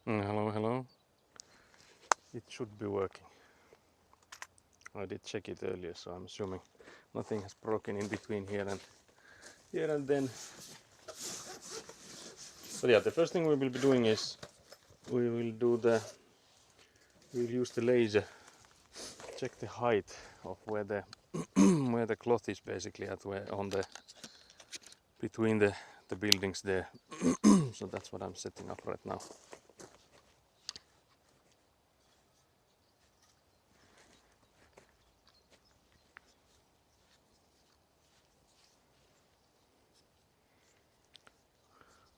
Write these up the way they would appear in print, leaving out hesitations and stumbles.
Hello, hello. It should be working. I did check it earlier, so I'm assuming nothing has broken in between here and then. But yeah, the first thing we will be doing is we will do the we'll use the laser, check the height of where the where the cloth is basically at where on the between the buildings there. So that's what I'm setting up right now.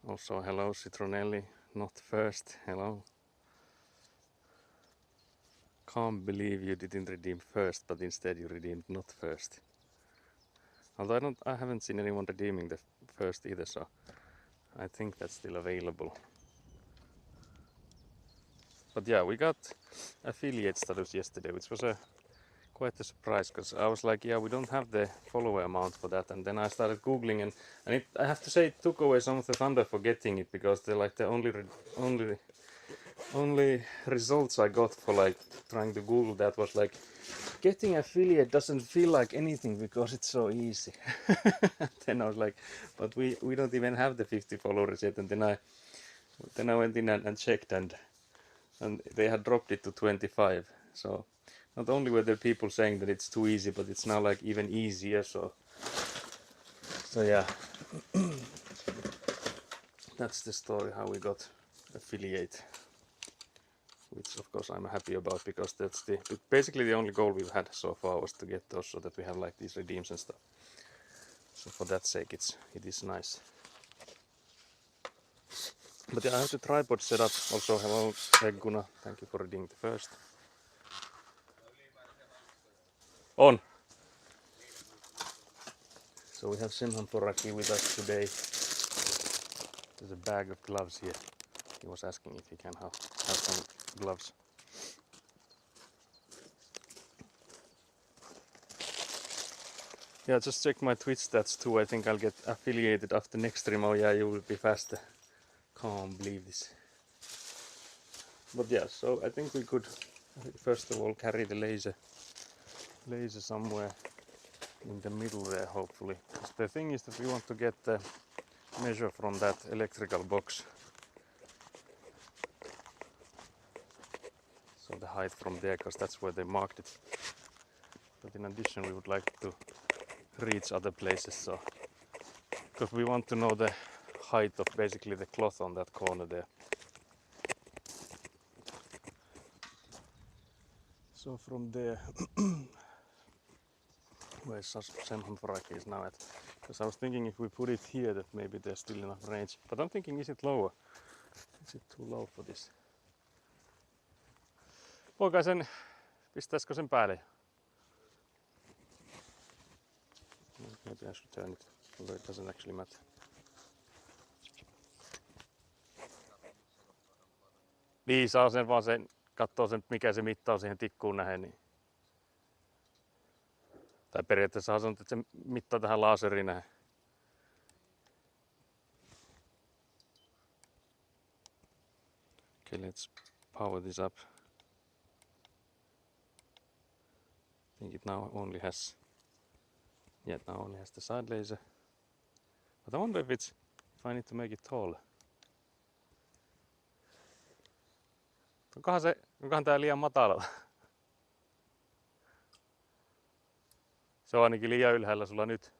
Also, hello Citronelli, not first. Hello. Can't believe you didn't redeem first, but instead you redeemed not first. Although I haven't seen anyone redeeming the first either, so I think that's still available. But yeah, we got affiliate status yesterday, which was quite a surprise because I was like, yeah, we don't have the follower amount for that, and then I started googling and I have to say it took away some of the thunder for getting it because they're like the only results I got for like trying to Google that was like getting affiliate doesn't feel like anything because it's so easy. Then I was like, but we don't even have the 50 followers yet, and then I went in and checked and they had dropped it to 25. So not only were there people saying that it's too easy, but it's now like even easier. So yeah, that's the story how we got affiliate, which of course I'm happy about because that's basically the only goal we've had so far was to get those so that we have like these redeems and stuff. So for that sake, it is nice. But yeah, I have the tripod set up. Also, hello Egguna, thank you for reading the first. On. So we have Simhan Poraki with us today. There's a bag of gloves here. He was asking if he can have some gloves. Yeah, just check my Twitch stats too. I think I'll get affiliated after next stream. Oh yeah, you will be faster. Can't believe this. But yeah, so I think we could first of all carry the laser somewhere in the middle there, hopefully. The thing is that we want to get the measure from that electrical box. So the height from there, because that's where they marked it. But in addition, we would like to reach other places, so because we want to know the height of basically the cloth on that corner there. So from there, where Semhan Foraki is now at. Because I was thinking if we put it here that maybe there's still enough range. But I'm thinking, is it lower? Is it too low for this? Poikaisen, pistäisikö sen päälle? Maybe I should turn it, although it doesn't actually matter. Niin, saa sen vaan sen, katsoo sen mikä se mittaa siihen tikkuun nähen. Niin. Tai periaatteessa on, että se mittaa tähän laaseriin nähen. Okay, let's power this up. I think it now only has, yeah, now only has the side laser. But I wonder if I need to make it taller. Onkohan tää liian matala? Se on ainakin liian ylhäällä sulla nyt.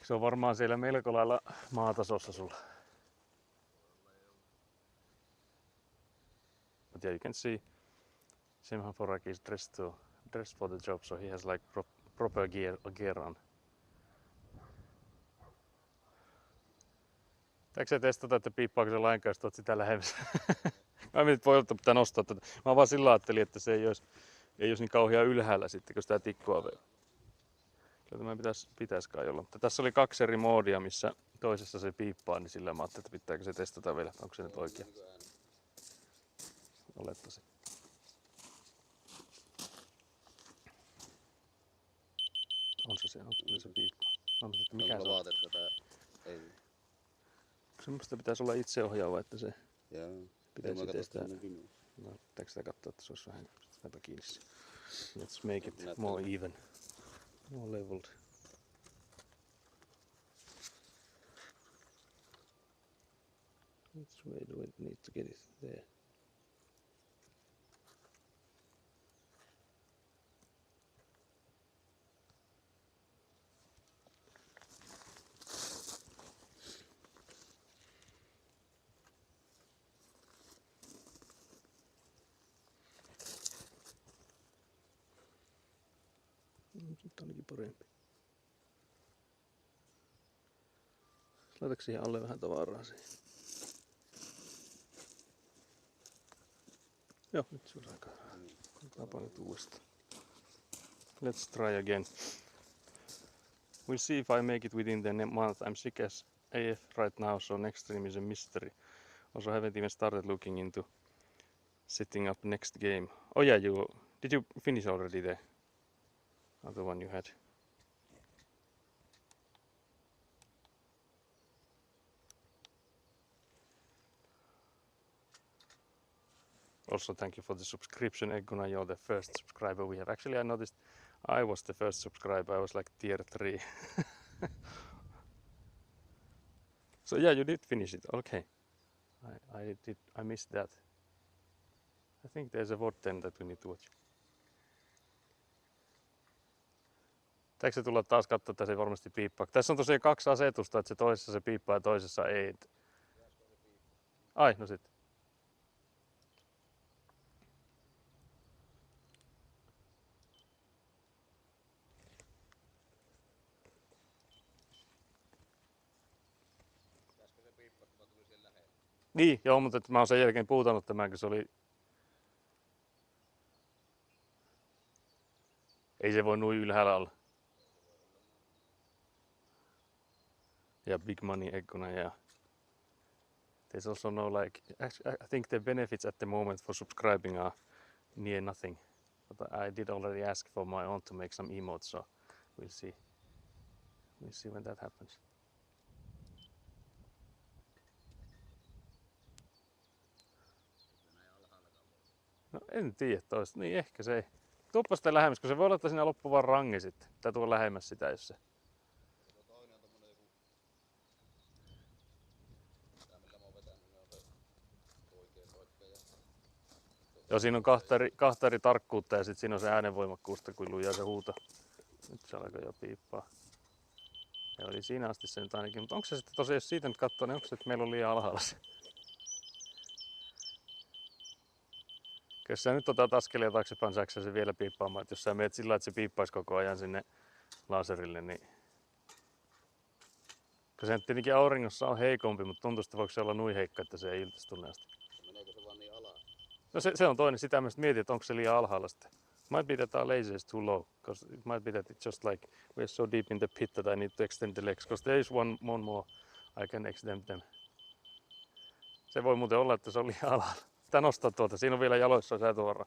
Se on varmaan siellä melko lailla maatasossa sulla. But yeah, you can see Simhan Foraki is dressed for the job, so he has like proper gear on. Pitääkö se testata, että piippaako se lainkaan, jos oot sitä lähemmäs? Mä mietin, että voi olla, että pitää nostaa tätä. Mä vaan sillä ajattelin, että se ei olisi niin kauhean ylhäällä sitten, kun sitä tikkoa vei. Kyllä tämä pitäisi kai olla. Mutta tässä oli 2 eri moodia, missä toisessa se piippaa, niin sillä mä ajattelin, että pitääkö se testata vielä, onko se nyt oikein. Olettaisin. On se piippaa. On se, että Se on mikä se tuolla on. vaateessa tää. Ei. Semmoista pitäisi olla itseohjaava, että se Joo. Ei pitäisi mä katso itse sitä. semmonen. No, pitääkö sitä katsoa, että se olisi vähän pistetäänpä kiinni. Let's make it Näyttää more even. More leveled. Which way do I need to get it there? Nyt ainakin parempi. Laitatko siihen alle vähän tavaraa siihen? Joo, nyt se on aika. Otetaanpa nyt uudestaan. Let's try again. We'll see if I make it within the month. I'm sick as AF right now, so next stream is a mystery. Also, haven't even started looking into setting up next game. Oh yeah, did you finish already the other one you had? Also, thank you for the subscription, Egguna. You're the first subscriber we have. Actually, I noticed I was the first subscriber. I was like tier 3. So yeah, you did finish it. Okay. I missed that. I think there's a VOD then that we need to watch. Pitääkö se tulla taas katsoa, että se varmasti piippaa? Tässä on tosiaan 2 asetusta, että se toisessa se piippaa ja toisessa ei. Ai, no sit. Niin, joo, mutta mä oon sen jälkeen puutanut tämän, kun se oli... Ei se voi noin ylhäällä olla. Ja big money Egguna, yeah. There's also no like... I think the benefits at the moment for subscribing are near nothing. But I did already ask for my own to make some emotes, so we'll see. We'll see when that happens. No en tiedä toista. Niin ehkä se ei. Tuoppa sitä lähemmäs, kun se voi olla, että siinä loppuu vaan range sitten. Tai tuo lähemmäs sitä, jos se... Joo, siinä on kahta eri tarkkuutta ja sitten siinä on se äänenvoimakkuusta, kun lujaa se huuto. Nyt se alkaa jo piippaa. Ja oli siinä asti se nyt ainakin. Mutta onko se sitten tosiaan, jos siitä nyt katsoo, niin onko se, että meillä on liian alhaalla se? Jos sä nyt otat askelia taaksepäin, saako se vielä piippaamaan? Että jos sä menet sillä, että se piippaisi koko ajan sinne laserille, niin... Kun se nyt tietenkin auringossa on heikompi, mutta tuntuu, että voiko se olla noin heikko, että se ei iltastu näistä. Meneekö se vaan niin alas? No se on toinen. Sitä mä mietin, että onko se liian alhaalla sitten. Might be that our laser is too low, because it might be that it's just like we're so deep in the pit that I need to extend the legs, because there is one more I can extend them. Se voi muuten olla, että se on liian alhaalla. Sitä nostaa tuota. Siinä on vielä jaloissa säätövarra.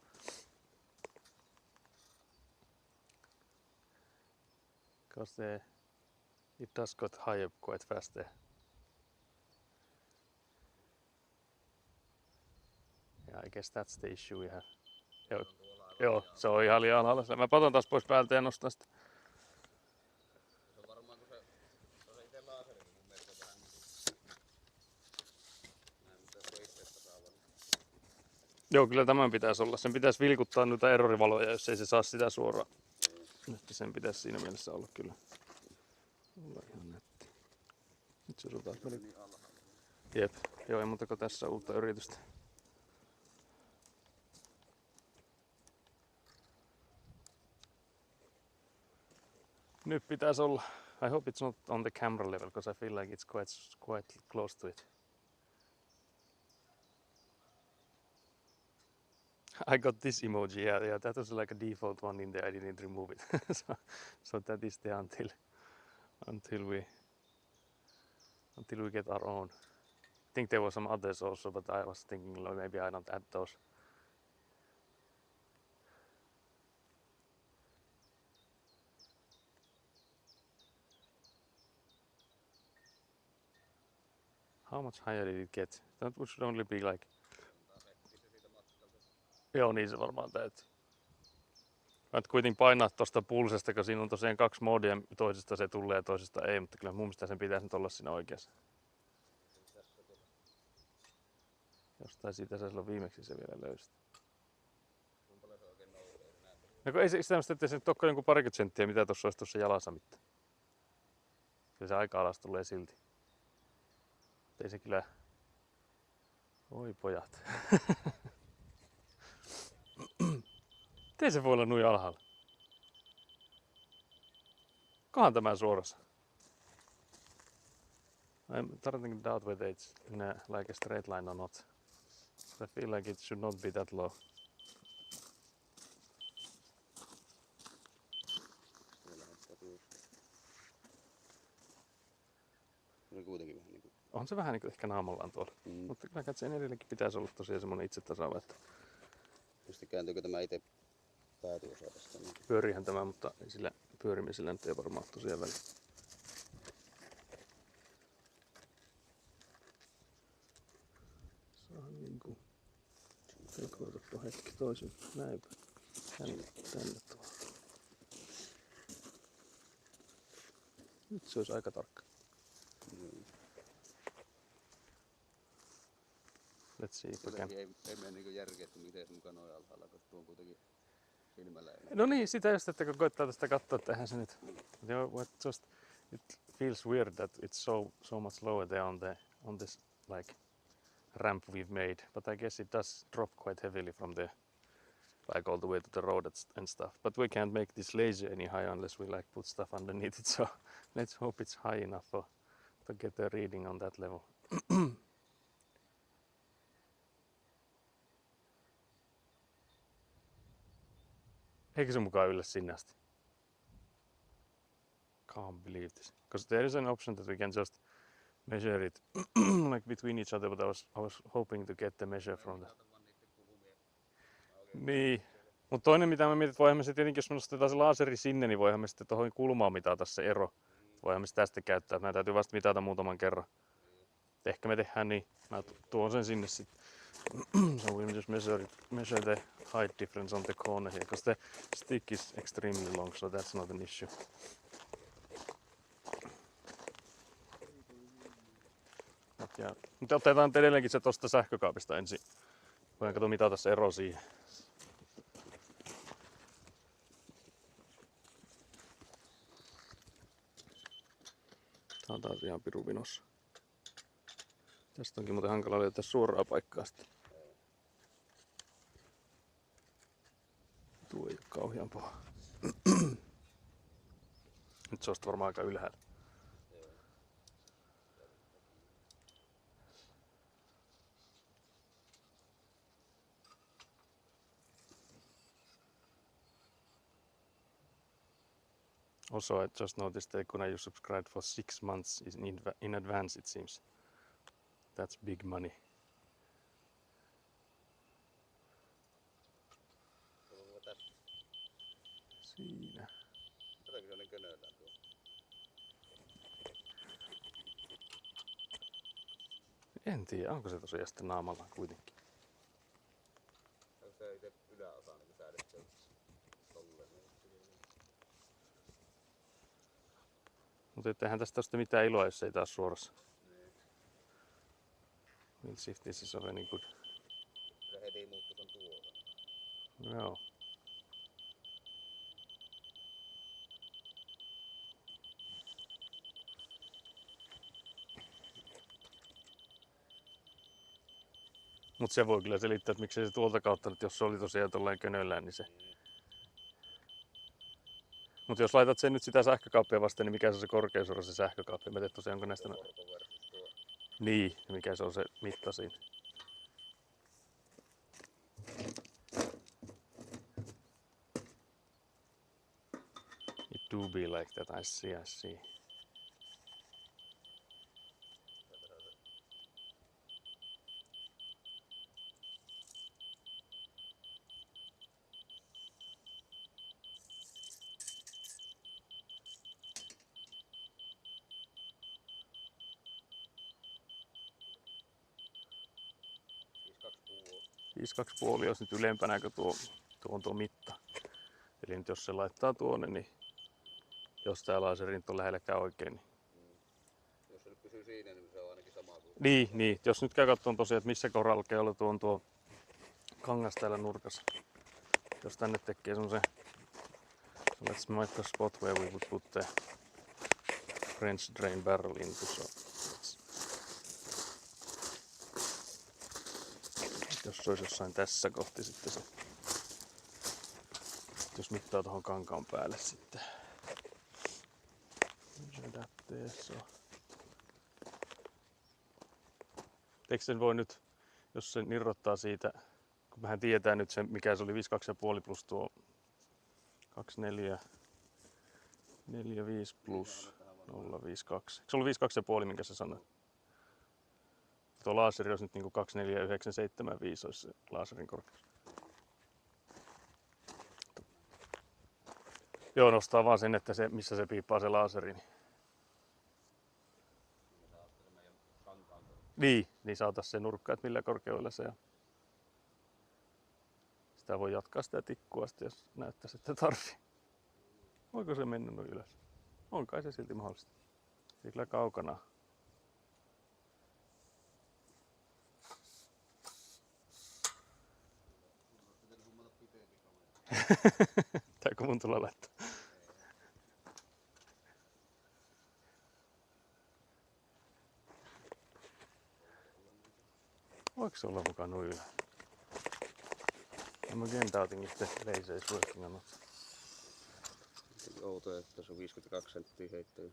Because it does got high up quite fast there. Yeah, I guess that's the issue we have. Joo, se on ihan liian alhaalla. Mä paton taas pois päältä ja nostan sitä. Se on varmaan kun se itse laaseri, niin mun mielestä on vähän näin, mutta jos on itsestä saavan. Joo, kyllä tämän pitäisi olla. Sen pitäisi vilkuttaa noita errorivaloja, jos ei se saa sitä suoraan. Että sen pitäisi siinä mielessä olla kyllä. Olla ihan nätti. Nyt se on taas meni. Jep, joo, ei muuta kuin tässä uutta yritystä. Nyt pitäisi olla. I hope it's not on the camera level, because I feel like it's quite close to it. I got this emoji, yeah, that was like a default one in there, I didn't remove it. so that is there until we get our own. I think there were some others also, but I was thinking like, maybe I don't add those. How much higher did it get? That should only be like... Taas ehti se siitä matkalta. Joo, niin se varmaan täytyy. Mä nyt kuitenkin painaa tosta pulsesta, kun siinä on tosiaan 2 modia, toisesta se tulee ja toisesta ei, mutta kyllä mun mielestä sen pitäisi nyt olla siinä oikeassa. Tässä tuolla. Jostain siitä se on viimeksi se vielä löystä. Kuinka paljon se oikein nousee se näyttely? No kun ei se tämmöistä, ettei se nyt olekaan jonkun parikymmentä senttiä, mitä tuossa olisi tuossa jalassa mitään. Kyllä se aika alas tulee silti. Ei se kyllä... Oi pojat. Miten se voi olla noin alhaalla? Kohan tämä suorassa? I'm starting to doubt whether it's in a, like a straight line or not. I feel like it should not be that low. Tuolla lähettää tuossa. Se on kuitenkin vähän niinku... On se vähän niin kuin ehkä naamallaan tuolla. Mutta kyllä kai sen edelleenkin pitäisi olla tosiaan semmonen itsetasaava, että Tietysti kääntyykö tämä itse päätyosa tästä? Niin. pyörihän tämä, mutta ei sillä pyörimisellä nyt ei varmaan tosiaan väliä. Saa niinku tekoilta hetki toisin. Näinpä. Tänne tuolla. Nyt se olisi aika tarkka. Let's see if we can. Ei mene niinku järkeä, että miten se mukaan noin alhaalla, koska tuo on kuitenkin silmällä. No niin, sitä just, että kun koittaa tästä katsoa, että eihän se nyt... Just, it feels weird that it's so much lower there on this like ramp we've made, but I guess it does drop quite heavily from the like all the way to the road and stuff. But we can't make this laser any higher unless we like put stuff underneath it. So let's hope it's high enough to get a reading on that level. Eikö se mukaan yllä sinne asti? Can't believe this. Because there is an option that we can just measure it like between each other, but I was hoping to get the measure from the... Niin. Mutta toinen mitä mä mietin, että voihan me se tietenkin, jos me nostetaan se laaseri sinne, niin voihan me sitten tuohon kulmaan mitata se ero. Voihan me sitä sitten käyttää. Nämä täytyy vasta mitata muutaman kerran. Ehkä me tehdään niin. Mä tuon sen sinne sitten. So we'll just measure the height difference on the corner here, because the stick is extremely long, so that's not an issue. Mutta otetaan edelleenkin se tosta sähkökaapista ensin. Voidaan katsoa mitata se ero siihen. Tää on taas ihan pirun vinossa. Tästä onkin muuten hankala löytää suoraa paikkaa sitten. Tuo ei ole kauhean paha. Nyt se on varmaan aika ylhäällä. Also, I just noticed that when you subscribed for 6 months in advance, it seems. That's big money. Siinä. Jotenkin se on niin könöllään tuo. En tiedä, onko se tosiaan sitten naamalla kuitenkin. Onko se itse yläosa niin säädetty tolleen? Mutta eihän tästä ole sitten mitään iloa, jos ei taas suorassa. We'll see if this is of any good. Se heti muuttuu ton tuolla. Joo. Mutta se voi kyllä selittää, että miksei se tuolta kautta, että jos se oli tosiaan tolleen könöllään, niin se... Mutta jos laitat sen nyt sitä sähkökaappia vasten, niin mikä se on se korkeusero se sähkökaappi? Mä teet tosiaan, onko näistä... Niin, mikä se on se mitta siinä? It do be like that, I see. 5,2,5 olisi nyt ylempänä kuin tuo mitta. Eli nyt jos se laittaa tuonne, niin jos tää laseri nyt on lähelläkään oikein, niin Jos se nyt pysyy siinä, niin se on ainakin sama kuin... niin. Jos nyt käy katsomaan tosiaan, että missä kohdalla alkaa olla tuo kangas täällä nurkassa. Jos tänne tekee semmosen... So let's make a spot where we would put the French drain barrel into. So jos se olisi jossain tässä kohti sitten se... Jos mittaa tuohon kankaan päälle sitten. So. Eikö sen voi nyt, jos se irrottaa siitä, kun mehän tietää nyt sen, mikä se oli 5,2,5 plus tuo 24, 45 plus 0,52. Eikö se ollut 5,2,5, minkä sä sanoit? Tuo laaseri olisi nyt niinku 24,975 olisi se laaserin korkeus. Joo, nostaa vaan sen, että se, missä se piippaa se laaseri. Niin saataisiin se nurkka, että millä korkeudella se on. Sitä voi jatkaa sitä tikkua sitten, jos näyttäisi, että tarvii. Voiko se mennä noin ylös? On kai se silti mahdollista. Se kyllä kaukana. Tääkö mun tulla laittaa? Voiko se olla mukaan noin ylä? I'm again doubting if the laser is working or not. Outoa, että tässä on 52 senttiä heittoja.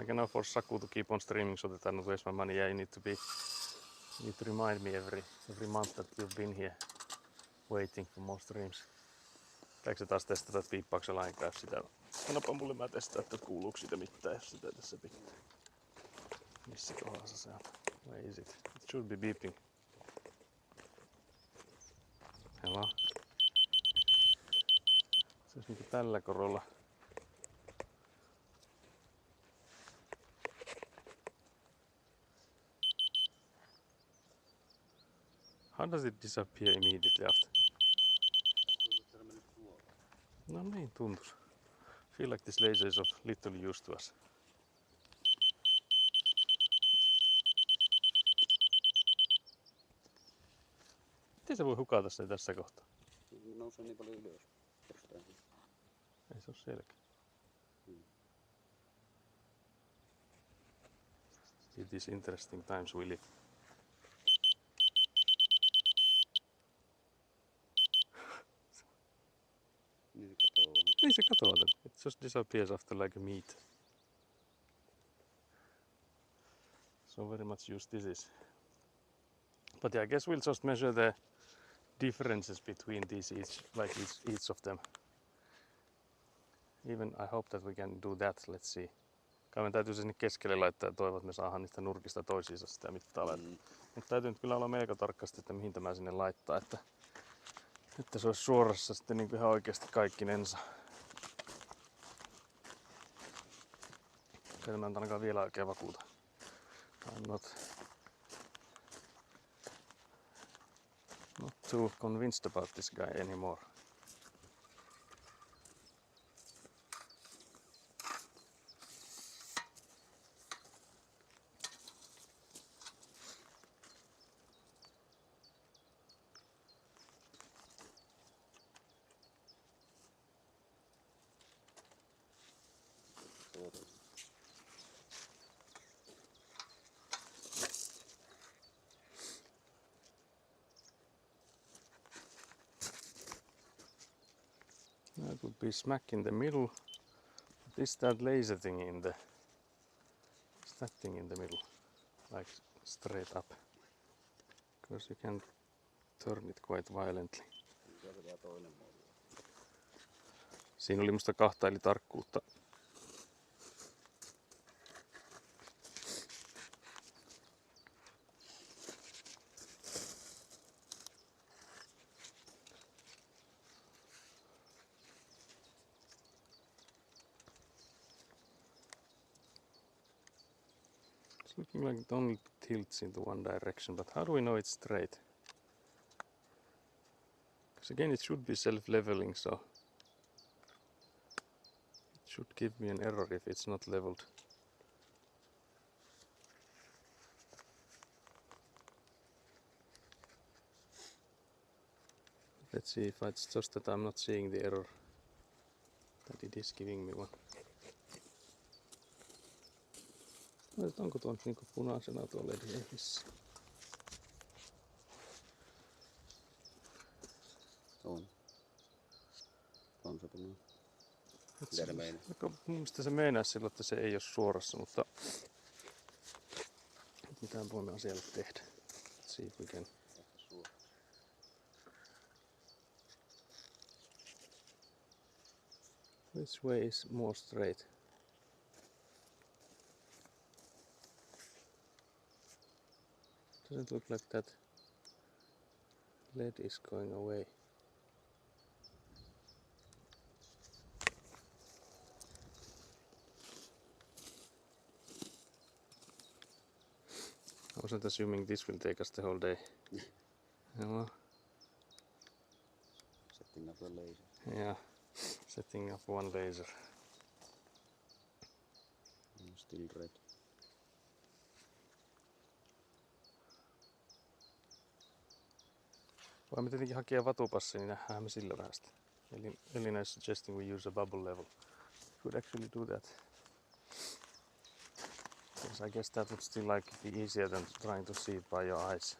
I can now force Saku to keep on streaming so that I don't waste my money. Yeah, you need to remind me every month that you've been here waiting for more streams. Pitääkö se taas testata, että piippaako se lainkaan, jos sitä... Annapa mulle mä testaa, että kuuluuko siitä mitään, jos sitä tässä pitää. Missä kohdassa se on? Where is it? It should be beeping. Hello. Se olisi niinku tällä korolla. How does it disappear immediately after? No niin, tuntus. Feel like this laser is of little use to us. Miten se voi hukata sen tässä kohtaa? Nousee niin paljon ylös. Ei se ole selkeä. It is interesting times we live. Niin se katoaa. It just disappears after like a meat. So very much use this is. But yeah, I guess we'll just measure the differences between these each of them. Even I hope that we can do that. Let's see. Kai me täytyy sinne keskelle laittaa ja toivon, että me saadaan niistä nurkista toisiinsa sitä mittaa laittaa. Mutta täytyy nyt kyllä olla melko tarkasti, että mihin tämä sinne laittaa. Että se olisi suorassa sitten niin kuin ihan oikeasti kaikkinensa. Kyllä mä en ainakaan vielä oikein vakuuta. I'm not too convinced about this guy anymore. That would be smack in the middle. Is that laser thing in the... Is that thing in the middle? Like straight up? Because you can turn it quite violently. Siinä oli musta kahta eli tarkkuutta. It's looking like it only tilts into one direction, but how do we know it's straight? Because again, it should be self-leveling, so it should give me an error if it's not leveled. Let's see if it's just that I'm not seeing the error, that it is giving me one. Onko tuon niinku punaisena tuo LED? Ei missään. On. On se punainen. Mitä se meinaa? Mun mielestä se meinaa sillä, että se ei ole suorassa, mutta mitään voimme asialle tehdä. Let's see if we can. Which way is more straight? Doesn't look like that LED is going away. I wasn't assuming this will take us the whole day. Yeah, well, Setting up the laser. yeah, setting up one laser. Still red. Voimme tietenkin hakea vatupassi, niin nähdään me sillä vähän sitä. Elina is suggesting we use a bubble level. Could actually do that. Because I guess that would still like be easier than trying to see it by your eyes.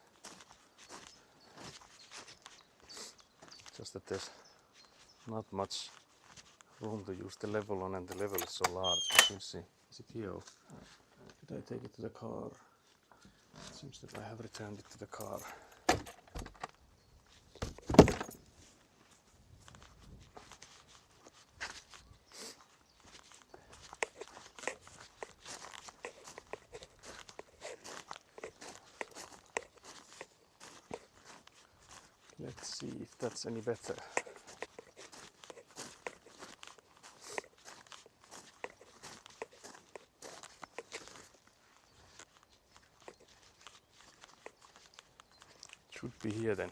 Just that there's not much room to use the level on, and the level is so large. Let's see. Is it here? Did I take it to the car? It seems that I have returned it to the car. Let's see if that's any better. Should be here then.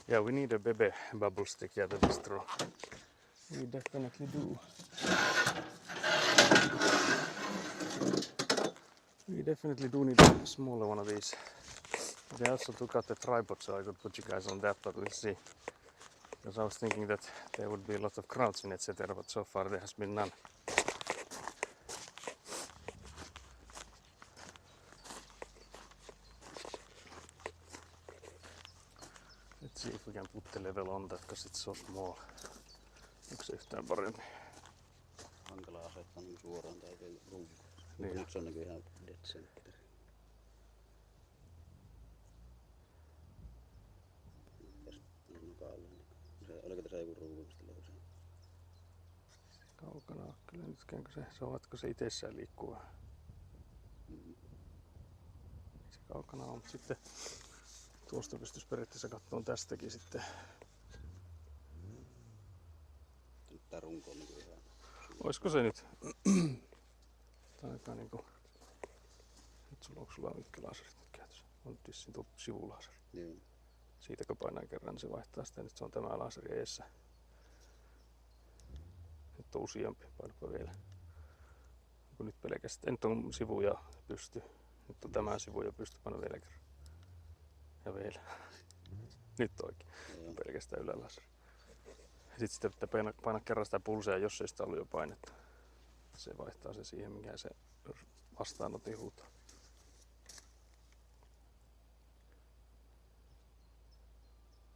Yeah, we need a Bebe bubble stick, yeah, that is true. We definitely do. We definitely do need a smaller one of these. They also took out the tripod, so I could put you guys on that, but we'll see. Because I was thinking that there would be a lot of crouching, etc., but so far there has been none. Let's see if we can put the level on that, because it's so small. Onko se yhtään parempi? Hankala asettaa niin suoraan tai runkoon. Niin. Nyt se on niin ihan dead center. Oliko tässä joku ruukusta löysää? Kaukana kyllä nytkään, se ovatko se itsessään liikkuu vähän. Se kaukana on, mutta sitten tuosta pystyisi periaatteessa katsomaan tästäkin sitten. Tää runko on niin ihan... Olisiko se nyt? Tää aika niinku... Nyt onko sulla ykkölaserit nyt käytössä? On tissin tuo sivulaaseri. Joo. Siitä kun painaa kerran, niin se vaihtaa sitä. Nyt se on tämä laaseri edessä. Nyt on useampi, painapa vielä. Onko nyt pelkästään? Nyt on sivuja pysty. Nyt on tämä sivu ja pysty, painaa vielä kerran. Ja vielä. Nyt oikein. Joo. Pelkästään ylälaaseri. Sitten sitä pitää painaa kerran sitä pulsea, jos ei sitä ollut jo painetta. Se vaihtaa se siihen, mikä se vastaanotin huuto.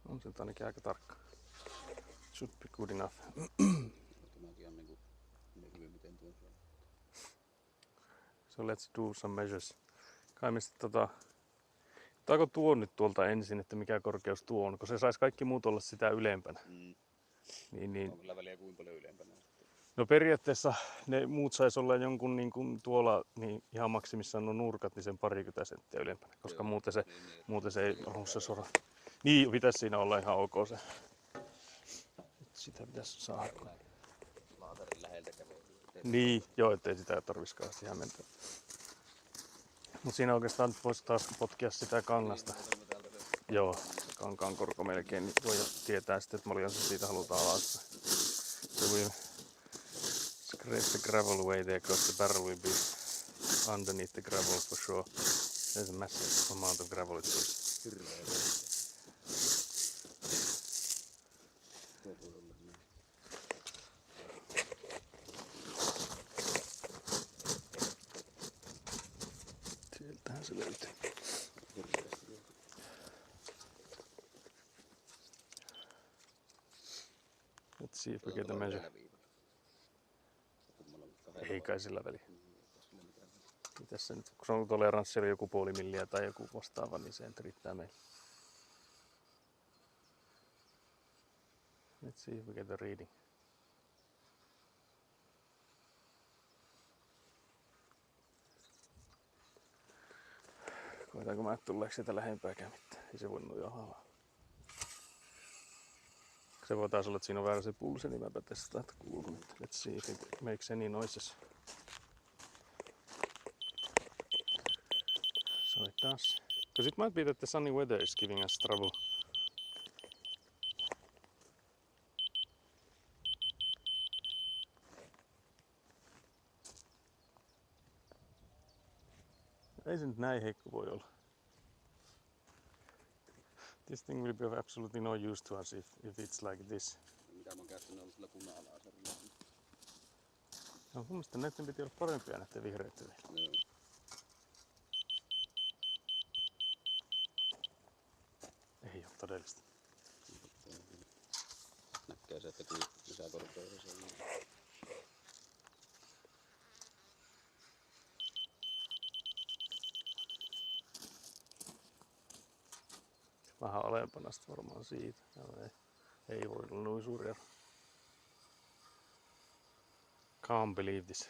On se nyt ainakin aika tarkka. Should be good enough. Tämäkin on niinku hyvin miten tuon saa. So let's do some measures. Kai me sitten otetaanko tuo nyt tuolta ensin, että mikä korkeus tuo on, kun se saisi kaikki muut olla sitä ylempänä. Niin. Onko väliä kuinka paljon ylempänä sitten? No periaatteessa ne muut saisi olla jonkun niin kuin tuolla niin ihan maksimissaan nuo nurkat, niin sen 20 senttiä ylempänä, koska muuten se ei ole se sora. Niin, pitäisi siinä olla ihan ok se. Nyt sitä pitäisi saada. Laaserin läheltä kävelee. Niin, joo, ettei sitä tarvitsisikaan siihen mennä. Mut siinä oikeastaan voisi taas potkia sitä kangasta. Joo, se kankaan korko melkein, niin voi tietää sitten, että moljassa siitä halutaan alaspäin. So we'll scrape the gravel away there because the barrel will be underneath the gravel for sure. There's a massive amount of gravel. Sieltähän se löytyy. Let's see if we get a measure. Ei kai sillä väliä. Mitäs se nyt, kun se on toleranssi oli joku puoli milliä tai joku vastaava, niin se riittää meille. Let's see if we get a reading. Koetaanko mä, että tuleeko sieltä lähempääkään mitään? Ei se voinut jo halaa. Se voi taas olla, että siinä on väärä se pulse, niin mäpä testaan, että kuuluu. Let's see if it makes any noises. So it does. Because it might be that the sunny weather is giving us trouble. Ei se nyt näin heikko voi olla. This thing will be of absolutely no use to us if it's like this. Mitä mä oon käyttänyt ollut sillä puna-alaserilla. No mun mielestä näiden piti olla parempia näiden vihreiden vielä. Joo. Ei ole todellista. Näkee se, että kun lisää korkeudessa se on. Vähän alempana sitten varmaan siitä. No, ei voi olla noin suuri ero. Can't believe this.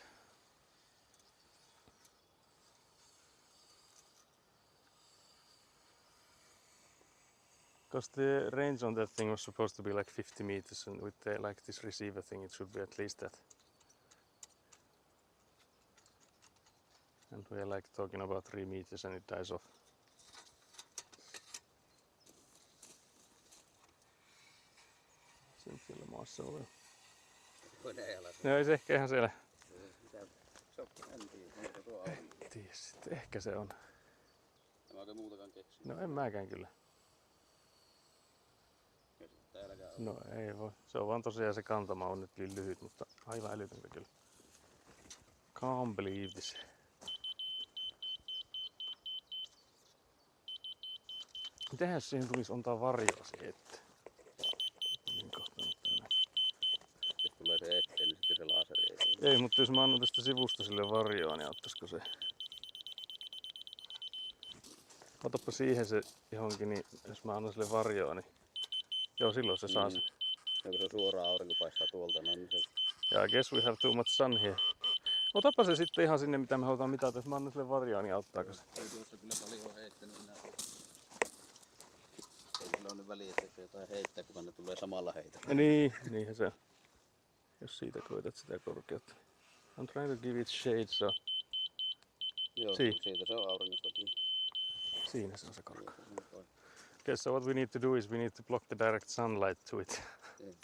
Because the range on that thing was supposed to be like 50 meters, and with like this receiver thing it should be at least that. And we are like talking about 3 meters and it dies off. Sen siellä maassa oli. No ei se ehkä ihan siellä. En tiedä, onko tuo aurinko. Tiedä sitten, ehkä se on. En mä oikein muutakaan keksi. No en mäkään kyllä. No ei voi. Se on vaan tosiaan se kantama on nyt niin lyhyt, mutta aivan älytöntä kyllä. Can't believe this. Mitähän jos siihen tulisi antaa varjoa siihen eteen? Niin kohta nyt täällä. Jos tulee se eteen, niin sitten se laaseri ei. Ei, mutta jos mä annan tästä sivusta sille varjoa, niin auttaisiko se? Otapa siihen se johonkin, niin jos mä annan sille varjoa, niin joo, silloin se saa sen. Ja kun se suoraan aurinko paistaa tuolta, no, niin se... Yeah, I guess we have too much sun here. Otapa se sitten ihan sinne, mitä me halutaan mitata. Jos mä annan sille varjoa, niin auttaako se? Ei tuossa kyllä paljon heittänyt enää. Ei sillä ole nyt väliä, että se jotain heittää, kun ne tulee samalla heitä. Niin, niinhän se on. Jos siitä koetat sitä korkeutta. I'm trying to give it shade, so... Joo, Siitä se on auringostakin. Siinä se on se korkea. Okay, so what we need to do is we need to block the direct sunlight to it.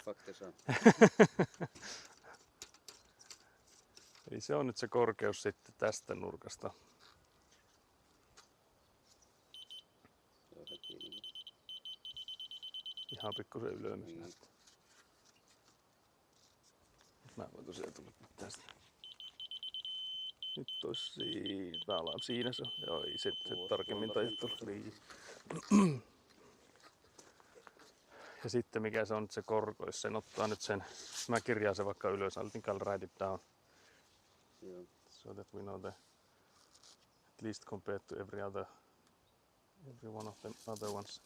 Fuck the sun. Eli se on nyt se korkeus sitten tästä nurkasta. Joo, heti niin. Ihan pikkusen ylömmäs Niin. näistä. Mä voin tosiaan tulla tästä. Nyt ois siinä se on. Joo, ei se tarkemmin tajuttu. Ja sitten mikä se on nyt se korko, jos sen ottaa nyt sen, mä kirjaan sen vaikka ylös, I think I'll write it down. Joo. So that we know the, at least compared to every one of the other ones.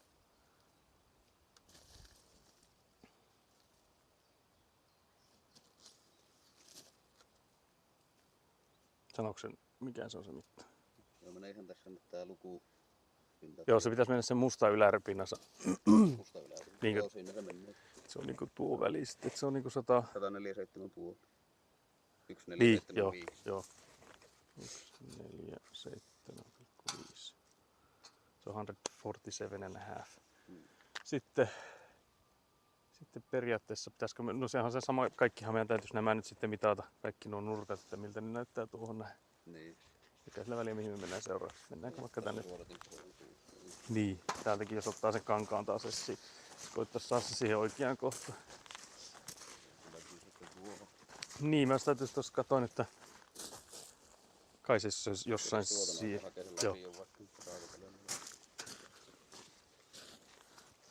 Sanoiko sen, mikä se on se mitta? Joo, menee ihan tässä nyt tää luku. Joo, se pitäisi mennä sen musta yläripinassa. Musta yläri. Niinkö? Joo, siinä se menee. Se on niinku tuo väli sitten, että se on niinku 100... 147,5. Joo, 1475. joo. 147,5. 145. Se on 147,5. Sitten periaatteessa pitäisikö, no sehän on se sama, kaikkihan meidän täytyisi nämä nyt sitten mitata, kaikki nuo nurkat, että miltä ne näyttää tuohon näin. Niin. Mikä sillä väliä, mihin me mennään seuraavaksi? Mennäänkö vaikka tänne? Ruodatin puolen suuntaan. Niin, täältäkin jos ottaa sen kankaan taas esiin, koittais saada se siihen oikeaan kohtaan. Löytyy sitten tuohon. Niin, mä täytyisi tuossa katoin, että kai se olisi jossain siihen. Joo.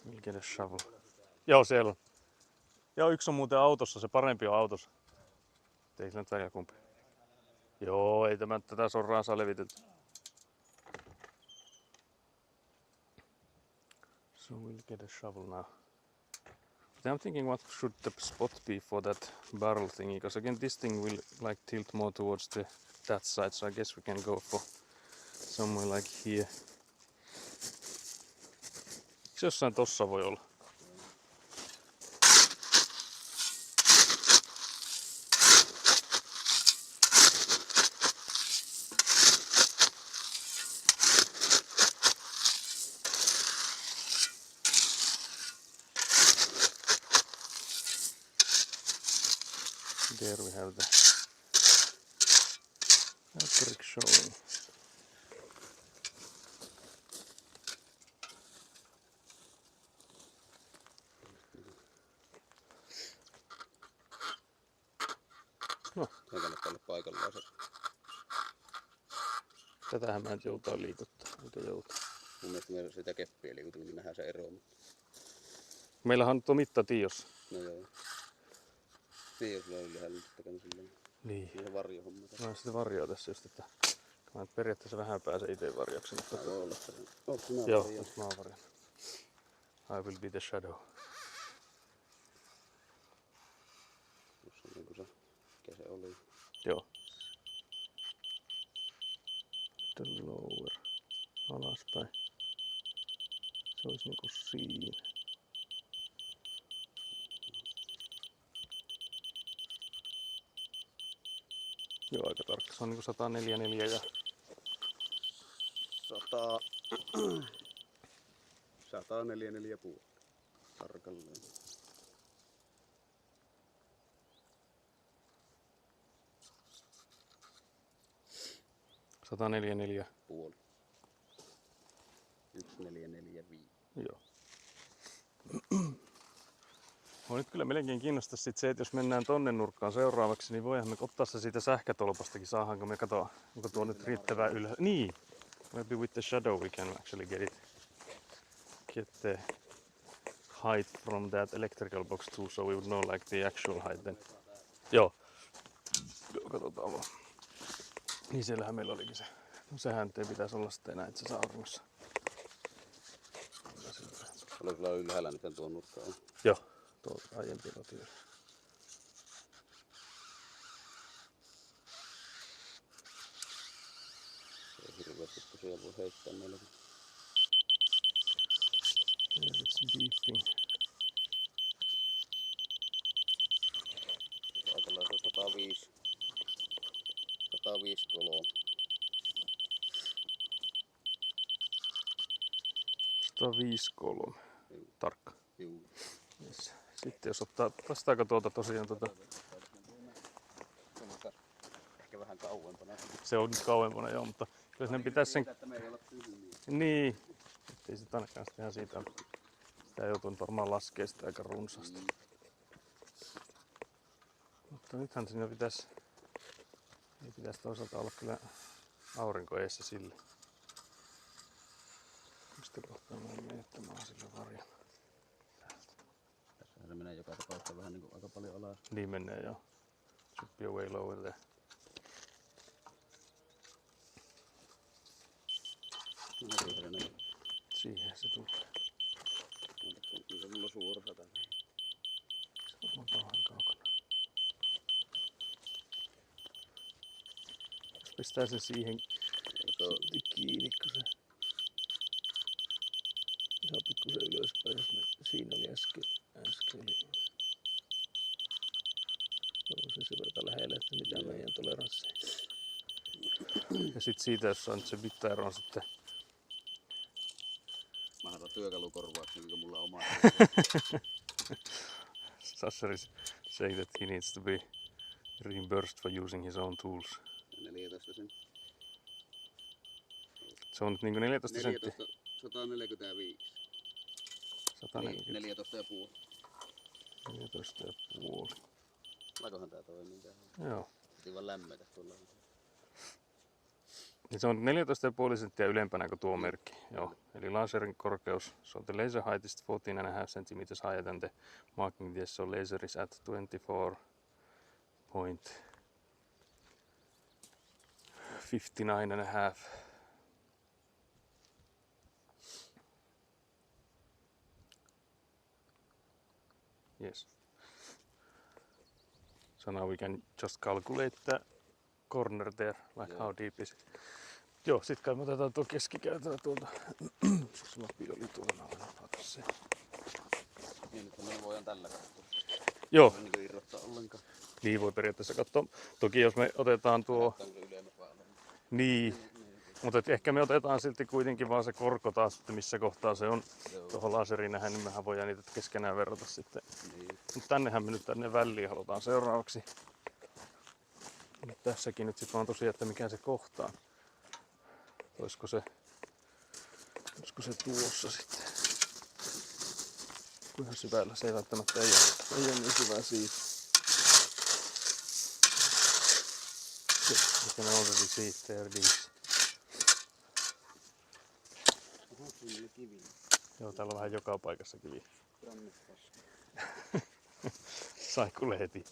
Mikä the shovel? Joo, siellä on. Ja yksi on muuten autossa, se parempi on autossa. Ei sillä nyt väliä kumpi. Joo, ei tätä sorraan saa levitelty. So we'll get a shovel now. But I'm thinking what should the spot be for that barrel thingy, because again this thing will like tilt more towards that side, so I guess we can go for somewhere like here. Eikö jossain tossa voi olla? There we have the fabric showing. No, Sen kannattaa olla paikallaan se. tätähän mä nyt joutaa liikuttaa, eikä joutaa. Mun mielestä me sitä keppiä liikutin, niin nähdään se ero. Meillähän on tuo mitta tiossa. No joo. Niin jos löydä lähellä nyt tekemään silleen. Niin. Se varjohomma. Mä oon sitten varjoa tässä just, että mä nyt periaatteessa vähän pääsen itse varjoksi. Mutta Voi olla se. Oot sinä joo, varjo? nyt mä oon varjona. I will be the shadow. Tuossa on niinku se, mikä se oli. Joo. The lower. Alaspäin. Se olisi niinku siinä. Joo, aika tarkka. Se on niinku 104 ja 104,5 tarkalleen. .144. Puoli. 1445. Joo. Mua nyt kyllä melkein kiinnostaa sit se, että jos mennään tonne nurkkaan seuraavaksi, niin voihan me ottaa se siitä sähkötolpastakin. Saadaanko me katoa, onko tuo nyt riittävää ylhäällä. Niin! Maybe with the shadow we can actually get the height from that electrical box too, so we would know like the actual height then. Joo. Joo, katsotaan vaan. Niin siellähän meillä olikin se. No sehän nyt ei pitäisi olla sitten enää itse asiassa auringossa. Oliko sulla ylhäällä nyt tuo nurkka on? Joo, tuo aiempi rotio. Ei hirveästi tosiaan voi heittää meilläkin. Yeah, it's beeping. Ajatellaan se 105. 105 koloa. 153. Tarkka. Juu. Yes. Sitten jos ottaa, vastaako tuota tosiaan Ehkä vähän kauempana. se on nyt kauempana joo, mutta kyllä sen pitäisi sen, Että me ei olla tyhmiä. niin, ettei sit ainakaan sitten ihan siitä, sitä joutuu varmaan laskea sitä aika runsaasti. Mutta nythän siinä pitäisi, ei pitäisi toisaalta olla kyllä aurinko eessä sille. Mistä kohtaa mä en mene, että mä oon sillä varjon. Tässähän se menee joka tapauksessa vähän niin kuin aika paljon alas. Niin menee joo. Should be way lower there. No, Siihen se tulee. se mulla suora 100. Se on kauhan kaukana. Jos pistää sen siihen kiinni, kun se saa pikkusen ylöspäin, jos ne siinä oli äsken oli. Se on se sen verran lähellä, että mitä meidän toleranssi. Ja sit siitä, jos on se mittaero on sitten... Mä otan työkalukorvauksen, mikä mulla on oma. Sasser is saying that he needs to be reimbursed for using his own tools. 14 senttiä. Se on nyt niinku 14 senttiä. 145. 140. 14 ja puoli. 14 ja puoli. Laikohan tää toimii tähän? Joo. Piti vaan lämmetä tuolla. Ja se on 14,5 senttiä ylempänä kuin tuo merkki. Joo. Eli laserin korkeus, so the laser height is 14.5 centimeters higher than the marking this, so laser is at 24.59.5. Yes. So now we can just calculate the corner there, like how deep is it. Joo, sit kai me otetaan tuo keskikäytävä tuolta. Se lapio oli tuolla, napata se. Niin, että me voidaan tällä katsoa. Joo, Ei niin irrottaa ollenkaan. niin voi periaatteessa katsoa. Toki jos me otetaan tuo... Katsotaanko se ylemmäs vai alemmas? Niin, mutta ehkä me otetaan silti kuitenkin vaan se korko taas, että missä kohtaa se on tuohon laseriin nähdä, niin mehän voidaan niitä keskenään verrata sitten. Niin. Mutta tännehän me nyt tänne väliin halutaan seuraavaksi. Nyt tässäkin nyt sit vaan tosiaan, että mikä se kohta on. Olisiko se tuossa sitten? Kuinka syvällä se ei välttämättä ei ole niin syvää siitä. You can already see there these. Oho, siinä oli kivi. Joo, täällä on vähän joka paikassa kivi. Rannepaska. Saiku heti.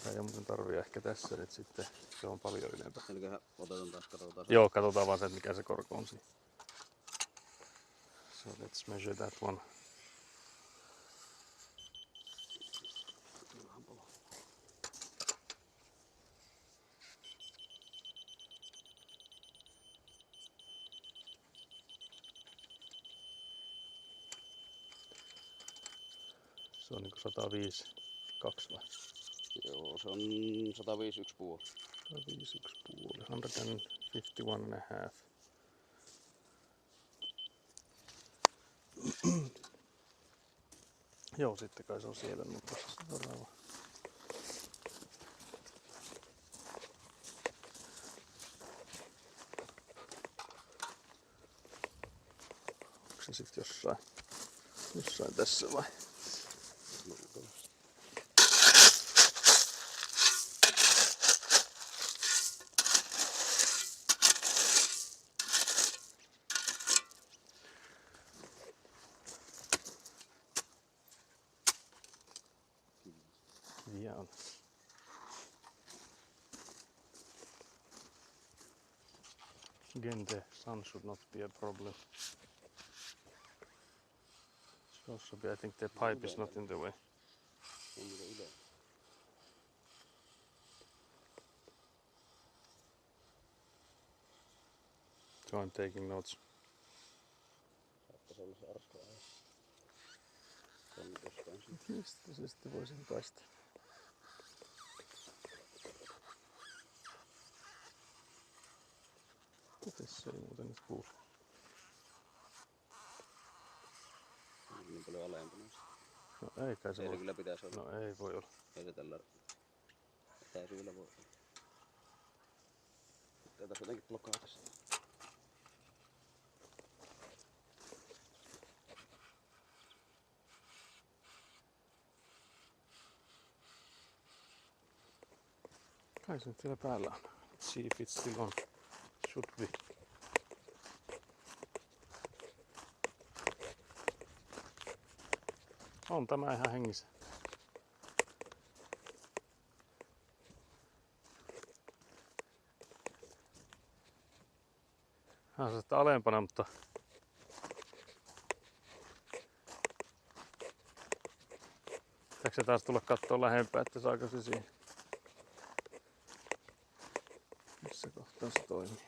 Ei muuten tarvii ehkä tässä nyt sitten. Se on paljon ylempää. Eliköhän otetaan taas, katsotaan. Joo, katsotaan vaan se, että mikä se korko on siinä. So let's measure that one. Se on niinku 105,2 vai? Joo, se on 151,5. 151,5. 151,5. Joo, sitten kai se on siellä nupassa seuraava. Onko se sitten jossain tässä vai? Kiviä on. Again, the sun should not be a problem. Should also be, I think the pipe is not in the way. On mitä ylä. So I'm taking notes. Saattais olla se arska aihe. On jostain siitä. Mistä se sitten voisin päästä? Tässä ei muuten nyt kuulu. On niin paljon alempana. No ei kai se Ei se voi. kyllä pitäisi olla. No ei voi olla. Ei se tällä etäisyydellä voi olla. Pitää tässä jotenkin blokata sitä. Kai se nyt siellä päällä on. Let's see if it's still on. Should be. On tämä ihan hengissä. Hän on sitten alempana, mutta pitääkö se taas tulla katsoa lähempää, että saako se siihen? Missä kohtaa se toimii?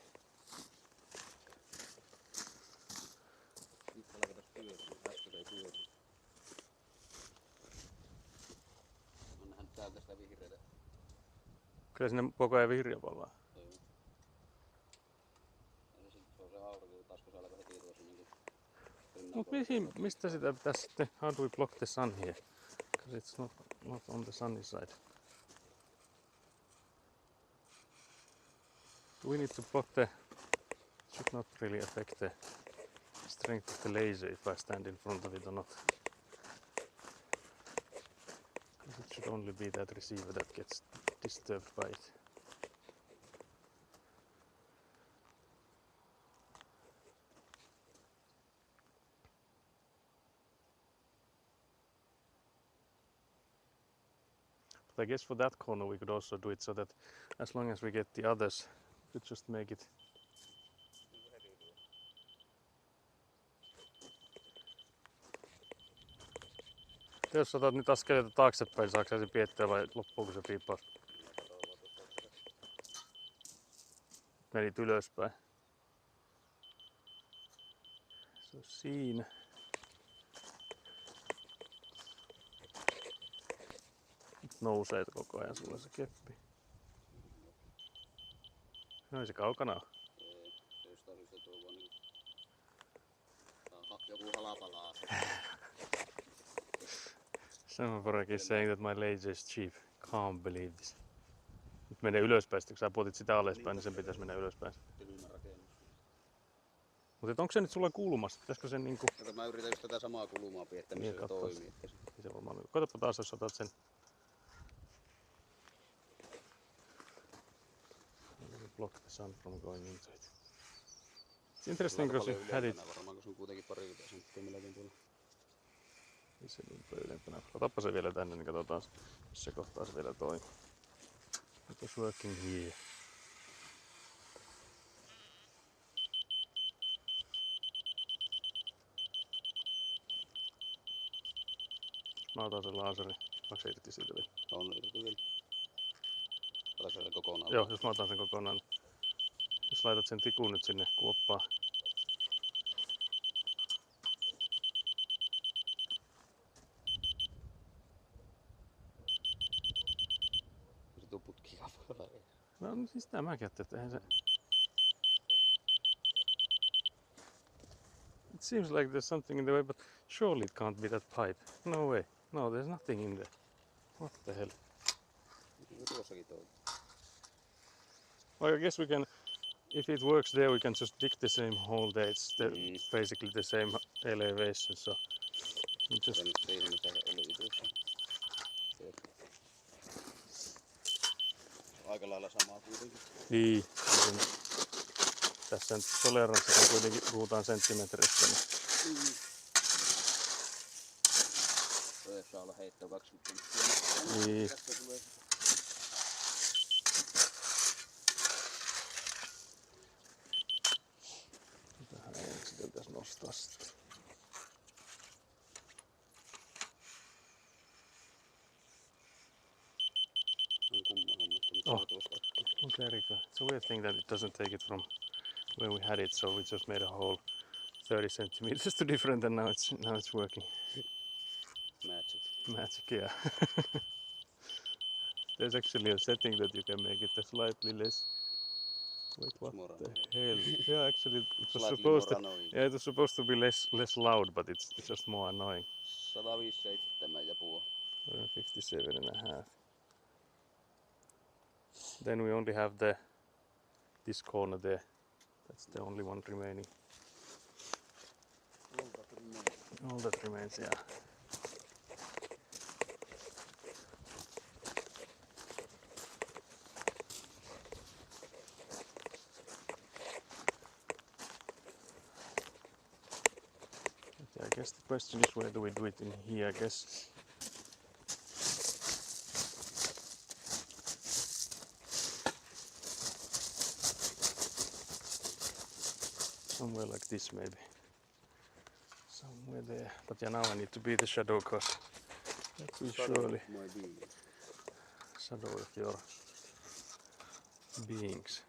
Nyt alkatais pyöriä. Äsken ei pyöri. On nähnyt täältä sitä vihreätä Kyllä sinne koko ajan vihreä palaa. Joo. Ja se on se aurinko, taas kun se alkaa heti tuossa niinku Mut mistä sitä pitäisi sitten? How do we block the sun here? Because it's not on the sunny side. Do we need to block the... Should not really affect the strength of the laser if I stand in front of it or not. Because it should only be that receiver that gets disturbed by it. But I guess for that corner we could also do it so that as long as we get the others, we could just make it. Jos sä otat nyt askeleita taaksepäin, saako sä sen piettyä vai loppuuko se piippaus? Menit ylöspäin. Se on siinä. Nyt nousee koko ajan sulla se keppi. No ei se kaukana oo. Ei, se jostain syystä tuo vaan niinku... Joku halapalaa. Someone is saying that my laser is cheap. Can't believe this. Nyt menee ylöspäin, sitten kun sä puotit sitä alaspäin, niin sen pitäisi mennä ylöspäin. Kylmä rakennus. Mutta onko se nyt sulla kulmassa? Pitäisikö sen niinku... Kato, mä yritän just tätä samaa kulmaa piettää, missä se toimii. Että Se varmaan... Koetapa taas, jos otat sen. Block the sun from going into it. It's interesting because you had it... Varmaan, kun se on kuitenkin parikymmentä senttiä melkein tuolla. Ei se niinpä ylempänä. Otappa se vielä tänne, niin katsotaan, jos se kohtaa se vielä toimii. It was working here. Mä otan sen laaserin. Onko se irti siitä vielä? On irti vielä. Otatko se kokonaan? Joo, jos mä otan sen kokonaan. Jos laitat sen tikun nyt sinne kuoppaan. Se tuu putki kappaleella. No siis sitä mäkin ajattelin, että eihän se... It seems like there's something in the way, but surely it can't be that pipe. No way. No, there's nothing in there. What the hell? Tuossakin toi. Well, I guess we can, if it works there, we can just dig the same hole there. It's basically the same elevation, so we just... Se nyt siinä mitä se oli tuossa. Aika lailla samaa kuitenkin. Niin. Tässä nyt toleranssissa kuitenkin puhutaan senttimetreistä. Niin. Toi saa olla heittoa 20 senttiä. Niin. Tähän ensin pitäisi nostaa sitä. On kumma homma, että nyt saa tuosta ottaa. Okay, Erika. It's a weird thing that it doesn't take it from where we had it, so we just made a hole 30 centimeters too different, and now it's working. Magic. Magic, yeah. There's actually a setting that you can make it a slightly less. Wait, what the hell? Yeah, actually, it was supposed to. Yeah, it was supposed to be less loud, but it's just more annoying. 157,5. 57.5. Then we only have this corner there. That's the only one remaining. All that remains, yeah. Okay, I guess the question is where do we do it in here, I guess. Somewhere like this maybe. Somewhere there. But yeah, now I need to be the shadow cause that will surely shadow of your beings.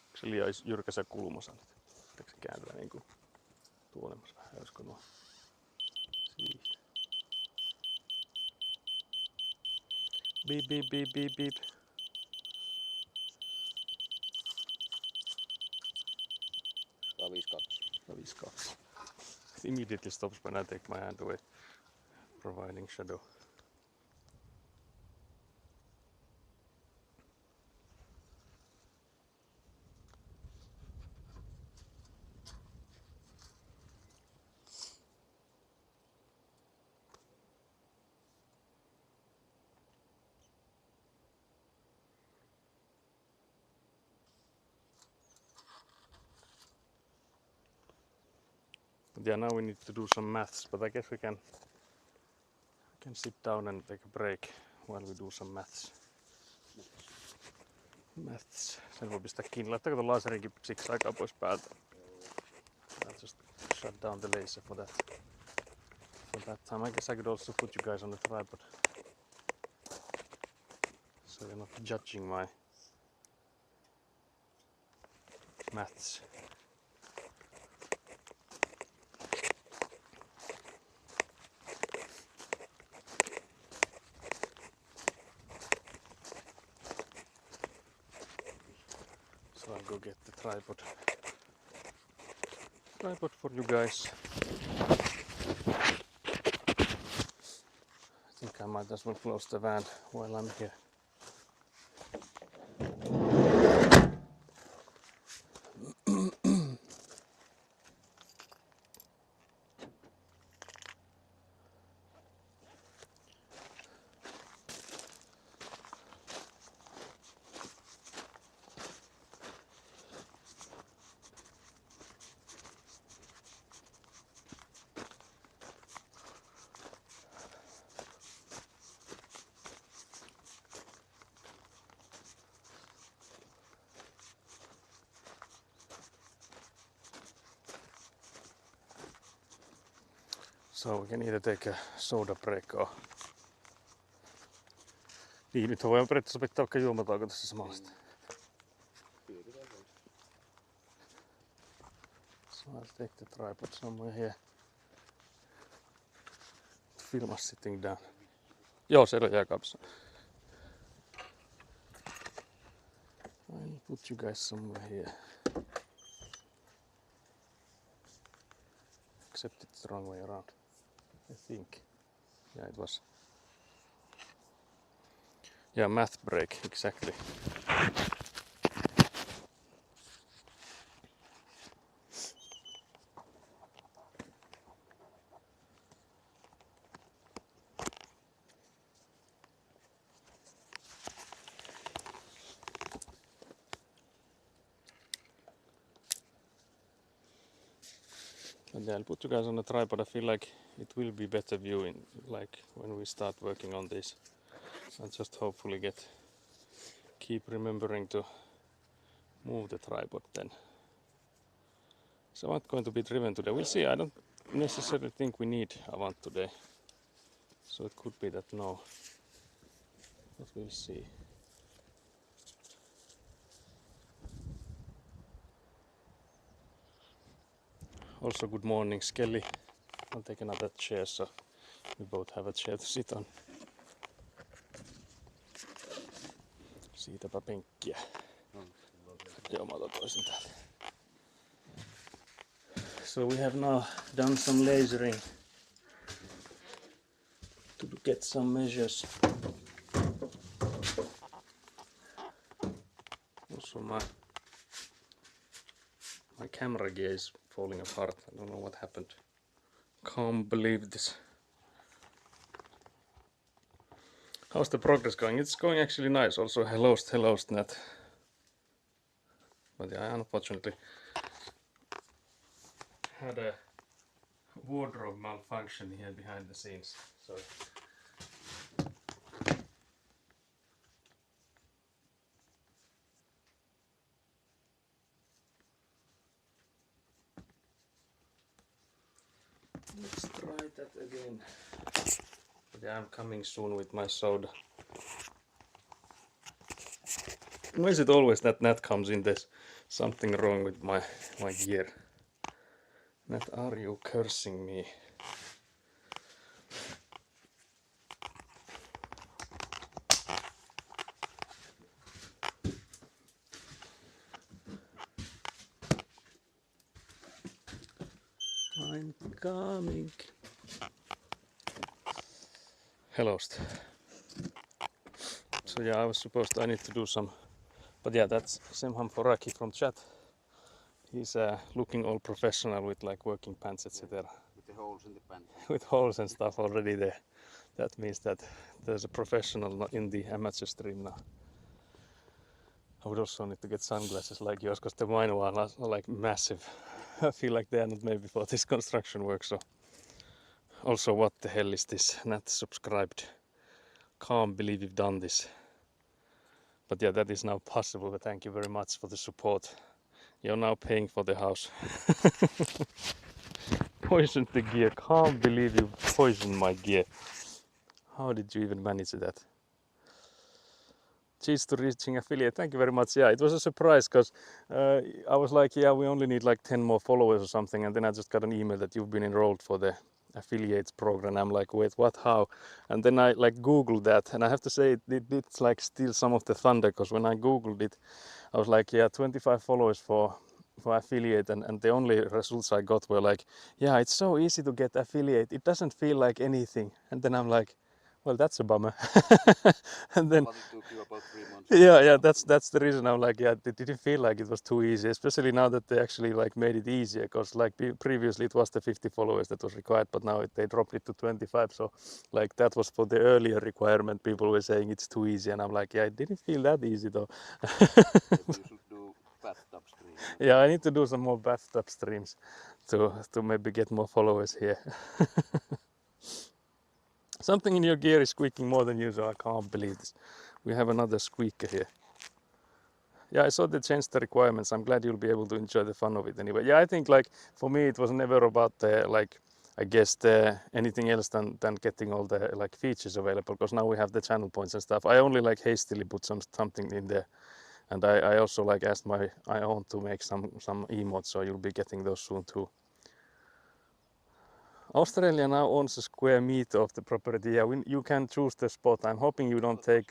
Onko se liian jyrkä se kulma sanot? Pitääkö se kääntää niinku tuolemassa vähän, olisiko nuo siitä. Beep, beep, beep, beep, beep. Tää on 5-2. 5-2. It immediately stops when I take my hand away, providing shadow. But yeah, now we need to do some maths, but I guess we can sit down and take a break while we do some maths. Maths. Sen voi pistää kiinni. Laittaako tuon laserinkin siksi aikaa pois päältä? I'll just shut down the laser for that time. I guess I could also put you guys on the tripod, so you're not judging my maths. So I'll go get the tripod for you guys. I think I might as well close the van while I'm here. So we can either take a soda break or... Niin, nyt voidaan periaatteessa pitää vaikka juomatauko tässä samalla. So I'll take the tripod somewhere here. Film us sitting down. Joo, siellä on jääkaapissa. I'll put you guys somewhere here. Except it's the wrong way around. I think. Yeah, it was. Yeah, math break, exactly. And yeah, I'll put you guys on the tripod. I feel like it will be better viewing, like when we start working on this. I'll just hopefully keep remembering to move the tripod then. So I'm not going to be driven today. We'll see. I don't necessarily think we need Avant today. So it could be that no. But we'll see. Also good morning, Skelly. I'll take another chair so we both have a chair to sit on. Siitäpä penkkiä. Joo, mä otan toisen täältä. So we have now done some lasering to get some measures. Also my camera gear is falling apart. I don't know what happened. Can't believe this. How's the progress going? It's going actually nice. Also hello Net. But yeah, I unfortunately had a wardrobe malfunction here behind the scenes. So let's try that again. But yeah, I'm coming soon with my soda. Why is it always that Nat comes in? There's something wrong with my gear. Nat, are you cursing me? I'm coming. Hello. So yeah, I need to do some, but yeah, that's Semham Foraki from chat. He's looking all professional with like working pants, etc. With the holes in the pants. With holes and stuff already there. That means that there's a professional in the amateur stream now. I would also need to get sunglasses like yours, because the mine one are like massive. I feel like they are not made for this construction work. So also, what the hell is this? Not subscribed. Can't believe you've done this. But yeah, that is now possible. But thank you very much for the support. You're now paying for the house. Poisoned the gear. Can't believe you poisoned my gear. How did you even manage that? Cheers to reaching affiliate. Thank you very much. Yeah, it was a surprise, because I was like, yeah, we only need like 10 more followers or something. And then I just got an email that you've been enrolled for the affiliates program. I'm like, wait, what, how? And then I like Googled that. And I have to say, it did like steal some of the thunder, because when I Googled it, I was like, yeah, 25 followers for affiliate, and the only results I got were like, yeah, it's so easy to get affiliate. It doesn't feel like anything. And then I'm like, well, that's a bummer. And then But it took you about 3 months. yeah, that's the reason I'm like, yeah, it didn't feel like it was too easy, especially now that they actually like made it easier, because like previously it was the 50 followers that was required, but now they dropped it to 25. So like that was for the earlier requirement. People were saying it's too easy, and I'm like, yeah, it didn't feel that easy though. Maybe you should do bathtub stream. Yeah, I need to do some more bathtub streams to maybe get more followers here. Something in your gear is squeaking more than usual. I can't believe this. We have another squeaker here. Yeah, I saw they changed the requirements. I'm glad you'll be able to enjoy the fun of it anyway. Yeah, I think like for me it was never about like I guess anything else than getting all the like features available, because now we have the channel points and stuff. I only like hastily put something in there, and I also like asked I own to make some emotes, so you'll be getting those soon too. Australia now owns a square meter of the property. Yeah, you can choose the spot. I'm hoping you don't take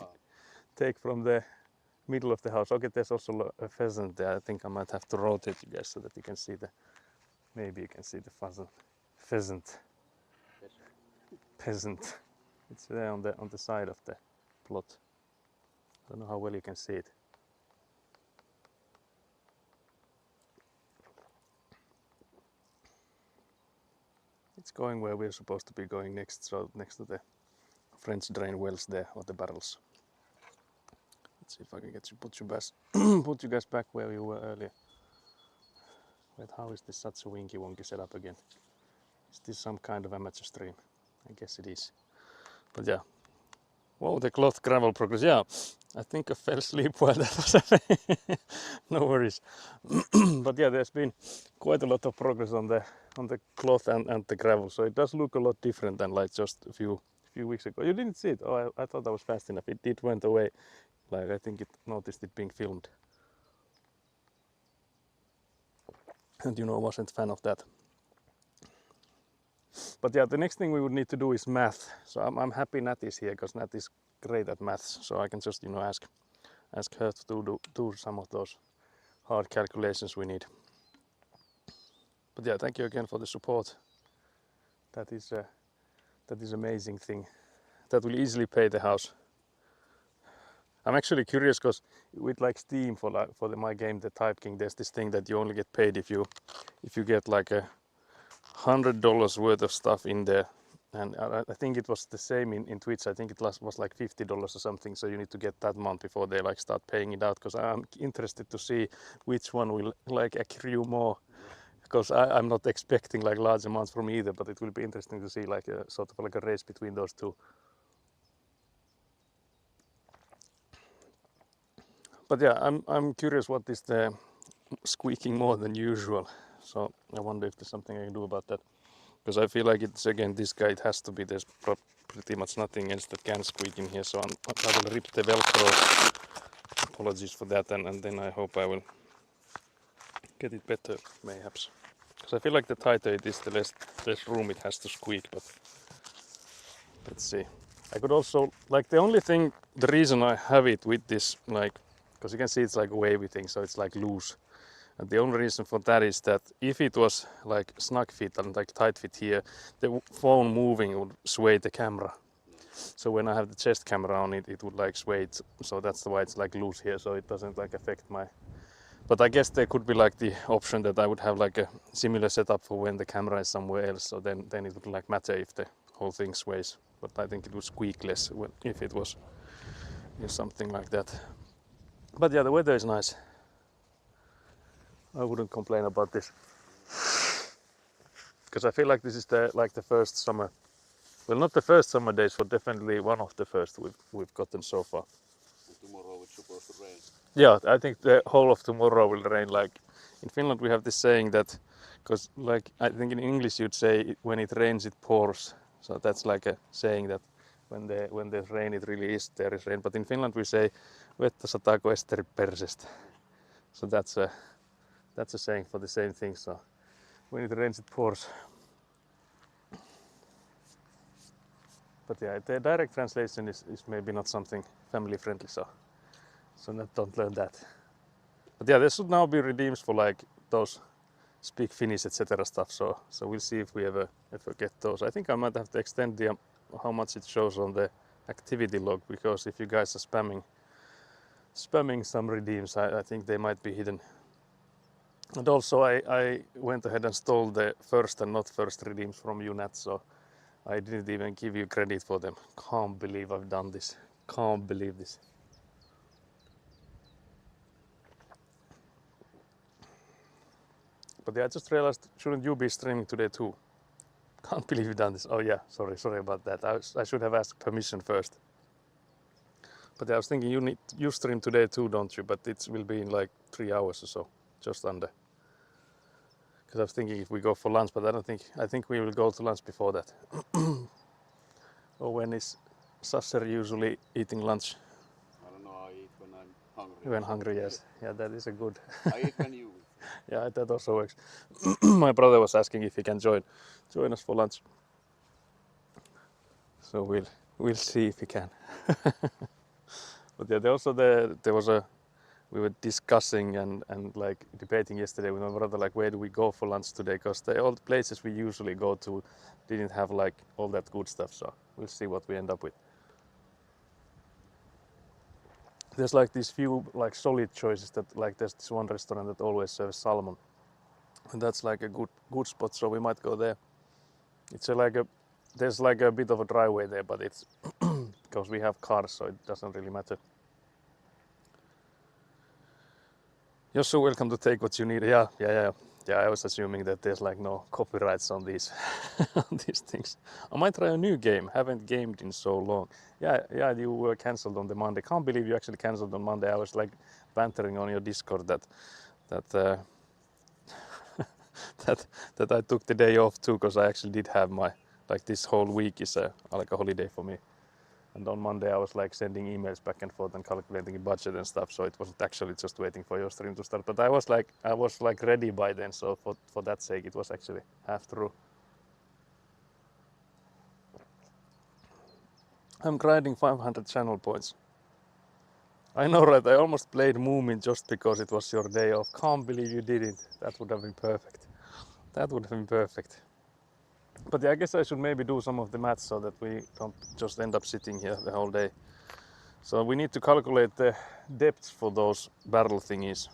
from the middle of the house. Okay, there's also a pheasant there. I think I might have to rotate you guys so that you can see maybe you can see the pheasant. Peasant. It's there on the side of the plot. I don't know how well you can see it. It's going where we're supposed to be going next, so next to the French drain wells there, or the barrels. Let's see if I can put you guys back where you were earlier. Wait, how is this such a winky wonky setup again? Is this some kind of amateur stream? I guess it is. But yeah. Whoa, the cloth gravel progress. Yeah, I think I fell asleep while that was happening. No worries. But yeah, there's been quite a lot of progress on the cloth and the gravel, so it does look a lot different than like just a few weeks ago. You didn't see it? Oh, I thought that was fast enough. It went away. Like I think it noticed it being filmed. And I wasn't a fan of that. But yeah, the next thing we would need to do is math. So I'm happy Nat is here, because Nat is great at maths. So I can just ask her to do some of those hard calculations we need. But yeah, thank you again for the support. That is amazing thing. That will easily pay the house. I'm actually curious, because with like Steam for my game, the Type King, there's this thing that you only get paid if you get like $100 worth of stuff in there. And I think it was the same in Twitch. I think it was like $50 or something. So you need to get that month before they like start paying it out. Because I'm interested to see which one will like accrue more. Because I'm not expecting like large amounts from either. But it will be interesting to see like a sort of like a race between those two. But yeah, I'm curious what is the squeaking more than usual. So I wonder if there's something I can do about that. Because I feel like it's again this guy, it has to be, there's pretty much nothing else that can squeak in here, so I will rip the Velcro. Apologies for that, and then I hope I will get it better, mayhaps. Because Because I feel like the tighter it is, the less room it has to squeak. But let's see. I could also like the reason I have it with this like because you can see it's like a wavy thing, so it's like loose. And the only reason for that is that if it was like snug fit and like tight fit here, the phone moving would sway the camera. So when I have the chest camera on it, it would like sway it. So that's why it's like loose here, so it doesn't like affect my. But I guess there could be like the option that I would have like a similar setup for when the camera is somewhere else. So then it would like matter if the whole thing sways. But I think it would squeak less if it was something like that. But yeah, the weather is nice. I wouldn't complain about this because I feel like this is the first summer. Well, not the first summer days, but definitely one of the first we've gotten so far. And tomorrow it's supposed to rain. Yeah, I think the whole of tomorrow will rain. Like in Finland, we have this saying that, because like I think in English you'd say when it rains it pours. So that's like a saying that when there's rain it really is there is rain. But in Finland we say vettä sataa kuin Esteri persestä. So that's a saying for the same thing. So when it rains it pours. But yeah, the direct translation is maybe not something family friendly, so don't learn that. But yeah, there should now be redeems for like those speak Finnish etc. stuff. So we'll see if we ever get those. I think I might have to extend the how much it shows on the activity log, because if you guys are spamming some redeems, I think they might be hidden. And also I went ahead and stole the first and not first redeems from UNAT, so I didn't even give you credit for them. Can't believe I've done this. Can't believe this. But yeah, I just realized, shouldn't you be streaming today too? Can't believe you've done this. Oh yeah, sorry about that. I should have asked permission first. But yeah, I was thinking you stream today too, don't you? But it will be in like 3 hours or so, just under. Because I was thinking if we go for lunch, but I think we will go to lunch before that. Or when is Sasser usually eating lunch? I don't know, I eat when I'm hungry. When hungry, yes. Yeah, that is a good. I eat when you eat. Yeah, that also works. My brother was asking if he can join us for lunch. So we'll see if he can. But yeah, we were discussing and like debating yesterday with my brother, like where do we go for lunch today? Because all the places we usually go to didn't have like all that good stuff. So we'll see what we end up with. There's like these few like solid choices that like there's this one restaurant that always serves salmon, and that's like a good spot. So we might go there. It's there's like a bit of a driveway there, but it's because we have cars, so it doesn't really matter. You're so welcome to take what you need. Yeah. I was assuming that there's like no copyrights on these on these things. I might try a new game. Haven't gamed in so long. Yeah. You were cancelled on the Monday. Can't believe you actually cancelled on Monday. I was like bantering on your Discord that that I took the day off too, because I actually did have my like this whole week is like a holiday for me. And on Monday I was like sending emails back and forth and calculating the budget and stuff, so it wasn't actually just waiting for your stream to start. But I was like ready by then, so for that sake it was actually half through. I'm grinding 500 channel points. I know, right? I almost played Moomin just because it was your day off. Can't believe you didn't. That would have been perfect. That would have been perfect. But yeah, I guess I should maybe do some of the maths so that we don't just end up sitting here the whole day. So we need to calculate the depths for those barrel thingies.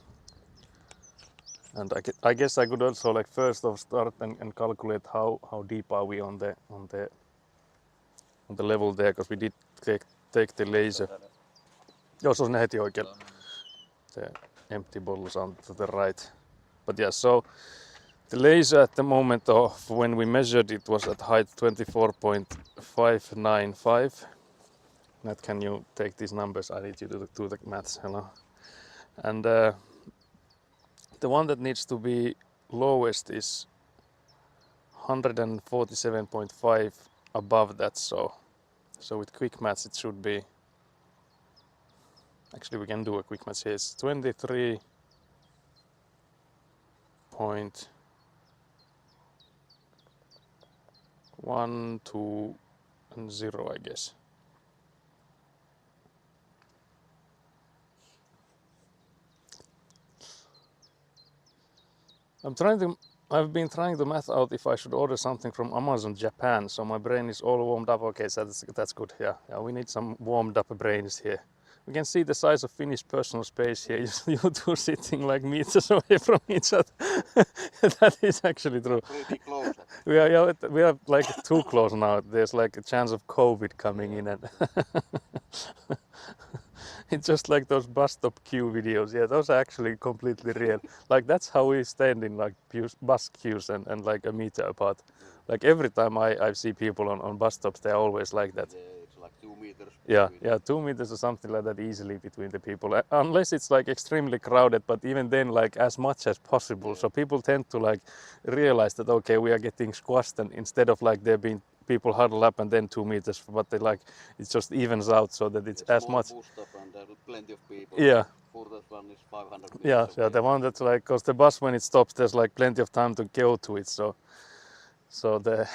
And I guess I could also like first off start and calculate how deep are we on the level there, because we did take the laser. Joo, se on ne heti oikein. The empty bottles on to the right. But yeah, so the laser at the moment of when we measured it was at height 24.595. Nat, can you take these numbers? I need you to do the maths. Hello. And the one that needs to be lowest is 147.5 above that. So with quick maths it should be. Actually, we can do a quick maths here. It's 23. 1, 2 and 0, I guess. I've been trying to math out if I should order something from Amazon Japan, so my brain is all warmed up. Okay, so that's good. Yeah, we need some warmed up brains here. We can see the size of Finnish personal space here. You two sitting like meters away from each other. That is actually true. Pretty close. We are like too close now. There's like a chance of COVID coming in, and it's just like those bus stop queue videos. Yeah, those are actually completely real. Like that's how we stand in like bus queues and like a meter apart. Like every time I see people on bus stops, they're always like that. It's like 2 meters. Yeah, 2 meters or something like that easily between the people, unless it's like extremely crowded. But even then, like as much as possible. So people tend to like realize that okay, we are getting squashed, and instead of like there being people huddle up and then 2 meters, but they like it just evens out so that it's as much. Bus stop and there are plenty of people. Yeah. Furthest one is 500 meters. Yeah, the one that's like, because the bus when it stops, there's like plenty of time to go to it. So the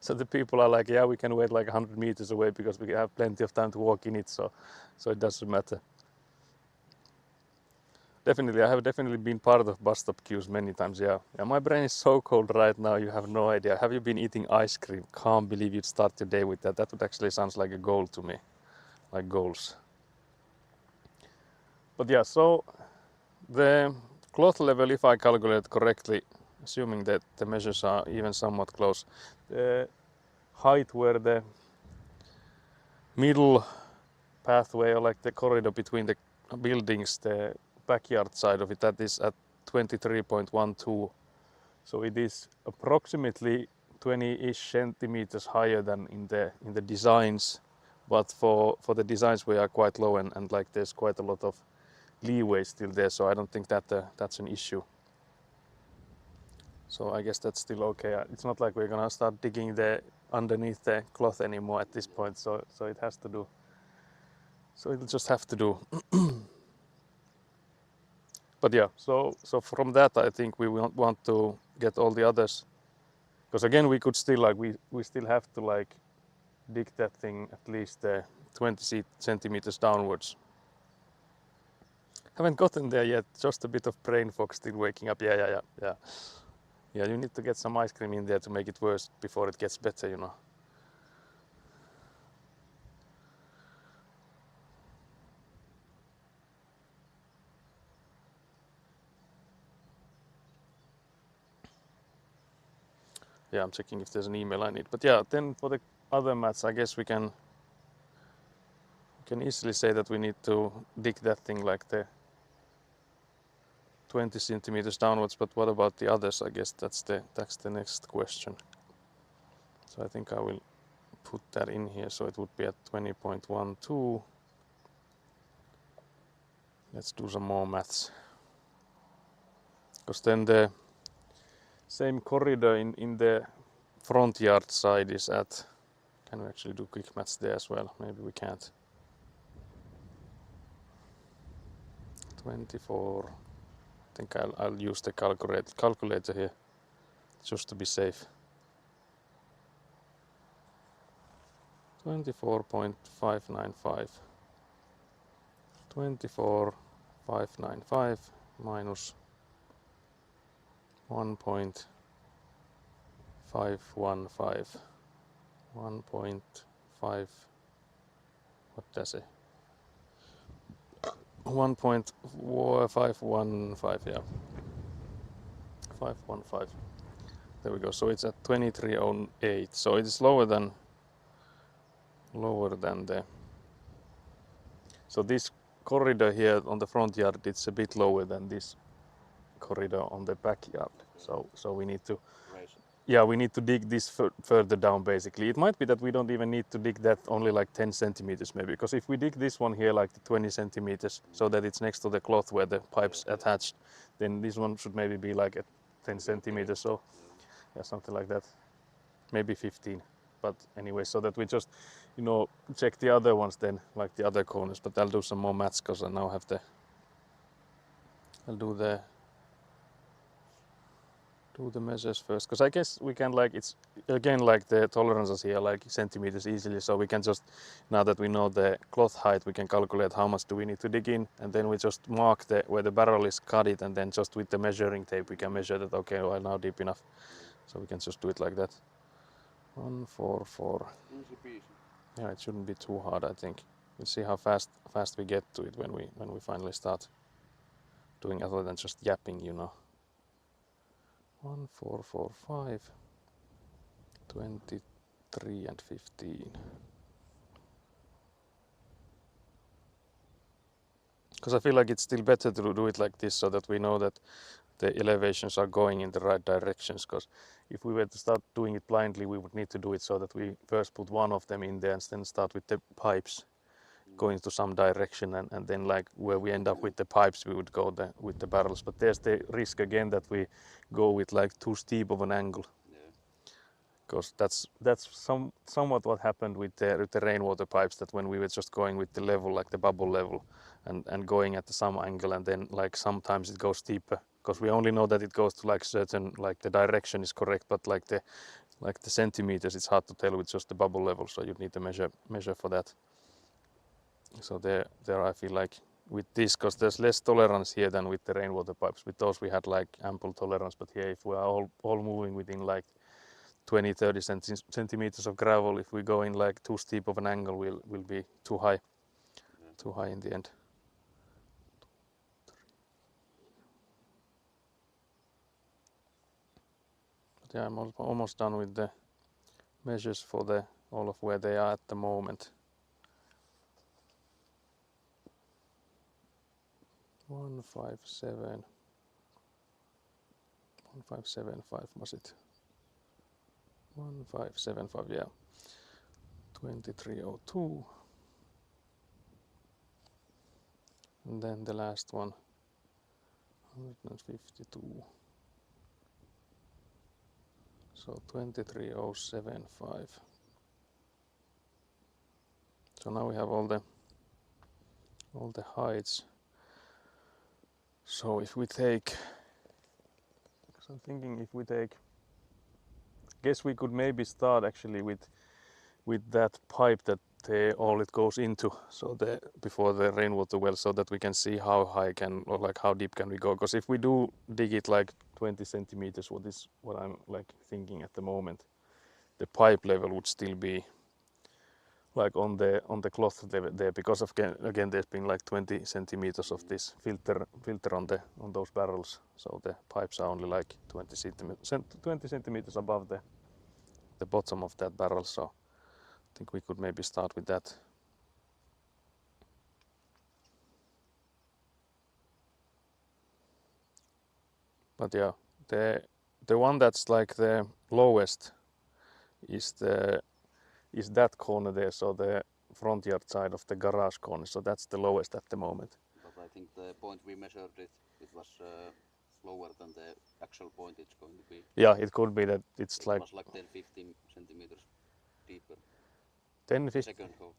so the people are like, yeah, we can wait like 100 meters away because we have plenty of time to walk in it. So it doesn't matter. Definitely, I have definitely been part of bus stop queues many times. Yeah, my brain is so cold right now. You have no idea. Have you been eating ice cream? Can't believe you'd start your day with that. That would actually sounds like a goal to me, like goals. But yeah, so the cloth level, if I calculate correctly, assuming that the measures are even somewhat close, the height where the middle pathway or like the corridor between the buildings, the backyard side of it, that is at 23.12. So it is approximately 20-ish centimeters higher than in the designs, but for the designs we are quite low, and like there's quite a lot of leeway still there, so I don't think that that's an issue. So I guess that's still okay. It's not like we're gonna start digging underneath the cloth anymore at this point, so it has to do. So it'll just have to do. But yeah, so from that I think we want to get all the others, because again we could still like we still have to like dig that thing at least 20 centimeters downwards. Haven't gotten there yet, just a bit of brain fog still waking up. Yeah, you need to get some ice cream in there to make it worse before it gets better, you know. Yeah, I'm checking if there's an email I need. But yeah, then for the other mats, I guess we can easily say that we need to dig that thing like the 20 centimeters downwards. But what about the others? I guess that's the next question. So I think I will put that in here, so it would be at 20.12. Let's do some more maths, because then the same corridor in the front yard side is at, can we actually do quick maths there as well? Maybe we can't. 24, I think I'll use the calculator here just to be safe. 24.595. 24.595 minus 1.515. 1.5, what does it? 1.515, yeah. 515. There we go. So it's at 2308. So it is lower than the. So this corridor here on the front yard, it's a bit lower than this corridor on the backyard. So we need to. Yeah, we need to dig this further down basically. It might be that we don't even need to dig that only like 10 centimeters maybe, because if we dig this one here like the 20 centimeters so that it's next to the cloth where the pipe's attached, then this one should maybe be like at 10 centimeters, so yeah, something like that, maybe 15. But anyway, so that we just, you know, check the other ones then, like the other corners. But I'll do some more maths because I now have I'll do do the measures first, because I guess we can like, it's again like the tolerances here like centimeters easily, so we can just, now that we know the cloth height, we can calculate how much do we need to dig in, and then we just mark the where the barrel is, cut it, and then just with the measuring tape we can measure that, okay, well now deep enough, so we can just do it like that. 144. Easy peasy. Yeah, it shouldn't be too hard, I think. We'll see how fast we get to it when we finally start doing other than just yapping, you know. 1445, 23 and 15. Because I feel like it's still better to do it like this so that we know that the elevations are going in the right directions, because if we were to start doing it blindly, we would need to do it so that we first put one of them in there and then start with the pipes going to some direction, and then like where we end up with the pipes we would go with the barrels. But there's the risk again that we go with like too steep of an angle, because that's somewhat what happened with the rainwater pipes, that when we were just going with the level, like the bubble level, and going at some angle, and then like sometimes it goes steeper, because we only know that it goes to like certain, like the direction is correct, but like the centimeters it's hard to tell with just the bubble level, so you need to measure for that. So there I feel like with this, because there's less tolerance here than with the rainwater pipes. With those we had like ample tolerance, but here if we are all moving within like 20-30 centimeters of gravel, if we go in like too steep of an angle, will be too high, too high in the end. But yeah, I'm almost done with the measures for the all of where they are at the moment. 157, 1575 was it? 1575, yeah. 2302. And then the last one, 152. So 23075. So now we have all the heights. So if we take, because I'm thinking if we take, guess we could maybe start actually with that pipe that all it goes into, so before the rainwater well, so that we can see how high or like how deep can we go. Because if we do dig it like 20 centimeters, what I'm like thinking at the moment, the pipe level would still be like on the cloth there, because of again there's been like 20 centimeters of this filter on those barrels, so the pipes are only like 20 centimeters above the bottom of that barrel. So I think we could maybe start with that. But yeah, the one that's like the lowest is that corner there, so the front yard side of the garage corner, so that's the lowest at the moment. But I think the point we measured it was lower than the actual point it's going to be. Yeah, it could be that it was like 10-15 centimeters deeper. 10-15. Second hole,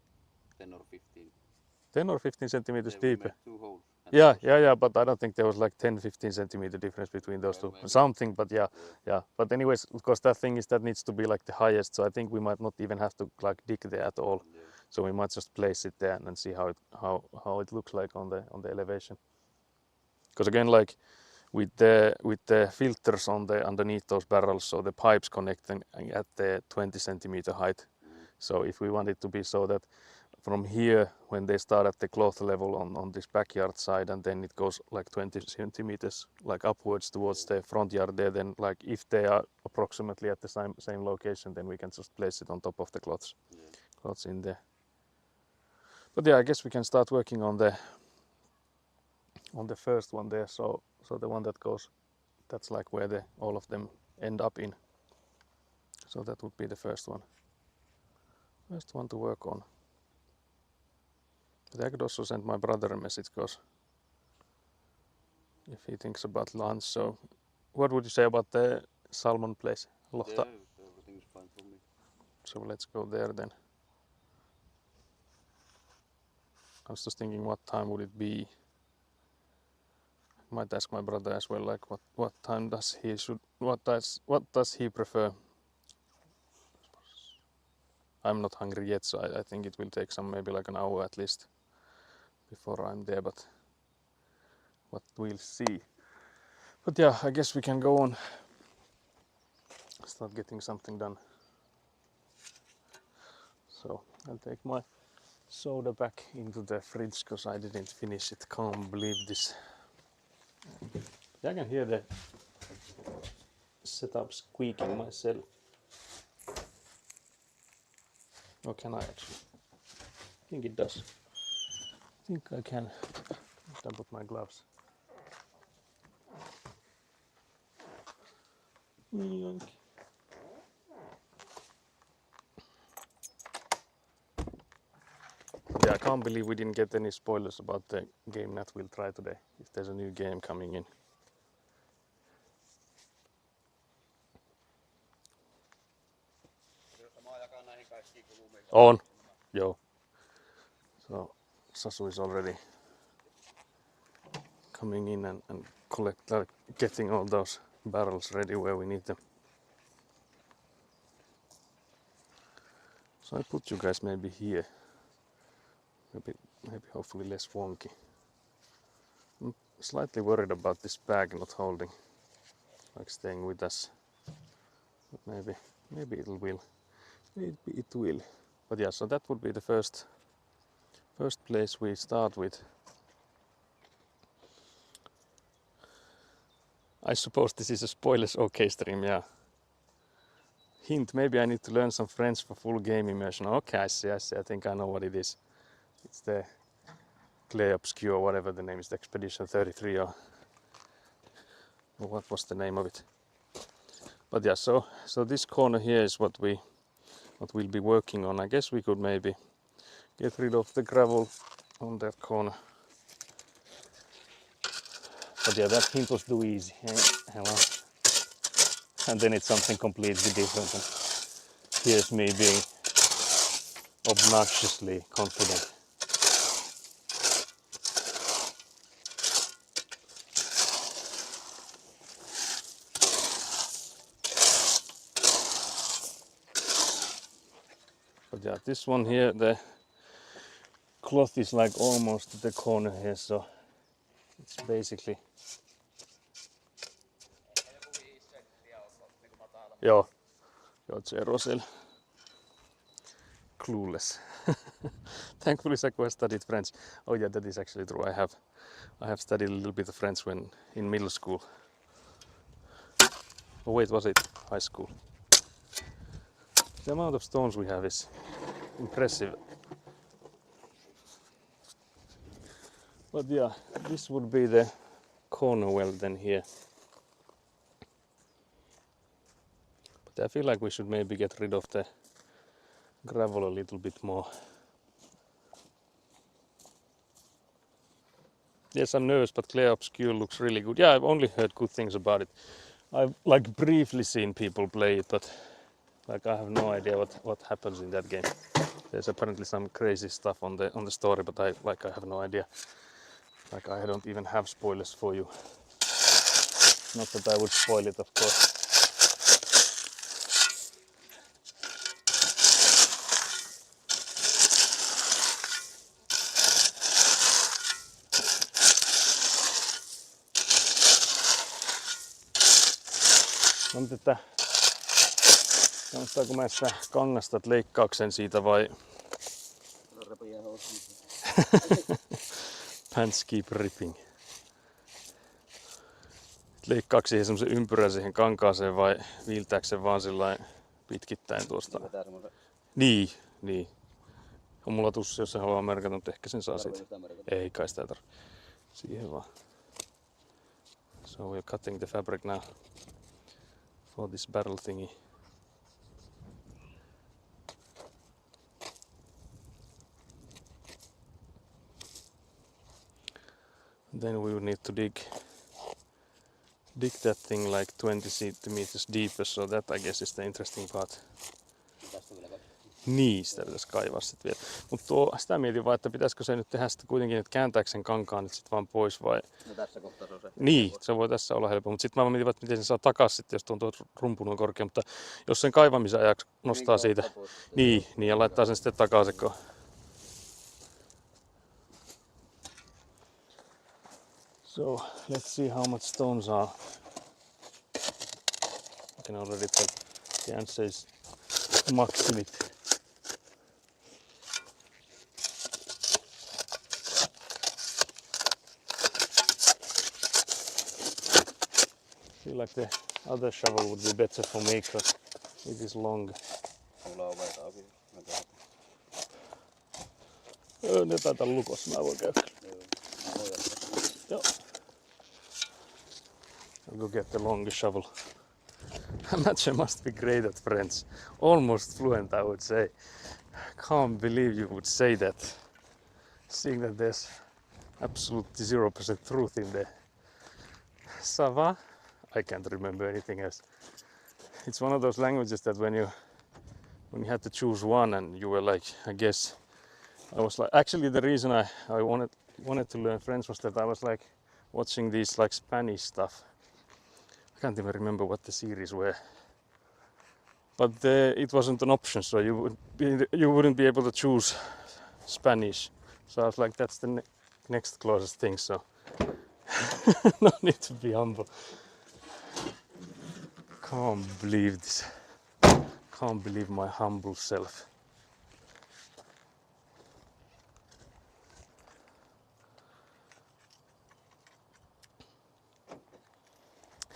10 or 15. 10 or 15 centimeters deeper. 2 holes. Yeah, but I don't think there was like 10-15 centimeter difference between those two. Maybe. Something, but yeah. But anyways, because that thing is that needs to be like the highest, so I think we might not even have to like dig there at all. Yeah. So we might just place it there and see how it looks like on the elevation. Because again, like with the filters underneath those barrels, so the pipes connecting at the 20 centimeter height. So if we want it to be so that from here, when they start at the cloth level on this backyard side, and then it goes like 20 centimeters like upwards towards the front yard there, then like if they are approximately at the same location, then we can just place it on top of the cloths in there. But yeah, I guess we can start working on the first one there. So the one that goes, that's like where all of them end up in. So that would be the first one to work on. But I could also send my brother a message, because if he thinks about lunch. So what would you say about the salmon place, Lohta? Yeah, everything's fine for me. So let's go there then. I was just thinking, what time would it be? might ask my brother as well, like what time does he what does he prefer. I'm not hungry yet, so I think it will take maybe like an hour at least before I'm there, but we'll see. But yeah, I guess we can go on, start getting something done. So I'll take my soda back into the fridge because I didn't finish it. Can't believe this. I can hear the setup squeaking myself. Or can I actually? I think it does. I think I can. I'll put my gloves. Yoink. Yeah, I can't believe we didn't get any spoilers about the game that we'll try today. If there's a new game coming in. On. Yo. So Sasu is already coming in and getting all those barrels ready where we need them. So I put you guys maybe here. Maybe hopefully less wonky. I'm slightly worried about this bag not holding, like staying with us. But maybe it will. Maybe it will. But yeah, so that would be the first place we start with. I suppose this is a spoilers okay stream, yeah. Hint, maybe I need to learn some French for full game immersion. Okay, I see, I think I know what it is. It's the Clay Obscure, whatever the name is, the Expedition 33 or what was the name of it. But yeah, so this corner here is what we'll be working on. I guess we could maybe get rid of the gravel on that corner. But yeah, that hint was too easy. Hello. And then it's something completely different. And here's me being obnoxiously confident. But yeah, this one here, the cloth is like almost to the corner here, so it's basically... Joo, Zero Cell. Clueless. Thankfully Saku has studied French. Oh yeah, that is actually true. I have studied a little bit of French when in middle school. Oh wait, was it high school? The amount of stones we have is impressive. But yeah, this would be the corner well then here. But I feel like we should maybe get rid of the gravel a little bit more. Yes, I'm nervous, but Clay Obscure looks really good. Yeah, I've only heard good things about it. I've like briefly seen people play it, but like I have no idea what happens in that game. There's apparently some crazy stuff on the story, but I have no idea. Like I don't even have spoilers for you. Not that I would spoil it, of course. On tätä, kannattaako mä sitä kangasta leikkauksen siitä vai? Pants keep ripping. Leikkaako siihen semmosen ympyrän siihen kankaaseen vai viiltääkö se vaan sillain pitkittäin tuosta? Niin. On mulla tussi, jos se haluaa merkata, mutta ehkä sen saa siitä. Ei kai sitä tarvitse. Siihen vaan. So we're cutting the fabric now for this barrel thingy. Then we will need to dig that thing like 20 centimeters deeper, so that I guess is the interesting part. Niin, sitä pitäisi kaivaa sitten vielä. Mutta sitä mietin vaan, että pitäisikö se nyt tehdä sitä kuitenkin, että kääntääkö sen kankaan nyt sitten vaan pois vai... No tässä kohtaa se on se. Niin, se voi tässä olla helppo, mutta sitten mä mietin, että miten sen saa takaisin sitten, jos tuo rumpu noin korkea, mutta jos sen kaivamisen ajaksi nostaa siitä, niin ja laittaa sen sitten takaisin, kun... So, let's see how much stones are. I can already tell the answer is maximit. I feel like the other shovel would be better for me because it is long. Mulla on oveta auki. Ne taitaa lukossa, mä voin käydä. Joo. I'll go get the long shovel. Matcha must be great at French. Almost fluent, I would say. Can't believe you would say that. Seeing that there's absolutely 0% truth in there. Ça va? I can't remember anything else. It's one of those languages that when you had to choose one and you were like, I guess, I was like, actually the reason I wanted to learn French was that I was like watching these like Spanish stuff. I can't even remember what the series were. But it wasn't an option, so you wouldn't be able to choose Spanish. So I was like, that's the next closest thing, so no need to be humble. Can't believe this. Can't believe my humble self.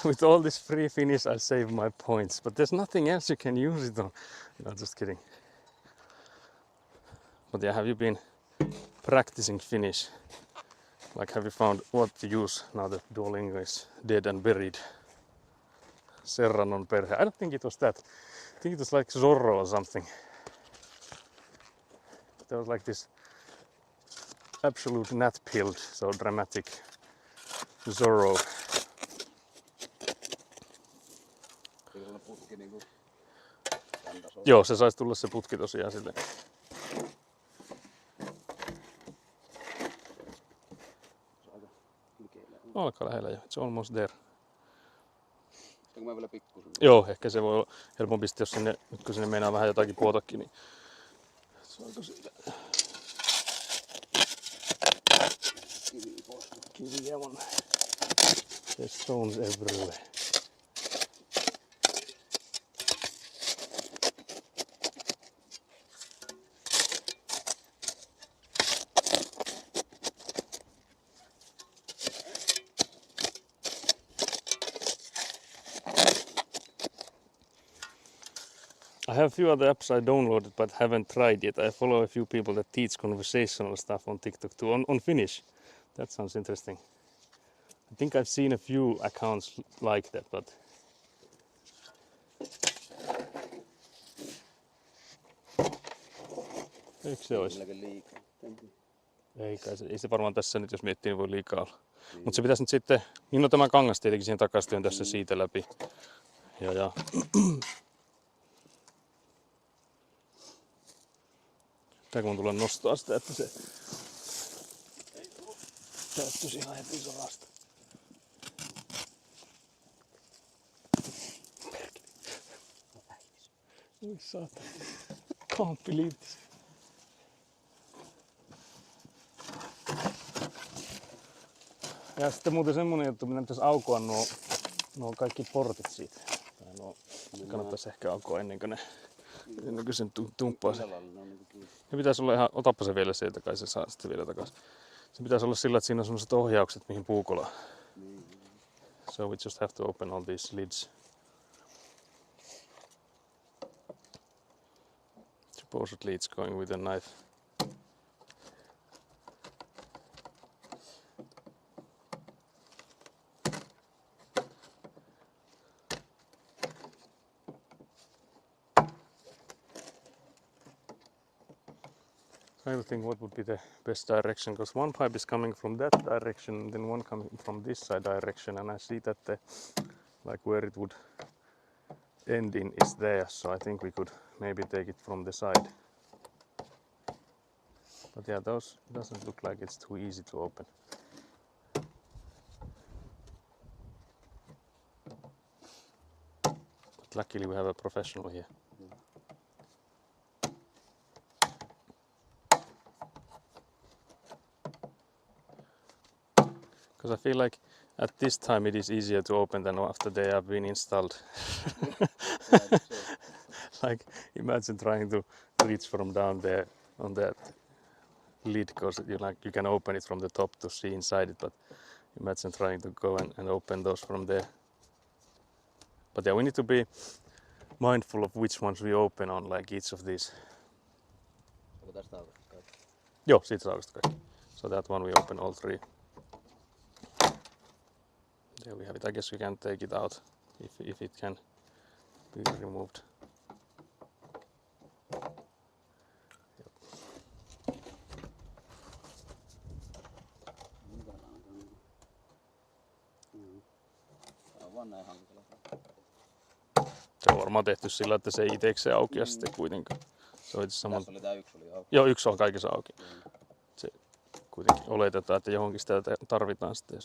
With all this free Finnish, I save my points, but there's nothing else you can use it on. No, just kidding. But yeah, have you been practicing Finnish? Like, have you found what to use now that Duolingo is dead and buried? Serranon perhe. I don't think it was that. I think it was like Zorro or something. There was like this absolute gnat pilled, so dramatic Zorro. Joo, se saisi tulla se putki tosiaan silleen. Alkaa lähellä jo. It's almost there. Onko mä vielä pikkusen? Joo, ehkä se voi olla helpompi jos sinne, nyt kun sinne meinaa vähän jotakin puotakin, niin saako siitä kiviä on. There's stones everywhere. I have a few other apps I downloaded but haven't tried yet. I follow a few people that teach conversational stuff on TikTok too, on Finnish. That sounds interesting. I think I've seen a few accounts like that, but... Eikö se olisi? Ei se varmaan tässä nyt, jos miettii, niin voi liikaa olla. Mutta se pitäisi nyt sitten... Niin no tämä kangas tietenkin siihen takaisin tässä siitä läpi. Ja. Pitääkö mun tulla nostaa sitä, että se täyttyisi ihan heti sorasta. Oi saatana. Can't believe this. Ja sitten muuten semmonen juttu, mitä pitäisi aukoa nuo kaikki portit siitä. Tai kannattaisi ehkä aukoa ennen kuin sen tumppaa sen. Ne pitäisi olla ihan, otappa se vielä sieltä, kai se saa sitten vielä takaisin. Se pitäisi olla sillä, että siinä on sellaiset ohjaukset mihin puukolaan. So we just have to open all these lids. Supposedly it's going with a knife. I think what would be the best direction, because one pipe is coming from that direction and then one coming from this side direction, and I see that where it would ending is there, so I think we could maybe take it from the side. But yeah, those doesn't look like it's too easy to open. But luckily we have a professional here. Because I feel like at this time it is easier to open than after they have been installed. Like imagine trying to reach from down there on that lid, because you can open it from the top to see inside it, but imagine trying to go and open those from there. But yeah, we need to be mindful of which ones we open on, like each of these. Onko tästä aukaista kaikki? Joo, siitä aukaista kaikki. So that one we open all three. There we have it. I guess we can take it out if it can be removed. Tää on vaan näin hankala. Se on varmaan tehty sillä, että se ei itsekseen aukea sitten kuitenkaan. Se on Tässä oli tää yksi oli auki. Joo, yksi on kaikessa auki. Se kuitenkin oletetaan, että johonkin sitä tarvitaan sitten.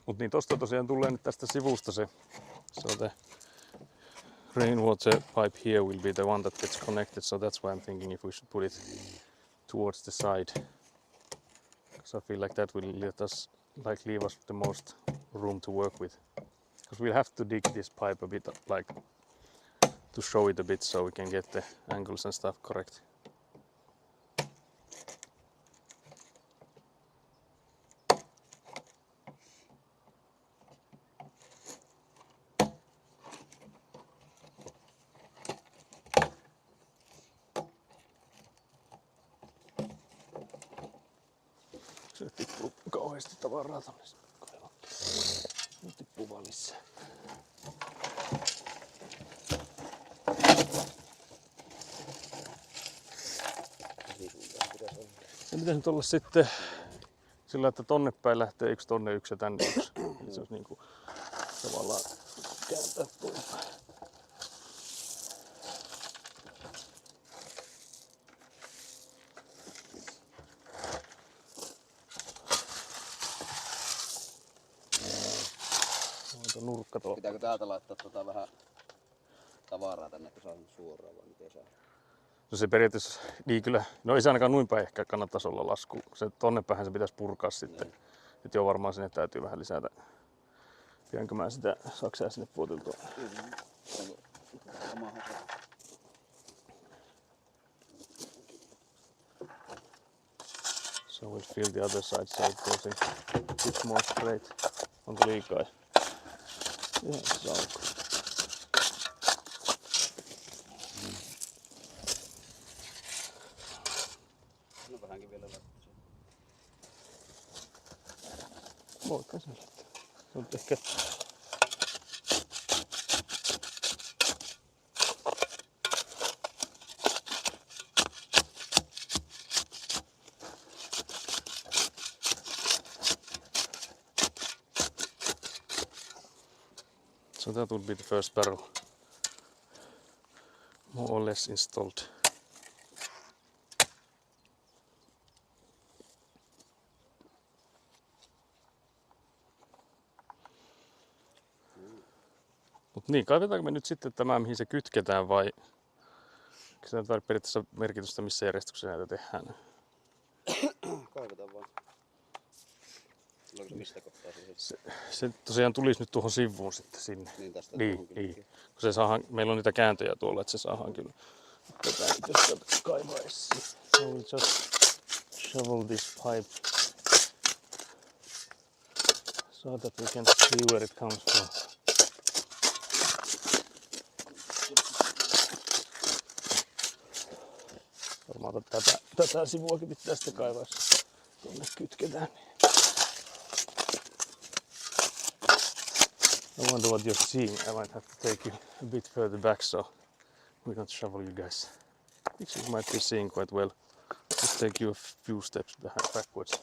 Mut niin tosta tosiaan tulee nyt tästä sivusta se so the rainwater pipe here will be the one that gets connected, so that's why I'm thinking if we should put it towards the side, because I feel like that will let us leave us the most room to work with, because we'll have to dig this pipe a bit like to show it a bit so we can get the angles and stuff correct. Se tippuu kauheasti tavaraa tonne. Se tippuu vaan lisää. Se pitäisi nyt olla sitten sillä, että tonne päin lähtee yksi, tonne yksi ja tänne yksi. Eli se olisi niinku tavallaan kääntää tuolla päin. Nurkka tuolla. Pitääkö täältä laittaa vähän tavaraa tänne, että saa suoraan vai miten saa? No se periaatteessa, niin kyllä, no ei se ainakaan noin päin ehkä kannattaisi olla lasku. Se tonne päin se pitäisi purkaa sitten. Nyt jo varmaan sinne täytyy vähän lisätä. Pidänkö mä sitä saksaa sinne puotiltua? So we'll fill the other side so it goes in a bit more straight. Onko liikaa? Ihan saukko. No vähänkin vielä laittaa sen. Voitko sen laittaa? Se on ehkä... So that would be the first barrel, more or less installed. Mut niin, kaivetaanko me nyt sitten tämä, mihin se kytketään, vai eikö se nyt periaatteessa merkitystä, missä järjestyksessä näitä tehdään? Kaivetaan vaan. Tuleeko se mistä kohtaa siihen? Se tosiaan tulisi nyt tuohon sivuun sitten sinne. Niin tästä Niin. Kun se saadaan, meillä on niitä kääntöjä tuolla, että se saadaan kyllä. Tätä nyt jos tätä kaivaisi. So we'll just shovel this pipe so that we can see where it comes from. Varmaan tätä sivuakin pitää sitten kaivaa, jos tuonne kytketään. I wonder what you're seeing. I might have to take you a bit further back so we don't shovel you guys. Actually, you might be seeing quite well. Just take you a few steps backwards.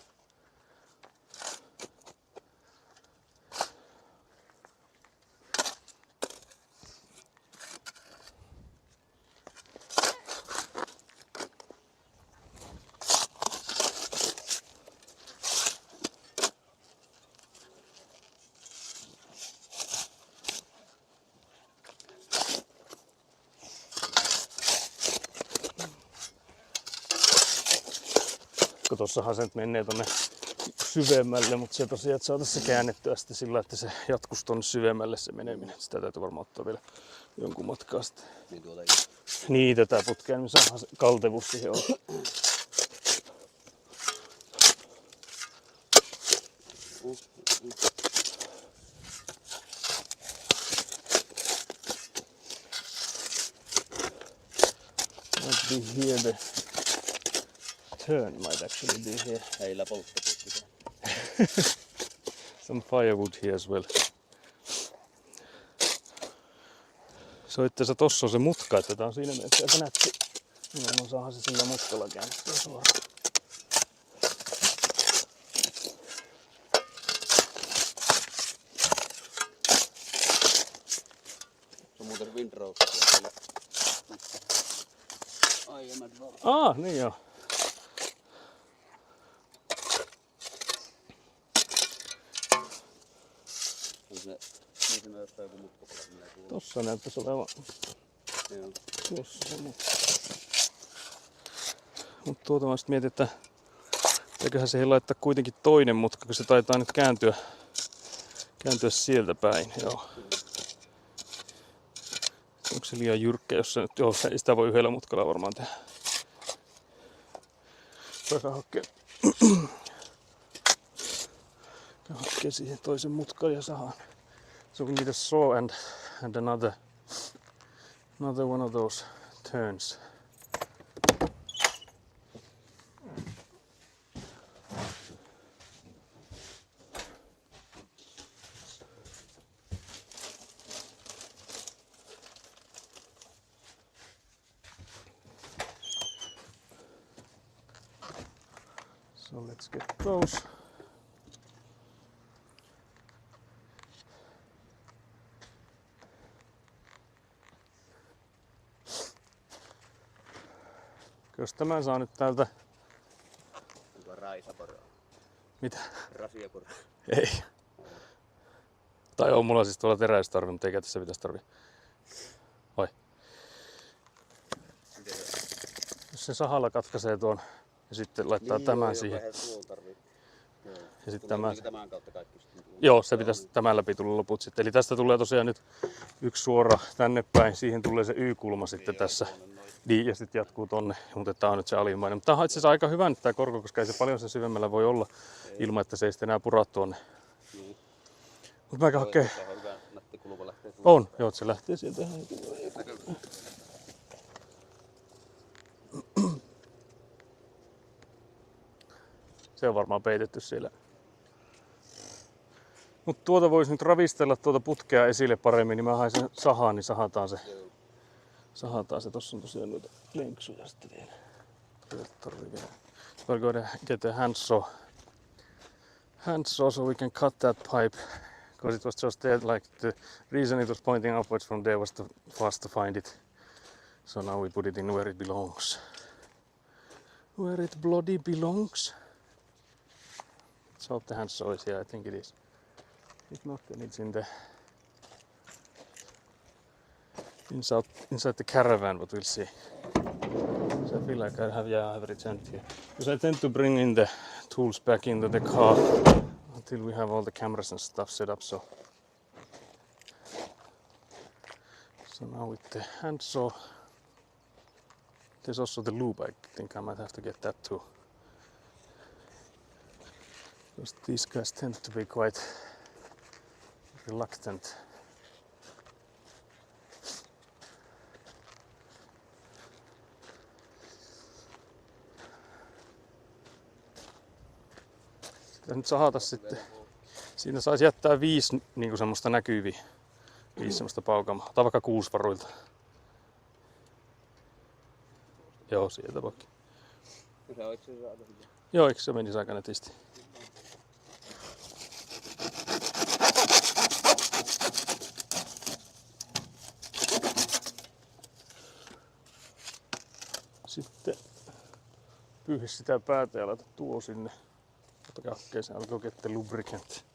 Kun tossahan se nyt menee tonne syvemmälle, mutta se tosiaan, että saataisiin se käännettyä sitten sillä, että se jatkuisi tonne syvemmälle se meneminen. Sitä täytyy varmaan ottaa vielä jonkun matkaa sitten. Niin tuota Niin, tätä putkea, niin me saadaan se kaltevuus siihen olla. Might be here, the turn might actually be here. heillä polttoputki. Some firewood here as well. Se on itse asiassa tossa on se mutka, että tää on siinä mielessä aika nätti. Minä saadaan se sillä mutkalla käännettyä suoraan. Se on muuten windrowsia siellä. Aiemmat Ah, niin joo. Niin se jossain joku mutkapala. Tossa näyttäisi olevan. Joo. Tuossa se mutka. Mut tuota mä sit mietin, että eiköhän siihen laittaa kuitenkin toinen mutka, kun se taitaa nyt kääntyä sieltä päin. Joo. Onko se liian jyrkkä, jos se nyt... Joo, sitä voi yhdellä mutkalla varmaan tehdä. Voidaan hakea siihen toisen mutkan ja saadaan. So we need a saw and another one of those turns. So let's get those. Jos tämän saa nyt täältä... Onko raisaporo? Mitä? Rasiaporo? Ei. Tai on mulla siis tuolla teräistarvi, mutta eikä tässä pitäisi tarvii. Vai? Jos se sahalla katkaisee tuon ja sitten laittaa tämän siihen. Ja sitten tämän. Tämän kautta kaikki sitten. Joo, se pitäisi tämän läpi tulla loput sitten. Eli tästä tulee tosiaan nyt yksi suora tänne päin. Siihen tulee se Y-kulma sitten tässä. Niin, ja sitten jatkuu tonne, mutta tää on nyt se alimmainen. Mutta tää on itse asiassa aika hyvä nyt tää korko, koska ei se paljon sen syvemmällä voi olla ilman, että se ei sitten enää pura tuonne. Mutta mä hakee. On, joo, se lähtee sieltä. Se on varmaan peitetty siellä. Mutta tuota voisi nyt ravistella tuota putkea esille paremmin, niin mä haen sen sahaan, niin sahataan se. Sahataan se. Tossa on tosiaan noita lenksuja sitten vielä. Tarvii vielä. We're going to get a handsaw so we can cut that pipe. Because it was just there, like the reason it was pointing upwards from there was for us to find it. So now we put it in where it belongs. Where it bloody belongs. Let's hope the handsaw is here, I think it is. If not, then it's in the inside the caravan, but we'll see. So I feel like I have returned here. Because I tend to bring in the tools back into the car until we have all the cameras and stuff set up. So now with the handsaw, there's also the lube. I think I might have to get that too. Because these guys tend to be quite reluctant. Sitä nyt sahata sitten Siinä saisi jättää 5 niinku semmoista näkyviä. 5 semmoista paukamaa. Tai vaikka 6 varuilta. Joo, sieltä vaikka. Se on itse asiassa aika hyvä. Joo, eikö se menisi aika netisti? Sitten pyyhi sitä päätä ja laita tuo sinne. Ottakaa hakkeeseen, alkoi get the lubricant.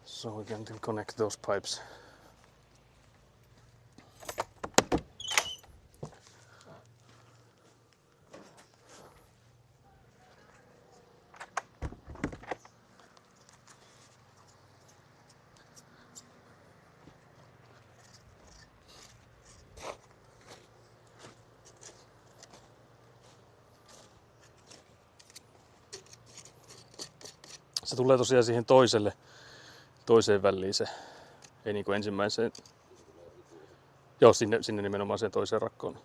So we can then connect those pipes. Se tulee tosiaan siihen toiseen väliin se, ei niinku ensimmäiseen. Joo, sinne nimenomaan sen toiseen rakkoon.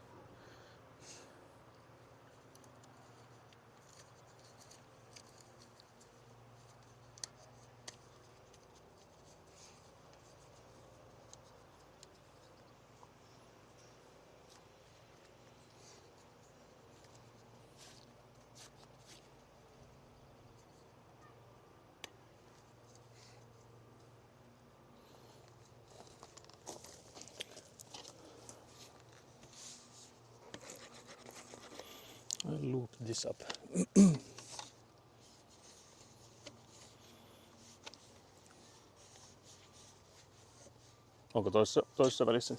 I'll loop this up. Onko toisessa välissä?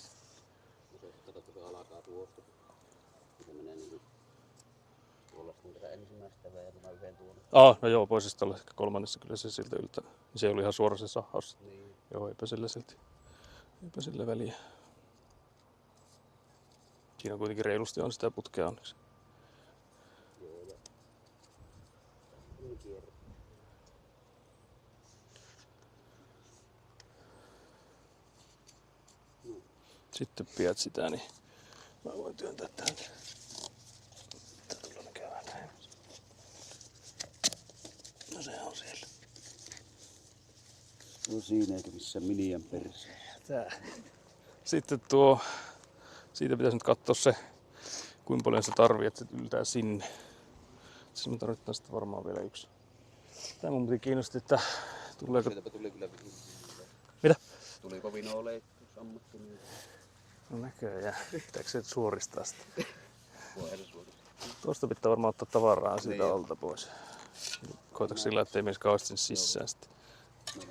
Katsotko se alkaa tuosta. Se menee niinku tuollaista kun tätä ensimmäistä ja tämä yhden tuon. No joo, voisi olla ehkä kolmannessa kyllä se siltä yltää. Se oli ihan suora se sahaus. Niin. Joo, eipä sillä väliä. Siinä kuitenkin reilusti on sitä putkea onneksi. Joo ja. Niin kierre. Sitten pidät sitä, niin mä voin työntää täältä. Tää tulee näkemään näin. No se on siellä. No siinä eikä missään miliamperissa. Tää. Sitten siitä pitäisi nyt katsoa se, kuinka paljon se tarvii, että se yltää sinne. Siis me tarvitaan sitten varmaan vielä yksi. Tää mun piti kiinnosti, että tuleeko... Sieltäpä tuli kyllä. Mitä? Tuli kovin oleikku sammattu niin. No näköjään. Pitääkö se suoristaa sitä? Voi edes suoristaa. Tuosta pitää varmaan ottaa tavaraa siitä Niin. alta pois. Koitako sillä, ettei menisi kauheasti sen sisään sitten.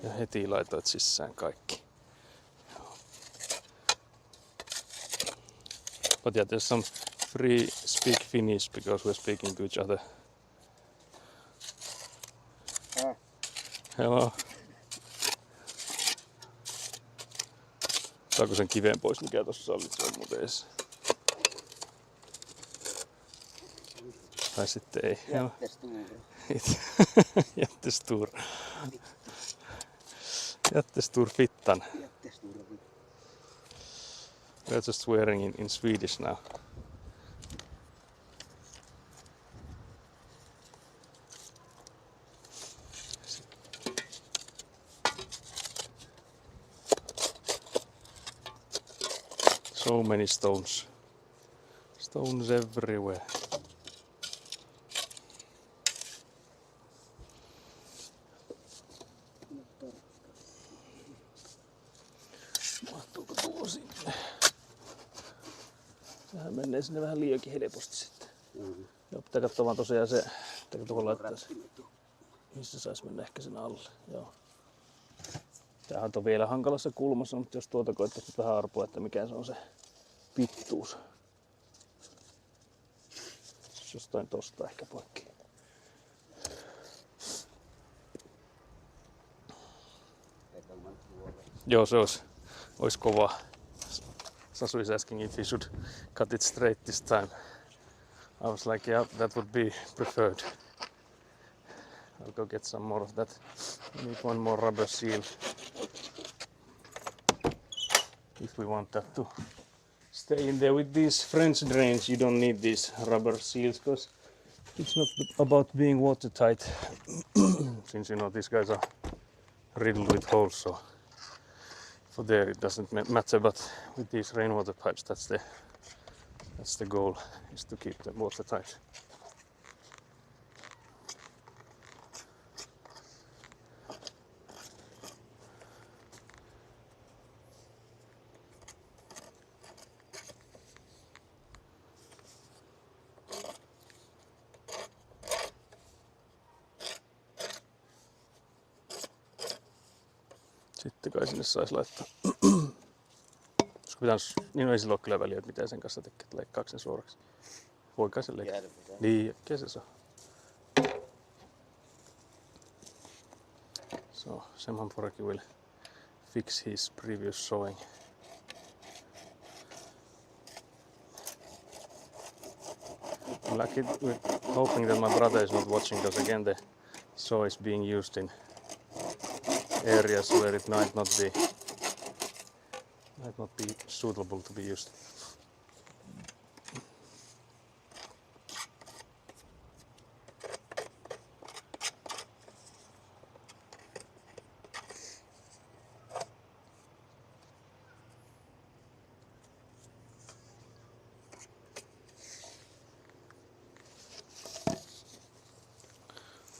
Ja heti laitoit sisään kaikki. But yeah, there's some free speak Finnish because we're speaking to each other. Hello. Saako sen kiven pois, mikä tossa oli? Se on muuten edes. Tai sitten ei. Jättestur. Jättestur fittan. We're just swearing in Swedish now. So many stones. Stones everywhere. Mahtuuko tuo sinne? Sehän menee sinne vähän liiankin helposti sitten. Joo, pitää katsoa vaan tosiaan se, pitääkö tuohon laittaa se, missä sais mennä ehkä sen alle. Joo. Tämähän on vielä hankalassa kulmassa, mutta jos tuota koettaisiin vähän arpoa, että mikä se on se pittuus. Jostain tosta ehkä poikki. Joo, se olisi kova. Sasu is asking if he should cut it straight this time. I was like, yeah, that would be preferred. I'll go get some more of that. We need one more rubber seal. If we want that to stay in there with these French drains, you don't need these rubber seals because It's not about being watertight, since you know these guys are riddled with holes, so for there it doesn't matter. But with these rainwater pipes, that's the goal, is to keep them watertight. Sitten kai sinne saisi laittaa. Koska pitäis, niin ei sillä ole kyllä väliä, että mitä sen kanssa tekee, että leikkaako sen suoraksi. Voikai se leikkaa. Niin, äkkiä se saa. So, Semhan Poraki will fix his previous sewing. I'm lucky, we're hoping that my brother is not watching, because again the saw is being used in areas where it might not be suitable to be used.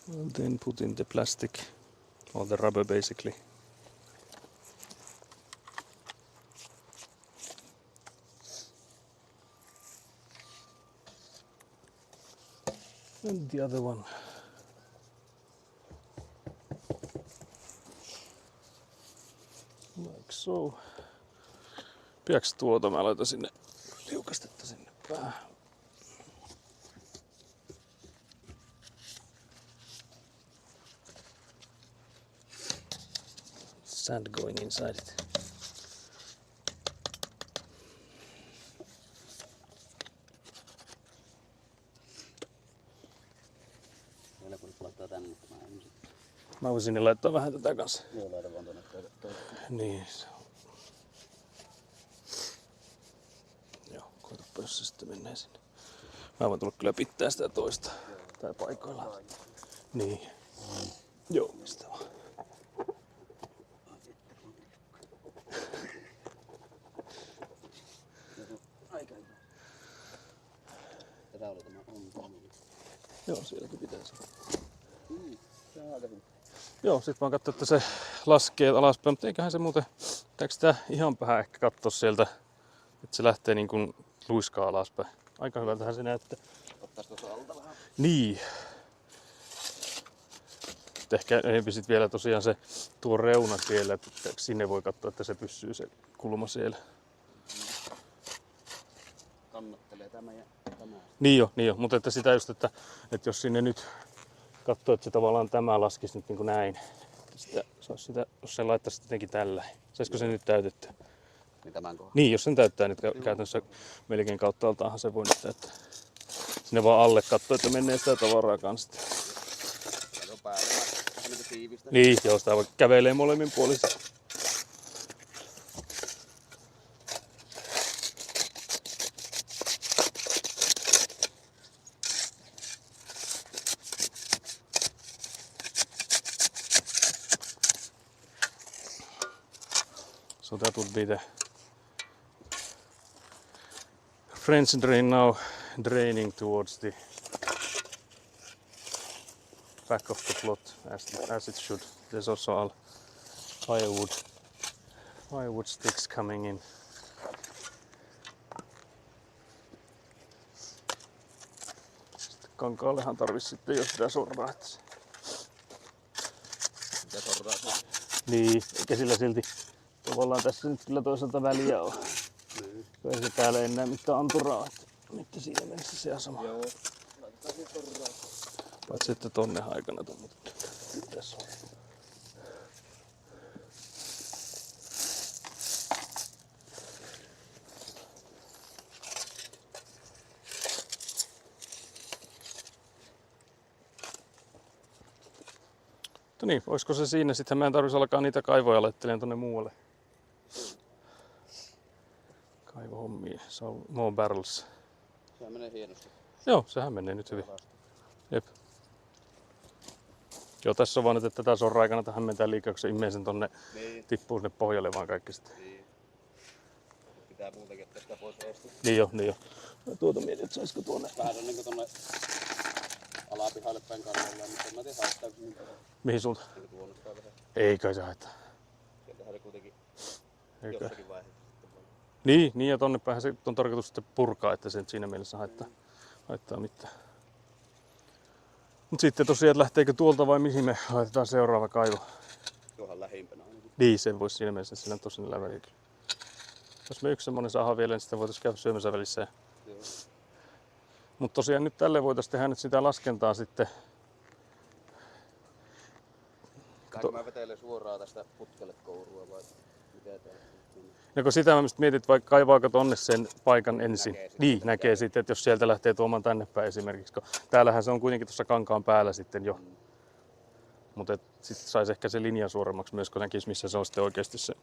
And then put in the plastic or the rubber basically. And the other one. Like so. Piaks tuota mä laitan sinne liukastetta sinne päähän. Sand going inside it. Vielä kun laittaa tänne, Mä voisin sinne laittaa vähän tätä kanssa. Joo, laita vaan tuonne toiseen. Niin. Joo, koetapa jos se sitten menee sinne. Mä voin tulla kyllä pitää sitä toista. Tai paikoillaan. Niin. Joo, mistä vaan. Aika hyvä. Tätä oli tämä on. Joo, sielläkin pitäisi. Se on aika hyvä. Joo, sit vaan katsoa, että se laskee alaspäin, mutta eiköhän se muuten, pitääkö sitä ihan vähän ehkä katsoa sieltä, että se lähtee niin kuin luiskaa alaspäin. Aika hyvältähän se näyttää. Ottaisi tuossa alta vähän. Niin. Ehkä enempi sit vielä tosiaan se tuo reuna siellä, että sinne voi katsoa, että se pysyy se kulma siellä. Kannattelee tämä ja tämä. Niin jo, mutta että sitä just, että jos sinne nyt katsoo, että se tavallaan tämä laskisi nyt niin kuin näin. Sitä, jos se laittaisi jotenkin tällä. Saisiko se nyt täytettyä? Niin tämän kohdalla. Niin, jos sen täyttää nyt käytännössä melkein kautta altaanhan se voi nyt täyttää. Sinne vaan alle katsoo, että menee sitä tavaraa kanssa. Kato päälle. Vähän niin tiivistä. Niin, joo, sitä voi kävelee molemmin puolin. So that would be the French drain now draining towards the back of the plot as it should. There's also all firewood sticks coming in. Sitten kankaallehan tarvitsisi sitten jo sitä sorraa. Mitä sorraa se? Niin, eikä sillä silti tavallaan tässä nyt kyllä toisaalta väliä on. Ei se täällä enää mitään anturaa, että nyt siinä mennessä se on sama. Joo. Laitetaan se sorraa. Paitsi että tonne aikana tuon, mutta nyt tässä on. Mutta niin, olisiko se siinä? Sitten mä en tarvitsisi alkaa niitä kaivoja laittelemaan tonne muualle. Kaivohommia, so more barrels. Se menee hienosti. Joo, sehän menee nyt hyvin. Jep. Joo, tässä on vaan nyt, että tätä sorraa ei kannata hämmentää liikaa, kun se imee sen tonne, Niin. tippuu sinne pohjalle vaan kaikki sitten. Niin. Pitää muutenkin ottaa sitä pois eestä. Niin jo, niin jo. Mä tuota mietin, että saisiko tuonne. Vähän on niinku tonne alapihalle päin kannallaan, mutta en mä tiedä haittaako niin paljon. Mihin suuntaan? Niinku tuonnostaan vähän. Ei kai se haittaa. Sieltähän se kuitenkin Eikö? jossakin vaiheessa sitten vaan. Niin ja tonne päähän se on tarkoitus sitten purkaa, että se nyt siinä mielessä haittaa mitään. Mut sitten tosiaan, että lähteekö tuolta vai mihin me laitetaan seuraava kaivo. Tuohan lähimpänä ainakin. Niin, sen voisi siinä mielessä, sillä on tosi väliä. Jos me yksi semmonen saadaan vielä, niin sitten voitaisiin käydä syömässä välissä. Joo. Mutta tosiaan nyt tälle voitaisiin tehdä nyt sitä laskentaa sitten. Lähdekö mä vetelen suoraan tästä putkelle kourua vai mitä tää on? Ja kun sitä mä mietin, että vaikka kaivaako tonne sen paikan ensin. Näkee sitten, Niin, että näkee sitten, että jos sieltä lähtee tuomaan tänne päin esimerkiksi. Kun täällähän se on kuitenkin tuossa kankaan päällä sitten jo. Mutta sitten saisi ehkä se linja suoremmaksi myös, kun näkisi missä se on sitten oikeasti se.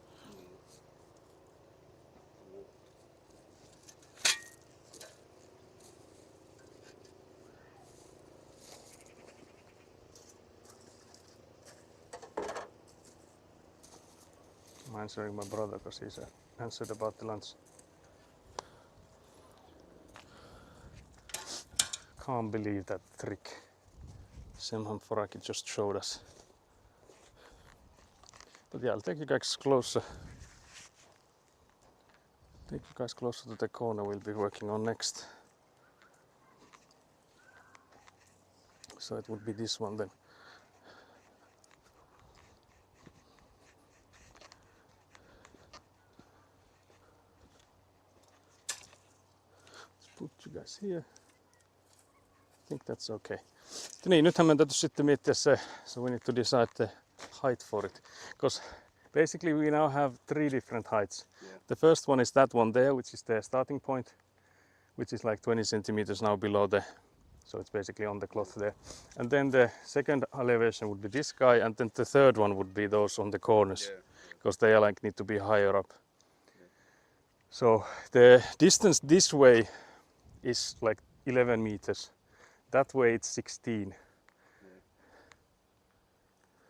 I'm answering my brother because he's answered about the lunch. Can't believe that trick Semhan Foraki just showed us. But yeah, I'll take you guys closer. Take you guys closer to the corner we'll be working on next. So it would be this one then. Put you guys here. I think that's okay. Niin, nythän meidän täytyy sitten miettiä se, so we need to decide the height for it. Because basically we now have 3 different heights. Yeah. The first one is that one there, which is the starting point, which is like 20 centimeters now below the, so it's basically on the cloth there. And then the second elevation would be this guy, and then the third one would be those on the corners, because they are like need to be higher up. So the distance this way is like 11 meters. That way it's 16.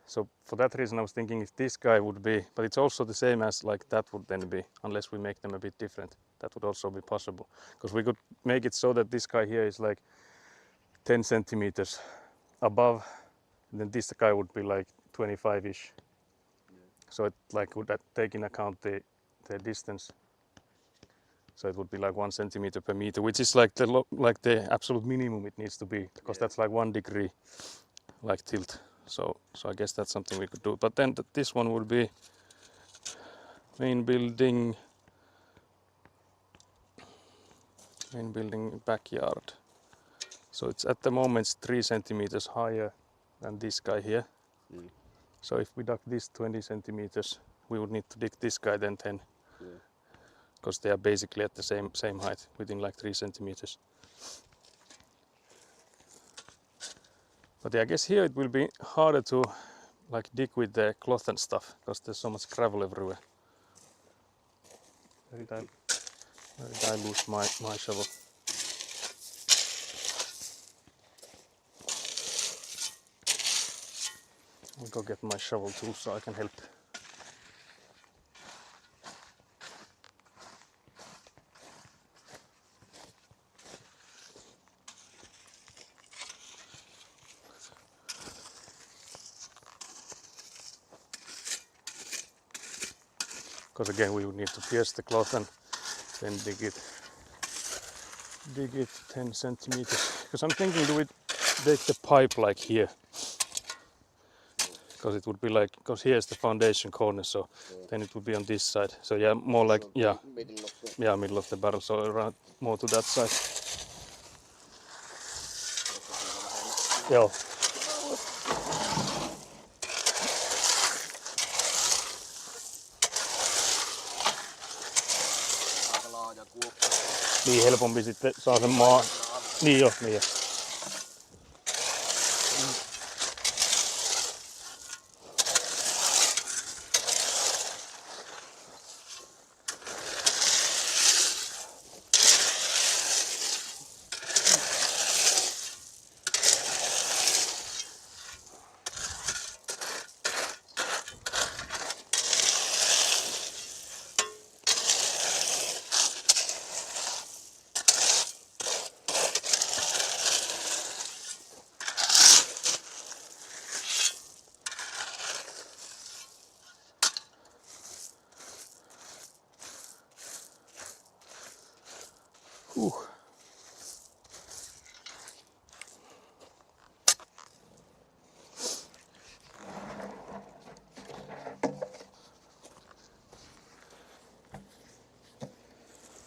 So for that reason I was thinking if this guy would be, but it's also the same as like that would then be, unless we make them a bit different. That would also be possible. Because we could make it so that this guy here is like 10 centimeters above, and then this guy would be like 25-ish. So it like would take in account the distance. So it would be like 1 centimeter per meter, which is like the absolute minimum it needs to be, because that's like 1 degree like tilt. So I guess that's something we could do. But then this one would be main building backyard. So it's at the moment it's 3 centimeters higher than this guy here. So if we dug this 20 centimeters, we would need to dig this guy then 10. Because they are basically at the same height, within like 3 centimeters. But yeah, I guess here it will be harder to like dig with the cloth and stuff, because there's so much gravel everywhere. Where did I lose my shovel? I'll go get my shovel too so I can help. Because again we would need to pierce the cloth and then dig it 10 centimeters. Because I'm thinking, do we take the pipe like here? Because it would be like, because here's the foundation corner, so then it would be on this side. So yeah, more like, middle of the barrel, so around more to that side. Joo. Niin helpompi sitten saa sen maa. Niin jo, niin jo.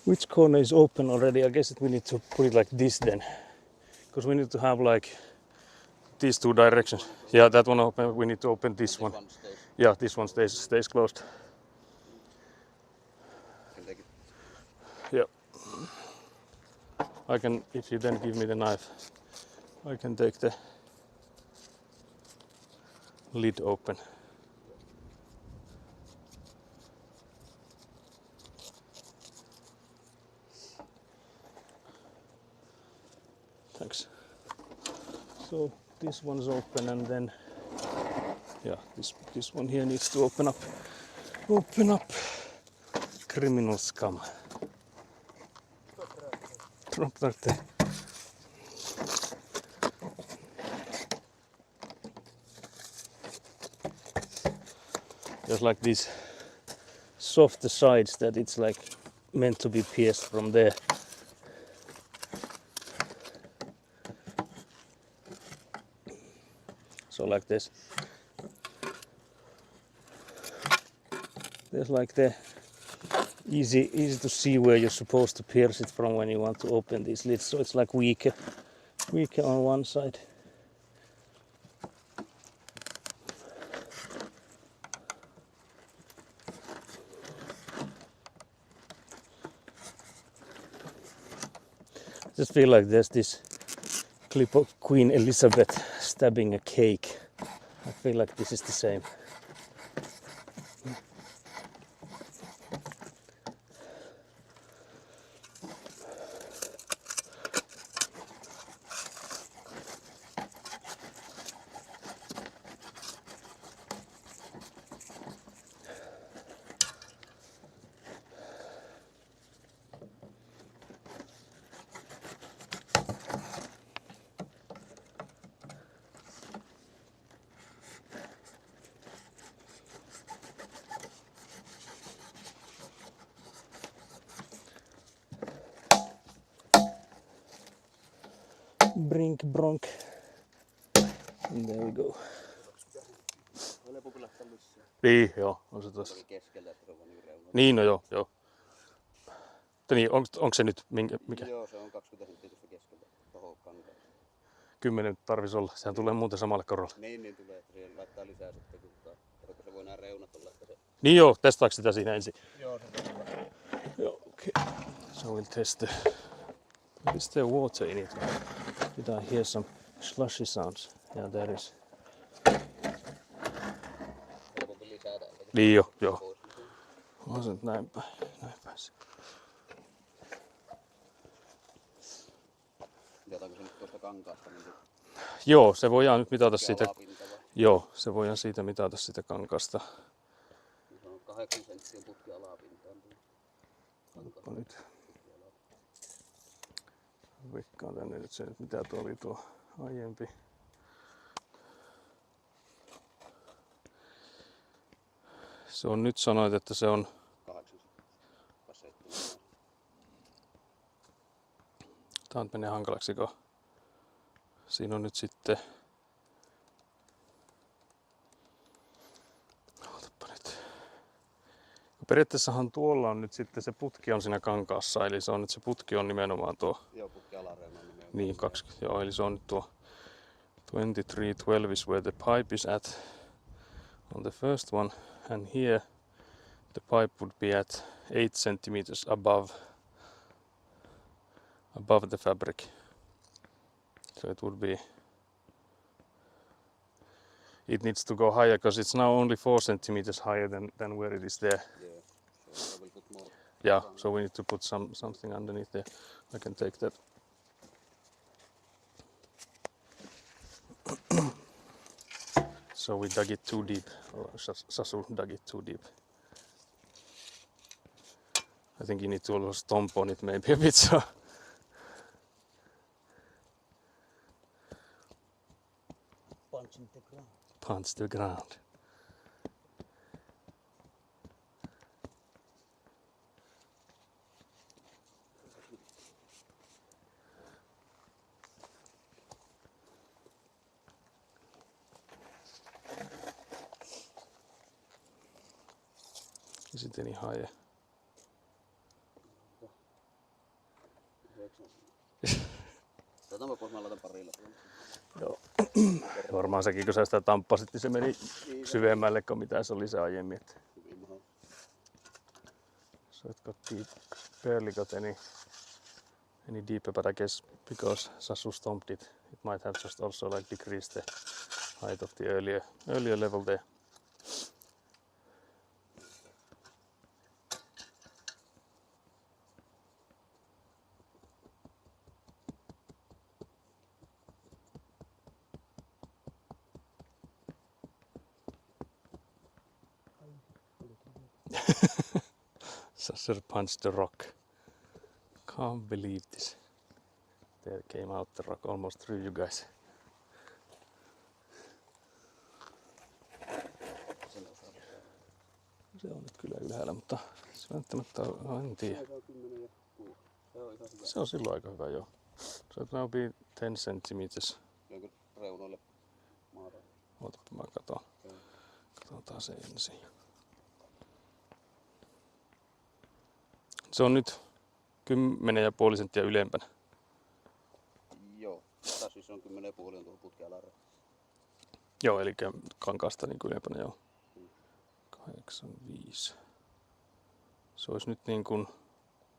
Which corner is open already? I guess we need to put it like this then. Because we need to have like these two directions. Yeah, that one open. We need to open this one. One stays. Yeah, this one stays closed. Can take it. Yeah. I can, if you then give me the knife, I can take the lid open. Thanks. So this one's open and then, yeah, this one here needs to open up. Open up. Criminal scum. Drop that there. There's like these soft sides that it's like meant to be pierced from there. So like this. There's like the easy to see where you're supposed to pierce it from when you want to open these lids. So it's like weaker on one side. I just feel like there's this clip of Queen Elizabeth stabbing a cake. I feel like this is the same. Brink bronk. And there we go. Helppo lähteä lisää. Niin, joo, on se tossa. Oli keskellä, että se on vaan niin reuna. Niin, no joo. Niin, onko se nyt mikä? Joo, se on 20 senttiä tuosta keskeltä. Tohon kankaan. 10 tarvisi olla. Sehän tulee muuten samalle korolle. Niin tulee, että siihen laittaa lisää sitten, kun kato, se voi nää reunat olla, että se... Niin joo, testaako sitä siinä ensin? Joo, se on hyvä. Joo, okay. So we'll test the... Is there water in it? Did I hear some slushy sounds? Yeah, there is. Helpompi lisätä. Niin joo. On se nyt näin päin. Otetaanko se nyt tuosta kankaasta? Niin Joo, se voidaan nyt mitata siitä. alapinta vai? Joo, se voidaan siitä mitata sitä kankaasta. Se on 8 senttiä putki alapintaan. Otapa nyt. Vikkaan tänne nyt se, mitä tuo oli tuo aiempi. Se on nyt sanoit, että se on 8 7. tää nyt menee hankalaksi, kun siinä on nyt sitten... Ootapa nyt. Periaatteessahan tuolla on nyt sitten se putki on siinä kankaassa, eli se on nyt se putki on nimenomaan tuo... Joo, putki alareuna on nimenomaan. Niin, 20, joo, eli se on nyt tuo 2312 is where the pipe is at on the first one, and here the pipe would be at 8 centimeters above the fabric. So it would be, it needs to go higher because it's now only 4 centimeters higher than where it is there. Yeah, so I will put more. Yeah, so we need to put something underneath there. I can take that. So we dug it too deep, or Sasu dug it too deep. I think you need to also stomp on it maybe a bit, so. Punching the ground. Punch the ground. Is it any higher? Mä pois, mä laitan parilla tuolla. Joo. Varmaan sekin, kun sä sitä tamppasit, niin se meni syvemmälle kuin mitä se oli se aiemmin. So it got deep, barely got any deeper, but I guess because Sasu stomped it, it might have just also like decreased the height of the earlier level there. Sasser punched the rock. Can't believe this. There came out the rock almost through you guys. Se on nyt kyllä ylhäällä, mutta se välttämättä on, en tiedä. Se on silloin aika hyvä, joo. So it now be 10 centimeters. Onko reunoille maata? Ootapa mä katon. Katsotaan se ensin. Se on nyt 10,5 senttiä ylempänä. Joo. Tässä siis on 10,5 on tuohon putken alareunaan. Joo, eli kankaasta niin ylempänä, joo. 85. Se olisi nyt niin kuin...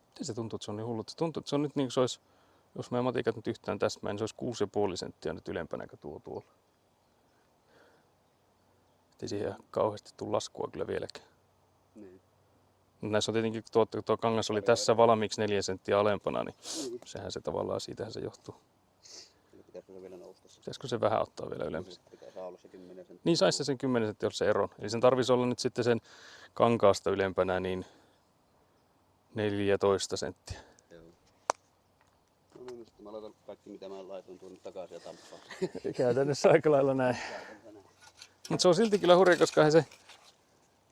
Miten se tuntuu, että se on niin hullut? Se tuntuu, että se on nyt niin kuin se olisi... Jos meidän matikat nyt yhtään täsmää, niin se olisi 6,5 senttiä nyt ylempänä kuin tuolla. Ei siihen kauheasti tule laskua kyllä vieläkään. Niin. Näissä on tietenkin, kun tuo kangas oli tässä valmiiksi 4 senttiä alempana, niin sehän se tavallaan, siitähän se johtuu. Eli pitäisikö se vielä nousta? Pitäisikö se vähän ottaa vielä ylemmäs? Pitää saa olla se 10 senttiä. Niin saisi sen 10 senttiä olla se ero. Eli sen tarvitsisi olla nyt sitten sen kankaasta ylempänä niin 14 senttiä. Joo. No niin, sitten mä laitan kaikki mitä mä laitoin tuonne takaisin ja tamppaan. Käytännössä aika lailla näin. Mutta se on silti kyllä hurja, koska se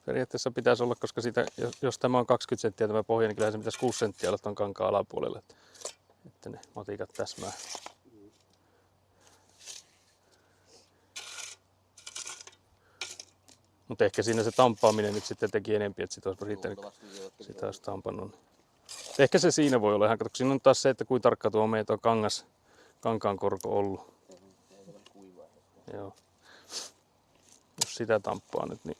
periaatteessa pitäisi olla, koska siitä, jos tämä on 20 senttiä tämä pohja, niin kyllähän se pitäisi 6 senttiä olla tuon kankaan alapuolelle, että ne matikat täsmää. Mutta ehkä siinä se tampaaminen nyt sitten teki enempi, että sitä olisi tampannut. Ehkä se siinä voi olla ihan, kato, siinä on taas se, että kuinka tarkka tuo meitä on kankaan korko ollut. Joo. Jos sitä tamppaa nyt, niin...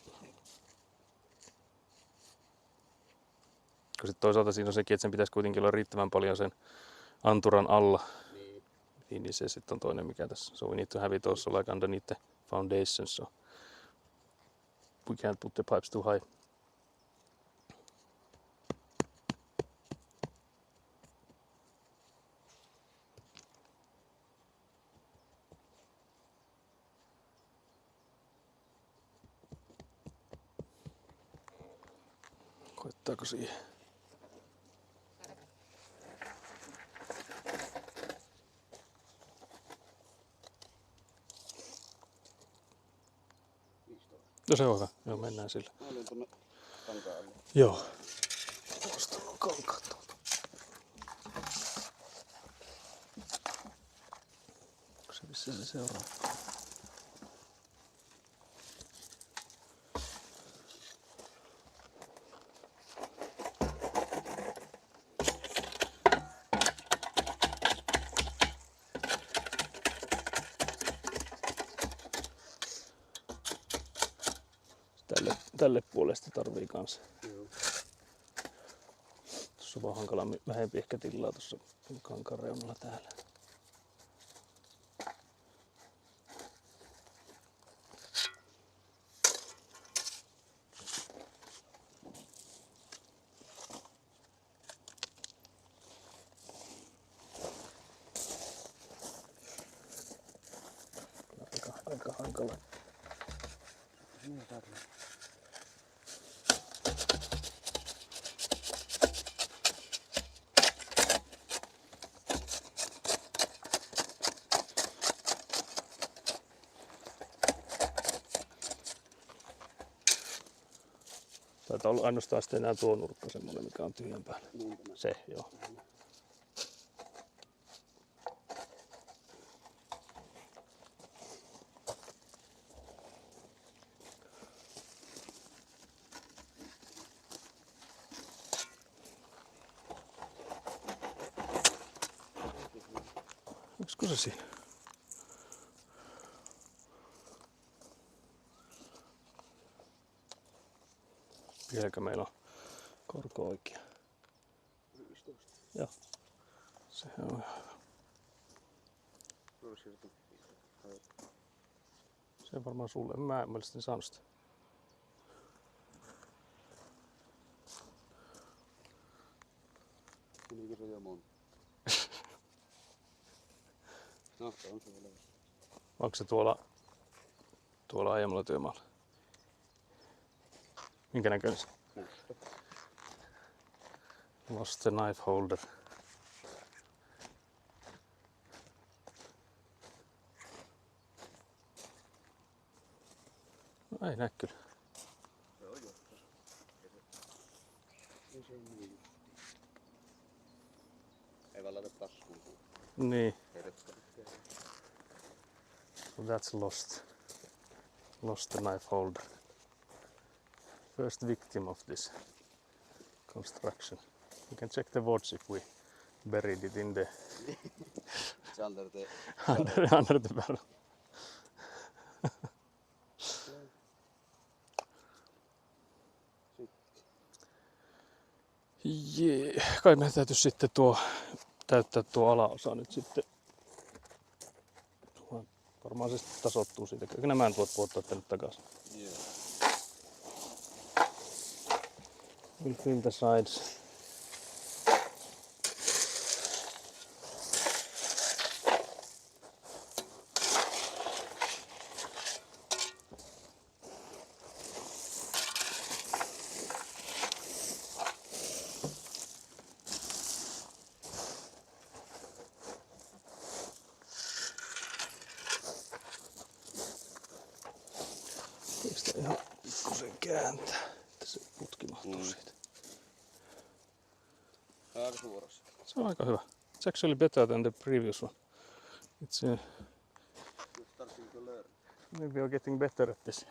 Kun sitten toisaalta siinä on sekin, että sen pitäisi kuitenkin olla riittävän paljon sen anturan alla. Niin se sitten on toinen mikä tässä. So we need to have it also like underneath the foundation, so we can't put the pipes too high. Koittaako siihen? No se on hyvä. Joo, mennään sillä. Mä olin tuonne kankaalle. Joo. Tuosta on kankaat tuolta. Onko se missä se seuraava? Tälle puolesta tarvii kanssa. Joo. Tuossa on vaan hankala vähempi ehkä tilaa tuossa kankaan reunalla täällä. Aika hankala. Taitaa olla ainoastaan sitten enää tuo nurkka semmoinen, mikä on tyhjän päällä. Se, joo. se siinä? Vieläkö meillä on korko oikea? 15. Joo. Sehän on ihan hyvä. Se on varmaan sulle. Mä en mielestäni saanut sitä. Tuliko se jo monta? No, se on siellä. Onko se tuolla aiemmalla työmaalla? Minkä näköinen se? Musta. Lost the knife holder. No, ei näe kyllä. Se on joskus. Ei se niin. Ei vaan laita taskuun. Niin. Herkkä. So that's lost. Lost the knife holder. First victim of this construction. You can check the watch if we buried it in the It's under the... under the barrel. Jee, kai meidän täytyy sitten täyttää tuo alaosa nyt sitten. Varmaan se sitten tasoittuu siitä. Kyllä nämä en tuot puottaa tänne takaisin. Yeah. We'll fill the sides. Eikö sitä ihan pikkusen kääntää, että se putki mahtuu siitä? Aika suorassa. Se on aika hyvä. It's actually better than the previous one. It's You're starting to learn. maybe you're getting better at this.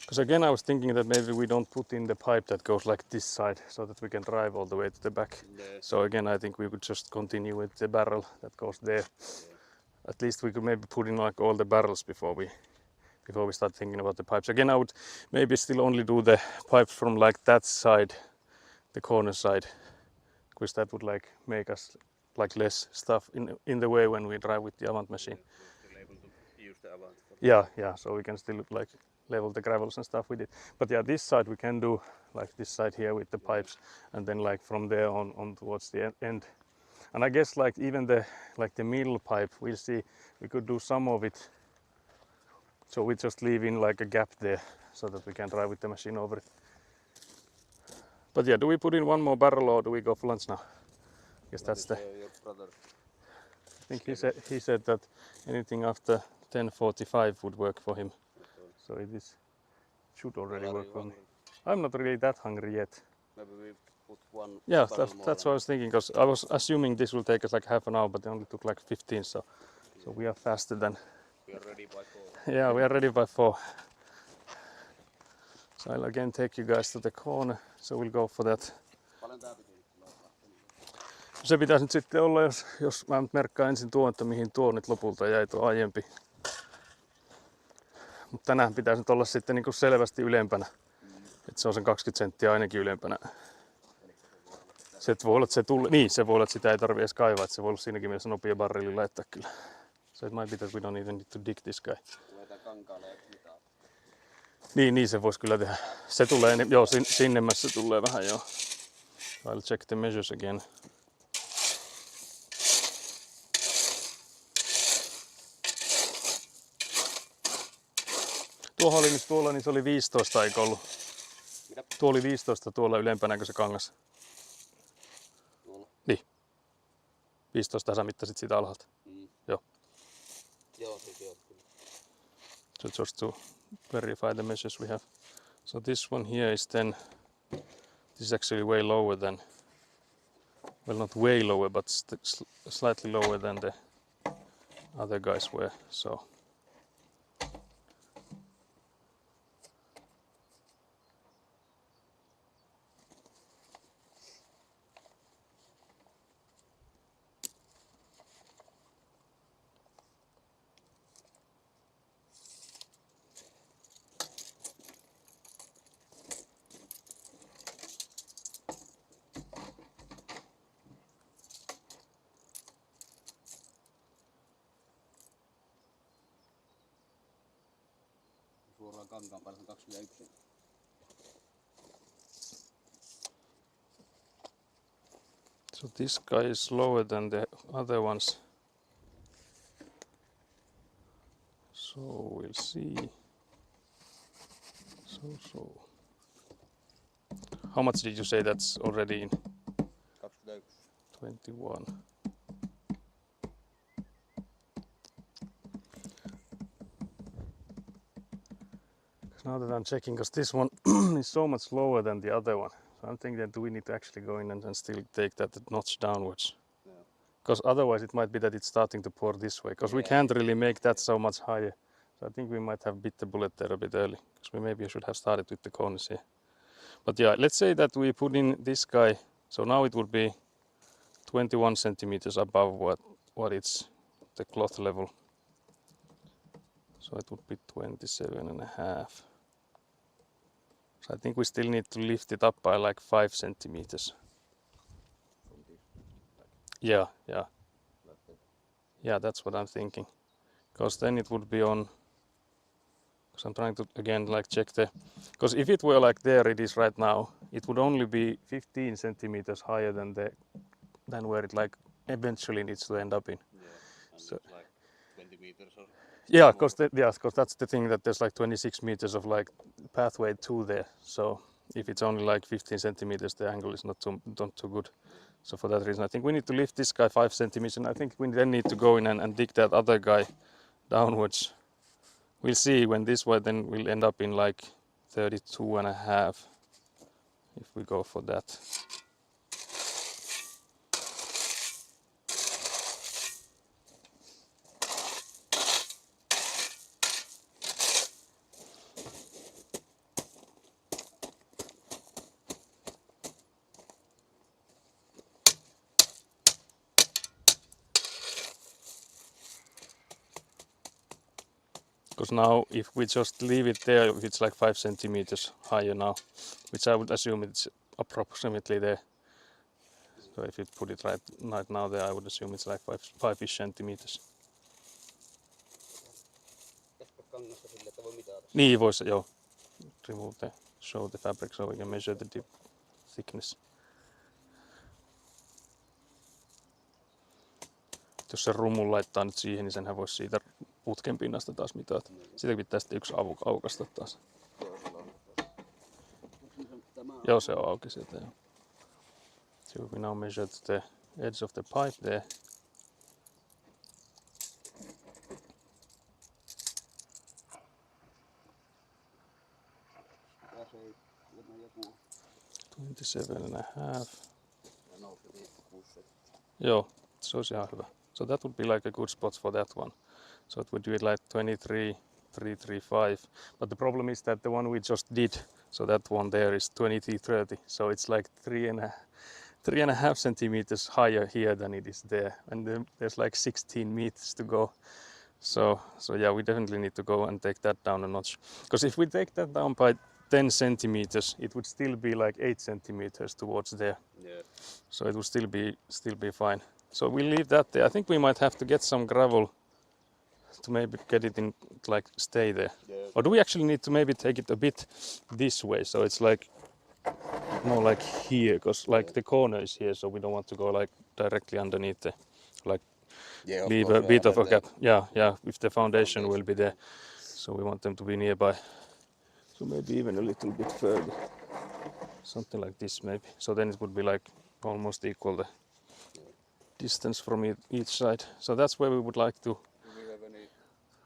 Because again, I was thinking that maybe we don't put in the pipe that goes like this side so that we can drive all the way to the back. Yeah. So again, I think we could just continue with the barrel that goes there. At least we could maybe put in like all the barrels before we start thinking about the pipes. Again, I would maybe still only do the pipes from like that side, the corner side, because that would like make us like less stuff in the way when we drive with the Avant machine. Still able to use the Avant. Yeah, so we can still like level the gravels and stuff with it. But yeah, this side we can do like this side here with the pipes, and then like from there on towards the end. And I guess like even the middle pipe, we'll see, we could do some of it. So we just leave in like a gap there so that we can drive with the machine over it. But yeah, do we put in one more barrel or do we go for lunch now? Guess that's the. Your brother. I think he said that anything after 10:45 would work for him. So it should already Are work you for me. hungry? I'm not really that hungry yet. Maybe we put one Yeah, barrel more that's what I was thinking, because I was assuming this will take us like half an hour, but it only took like 15, so we are faster than. We are ready by 4. Yeah, we are ready by 4. So I'll again take you guys to the corner, so we'll go for that. Paljon tää piti nyt tulla? Se pitäisi nyt sitten olla, jos mä nyt merkkaan ensin tuon, että mihin tuo nyt lopulta jäi tuo aiempi. Mutta tänään pitäisi nyt olla sitten niin kuin selvästi ylempänä. Että se on sen 20 senttiä ainakin ylempänä. Se voi olla, että se tulee, niin se voi olla, että sitä ei tarvitse edes kaivaa, että se voi olla siinäkin mielessä nopea barreli laittaa kyllä. So it might be that we don't even need to dig this guy. Laitetaan kankaalle ja mitään. Niin se voisi kyllä tehdä. Se tulee, joo sinnemmässä tulee vähän joo. I'll check the measures again. Tuohon oli nyt tuolla, niin se oli 15 eikö ollut? Mitä? Tuo oli 15 tuolla ylempänä kuin se kangas. Tuolla. Niin. 15 sä mittasit siitä alhaalta. Joo. Joo, siis joo. So just to verify the measures we have. So this one here is then, this is actually way lower than, well not way lower, but slightly lower than the other guys were. So Suoraan kankaan päällä 21. so this guy is lower than the other ones. So we'll see. So. How much did you say that's already in? 21. 21. Now that I'm checking, because this one is so much lower than the other one. So I'm thinking that we need to actually go in and still take that notch downwards. Yeah. Because otherwise it might be that it's starting to pour this way. Because we can't really make that so much higher. So I think we might have bit the bullet there a bit early. Because we maybe should have started with the corners here. But yeah, let's say that we put in this guy. So now it would be 21 centimeters above what it's the cloth level. So it would be 27.5. So I think we still need to lift it up by like 5 centimeters. From this. Yeah. Like that. Yeah, that's what I'm thinking. Because then it would be on. Because I'm trying to again like check the. Because if it were like there it is right now, it would only be 15 centimeters higher than where it like eventually needs to end up in. Yeah. And So- it's like 20 meters or Yeah, because that's the thing that there's like 26 meters of like pathway to there. So if it's only like 15 centimeters, the angle is not too good. So for that reason, I think we need to lift this guy 5 centimeters, and I think we then need to go in and dig that other guy downwards. We'll see when this way then we'll end up in like 32.5 if we go for that. Because now if we just leave it there, it's like 5 centimeters higher now, which I would assume it's approximately there. So if you put it right now there, I would assume it's like 5-ish centimeters. Tästä kangasta sille, että voi mitata. Niin voisi, joo. Remove the, show the fabric so we can measure the thickness. Jos se rumun laittaa nyt siihen, niin senhän voisi siitä putken pinnasta taas mitata. Sitä pitää sitten yksi aukasta taas. Joo, sillä on. Tämä on. Joo, se on auki sieltä. Joo. So we now measure the edge of the pipe there. Tässä ei joku 27.5. ja nousi 5,6 senttiä. Joo, se olisi ihan hyvä. So that would be like a good spot for that one. So it would do it like 23.335. But the problem is that the one we just did, so that one there is 23.30. So it's like 3.5 centimeters higher here than it is there. And then there's like 16 meters to go. So yeah, we definitely need to go and take that down a notch. Because if we take that down by 10 centimeters, it would still be like 8 centimeters towards there. Yeah. So it would still be fine. So we'll leave that there. I think we might have to get some gravel to maybe get it in, like stay there. Yeah. Or do we actually need to maybe take it a bit this way? So it's like more like here, because like the corner is here, so we don't want to go like directly underneath the, like Yeah, leave a bit of a gap. Yeah, if the foundation will be there. So we want them to be nearby. So maybe even a little bit further. Something like this maybe. So then it would be like almost equal the distance from each side. So that's where we would like to. Do we have any?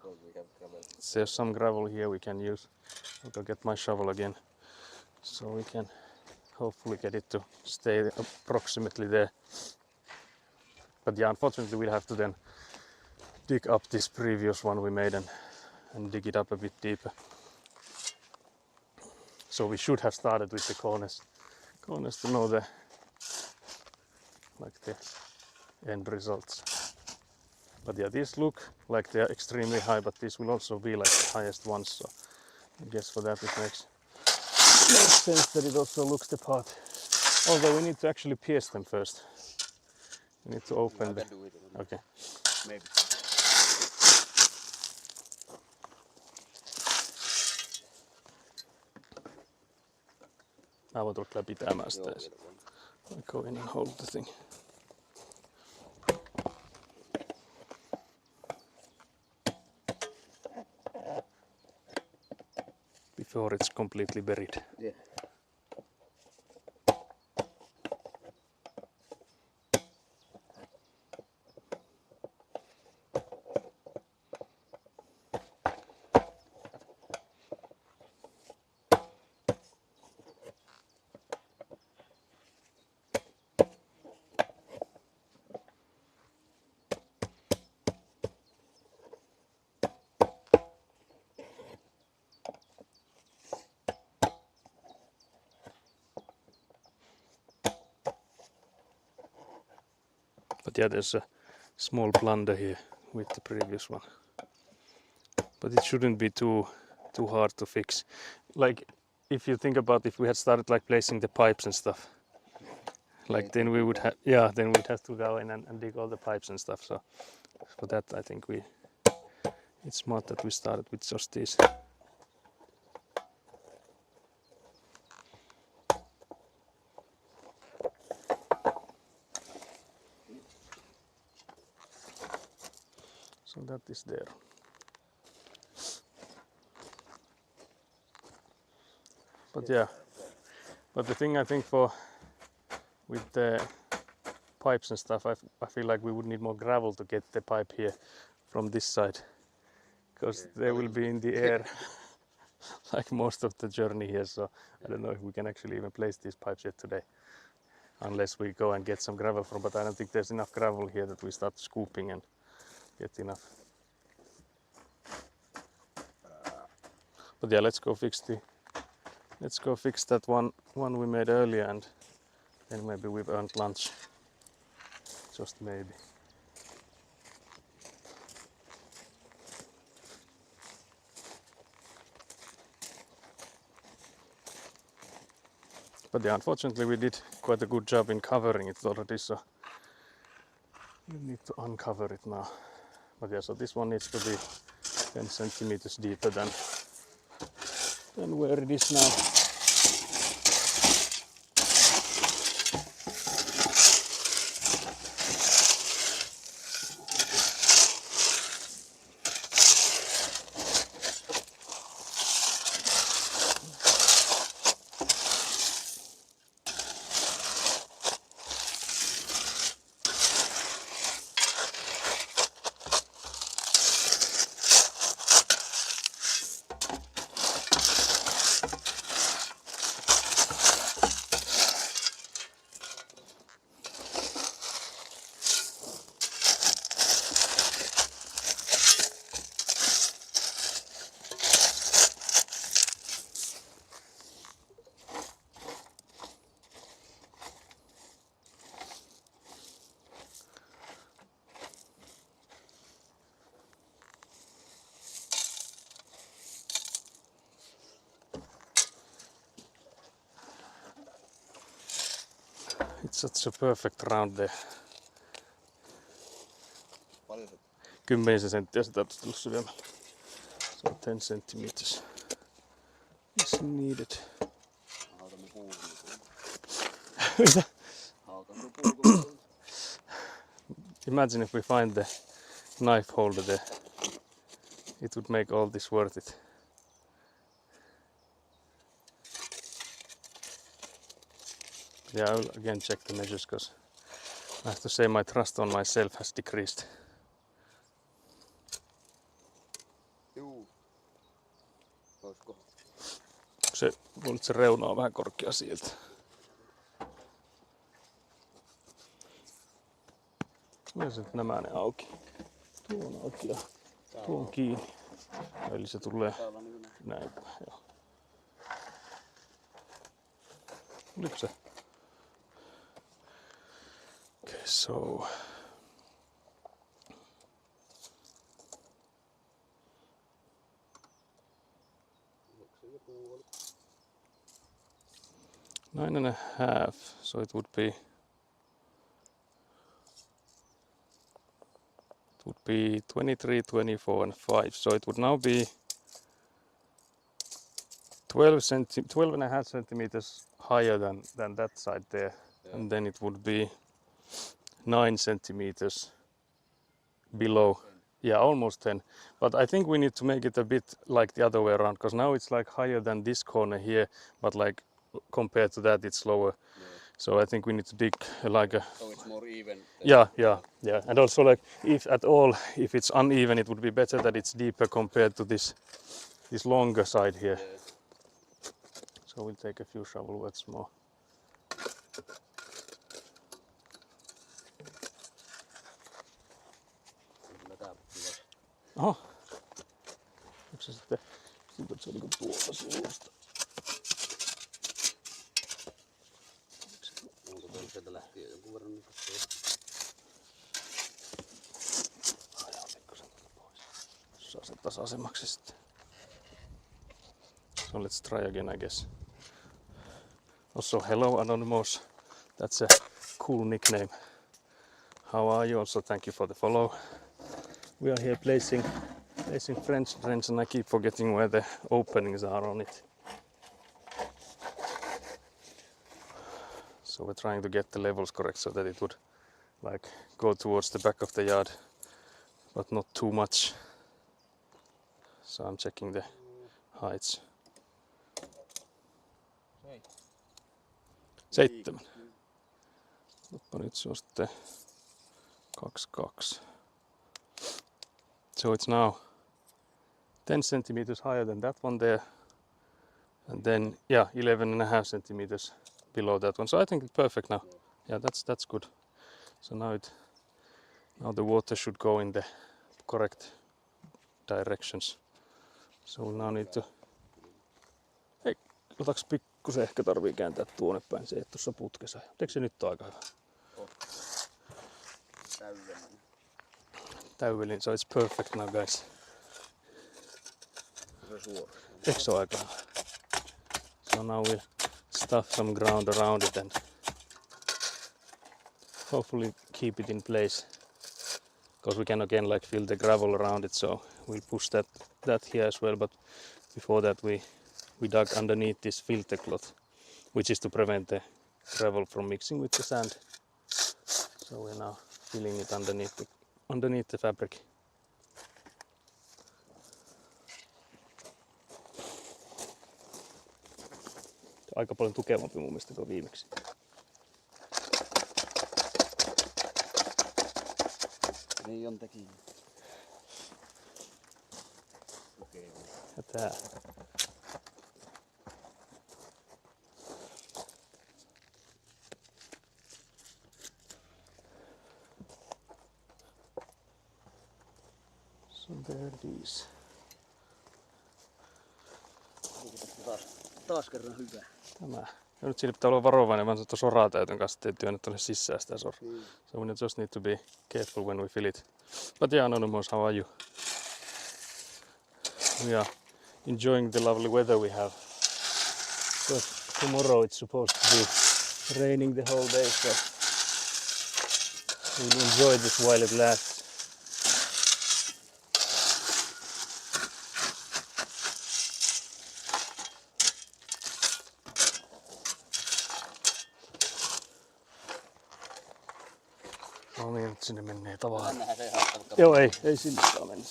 Well, we have gravel. There's some gravel here we can use. I'll go get my shovel again. So we can hopefully get it to stay approximately there. But yeah, unfortunately we'll have to then dig up this previous one we made and dig it up a bit deeper. So we should have started with the corners to know the end results. But yeah, these look like they are extremely high, but these will also be like the highest ones. So I guess for that it makes sense that it also looks the part. Although we need to actually pierce them first. We need to open I the. can do it. Okay. Maybe. Mä voin tulla kyllä pitämään sitä. Joo, vielä voin. I go in and hold the thing. Before it's completely buried. Yeah. But yeah, there's a small blunder here with the previous one. But it shouldn't be too hard to fix. Like if you think about if we had started like placing the pipes and stuff, like then we would have then we'd have to go in and dig all the pipes and stuff. So for that I think it's smart that we started with just this. So that is there. But yeah, but the thing I think with the pipes and stuff, I feel like we would need more gravel to get the pipe here from this side, because they will be in the air like most of the journey here. So I don't know if we can actually even place these pipes yet today, unless we go and get some gravel from. But I don't think there's enough gravel here that we start scooping and get enough. But yeah, let's go fix that one we made earlier, and then maybe we've earned lunch. Just maybe. But yeah, unfortunately we did quite a good job in covering it already, so we need to uncover it now. But yeah, so this one needs to be 10 centimeters deeper than where it is now. It's such a perfect round there. Paljon se 10 senttiä se täytyy tulla syvemmälle. So 10 centimeters is needed. hautamme puuhun. Mitä? Hautamme puuhun. Imagine if we find the knife holder there. It would make all this worth it. Yeah, I will again check the measures, because I have to say my trust on myself has decreased. Juu. Olisiko? Se reuna on vähän korkea sieltä. Myös nämä ne auki. Tuo on auki ja tuo on kiinni. Eli se tulee Tää ollaan niinku näin. näin. Joo. Oliko se? Okay, so. Onko se joku oli? 9.5, so it would be 23, 24 and 5. So it would now be 12.5 centimeters higher than that side there. Yeah. And then it would be 9 centimeters below. 10. Yeah, almost 10. But I think we need to make it a bit like the other way around, because now it's like higher than this corner here, but like compared to that it's lower. Yeah. So I think we need to dig like a So it's more even. yeah. And also like if at all, if it's uneven, it would be better that it's deeper compared to this longer side here. Yeah. So we'll take a few shovel wets more. Kyllä tää kiva. Oho. Onko se sitten se niinku tuolta suusta? Onko tuolla sieltä lähtien jonkun verran niinku se? Ajan pikkusen pois. Saa se tasaisemmaksi sitten. So let's try again, I guess. Also, hello Anonymous. That's a cool nickname. How are you? Also, thank you for the follow. We are here placing French trench, and I keep forgetting where the openings are on it. So we're trying to get the levels correct so that it would like go towards the back of the yard, but not too much. So I'm checking the heights. 7. Mutta nyt se on sitten 22. So it's now 10 centimeters higher than that one there. And then, yeah, 11.5 centimeters below that one. So I think it's perfect now. Yeah, that's good. So now the water should go in the correct directions. So we'll now need to... Hei, otaks pikkusen ehkä tarvii kääntää tuonne päin. Se ei tuossa putkessa. Eikö se nyt ole aika hyvä? Täydellinen. Täydellinen, so it's perfect now guys. Se on suora. Eikö se ole aika hyvä? So now we'll stuff some ground around it and hopefully keep it in place. Because we can again like fill the gravel around it, so we'll push that here as well. But before that we dug underneath this filter cloth, which is to prevent the gravel from mixing with the sand. So we're now filling it underneath the fabric. Aika paljon tukevampi mun mielestä kuin viimeksi. Niin on teki. Okei. Ja tää. So there it is. Taas kerran hyvä. Tämä. Ja nyt siinä pitää olla varovainen vaan tuon soratäytön kanssa, ettei työnnä tuonne sisään sitä soraa. So we just need to be careful when we fill it. But yeah, Anonymous, how are you? We are enjoying the lovely weather we have. So tomorrow it's supposed to be raining the whole day, so we'll enjoy this while it lasts. No niin, nyt sinne menee tavaraa. Tännehän se ei haittaa, vaikka Joo, ei sinne saa mennä.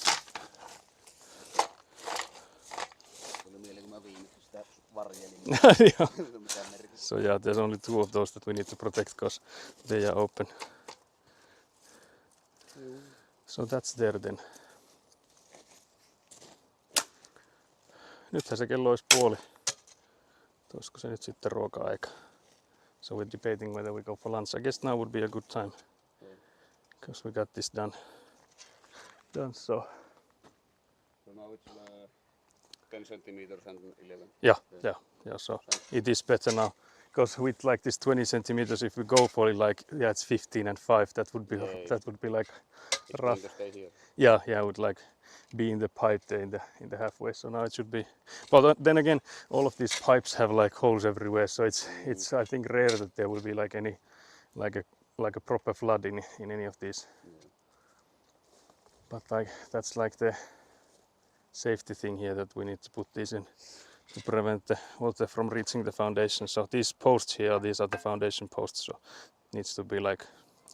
tuli mieleen, kun mä viimeksi sitä varjelin. Yeah. Mitään merkitystä. So yeah, there's only 2 of those that we need to protect because they are open. So that's there then. Nythän se kello olisi 1:30. Olisiko se nyt sitten ruoka-aika? So we're debating whether we go for lunch. I guess now would be a good time. Because we got this done. done. So So now it's 10 centimeters and 11. yeah. So it is better now. Because with like this 20 centimeters, if we go for it like, yeah, it's 15 and 5, that would be like It's rough. going to stay here. Yeah, I would like be in the pipe there in the halfway. So now it should be. But then again, all of these pipes have like holes everywhere. So it's I think rare that there will be like any like a proper flood in any of these. Yeah. But like that's like the safety thing here, that we need to put these in to prevent the water from reaching the foundation. So these posts here, these are the foundation posts. So it needs to be like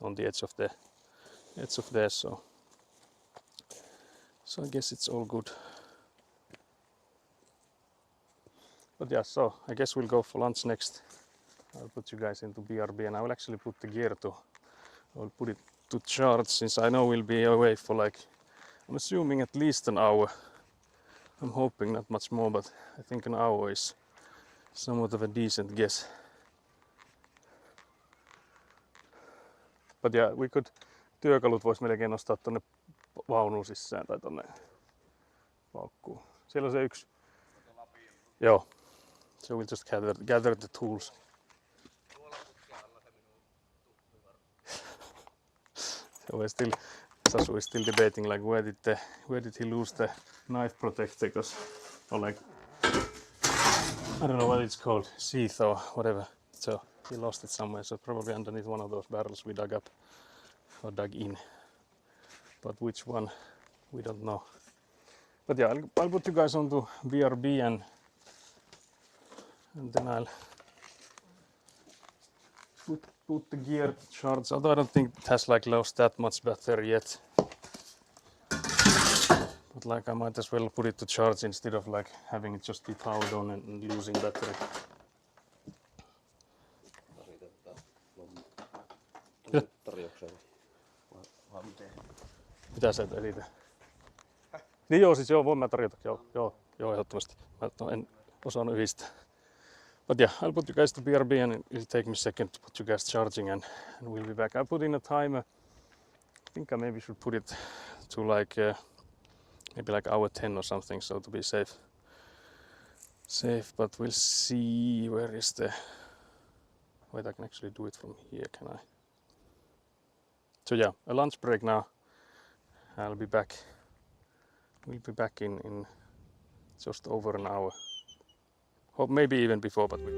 on the edge of there. So I guess it's all good. But yeah, so I guess we'll go for lunch next. I'll put you guys into BRB, and I will actually put the gear I will put it to charge, since I know we'll be away for like, I'm assuming at least an hour. I'm hoping not much more, but I think an hour is somewhat of a decent guess. But yeah, we could, työkalut vois melkein nostaa tonne vaunuun sisään tai tonne paukkuun. Siellä on se yksi. Joo. So we'll just gather the tools. So we're still, Sasu is still debating like where did he lose the knife protector, or like I don't know what it's called, sheath or whatever. So he lost it somewhere. So probably underneath one of those barrels we dug up or dug in. But which one, we don't know. But yeah, I'll put you guys onto BRB and then I'll put the gear to charge. Although I don't think it has like lost that much battery yet. But like I might as well put it to charge instead of like having it just be powered on and losing battery. Mitä sä esitä? Niin joo, siis joo, voin mä tarjota. Joo, ehdottomasti. Mä en osannut yhdistää. But yeah, I'll put you guys to BRB and it'll take me a second to put you guys charging and we'll be back. I'll put in a timer. I think I maybe should put it to like maybe like hour 10 or something, so to be safe. But we'll see where is the... Wait, I can actually do it from here, can I? So yeah, a lunch break now. I'll be back. We'll be back in just over an hour. Or maybe even before, but we...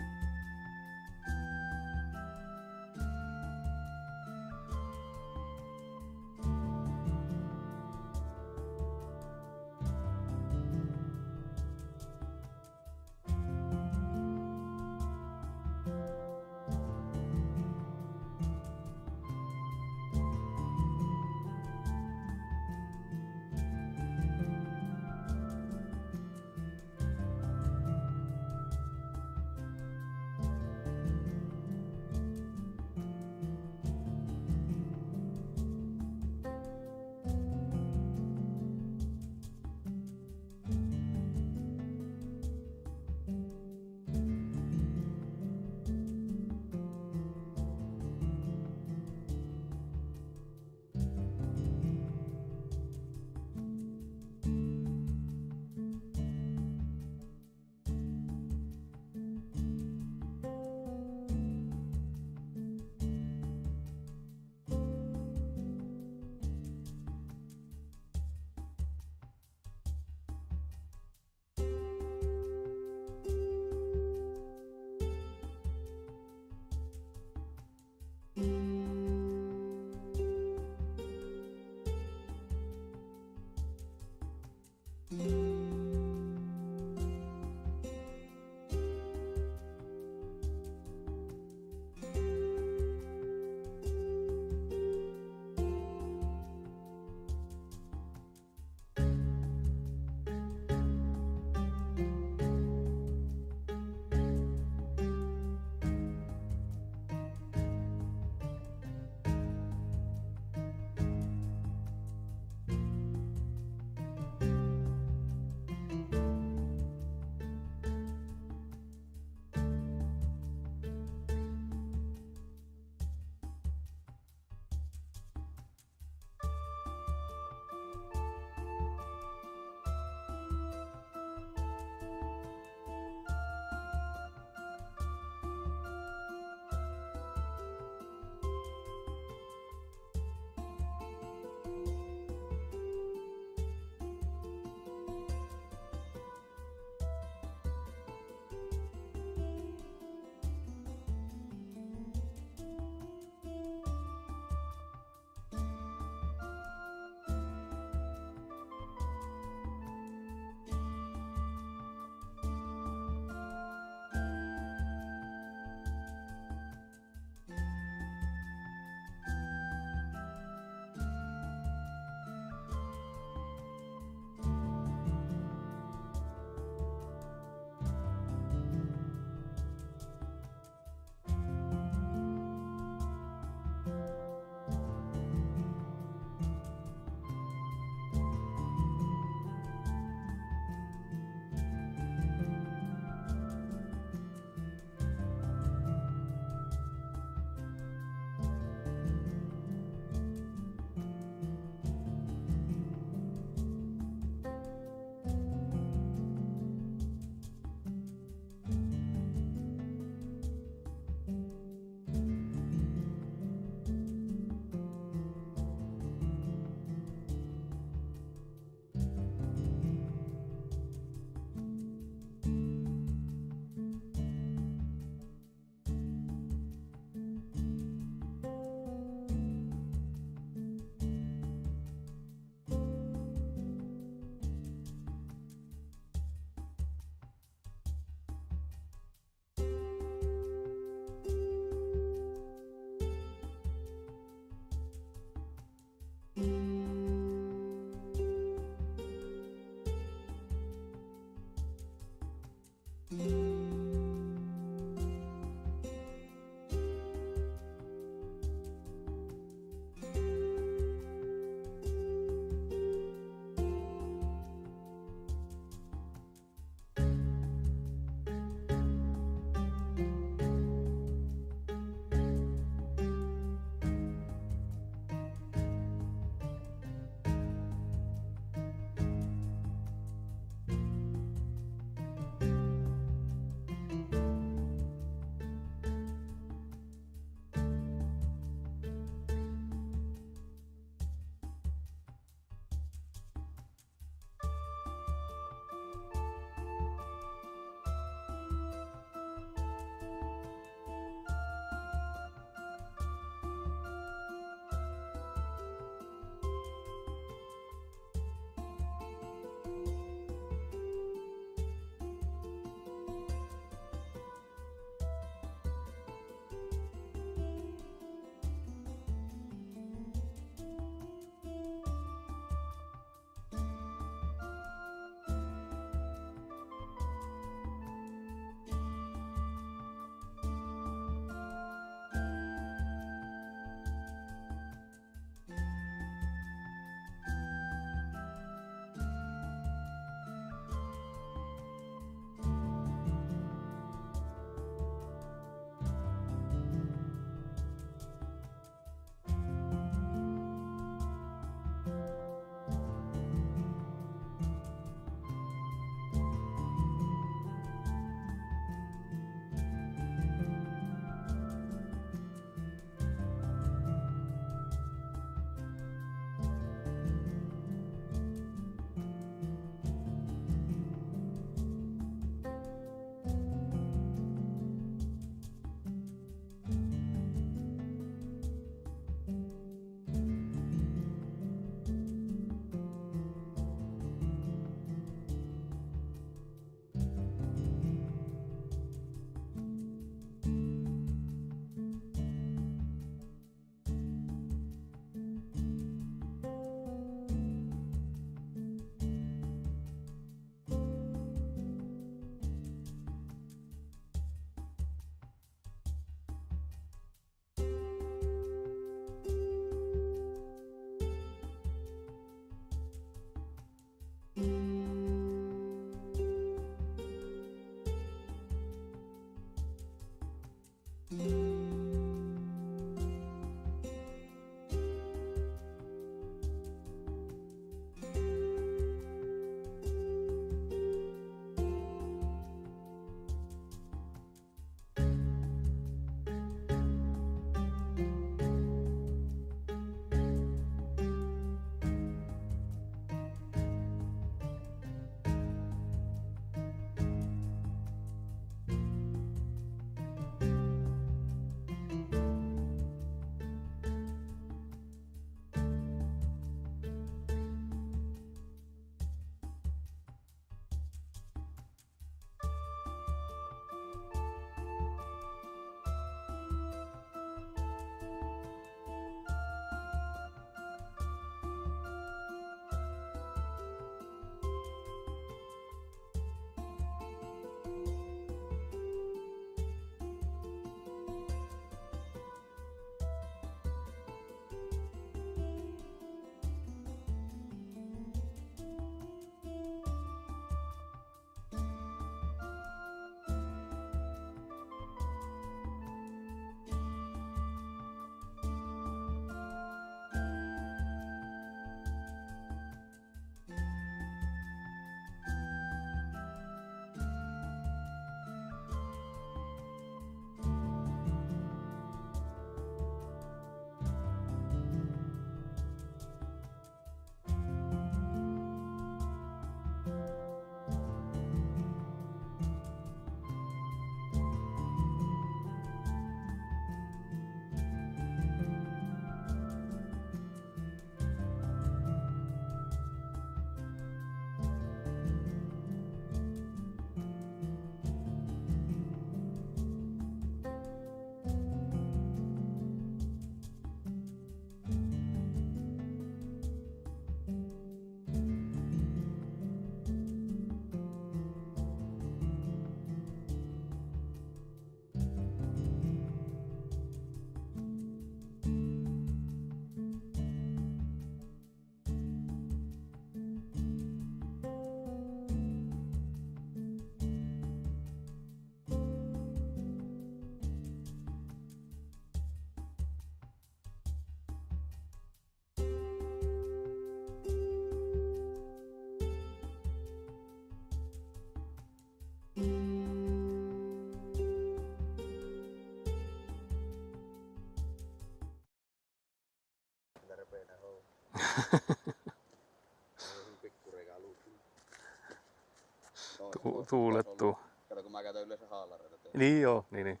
tuulettuu. Kato, kun mä käytän yleensä haalareita. Niin joo, niin. Niin.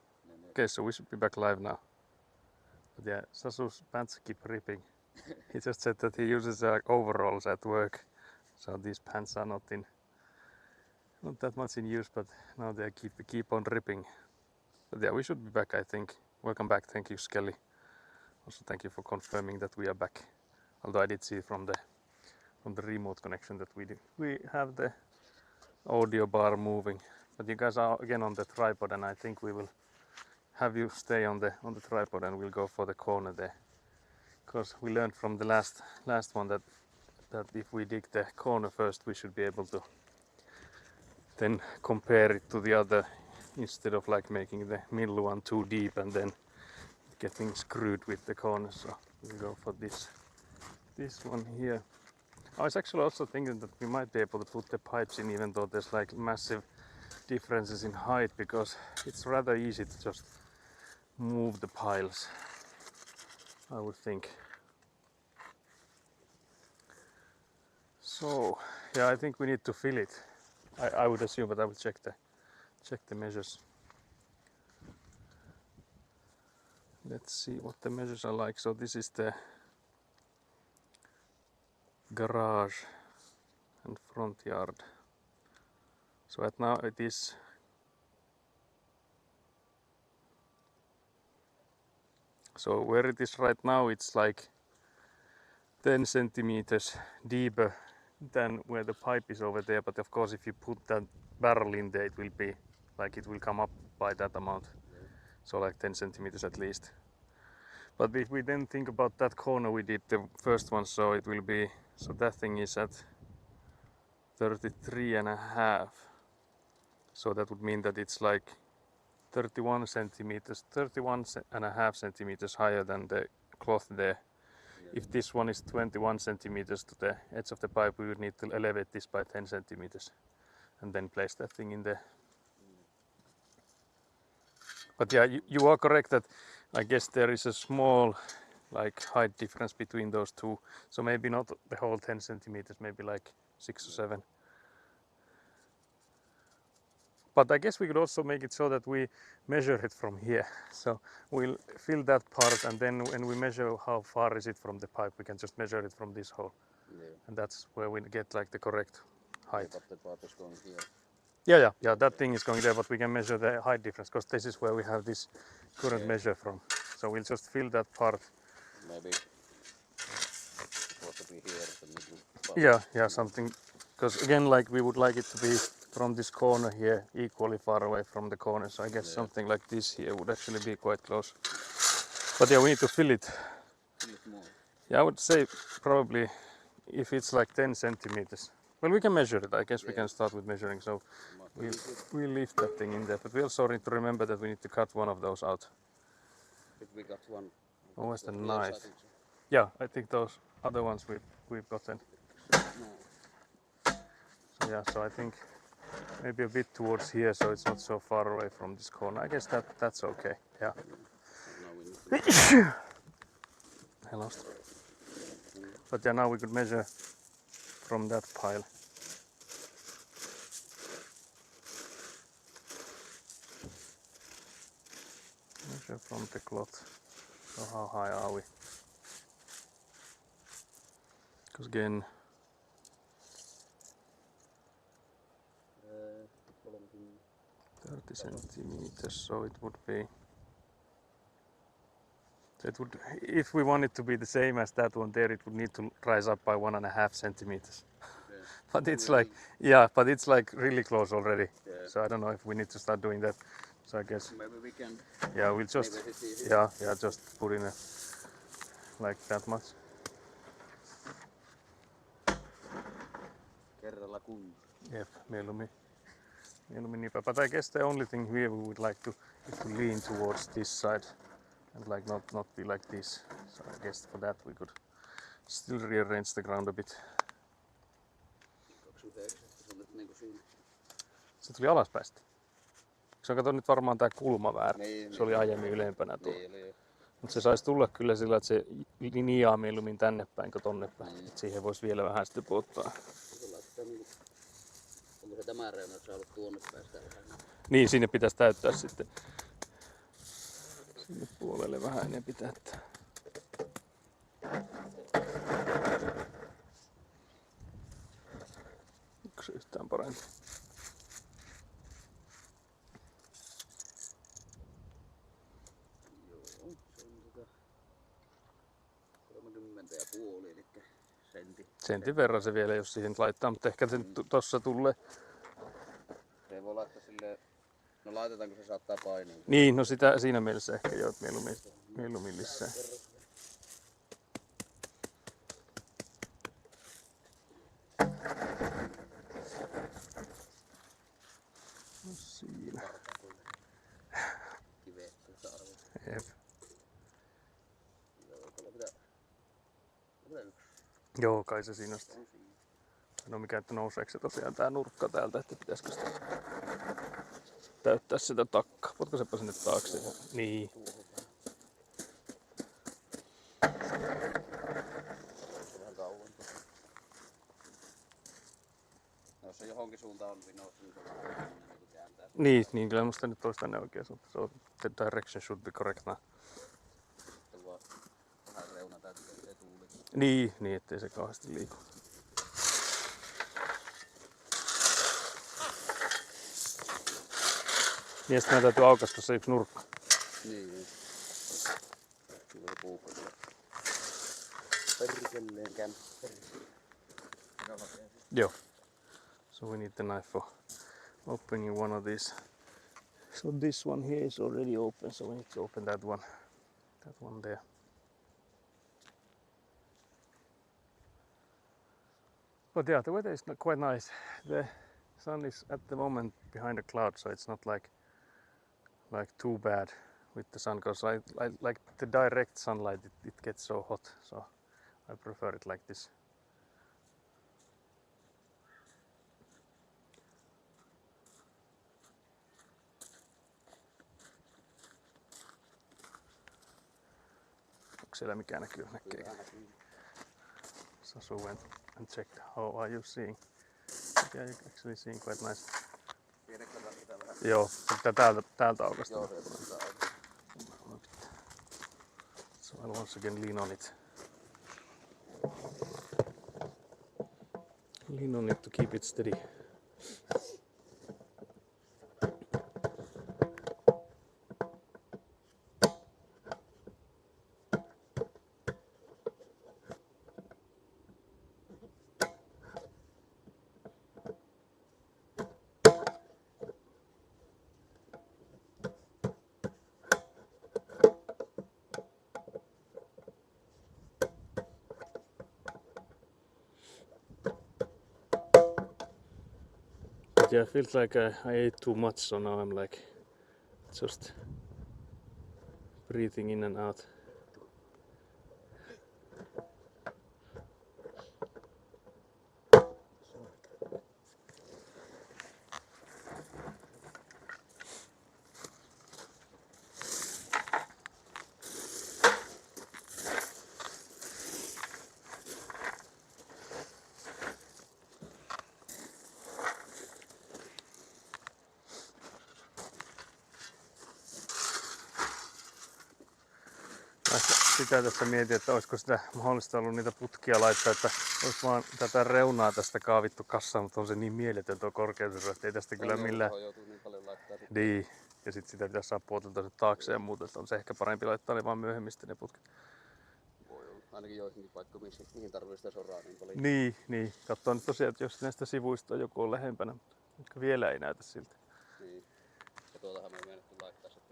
Okay, so we should be back live now. But yeah, Sasu's pants keep ripping. He just said that he uses overalls at work. So these pants are not that much in use, but now they keep on ripping. But yeah, we should be back, I think. Welcome back. Thank you, Skelly. Also, thank you for confirming that we are back. Although I did see from the remote connection that we have the audio bar moving. But you guys are again on the tripod, and I think we will have you stay on the tripod, and we'll go for the corner there. Because we learned from the last one that if we dig the corner first, we should be able to then compare it to the other, instead of like making the middle one too deep and then getting screwed with the corner. So we'll go for this one here. I was actually also thinking that we might be able to put the pipes in, even though there's like massive differences in height, because it's rather easy to just move the piles, I would think. So yeah, I think we need to fill it. I would assume, but I will check the measures. Let's see what the measures are like. So this is the garage and front yard. So at now it is so where it is right now, it's like 10 centimeters deeper than where the pipe is over there. But of course, if you put that barrel in there, it will be like, it will come up by that amount. So like 10 centimeters at least. But if we then think about that corner we did the first one, so it will be, so that thing is at 33.5. So that would mean that it's like 31 and a half centimeters higher than the cloth there. If this one is 21 centimeters to the edge of the pipe, we would need to elevate this by 10 centimeters and then place that thing in there. But yeah, you are correct that I guess there is a small like height difference between those two. So maybe not the whole 10 centimeters, maybe like 6 or 7. But I guess we could also make it so that we measure it from here. So we'll fill that part, and then when we measure how far is it from the pipe, we can just measure it from this hole. Yeah. And that's where we get like the correct height. But the part is going here. Yeah, that thing is going there, but we can measure the height difference, because this is where we have this current measure from. So we'll just fill that part. Maybe it's supposed to be here, the middle part. Yeah, something, because again, like we would like it to be from this corner here equally far away from the corner. So I guess something like this here would actually be quite close. But yeah, we need to fill it. Fill it more. Yeah, I would say probably if it's like 10 centimeters. Well, we can measure it. I guess we can start with measuring. So we'll leave that thing in there. But we also need to remember that we need to cut one of those out. If we got one. Oh, where's the Yes, knife? I think so. Yeah, I think those other ones we've gotten. No. So yeah, so I think maybe a bit towards here, so it's not so far away from this corner. I guess that's okay. Yeah. Now we need to I lost. But yeah, now we could measure from that pile. Measure from the cloth. So how high are we? Because again, 30 centimeters, so it would be. So it would, if we want it to be the same as that one there, it would need to rise up by 1.5 centimeters. Yeah. But it's like, yeah, but it's like really close already. Yeah. So I don't know if we need to start doing that. So I guess, Maybe we can. yeah, we'll just, Maybe it is yeah, just put in a, like that much. Kerralla kun. Yep, mieluummin niinpä. But I guess the only thing here we would like to is to lean towards this side and like not be like this. So I guess for that we could still rearrange the ground a bit. 29, se on nyt niinku siinä. Se tuli alaspäistä. Se on kato nyt varmaan tää kulma väärä. Niin, Se oli aiemmin ylempänä tuo. Niin oli. Mutta se saisi tulla kyllä sillä, että se nijaa mieluummin tänne päin kuin tonne päin. Et siihen voisi vielä vähän sitten puuttaa. Se laitetaan niinku. Onko se tämä tämän reunan, että sä haluat tuonne päästä. Niin, sinne pitäisi täyttää sitten. Sinne puolelle vähän enempi täyttää. Onko se yhtään parempi? Joo, se on 30,5 eli sentti. Sentin verran se vielä, jos siihen laittaa, mutta ehkä se tossa tulee. Se voi laittaa silleen, no laitetaanko se saattaa painaa. Niin, no sitä siinä mielessä ehkä jo, että mieluummin lisää. No siinä. Kiveet tuossa arvossa. Jep. Joo, 31 Joo, kai se siinä sitten. on siinä. No mikä, että nouseeko se tosiaan tää nurkka täältä, että pitäisikö sitä täyttää sitä takkaa. Potkasepa sinne taakse. Niin. Vähän kauan. No jos se johonkin suuntaan on noussut, niin se on vähän niin kääntää. Niin, kyllä musta nyt olisi tänne oikein suuntaan. So the direction should be correct now. Sitten vaan vähän reuna täytyy, ettei tuuli. Niin, ettei se kauheasti liiku. Niin ja sitten meidän täytyy aukaista se yksi nurkka. Niin. Kyllä se puukko. Perkeleen kämpperi. Joo. So we need the knife for opening one of these. So this one here is already open, so we need to open that one there. But yeah, the weather is quite nice. The sun is at the moment behind the clouds, so it's not like too bad with the sun, because like the direct sunlight, it gets so hot, so I prefer it like this. Onko siellä mikään näkee? Sasu went and checked how are you seeing. Yeah, you're actually seeing quite nice. Pienekö pitää vähän? Joo, pitää täältä aukasta. Joo, se pitää aukasta. So I'll once again lean on it. Lean on it to keep it steady. Yeah, I felt like I ate too much, so now I'm like just breathing in and out. Sitä tässä mietin, että olisiko sitä mahdollista ollut niitä putkia laittaa, että olisi vaan tätä reunaa tästä kaavittu kassaan, mutta on se niin mieletön tuo korkeus, että ei tästä kyllä millään. Joutuu niin paljon laittaa. Niin. Ja sitten sitä pitäisi saada puotelta se taakse ja muuta, että on se ehkä parempi laittaa ne vaan myöhemmin sitten ne putket. Voi olla. Ainakin joihinkin paikkoihin, mihin tarvii sitä soraa niin paljon. Niin. Katsotaan nyt tosiaan, että jos näistä sivuista joku on lähempänä, mutta vielä ei näytä siltä. Niin. Ja tuotahan me ei meinattu laittaa sitten.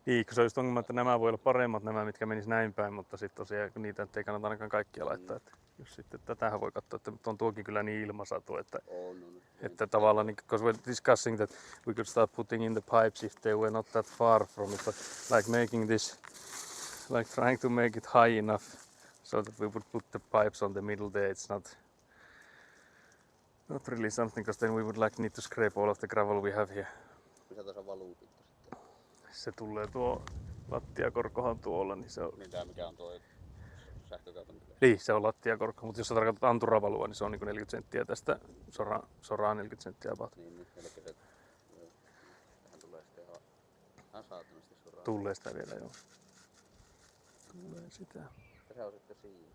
Niin, kun se olisi ongelma, että nämä voi olla paremmat nämä, mitkä menis näin päin, mutta sitten tosiaan niitä ei kannata ainakaan kaikkia laittaa. Että jos sitten tätähän voi katsoa, että on tuokin kyllä niin ilmasatu, että, että tavallaan, because we're discussing that we could start putting in the pipes if they were not that far from it, but like making this, like trying to make it high enough so that we would put the pipes on the middle there, it's not really something, because then we would like need to scrape all of the gravel we have here. Missä tuossa valuu pitää sitten? Se tulee tuo lattiakorkohan tuolla, niin se on. Niin tää mikä on toi sähkökaupan kyllä. Niin, se on lattiakorkko, mutta jos sä tarkoitat anturavalua, niin se on niin 40 senttiä tästä soraa 40 senttiä about. Niin, eli se, tähän tulee sitten ihan saatanasti suoraan. Tulee sitä vielä, joo. Tulee sitä. Tässä on sitten siinä.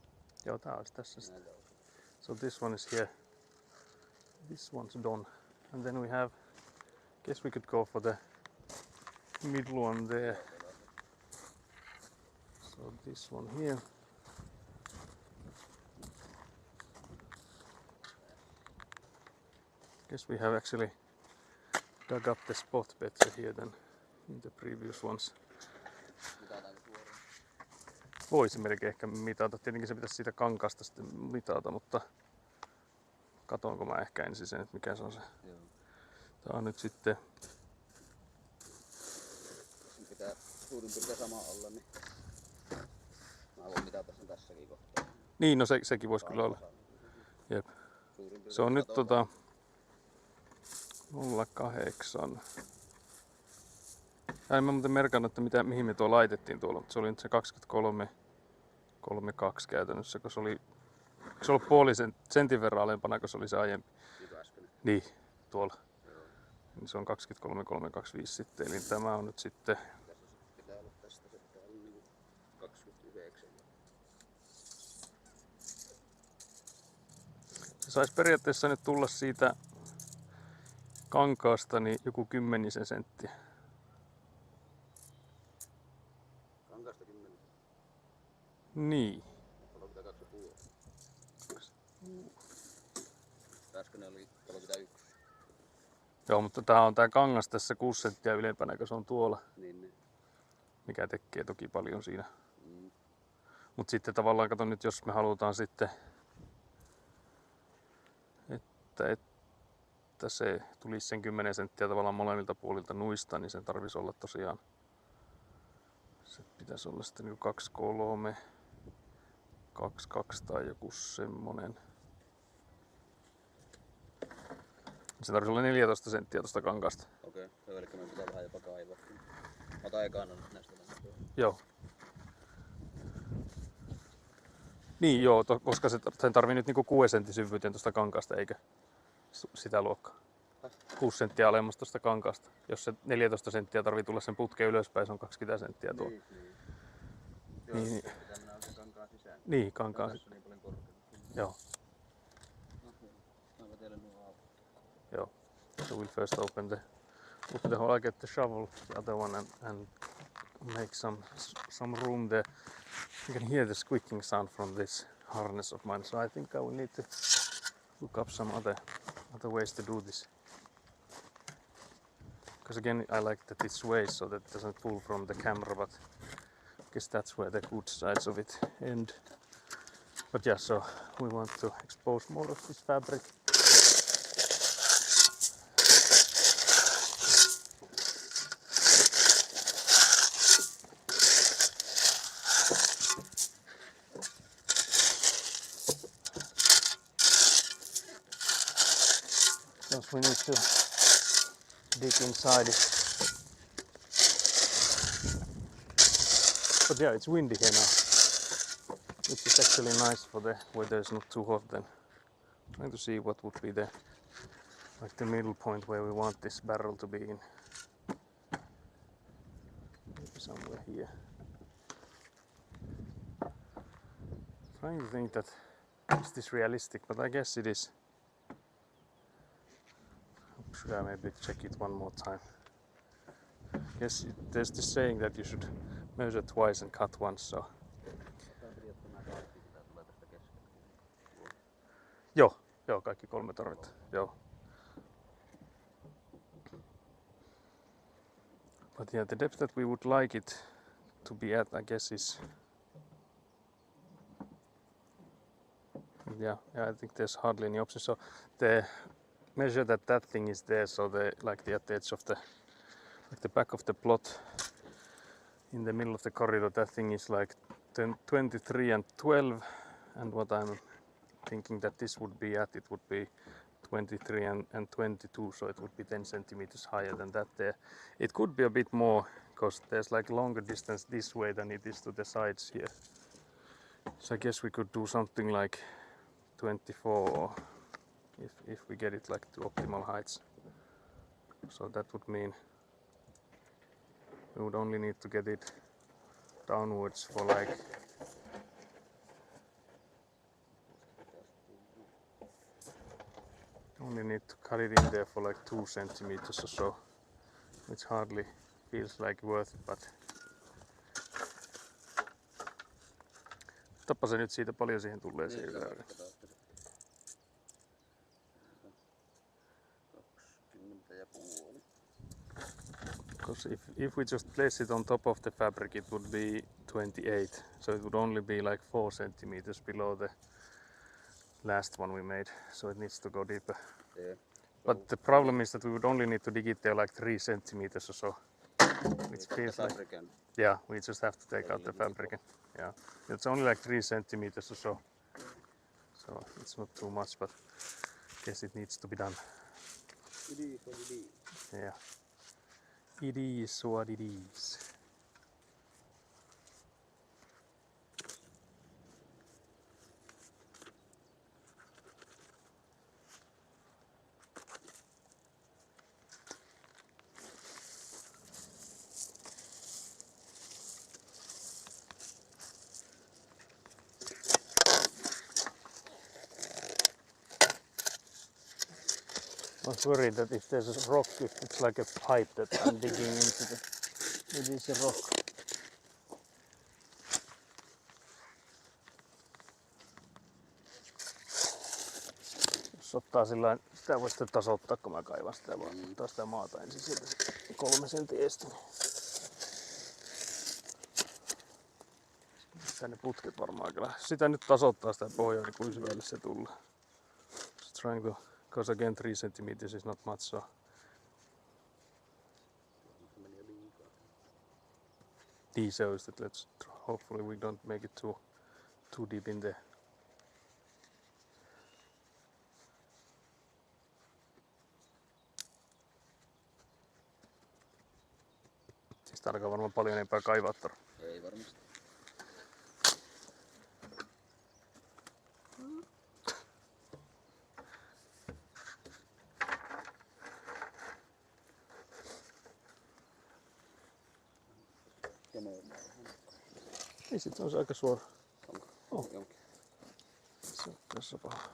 Joo, tää olisi tässä. Näitä on. So this one is here. This one's done. And then we have, guess we could go for the middle one there. So this one here. Guess we have actually dug up the spot better here than in the previous ones. Mitataanko suoraan? Voisi melkein ehkä mitata. Tietenkin se pitäisi siitä kankaasta sitten mitata, mutta katonko mä ehkä ensin sen, että mikä se on se. Joo. Tää on nyt sitten, Sen pitää suurin piirtein sama olla, niin mä voin mitata sen tässäkin kohtaa. niin no sekin voisi kyllä olla. Jep. Se on nyt 08. En mä muuten merkannut, että mihin me tuo laitettiin tuolla, mutta se oli nyt se 23.32 käytännössä, kun se oli, se ollut puoli sentin verran alempana, kun se oli se aiempi. Niin äsken. Niin, tuolla. Joo. Niin se on 23.325 sitten, eli tämä on nyt sitten, Mitä se pitää olla tästä, se pitää olla niin 29. se saisi periaatteessa nyt tulla siitä kankaasta niin joku 10 senttiä. Kankaasta 10. Niin. 32,5. Äsken oli 31. Joo, mutta tää on tää kangas tässä 6 senttiä ylempänä, kun se on tuolla, Niin. mikä tekee toki paljon siinä. Mm. Mut sitten tavallaan kato nyt, jos me halutaan sitten, että se tulisi sen 10 senttiä tavallaan molemmilta puolilta nuista, niin sen tarvisi olla tosiaan, se pitäisi olla sitten niin 23, 22 tai joku semmonen. Se tarvisi olla 14 senttiä tosta kankaasta. Okei, se eli me pitää vähän jopa kaivaa. Mä otan ekaan näistä lämpöä. Joo. Niin joo, koska sen tarvii nyt niinku 6 sentin syvyyteen tuosta kankaasta, eikä sitä luokkaa. 6 senttiä alemmasta tuosta kankaasta. Jos se 14 senttiä tarvii tulla sen putkeen ylöspäin, se on 20 senttiä tuo. Niin. Joo, Niin. pitää mennä oikein kankaan sisään. Niin, kankaan. Tässä on niin paljon korkeampi. Joo, Mä teille nuo autot. joo. So we'll first open the hole. I get the shovel, the other one, and make some room there. You can hear the squeaking sound from this harness of mine, so I think I will need to look up some other ways to do this. Because again, I like that it sways so that it doesn't pull from the camera, but I guess that's where the good sides of it end. But yeah, so we want to expose more of this fabric. Because we need to dig inside it. But yeah, it's windy here now, which is actually nice for the weather is not too hot then. Trying to see what would be the middle point where we want this barrel to be in. Maybe somewhere here. Trying to think that is this realistic, but I guess it is. Should I maybe check it one more time? Yes, there's this saying that you should measure twice and cut once, so. Joo, kaikki 3 tarvitaan. Joo. But yeah, the depth that we would like it to be at, I guess, is. Yeah, I think there's hardly any option. So the measure that thing is there, so at the edge of the back of the plot in the middle of the corridor, that thing is like 23 and 12, and what I'm thinking that this would be at, it would be 23 and 22, so it would be 10 centimeters higher than that there. It could be a bit more because there's like longer distance this way than it is to the sides here. So I guess we could do something like 24 if we get it like to optimal heights. So that would mean we would only need to get it downwards for like only need to cut it in there for like 2 centimeters or so, which hardly feels like worth it, but otapa se nyt siitä paljon siihen tulee se yläre. 20,5. Because if we just place it on top of the fabric it would be 28, so it would only be like 4 centimeters below the last one we made, so it needs to go deeper. Yeah. But the problem is that we would only need to dig it there like 3 centimeters or so, which feels like, Fabric and yeah, we just have to take out the fabric. Yeah, it's only like 3 centimeters or so, so it's not too much, but I guess it needs to be done. it is what it is. Yeah, it is what it is. I was worried that if there's a rock, if it's like a pipe that I'm digging into, it is a rock. Jos ottaa sillä sitä voi sitten tasoittaa, kun mä kaivan sitä, vaan ottaa sitä maata ensin sieltä 3 sentin eestä. Tänne putket varmaan kyllä. Sitä nyt tasoittaa sitä pohjaa, niin kuin syvälle se tulee. Just trying to, because again 3 centimeters is not much, so. So is that let's hopefully we don't make it too deep in there. Siis tää alkaa varmaan paljon enempää kaivaa tarvii. Ei varmasti. Ei sit on se aika suora. Onko? Oh. Jonkin. Se on tässä paha.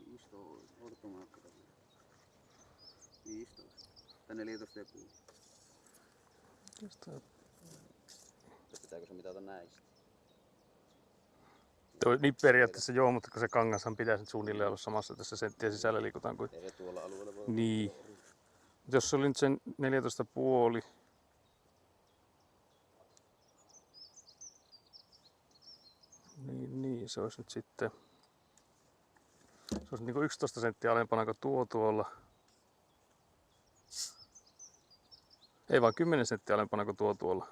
15, odottamaan 15. Tai 14 ja 6. Pitääkö se mitata näistä? Niin periaatteessa joo, mutta kun se kangashan pitäisi nyt suunnilleen olla samassa tässä senttiä sisällä liikutaan kuin. Ei se tuolla alueella voi Niin. Jos se oli nyt sen 14,5. Niin, se olisi nyt sitten. Se olisi niinku 11 senttiä alempana kuin tuo tuolla. Ei vaan 10 senttiä alempana kuin tuo tuolla.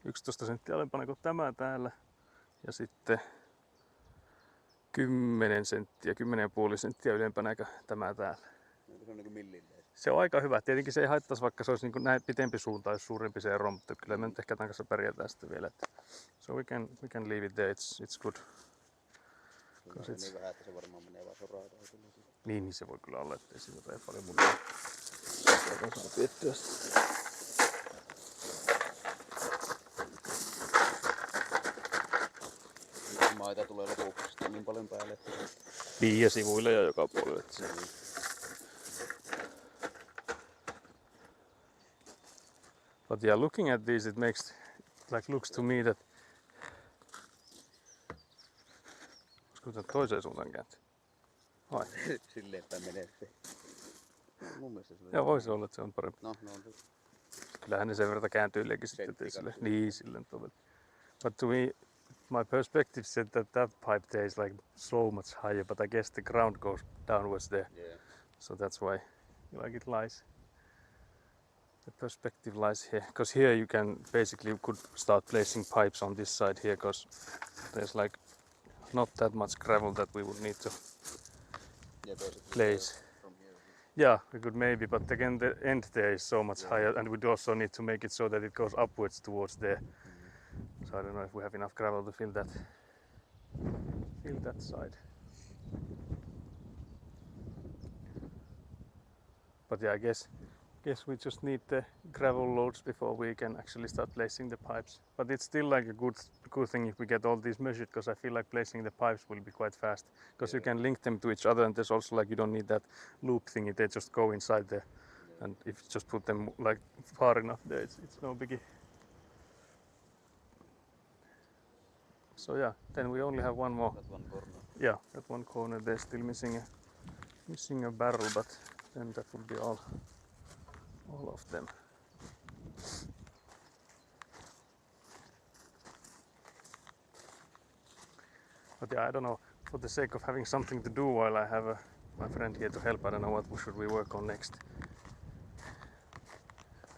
11 senttiä alempana kuin tämä täällä. Ja sitten 10 senttiä, 10,5 senttiä ylempänä kuin tämä täällä. Se on niinku millilleen. Se on aika hyvä. Tietenkin se ei haittaisi, vaikka se olisi niin näin pitempi suunta, jos suurempi se ero, mutta kyllä me nyt ehkä tämän kanssa pärjätään sitten vielä. So we can leave it there, it's good. Se on niin vähän, että se varmaan menee vaan soraan. Niin se voi kyllä olla, ettei siinä ole paljon muuta. Saa piettyä sitä. Maita tulee lopuksi sitten niin paljon päälle. Niin ja sivuille ja joka puolelle. But yeah, looking at these, it makes looks to me that. Olisiko tämä toiseen suuntaan kääntyy? Vai? Silleen päin menee se. Mun mielestä se on. Joo, voisi olla, että se on parempi. No on se. Kyllähän ne sen verran kääntyy yleenkin sitten. Sille. Niin, silleen tovet. But to me, my perspective said that pipe there is like so much higher, but I guess the ground goes downwards there. Yeah. So that's why it lies. The perspective lies here, because here you can basically you could start placing pipes on this side here, because there's like not that much gravel that we would need to place. Yeah, we could maybe, but again the end there is so much Yeah. higher, and we'd also need to make it so that it goes upwards towards there. Mm. So I don't know if we have enough gravel to fill that side. But yeah, I guess we just need the gravel loads before we can actually start placing the pipes. But it's still like a good thing if we get all these measured, because I feel like placing the pipes will be quite fast, because you Yeah. can link them to each other, and there's also like you don't need that loop thingy, they just go inside there. Yeah. And if you just put them like far enough there, it's no biggie. So yeah, then we only have one more. That one corner. Yeah, that one corner there's still missing a barrel, but then that will be all of them. But yeah, I don't know, for the sake of having something to do while I have my friend here to help, I don't know what should we work on next.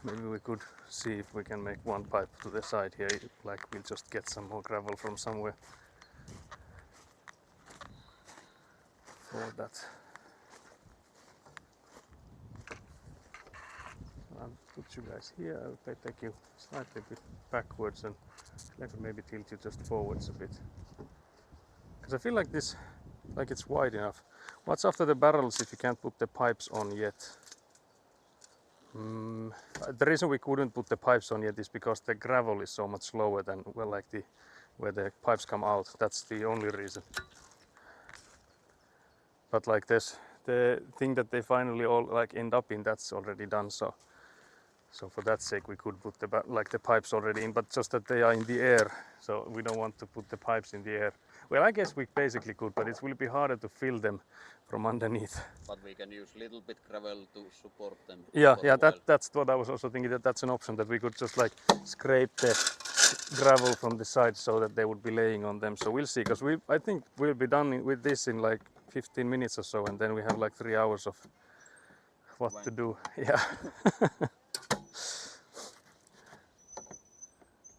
Maybe we could see if we can make one pipe to the side here, like we'll just get some more gravel from somewhere for that. I'll put you guys here, I'll take you slightly a bit backwards, and I could maybe tilt you just forwards a bit. Because I feel like this, like it's wide enough. What's after the barrels if you can't put the pipes on yet? The reason we couldn't put the pipes on yet is because the gravel is so much lower than where the pipes come out. That's the only reason. But like this, the thing that they finally all like end up in, that's already done. So for that sake, we could put the pipes already in, but just that they are in the air. So we don't want to put the pipes in the air. Well, I guess we basically could, but it will be harder to fill them from underneath. But we can use little bit gravel to support them. Yeah, for a while. that's what I was also thinking, that's an option, that we could just like scrape the gravel from the side so that they would be laying on them. So we'll see, because I think we'll be done with this in like 15 minutes or so, and then we have like 3 hours of what to do. Yeah.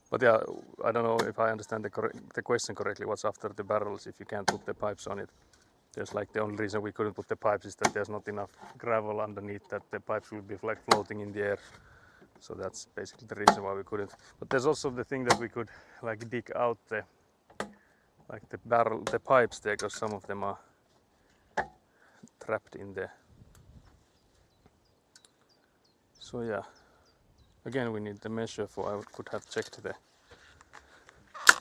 But yeah, I don't know if I understand the question correctly. What's after the barrels if you can't put the pipes on it? There's like the only reason we couldn't put the pipes is that there's not enough gravel underneath, that the pipes will be like floating in the air. So that's basically the reason why we couldn't. But there's also the thing that we could like dig out the pipes there, because some of them are trapped in there. So yeah, again we need the measure for, I could have checked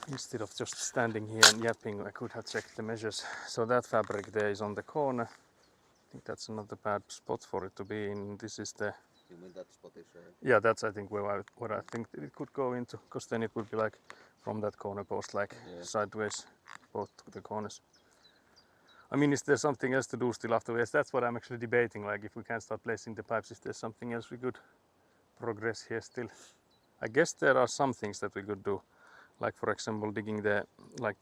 instead of just standing here and yapping, I could have checked the measures. So that fabric there is on the corner. I think that's not a bad spot for it to be in. This is the... You mean that spot is... Yeah, that's I think where I think it could go into, because then it would be like from that corner post, like sideways, both the corners. I mean, is there something else to do still afterwards? That's what I'm actually debating, like if we can start placing the pipes, is there something else we could progress here still? I guess there are some things that we could do, like for example digging the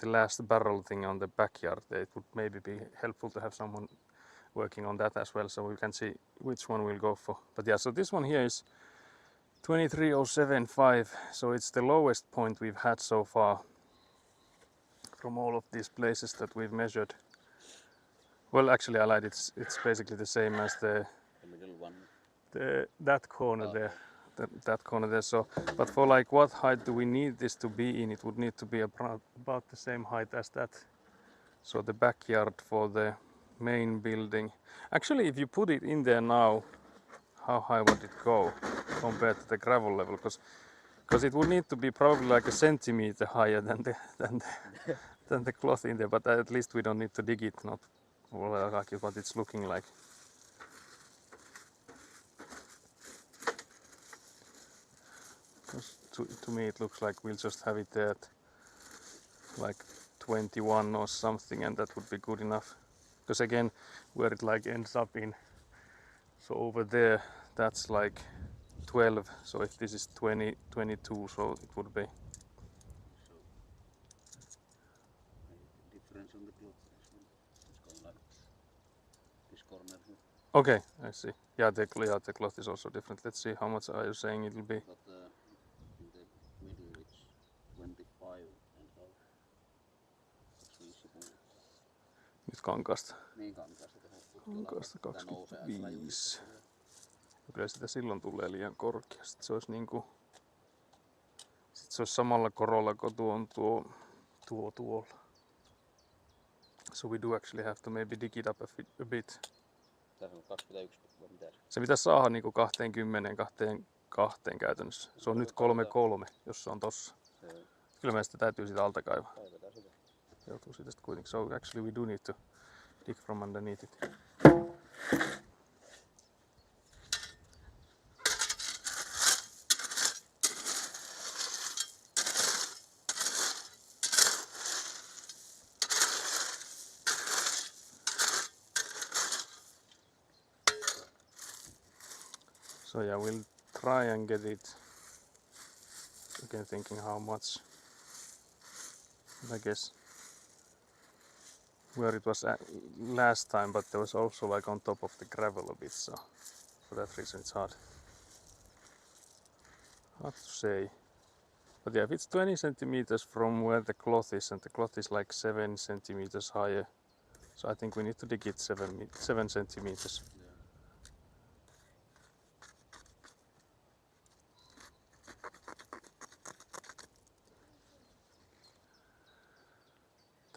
last barrel thing on the backyard. It would maybe be helpful to have someone working on that as well, so we can see which one we'll go for. But yeah, so this one here is 23,075, so it's the lowest point we've had so far from all of these places that we've measured. Well, actually I lied, it's basically the same as the middle one. That corner there. That corner there. So, but for like what height do we need this to be in? It would need to be about the same height as that. So the backyard for the main building. Actually, if you put it in there now, how high would it go compared to the gravel level? Because it would need to be probably like a centimeter higher than the cloth in there. But at least we don't need to dig it, not like what it's looking like. To me it looks like we'll just have it at like 21 or something, and that would be good enough. Because again, where it like ends up in, so over there, that's like 12, so if this is 20, 22, so it would be. So, difference on the cloth as well. It's going like this corner here. Okay, I see. Yeah, the cloth is also different. Let's see, how much are you saying it will be? But in the middle it's 25 and half. It's visible. Nyt kankasta. Niin kankaasta tehdään. Onko sitä Tää nousee aika rajusti. 25? Kyllä sitä silloin tulee liian korkea. Sitten se olisi niinku... Sitten se olisi samalla korolla kuin tuolla. So we do actually have to maybe dig it up a bit. Tässä on 21 vai mitä se? Se pitäisi saada niinku 20, 22 käytännössä. Se on nyt 3,3, jos se on tossa. Joo. Kyllä meidän sitä täytyy sitä alta kaivaa. Kaivetaan sitä. Joutuu siitä sitten kuitenkin. So actually we do need to dig from underneath it. So yeah, we'll try and get it. Again, thinking how much. I guess where it was at last time, but there was also like on top of the gravel a bit. So for that reason, it's hard to say. But yeah, if it's 20 centimeters from where the cloth is, and the cloth is like 7 centimeters higher, so I think we need to dig it 7 centimeters. Joo.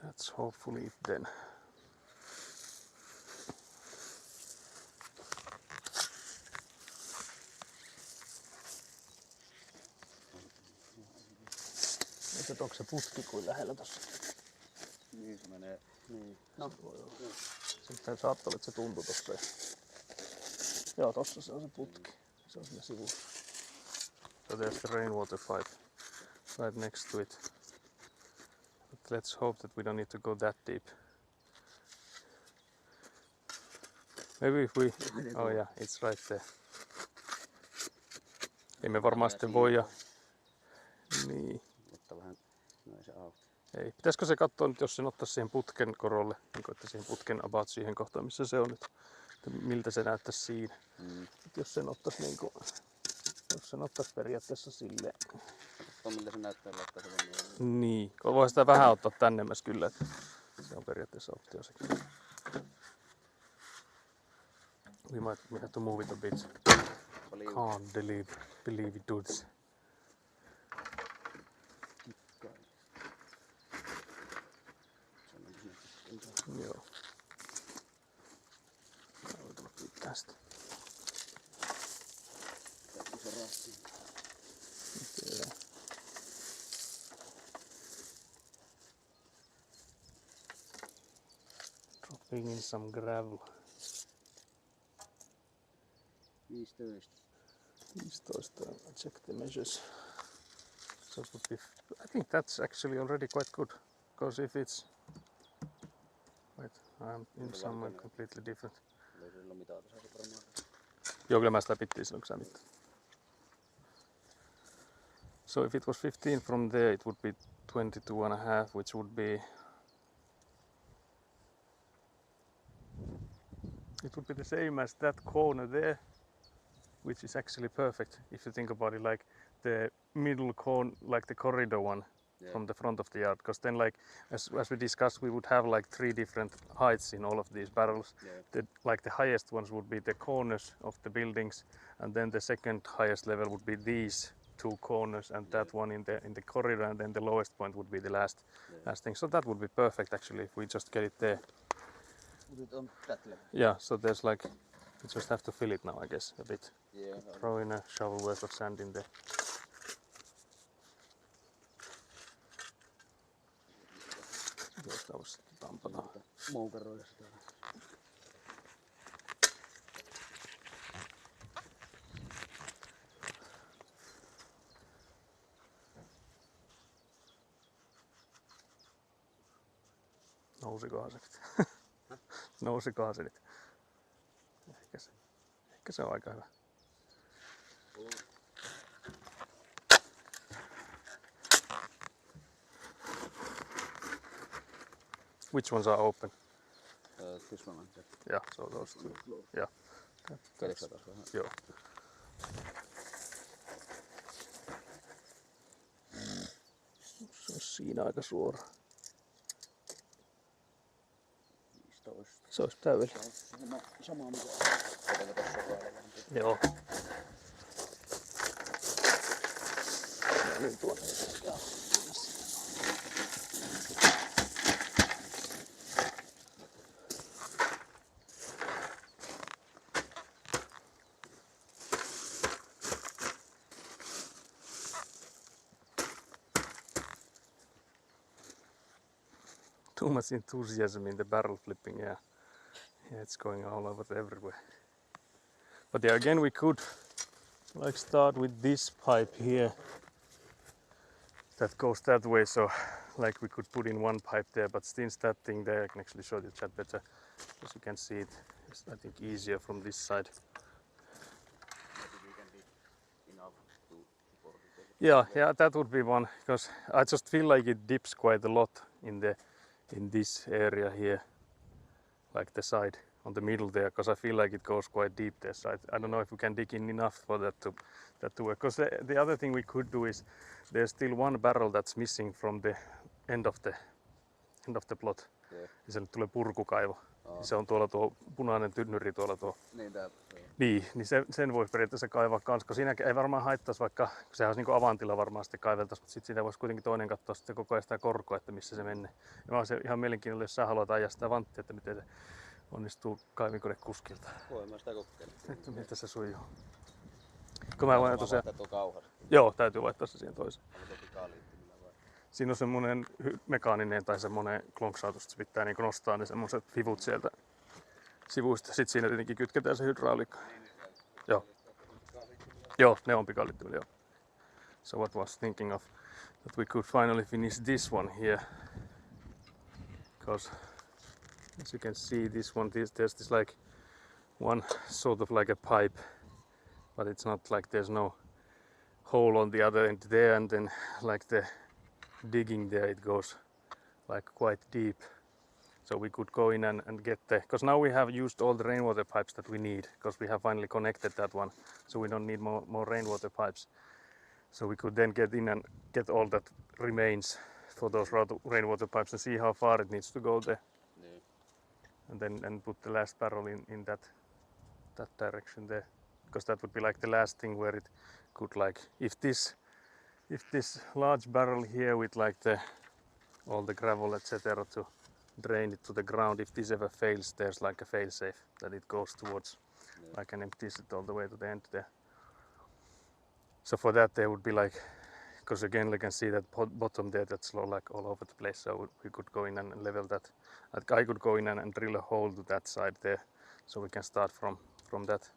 That's hopefully it then. Onko se putki kuin lähellä tossa? Niin se menee. Niin. No. Sitten saattaa olla, että se tuntuu tossa. Joo, tossa se on se putki. Se on siinä sivussa. So there's the rainwater pipe right next to it. But let's hope that we don't need to go that deep. Maybe if we... Oh yeah, it's right there. Ei me varmaan sitten voi ja... Niin. Ottaa vähän noin se auki. Ei. Pitäisikö se katsoa nyt, jos sen ottaa siihen putken korolle, niin että siihen putken about siihen kohtaan, missä se on nyt, että miltä se näyttäisi siinä. Et jos sen ottaisi niinku, jos sen ottaisi periaatteessa silleen. Katsotaan miltä se näyttää laittaa se vaan. Niin, voi sitä vähän ottaa tännemmäs kyllä, että se on periaatteessa optio sekin. We might have to move it a bit. Can't believe it dudes. Joo. Tää voi tulla tästä. Iso rasti. Okay. Dropping in some gravel. 15. 15. Check the measures. So it would be, I think that's actually already quite good, because if it's... Wait, I'm in somewhere completely different. Ei sillä ole mitään tässä varmaan. Joo, kyllä mä sitä pittiin silloin, kun sä mitään. So if it was 15 from there, it would be 22.5, which would be... It would be the same as that corner there, which is actually perfect if you think about it, like the middle corner, like the corridor one. Yeah. From the front of the yard, because then like as we discussed, we would have like 3 different heights in all of these barrels. Yeah. The highest ones would be the corners of the buildings, and then the second highest level would be these 2 corners, and that one in the corridor, and then the lowest point would be the last thing. So that would be perfect actually if we just get it there. But it on that level. Yeah, so there's like, we just have to fill it now, I guess, a bit. Yeah. Throw in a shovel worth of sand in there. Sitä voisi sitten tampata. Moukaroida sitä. Nousikohan se nyt? Nousikohan se nyt? Ehkä se on aika hyvä. Which ones are open? This one on that. Yeah, so those two. Yeah. Kädessä taas vähän. Joo. Se on siinä aika suora. Se olisi täydellinen. Sama mitä tuossa vaan. Joo. Ja nyt tuonne. Too much enthusiasm in the barrel flipping, yeah. Yeah, it's going all over everywhere. But yeah, again we could like start with this pipe here that goes that way, so like we could put in one pipe there, but since that thing there, I can actually show the chat better, as you can see it's I think easier from this side. Yeah, that would be one, because I just feel like it dips quite a lot in this area here, like the side on the middle there, because I feel like it goes quite deep there. So I don't know if we can dig in enough for that to work. Because the other thing we could do is there's still one barrel that's missing from the end of the plot. Yeah. Ja sille tulee purkukaivo. Se on tuolla tuo punainen tynnyri tuolla tuo. Niin sen voi periaatteessa kaivaa kans, koska siinä ei varmaan haittaisi, vaikka sehän olisi niin kuin avantila varmaan sitten kaiveltaisi, mutta sitten siitä voisi kuitenkin toinen katsoa sitten koko ajan sitä korkoa, että missä se menee. Ja mä se ihan mielenkiinnolla, jos sä haluat ajaa sitä vanttia, että miten se onnistuu kaivinkonekuskilta. Voi mä sitä kokeilla. Nyt miltä se sujuu. Kun mä voin tosiaan... kauhas. Joo, täytyy laittaa se siihen toiseen. Siinä on semmonen mekaaninen tai semmonen klonksautus, että se pitää niin nostaa ne semmoset vivut sieltä sivuista. Sitten siinä tietenkin kytketään se hydrauliikka. Joo. Joo, ne on pikalittimillä, joo. So what was thinking of that we could finally finish this one here. Because as you can see, this one, there's this like one sort of like a pipe, but it's not like there's no hole on the other end there, and then like the digging there, it goes like quite deep. So we could go in and get because now we have used all the rainwater pipes that we need, because we have finally connected that one, so we don't need more rainwater pipes. So we could then get in and get all that remains for those rainwater pipes and see how far it needs to go there. Niin. And then put the last barrel in that direction there, because that would be like the last thing where it could, like, if this large barrel here with like all the gravel etc. to drain it to the ground, if this ever fails, there's like a fail-safe that it goes towards, like, and empties it all the way to the end there. So for that there would be like, because again you can see that bottom there, that's like all over the place, so we could go in and level that. I could go in and drill a hole to that side there, so we can start from that.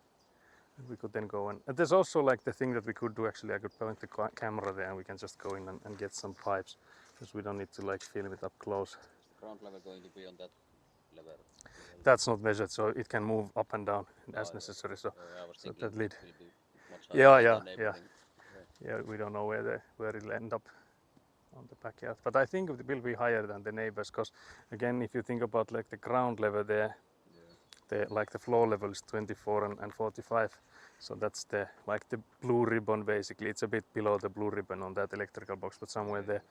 And we could then go and there's also like the thing that we could do, actually I could point the camera there and we can just go in and get some pipes, because we don't need to like film it up close. Ground level going to be on that level? That's not measured, so it can move up and down as necessary. So, I was so thinking that lid. it will be much higher Yeah, than yeah, neighboring. yeah. We don't know where it'll end up on the backyard, but I think it will be higher than the neighbors, because again, if you think about like the ground level there, the floor level is 24 and 45. So that's the blue ribbon basically. It's a bit below the blue ribbon on that electrical box, but somewhere there.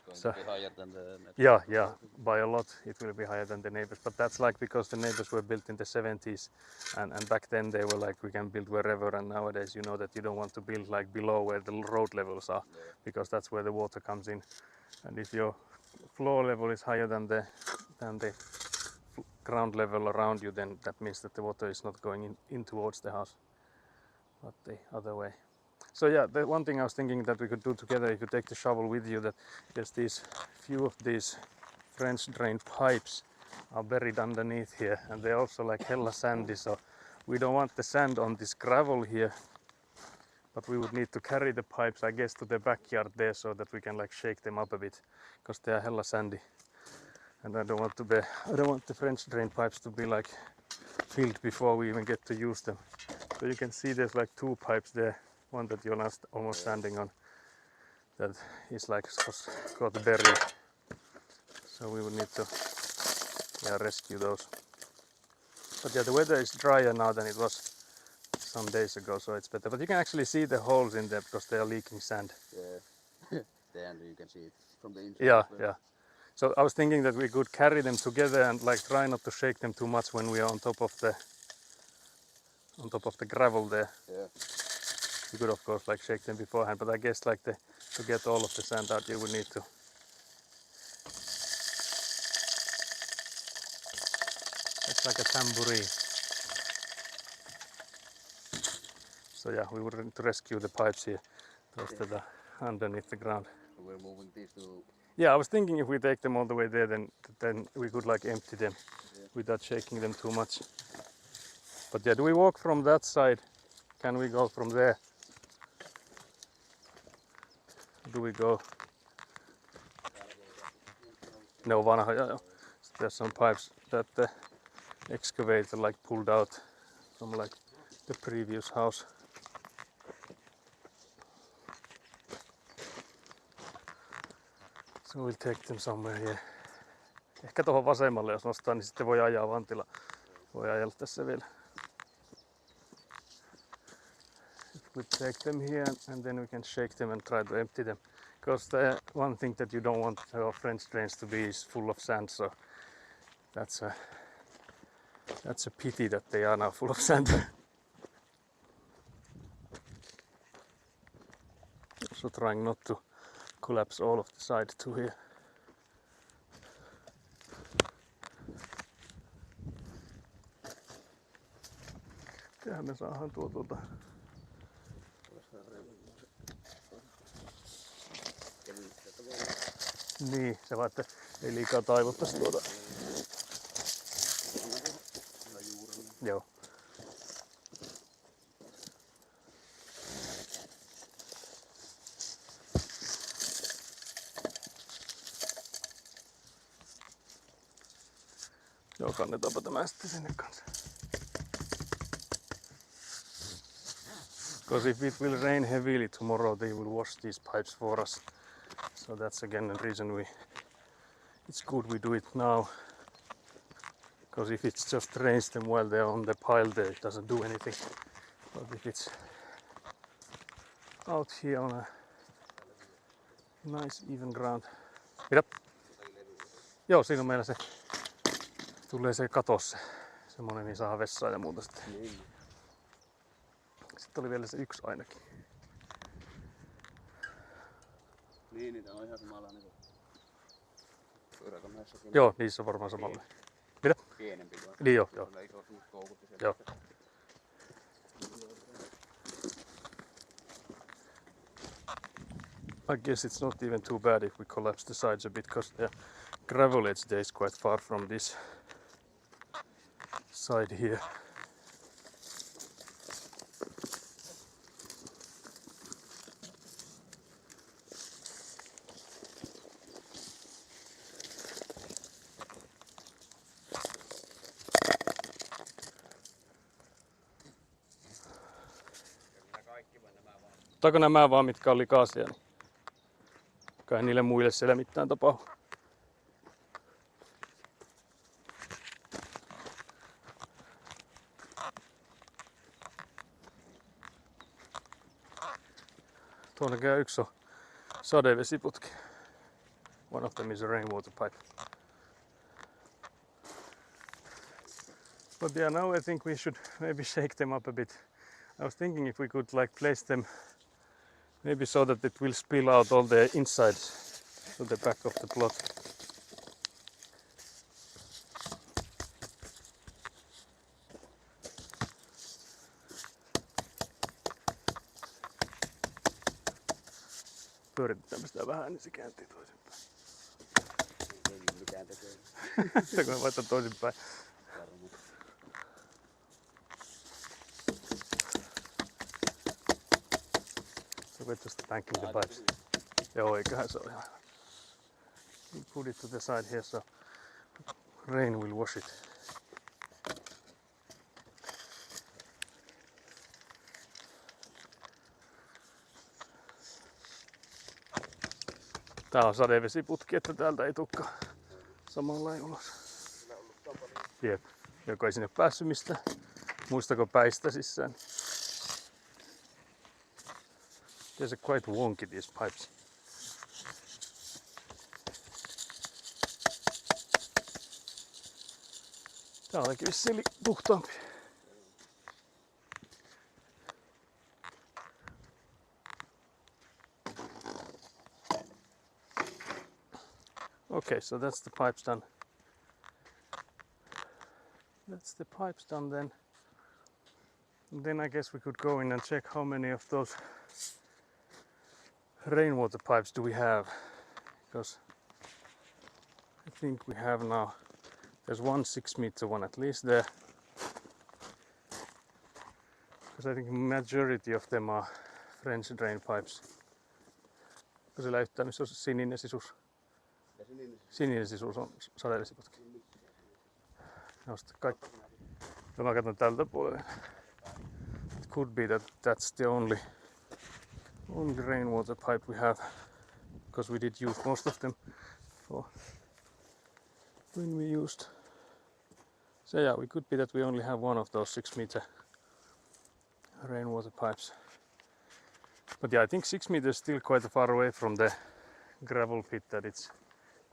It's going to be higher than the next Yeah, by a lot it will be higher than the neighbors. But that's like because the neighbors were built in the 70s, and back then they were like, we can build wherever, and nowadays you know that you don't want to build like below where the road levels are, because that's where the water comes in. And if your floor level is higher than the ground level around you, then that means that the water is not going in towards the house, but the other way. So yeah, the one thing I was thinking that we could do together, if you take the shovel with you, that there's these few of these French drain pipes are buried underneath here, and they're also like hella sandy, so we don't want the sand on this gravel here, but we would need to carry the pipes, I guess, to the backyard there, so that we can like shake them up a bit, because they are hella sandy. And I don't want the French drain pipes to be like filled before we even get to use them. So you can see there's like two pipes there, one that you're almost standing on, that is like got buried. So we would need to rescue those. But yeah, the weather is drier now than it was some days ago, so it's better. But you can actually see the holes in there because they are leaking sand. Yeah. Then you can see it from the inside. Yeah. So I was thinking that we could carry them together and like try not to shake them too much when we are on top of the gravel there. Yeah. You could of course like shake them beforehand, but I guess like to get all of the sand out, you would need to. It's like a tambourine. So yeah, we would need to rescue the pipes here, those that are underneath the ground. So we're moving these to. Yeah, I was thinking if we take them all the way there, then we could like empty them without shaking them too much. But yeah, do we walk from that side? Can we go from there? Do we go? No, vanha. Yeah. There's some pipes that the excavator like pulled out from like the previous house. So we'll take them somewhere here. Ehkä tuohon vasemmalle jos nostaa, niin sitten voi ajaa vantilla. Voi ajella tässä vielä. If we take them here and then we can shake them and try to empty them. Because the one thing that you don't want your French drains to be is full of sand, so that's a pity that they are now full of sand. Also trying not to collapse all of the side to here. Mitenhän me saadaan tuolta. Niin, se vaan, että ei liikaa taivuttaisi tuota. Joo. Joo, kannetaanpa tämä sitten sinne kanssa. Because if it will rain heavily tomorrow, they will wash these pipes for us. So that's again the reason it's good we do it now. Because if it just rains them while they're on the pile there, it doesn't do anything. But if it's out here on a nice even ground. Mitä? Joo, siinä on meillä se. Tulee se katos, semmonen, niin saa vessaa ja muuta sitten. Niin. Sitten oli vielä se yksi ainakin. Niin, niitä on ihan samanlainen kuin pyöräkoneessakin. Joo, niissä on varmaan samalla. Mitä? Pienempi vaan. Niin joo. Eikö ole semmoset koukut ja Joo. I guess it's not even too bad if we collapse the sides a bit, because the gravel edge there is quite far from this side here. Ottaako nämä vaan mitkä on likaisia, niin kai niille muille siellä mitään tapahtuu. Tuonne käy yksi on sadevesiputki. One of them is a rainwater pipe. But yeah, now I think we should maybe shake them up a bit. I was thinking if we could like place them maybe so that it will spill out all the insides to the back of the plot. Pyöritetään sitä vähän, niin se kääntyy toisinpäin. Ei mitään tekee. Se kun vaihtaa toisinpäin. Varmasti. So we're just tanking the pipes. Joo, eiköhän se ole ihan. We'll put it to the side here so rain will wash it. Tää on sadevesiputki, että täältä ei tukka samalla ulos. Jep. Joko ei sinne päässyt mistään. Muistako päistä sisään? These are quite wonky, these pipes. Tää on ainakin vissiin puhtaampi. Okay, so that's the pipes done. That's the pipes done then. And then I guess we could go in and check how many of those rainwater pipes do we have. Because I think we have now, there's one 6-meter one at least there. Because I think majority of them are French drain pipes. Kun se näyttää, missä on sininen sisus. Sininen sisus on sadevesiputki. No sitten kaikki. Ja mä katson tältä puolella. It could be that that's the only rainwater pipe we have. Because we did use most of them for when we used. So yeah, we could be that we only have one of those 6-meter rainwater pipes. But yeah, I think 6 meters is still quite far away from the gravel pit that it's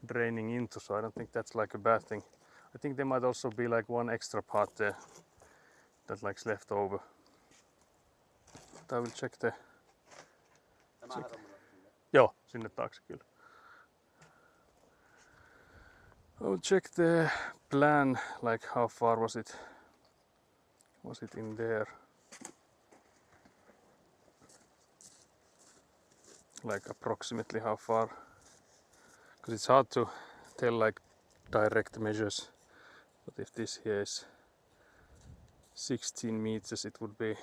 draining into, so I don't think that's like a bad thing. I think there might also be like one extra part there that like's left over. But I will check the... Joo, sinne taakse kyllä. I will check the plan, like how far was it in there? Like approximately how far? Because it's hard to tell like direct measures. But if this here is 16 meters, it would be,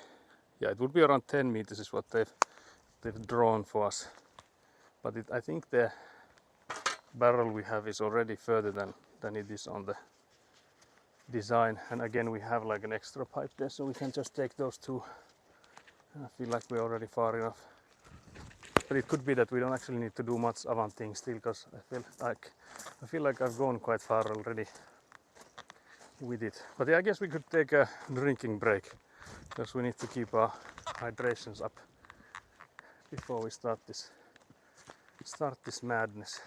yeah, it would be around 10 meters is what they've drawn for us. But I think the barrel we have is already further than it is on the design. And again, we have like an extra pipe there, so we can just take those two. I feel like we're already far enough. But it could be that we don't actually need to do much avanting still, because I feel like I've gone quite far already with it. But yeah, I guess we could take a drinking break, because we need to keep our hydrations up before we start this madness.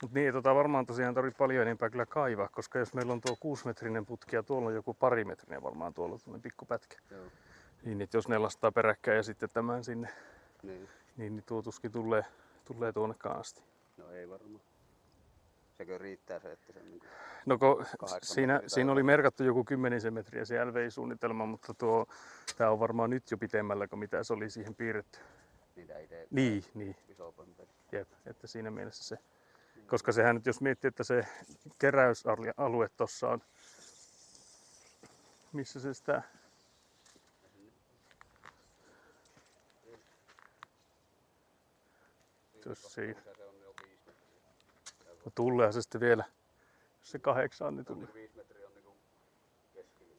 Mut niin, varmaan tosiaan tarvii paljon enempää kyllä kaivaa, koska jos meillä on tuo 6-metrinen putki ja tuolla on joku parimetrinen varmaan tuolla tuollainen pikku pätkä. Joo. Niin, että jos ne lastaa peräkkäin ja sitten tämän sinne, niin tuo tuskin tulee tuonnekaan asti. No ei varmaan. Sekö riittää se, että se niin no siinä oli merkattu joku 10 metriä se LVI-suunnitelma, mutta tää on varmaan nyt jo pitemmällä kuin mitä se oli siihen piirretty. Niin. Jep, että siinä mielessä se. Koska sehän nyt jos miettii, että se keräysalue tossa on, missä se sitä... Siinä. No tuleehan se sitten vielä, jos se 8 niin tulee. 5 metriä on niinku keskellä.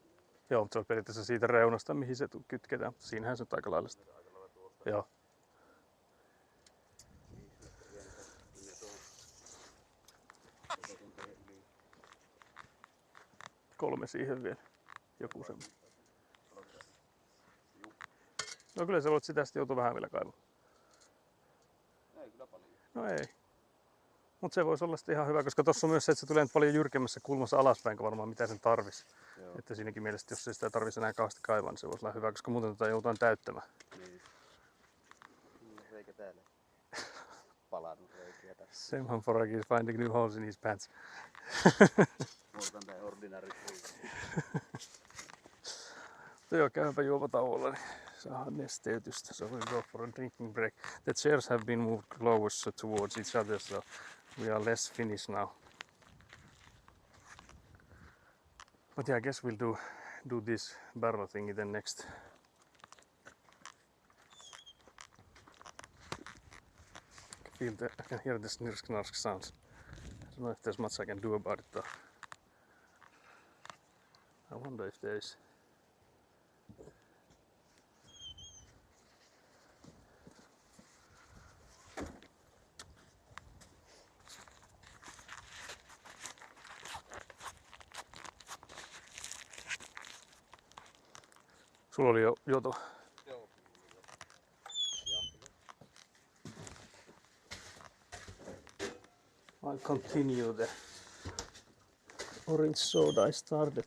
Joo, mutta se on periaatteessa siitä reunasta, mihin se kytketään, mutta siinähän se on aika lailla sitä. Joo. 3 siihen vielä, joku semmoinen. No kyllä sä voit sitä sitten joutua vähän vielä kaivaa. Ei kyllä paljon. No ei. Mutta se voisi olla sitten ihan hyvä, koska tuossa on myös se, että se tulee nyt paljon jyrkemmässä kulmassa alaspäin kuin varmaan mitä sen tarvisi. Joo. Että siinäkin mielessä, jos se sitä tarvitsisi enää kauheasti kaivaa, niin se voisi olla hyvä, koska muuten joudutaan täyttämään. Niin. Reikä täällä. Palannut reikiä tässä. Semhan Foragi is finding new holes in his pants. Muutan tää ordinary. Joo, käypä juomatauolla, niin saadaan nesteytystä. So we'll go for a drinking break. The chairs have been moved closer towards each other, so we are less finished now. But yeah, I guess we'll do this barrel thingy then next. I can hear the snirsk-narsk sounds. I don't know if there's much I can do about it though. I wonder if there is. Sulla oli jo juotu. Joo. I'll continue the orange soda I started.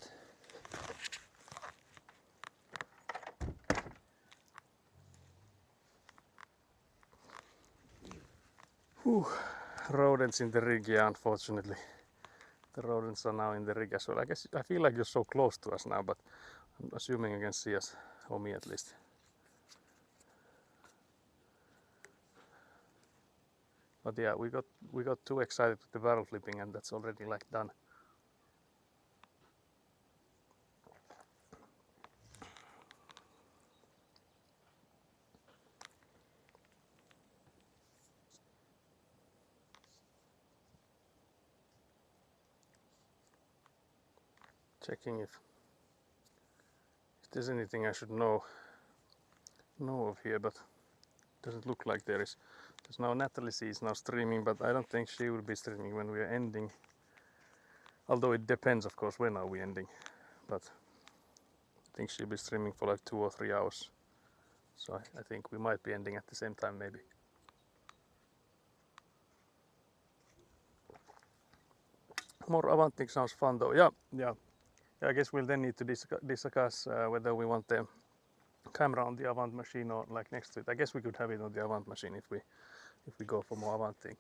Whew. Rodents in the rig, yeah, unfortunately. The rodents are now in the rig as well. I guess I feel like you're so close to us now, but I'm assuming you can see us, or me at least. But yeah, we got too excited with the barrel flipping, and that's already like done. Checking if there's anything I should know of here, but doesn't look like there is. There's now Natalie C is now streaming, but I don't think she will be streaming when we are ending. Although it depends, of course, when are we ending. But I think she'll be streaming for like 2 or 3 hours. So I think we might be ending at the same time, maybe. More Avantic sounds fun, though. Yeah. I guess we'll then need to discuss whether we want the camera on the Avant machine or like next to it. I guess we could have it on the Avant machine if we go for more Avantic.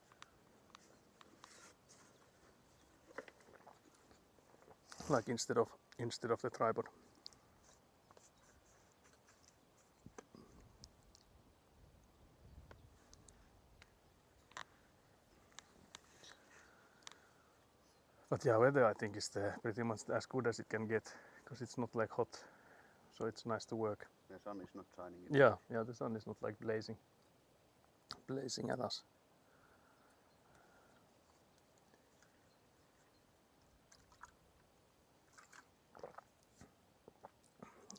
Like instead of the tripod. But yeah, weather I think is pretty much as good as it can get, because it's not like hot, so it's nice to work. The sun is not shining. Yeah, the sun is not like blazing at us.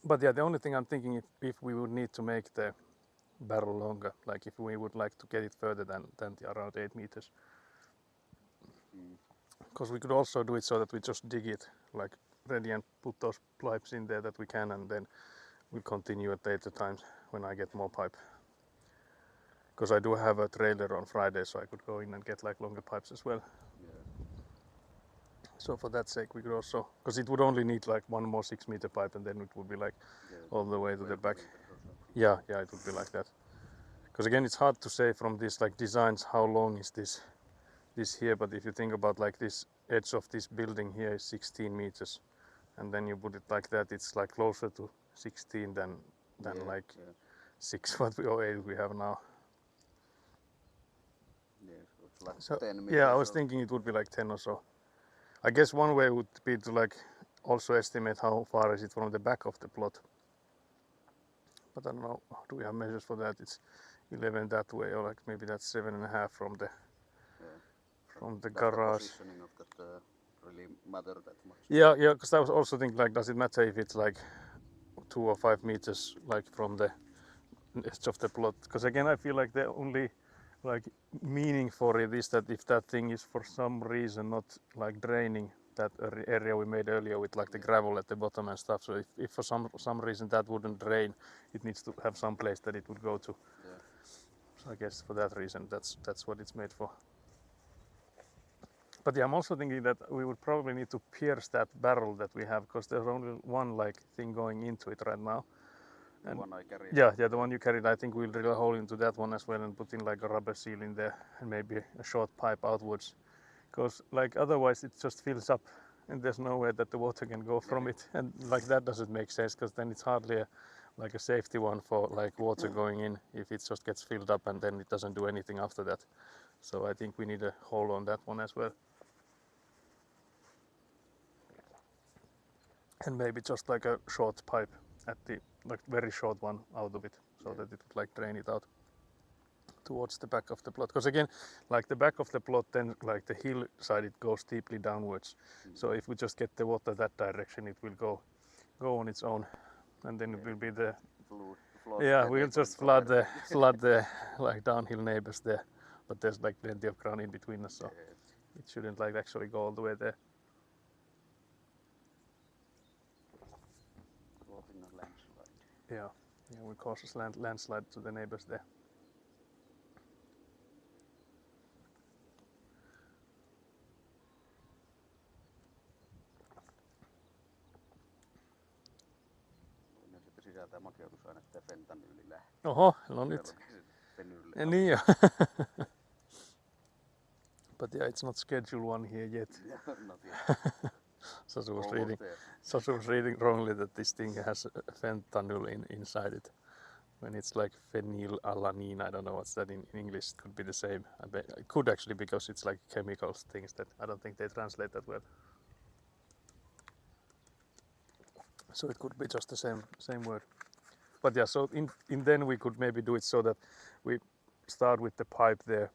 But yeah, the only thing I'm thinking, if we would need to make the barrel longer, like if we would like to get it further than the around 8 meters, because we could also do it so that we just dig it like ready and put those pipes in there that we can, and then we continue at later times when I get more pipe. Because I do have a trailer on Friday, so I could go in and get like longer pipes as well. Yeah. So for that sake, we could also, because it would only need like one more 6 meter pipe, and then it would be like all the way to the back. Yeah, it would be like that. Because again, it's hard to say from these like designs how long is this here, but if you think about like this edge of this building here is 16 meters, and then you put it like that, it's like closer to 16 than like 6 what we or 8 we have now. Like So 10 meters. yeah, I was thinking it would be like 10 or so. I guess one way would be to like also estimate how far is it from the back of the plot. But I don't know, do we have measures for that? It's 11 that way, or like maybe that's 7.5 from the garage. The positioning of that really matter that much. Yeah, because I was also thinking like, does it matter if it's like 2 or 5 meters like from the edge of the plot? Because again, I feel like the only like meaning for it is that if that thing is for some reason not like draining that area we made earlier with like the gravel at the bottom and stuff, so if for some reason that wouldn't drain, it needs to have some place that it would go to. Yeah. So I guess for that reason that's what it's made for. But yeah, I'm also thinking that we would probably need to pierce that barrel that we have, because there's only one like thing going into it right now. The one I carried. Yeah, the one you carried. I think we'll drill a hole into that one as well and put in like a rubber seal in there and maybe a short pipe outwards, because like otherwise it just fills up and there's nowhere that the water can go from it, and like that doesn't make sense, because then it's hardly like a safety one for like water going in if it just gets filled up and then it doesn't do anything after that. So I think we need a hole on that one as well. And maybe just like a short pipe at the like very short one out of it, so that it would like drain it out towards the back of the plot. Because again, like the back of the plot, then like the hillside, it goes deeply downwards. So if we just get the water that direction, it will go on its own, and then it will be the we'll just flood the like downhill neighbors there. But there's like plenty of ground in between us, so it shouldn't like actually go all the way there. Yeah, we cause a landslide to the neighbors there. Mikä tää makeutusaine, tää fentanyyli lähtee. Oho, no nyt. Fenylle. Niin jo. But yeah, it's not schedule one here yet. Not yet. Sasu Almost there. was reading wrongly that this thing has fentanyl inside it. When it's like phenylalanine, I don't know what's that in English. It could be the same. I bet it could actually, because it's like chemicals things that I don't think they translate that well. So it could be just the same word. But yeah, so in then we could maybe do it so that we start with the pipe there.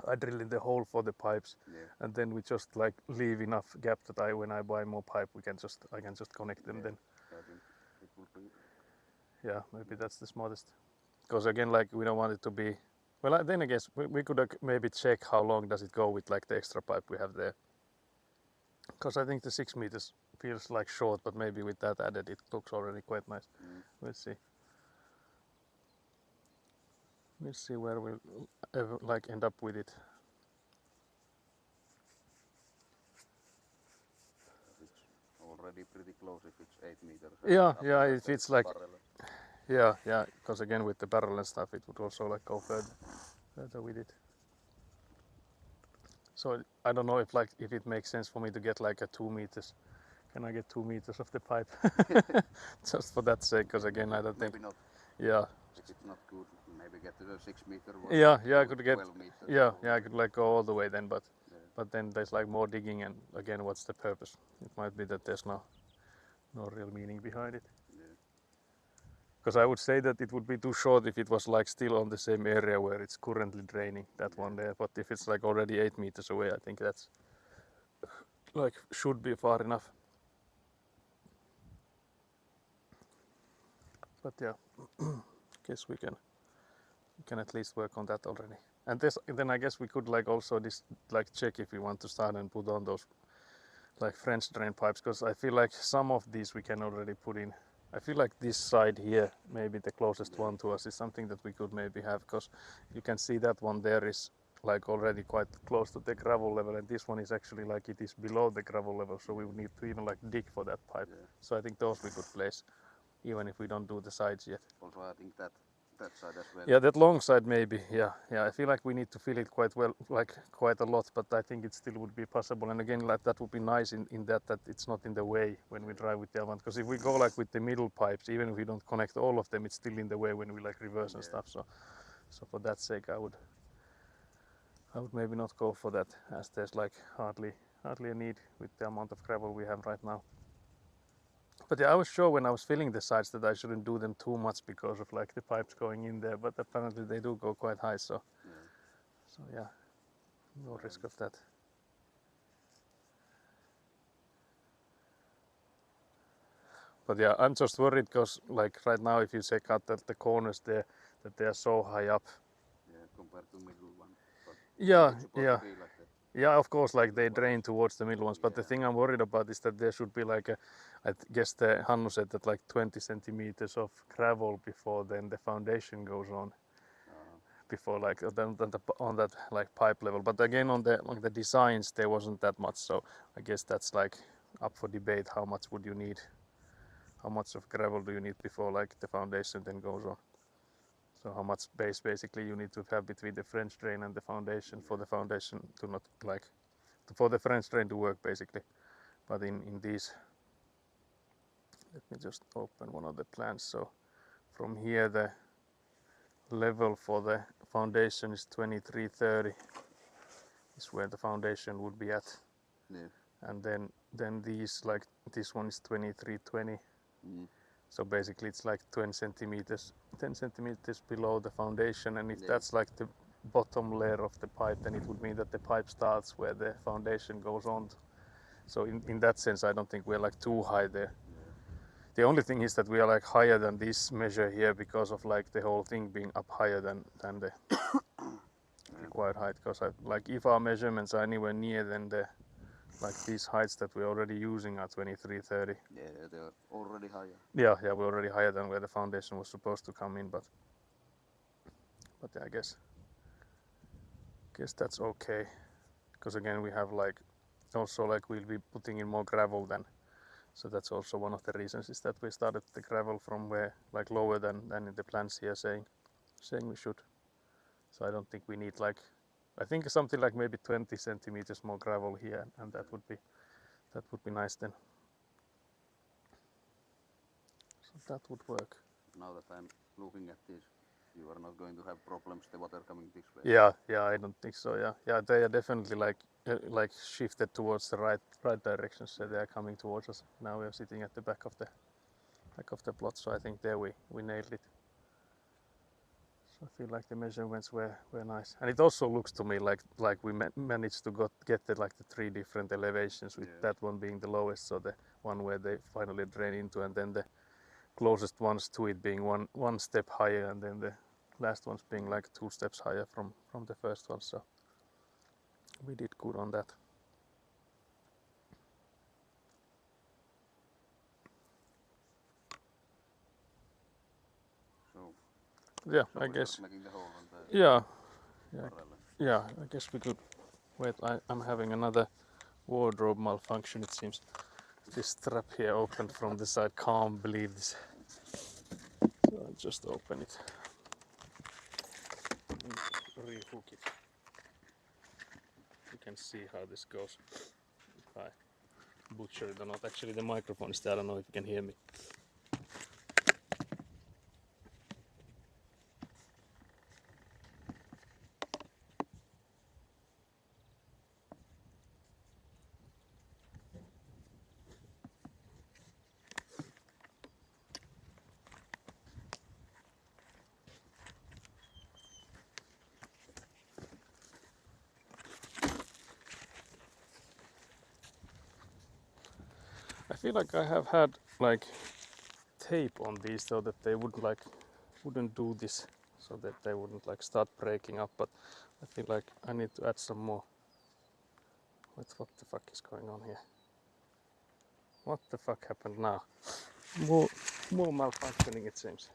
I drill in the hole for the pipes, Yeah. and then we just like leave enough gap that when I buy more pipe, I can just connect them then. I think it would be. Yeah, maybe that's the smartest. Because again, like we don't want it to be. Well, then I guess we could maybe check how long does it go with like the extra pipe we have there. Because I think the 6 meters feels like short, but maybe with that added, it looks already quite nice. We'll see. We'll see where we'll like end up with it. It's already pretty close if it's 8 meters. Yeah, if it's like, yeah, because again with the barrel and stuff, it would also like go further with it. So I don't know if it makes sense for me to get like a 2 meters. Can I get 2 meters of the pipe? Just for that sake, because again I don't think. Maybe not. Yeah. If it's not good, maybe get to the 6 meter one. Yeah, I could get. 12 meters. Yeah, I could like go all the way then, but then there's like more digging, and again, what's the purpose? It might be that there's no real meaning behind it. Because I would say that it would be too short if it was like still on the same area where it's currently draining, that one there. But if it's like already 8 meters away, I think that's like should be far enough. But yeah, guess we can at least work on that already. And then I guess we could like also check if we want to start and put on those like French drain pipes, because I feel like some of these we can already put in. I feel like this side here, maybe the closest one to us, is something that we could maybe have, because you can see that one there is like already quite close to the gravel level, and this one is actually like it is below the gravel level, so we would need to even like dig for that pipe. So I think those we could place, even if we don't do the sides yet. Also, I think that side as well. Yeah, that long side maybe. Yeah. I feel like we need to fill it quite well, like quite a lot, but I think it still would be possible. And again, like that would be nice in that it's not in the way when we drive with the Avant. Because if we go like with the middle pipes, even if we don't connect all of them, it's still in the way when we like reverse and stuff. So for that sake, I would maybe not go for that, as there's like hardly a need with the amount of gravel we have right now. But yeah, I was sure when I was filling the sides that I shouldn't do them too much because of like the pipes going in there, but apparently they do go quite high, so yeah, no risk of that. But yeah, I'm just worried because like right now, if you check out the corners there, that they are so high up. Yeah, compared to middle one. But Yeah. like Yeah, of course, like they drain towards the middle ones, but the thing I'm worried about is that there should be like I guess Hannu said that like 20 centimeters of gravel before then the foundation goes on. Before like on that like pipe level, but again on the designs there wasn't that much, so I guess that's like up for debate. How much would you need? How much of gravel do you need before like the foundation then goes on? So how much base basically you need to have between the French drain and the foundation for the foundation to not like for the French drain to work basically. But in these, let me just open one of the plans. So from here the level for the foundation is 2330 is where the foundation would be at. Yeah. And then these, like this one is 2320. So basically it's like 10 centimeters below the foundation, and if that's like the bottom layer of the pipe, then it would mean that the pipe starts where the foundation goes on. So in that sense I don't think we're like too high there. The only thing is that we are like higher than this measure here because of like the whole thing being up higher than the required height. Because like if our measurements are anywhere near, then the like these heights that we're already using are 2330. Yeah, they're already higher. Yeah, we're already higher than where the foundation was supposed to come in, but yeah, I guess that's okay. Because again we have like also like we'll be putting in more gravel than So that's also one of the reasons is that we started the gravel from where like lower than in the plans here saying we should. So I don't think we need like, I think something like maybe 20 centimeters more gravel here, and that would be nice then. So that would work. Now that I'm looking at this, you are not going to have problems the water coming this way. Yeah, I don't think so. Yeah, they are definitely like shifted towards the right direction. So they are coming towards us. Now we are sitting at the back of the plot. So I think there we nailed it. So I feel like the measurements were nice, and it also looks to me like we managed to get like the 3 different elevations, with that one being the lowest. So the one where they finally drain into, and then the closest ones to it being one step higher, and then the last ones being like 2 steps higher from the first one. So we did good on that. So Yeah, I guess. making the hole on the Yeah, I guess we could wait. I'm having another wardrobe malfunction, it seems. This strap here opened from the side. Can't believe this. So I'll just open it and rehook it. You can see how this goes. If I butcher it or not. Actually, the microphone is there. I don't know if you can hear me. I feel like I have had like tape on these so that they wouldn't do this, so that they wouldn't like start breaking up, but I feel like I need to add some more. What the fuck is going on here? What the fuck happened now? More malfunctioning, it seems.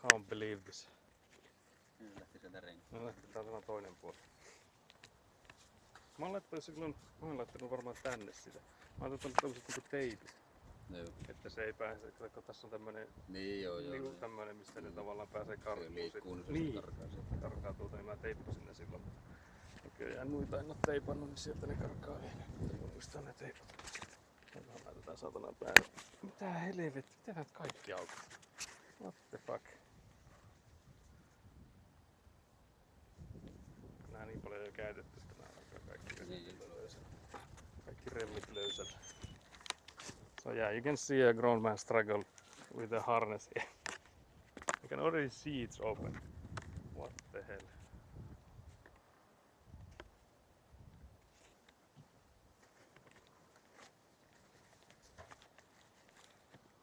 Can't believe this. No, lähtetään tämä toinen puoli. Mä oon laittanut varmaan tänne sitä. Mä oon laittanut tämmöset niinku teipit. Joo. Että se ei pääse, kun tässä on tämmönen Niin tämmönen, mistä ne tavallaan pääsee karkuun. Liikkuu, niin se Niin, karkaa sieltä. karkaa tuolta, niin mä teippasin ne silloin. Näköjään noita en oo teipannut, niin sieltä ne karkaa vielä. Muistaa ne teipat. Laitetaan saatana päälle. Mitä helvetti, mitä näet kaikki aukot? What the fuck? Nää niin paljon jo käytetty, että nää alkaa kaikki löysällä. Kaikki rellit löysällä. So yeah, you can see a grown man struggle with the harness here. You can already see it's open. What the hell?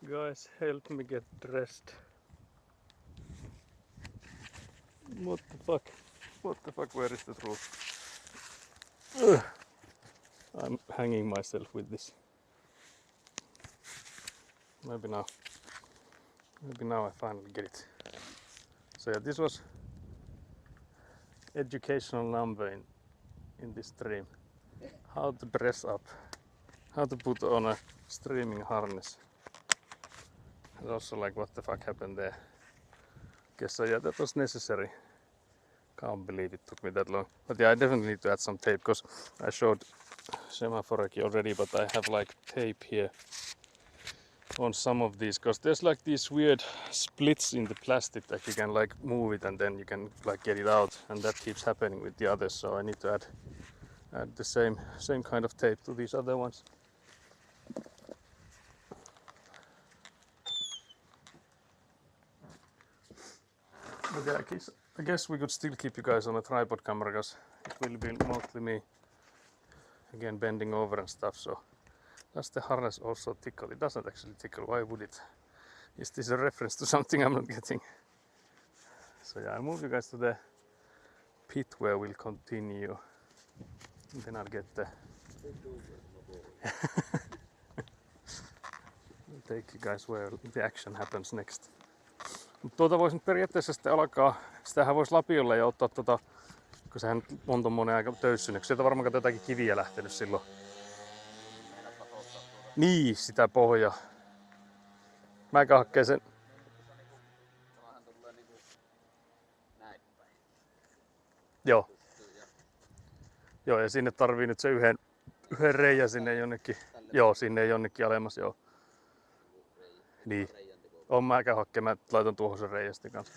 Guys, help me get dressed. What the fuck? What the fuck? Where is the truth? Ugh. I'm hanging myself with this. Maybe now I finally get it. So yeah, this was educational number in this stream. How to dress up. How to put on a streaming harness. And also like what the fuck happened there. Guess so yeah, that was necessary. Can't believe it took me that long. But yeah, I definitely need to add some tape, because I showed Semaforeki already, but I have like tape here on some of these, because there's like these weird splits in the plastic that you can like move it and then you can like get it out, and that keeps happening with the others, so I need to add the same kind of tape to these other ones. But yeah, I guess we could still keep you guys on a tripod camera, because it will be mostly me again bending over and stuff. So does the harness also tickle? It doesn't actually tickle. Why would it? Is this a reference to something I'm not getting? So yeah, I'll move you guys to the pit where we'll continue. And then I'll get the I'll take you guys where the action happens next. Mutta tuota voisi nyt periaatteessa sitten alkaa, sitähän voisi lapiolla ja ottaa kun sehän on tommonen aika töyssynyt. Sieltä varmaan jotakin kiviä lähtenyt silloin. Niin, sitä pohjaa. Mäkä hakkeen sen. Tämähän tulee niinku näin päin. Joo. Pystyy ja Joo, ja sinne tarvii nyt se yhden reijän sinne jonnekin. Joo, sinne jonnekin alemmas, joo. Niin. On mäkä hakkeen, mä laitan tuohon sen reijän sitten kanssa.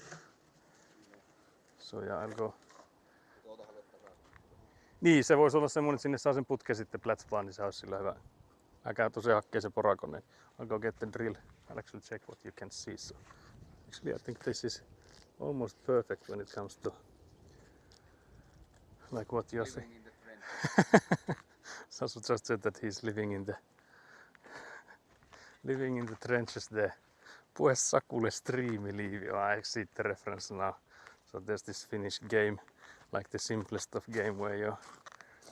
So yeah, I'll go. Niin, se voisi olla semmonen, että sinne saa sen putken sitten platspaan, niin se olisi sillä hyvä. Mä käyn tosiaan hakkeen sen porakoneen. I'll go get the drill. I'll actually check what you can see. So actually I think this is almost perfect when it comes to like what you're saying. Sasu just said that he's living in the trenches there. Pues Sakulle striimiliivi. Oh, I see the reference now. So there's this Finnish game, like the simplest of game where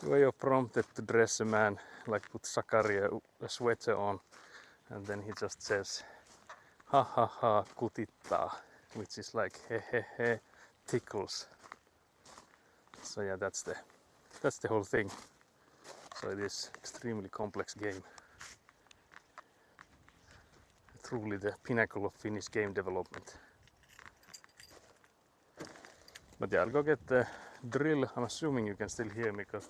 you're prompted to dress a man, like put Sakari a sweater on, and then he just says, ha ha ha, kutittaa, which is like he he he, tickles. So yeah, that's the whole thing. So it is extremely complex game. Truly the pinnacle of Finnish game development. But yeah, I'll go get the drill. I'm assuming you can still hear me because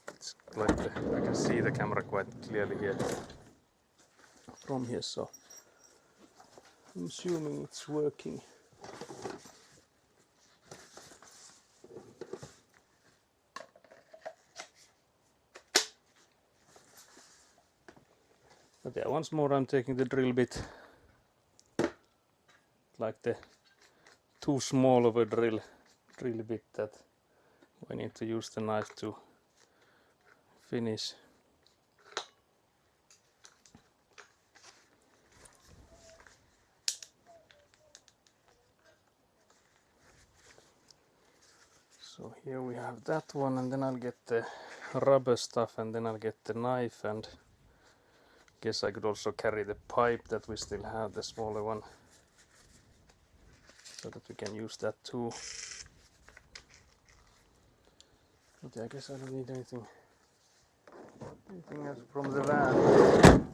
it's like I can see the camera quite clearly here from here, so I'm assuming it's working. But yeah, once more I'm taking the drill bit, like the too small of a drill bit that I need to use the knife to finish. So here we have that one, and then I'll get the rubber stuff, and then I'll get the knife, and guess I could also carry the pipe that we still have, the smaller one, so that we can use that too. But yeah, I guess I don't need anything else from the van,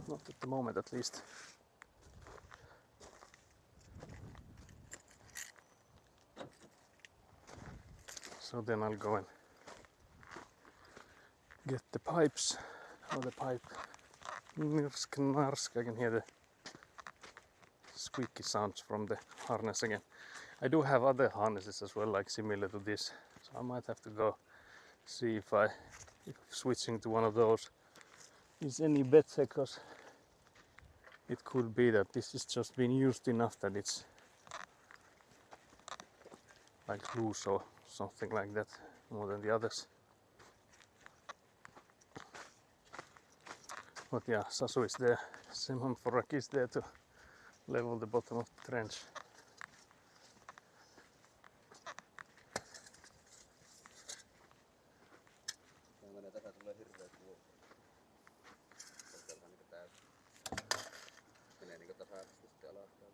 not at the moment at least. So then I'll go and get the pipes, or the pipe. Nirsk, narsk, I can hear the squeaky sounds from the harness again. I do have other harnesses as well, like similar to this, so I might have to go see if switching to one of those is any better, because it could be that this has just been used enough that it's like loose or something like that more than the others. But yeah, Sasu is there, Simon Forak is there to level the bottom of the trench.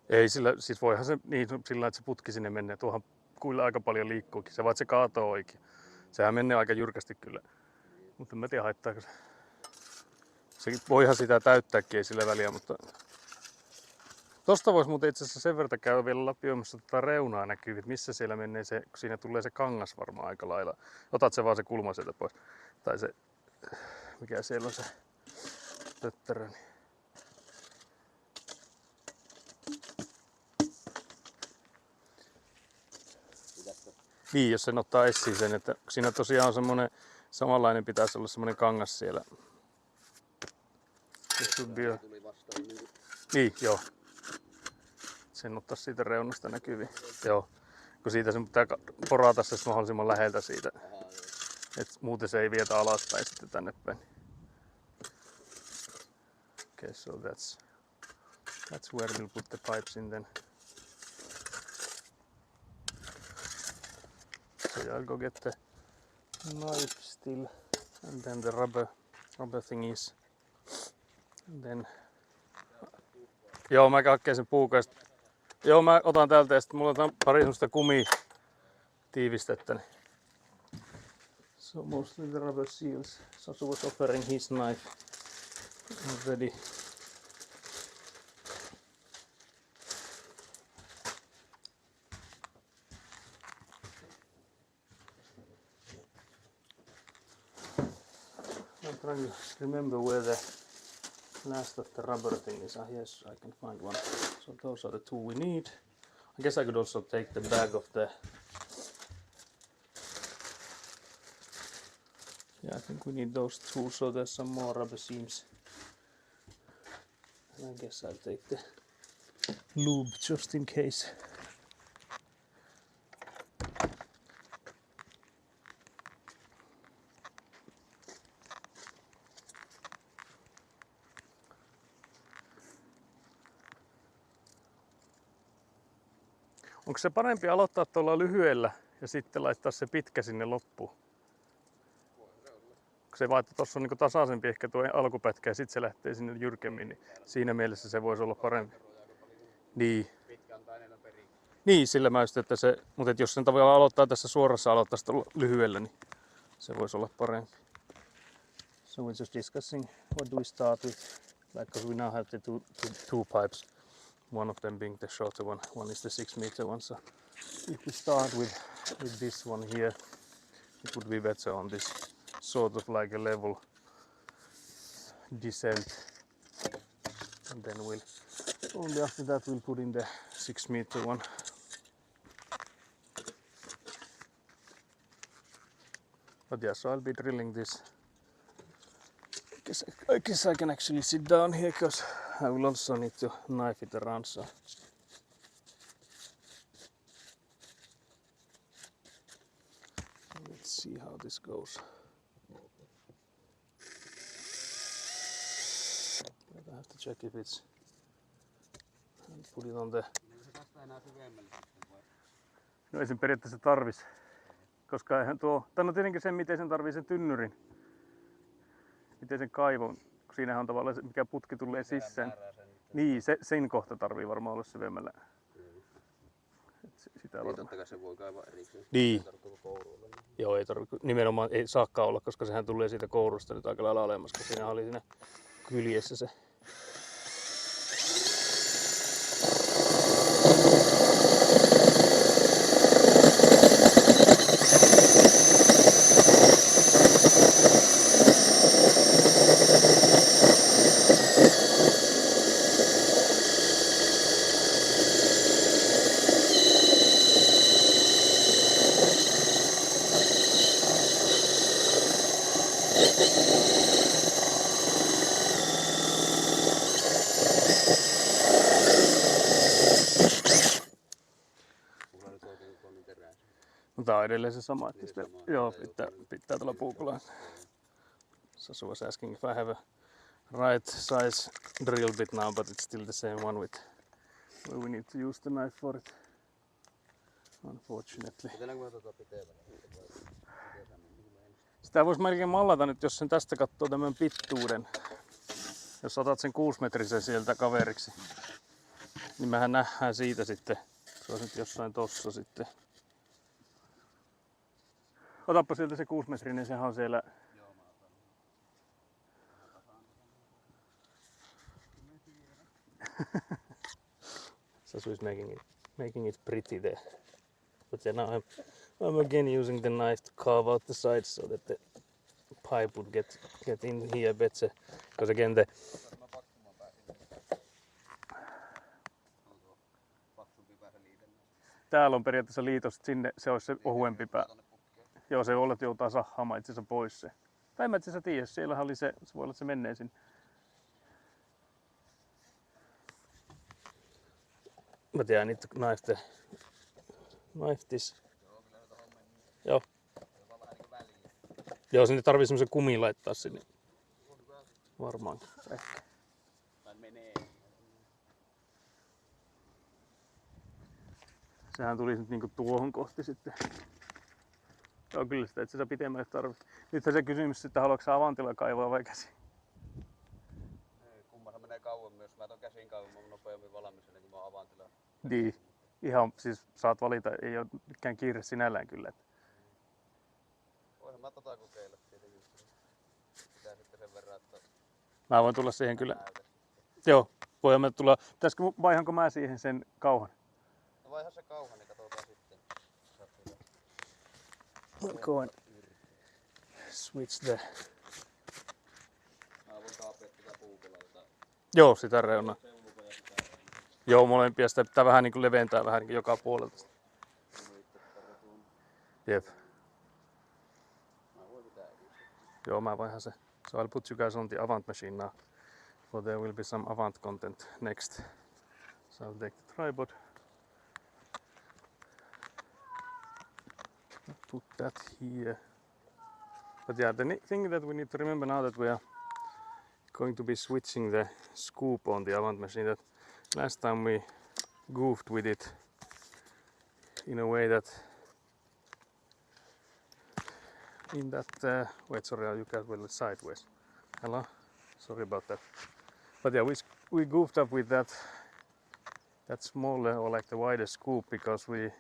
Ei sillä, siis voihan se niin sillä, että se putki sinne menee. Tuohan kyllä aika paljon liikkuukin. Se vaan, että se kaatoo oikein. Sehän menee aika jyrkästi kyllä. Mutta en mä tiedä haittaako se. Sekin voihan sitä täyttääkin, ei sillä väliä, mutta tosta vois muuten itse asiassa sen verran käydä vielä lapioimassa tätä reunaa näkyy, että missä siellä menee se, kun siinä tulee se kangas varmaan aika lailla. Otat se vaan se kulma sieltä pois. Tai se, mikä siellä on se tötterö. Niin, jos sen ottaa esiin sen, että siinä tosiaan on semmonen samanlainen, pitäisi olla semmonen kangas siellä. Niin, joo. Sen ottaa siitä reunasta näkyviin. Joo. Kun siitä sen pitää porata se mahdollisimman läheltä siitä. Et muuten se ei vietä alaspäin sitten tänne päin. Okay, so that's where we'll put the pipes in then. So yeah, I'll go get the knife still, and then the rubber thingies. And then joo, mä hakkeen sen puukaista. Joo, mä otan täältä ja sitten mulla on pari semmoista kumitiivistettä. So mostly the rubber seals. Sasu was offering his knife. already. I'm trying to remember where the last of the rubber thing is. Ah, yes, I can find one. So those are the two we need. I guess I could also take the bag of the... Yeah, I think we need those two, so there's some more rubber seams. And I guess I'll take the lube just in case. Onko se parempi aloittaa tuolla lyhyellä ja sitten laittaa se pitkä sinne loppuun? Kun se vaan, että tuossa on niinku tasaisempi ehkä tuo alkupätkä ja sitten se lähtee sinne jyrkemmin, niin siinä mielessä se voisi olla parempi. Niin. Niin, sillä mä just, että se, mutta jos sen tavallaan aloittaa tässä suorassa aloittaisi tuolla lyhyellä, niin se voisi olla parempi. So we're just discussing what do we start with, like because we now have the two pipes, one of them being the shorter one, one is the 6 meter one. So if we start with this one here, it would be better on this sort of like a level descent, and then we'll only after that we'll put in the 6 meter one. But yeah, so I'll be drilling this. I guess I can actually sit down here because I will also need to knife it around. So let's see how this goes. But I have to check if it's. I'll put it on the. No ei sen periaatteessa tarvis, koska eihän tuo. Tai no tietenkin sen miten sen tarvii sen tynnyrin. Miten sen kaivon, kun siinähän on tavallaan se, mikä putki tulee sisään. Niin, sen kohta tarvii varmaan olla syvemmällä. Sitä Niin totta kai se voi kaivaa erikseen. Niin. Ei tarvitse kourulla. Joo, ei tarvitse. Nimenomaan ei saakaan olla, koska sehän tulee siitä kourusta nyt aika lailla alemmas, kun siinä oli siinä kyljessä se. Tää on edelleen se sama, että sitä, joo, pitää tulla puukulaan. Sasu was asking if I have a right size drill bit now, but it's still the same one with where we need to use the knife for it. Unfortunately. Sitä voisi melkein mallata nyt, jos sen tästä katsoo tämän pituuden. Jos otat sen 6-metrisen sieltä kaveriksi, niin mehän nähdään siitä sitten. Se on nyt jossain tossa sitten. Otappa sieltä se 6-metrinen, sehän on siellä. Sasu is making it pretty there. But yeah, now I'm again using the knife to carve out the sides so that the pipe would get in here better. Because again täällä on periaatteessa liitos, sinne se olisi se ohuempi pää. Joo, se voi olla, että joutaa sahaamaan itse asiassa pois se. Tai en mä itse asiassa tiedä, siellähän oli se voi olla, että se menee sinne. But yeah, I need to knife this. Joo. Joo, sinne tarvii semmosen kumin laittaa sinne. Varmaan. Ehkä. Sehän tuli nyt niinku tuohon kohti sitten. Joo, kyllä sitä itse asiassa pitemmälle tarvitsee. Nythän se kysymys, että haluatko sä avantilla kaivaa vai käsin? Kummassa menee kauan myös. Mä ton käsin kaivamaan nopeammin valmis ennen kuin mä avantilla. Niin. Ihan siis saat valita, ei ole mikään kiire sinällään kyllä. Voihan mä kokeilla tietenkin. Pitää sitten sen verran, että Mä voin tulla siihen kyllä. Joo, voidaan me tulla. Pitäisikö, vaihanko mä siihen sen kauhan? No vaiha se kauhan, niin katsotaan sitten. We'll go and switch the... Mä voin kaapea tätä puukolalta. Joo, sitä reunaa. Se ulko ja sitä reunaa. Joo, molempia. Sitä pitää vähän niin kuin leventää vähän niin kuin joka puolelta. Jep. Mä voin pitää edessä. Joo, mä vaihan se. So I'll put you guys on the Avant machine now. For there will be some Avant content next. So I'll take the tripod. Put that here. But yeah, the thing that we need to remember now that we are going to be switching the scoop on the Avant machine, that last time we goofed with it in a way that wait, sorry, you guys were sideways. Hello? Sorry about that. But yeah, we goofed up with that smaller or like the wider scoop because we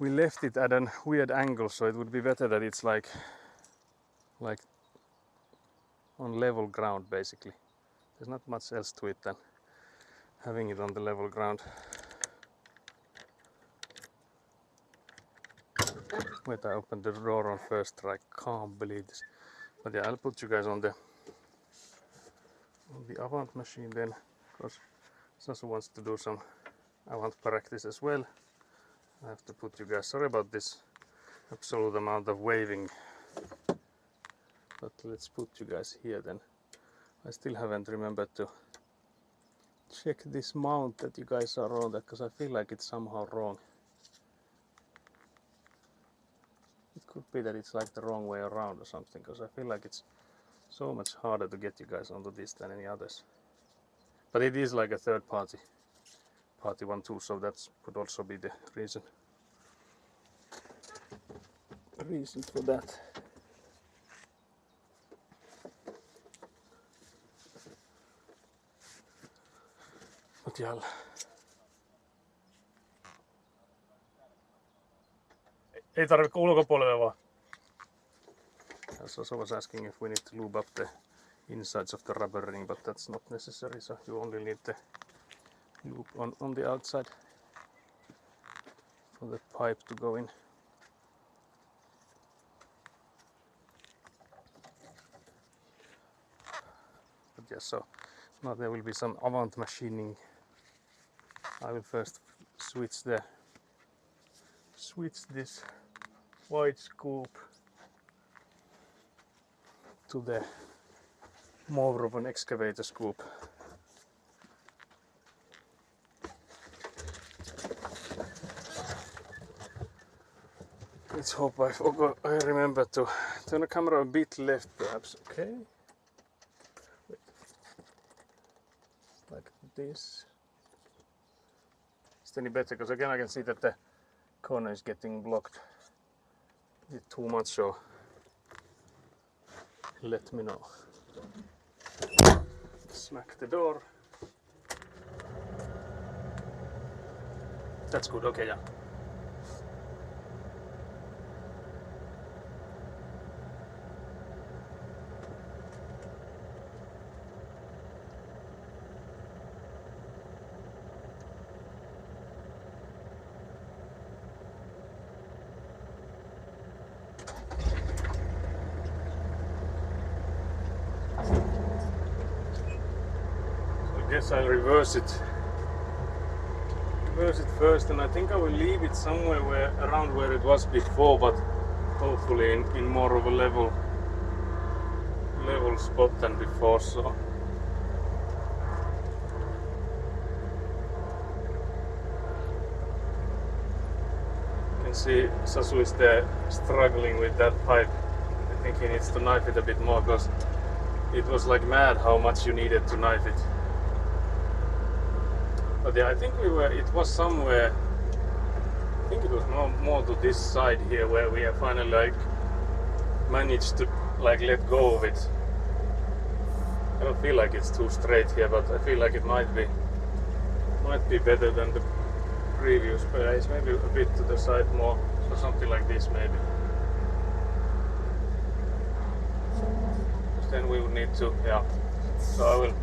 left it at a weird angle, so it would be better that it's like on level ground basically. There's not much else to it than having it on the level ground. Wait, I opened the drawer on first try. I can't believe this. But yeah, I'll put you guys on the Avant machine then, because Sasu wants to do some Avant practice as well. I have to put you guys, sorry about this absolute amount of waving, but let's put you guys here then. I still haven't remembered to check this mount that you guys are on, because I feel like it's somehow wrong. It could be that it's like the wrong way around or something, because I feel like it's so much harder to get you guys onto this than any others. But it is like a third party one too, so that could also be the reason for that. But yeah, ei tarvitse ulkopuolelle vaan. Sasu was asking if we need to lube up the insides of the rubber ring, but that's not necessary, so you only need the lube on the outside for the pipe to go in. But yeah, so now there will be some Avant machining. I will first switch this wide scoop to the more of an excavator scoop. Let's hope I remember to turn the camera a bit left perhaps. Okay. Wait. Like this. Is it any better? Because again I can see that the corner is getting blocked. Is it too much, or let me know. Smack the door. That's good, okay, yeah. I guess I'll reverse it first, and I think I will leave it somewhere around where it was before, but hopefully in more of a level spot than before. So you can see Sasu is there struggling with that pipe. I think he needs to knife it a bit more, because it was like mad how much you needed to knife it. But yeah, I think it was somewhere, I think it was more to this side here where we have finally like managed to like let go of it. I don't feel like it's too straight here, but I feel like it might be better than the previous place. Maybe a bit to the side more, so something like this maybe. then we would need to, yeah. So I will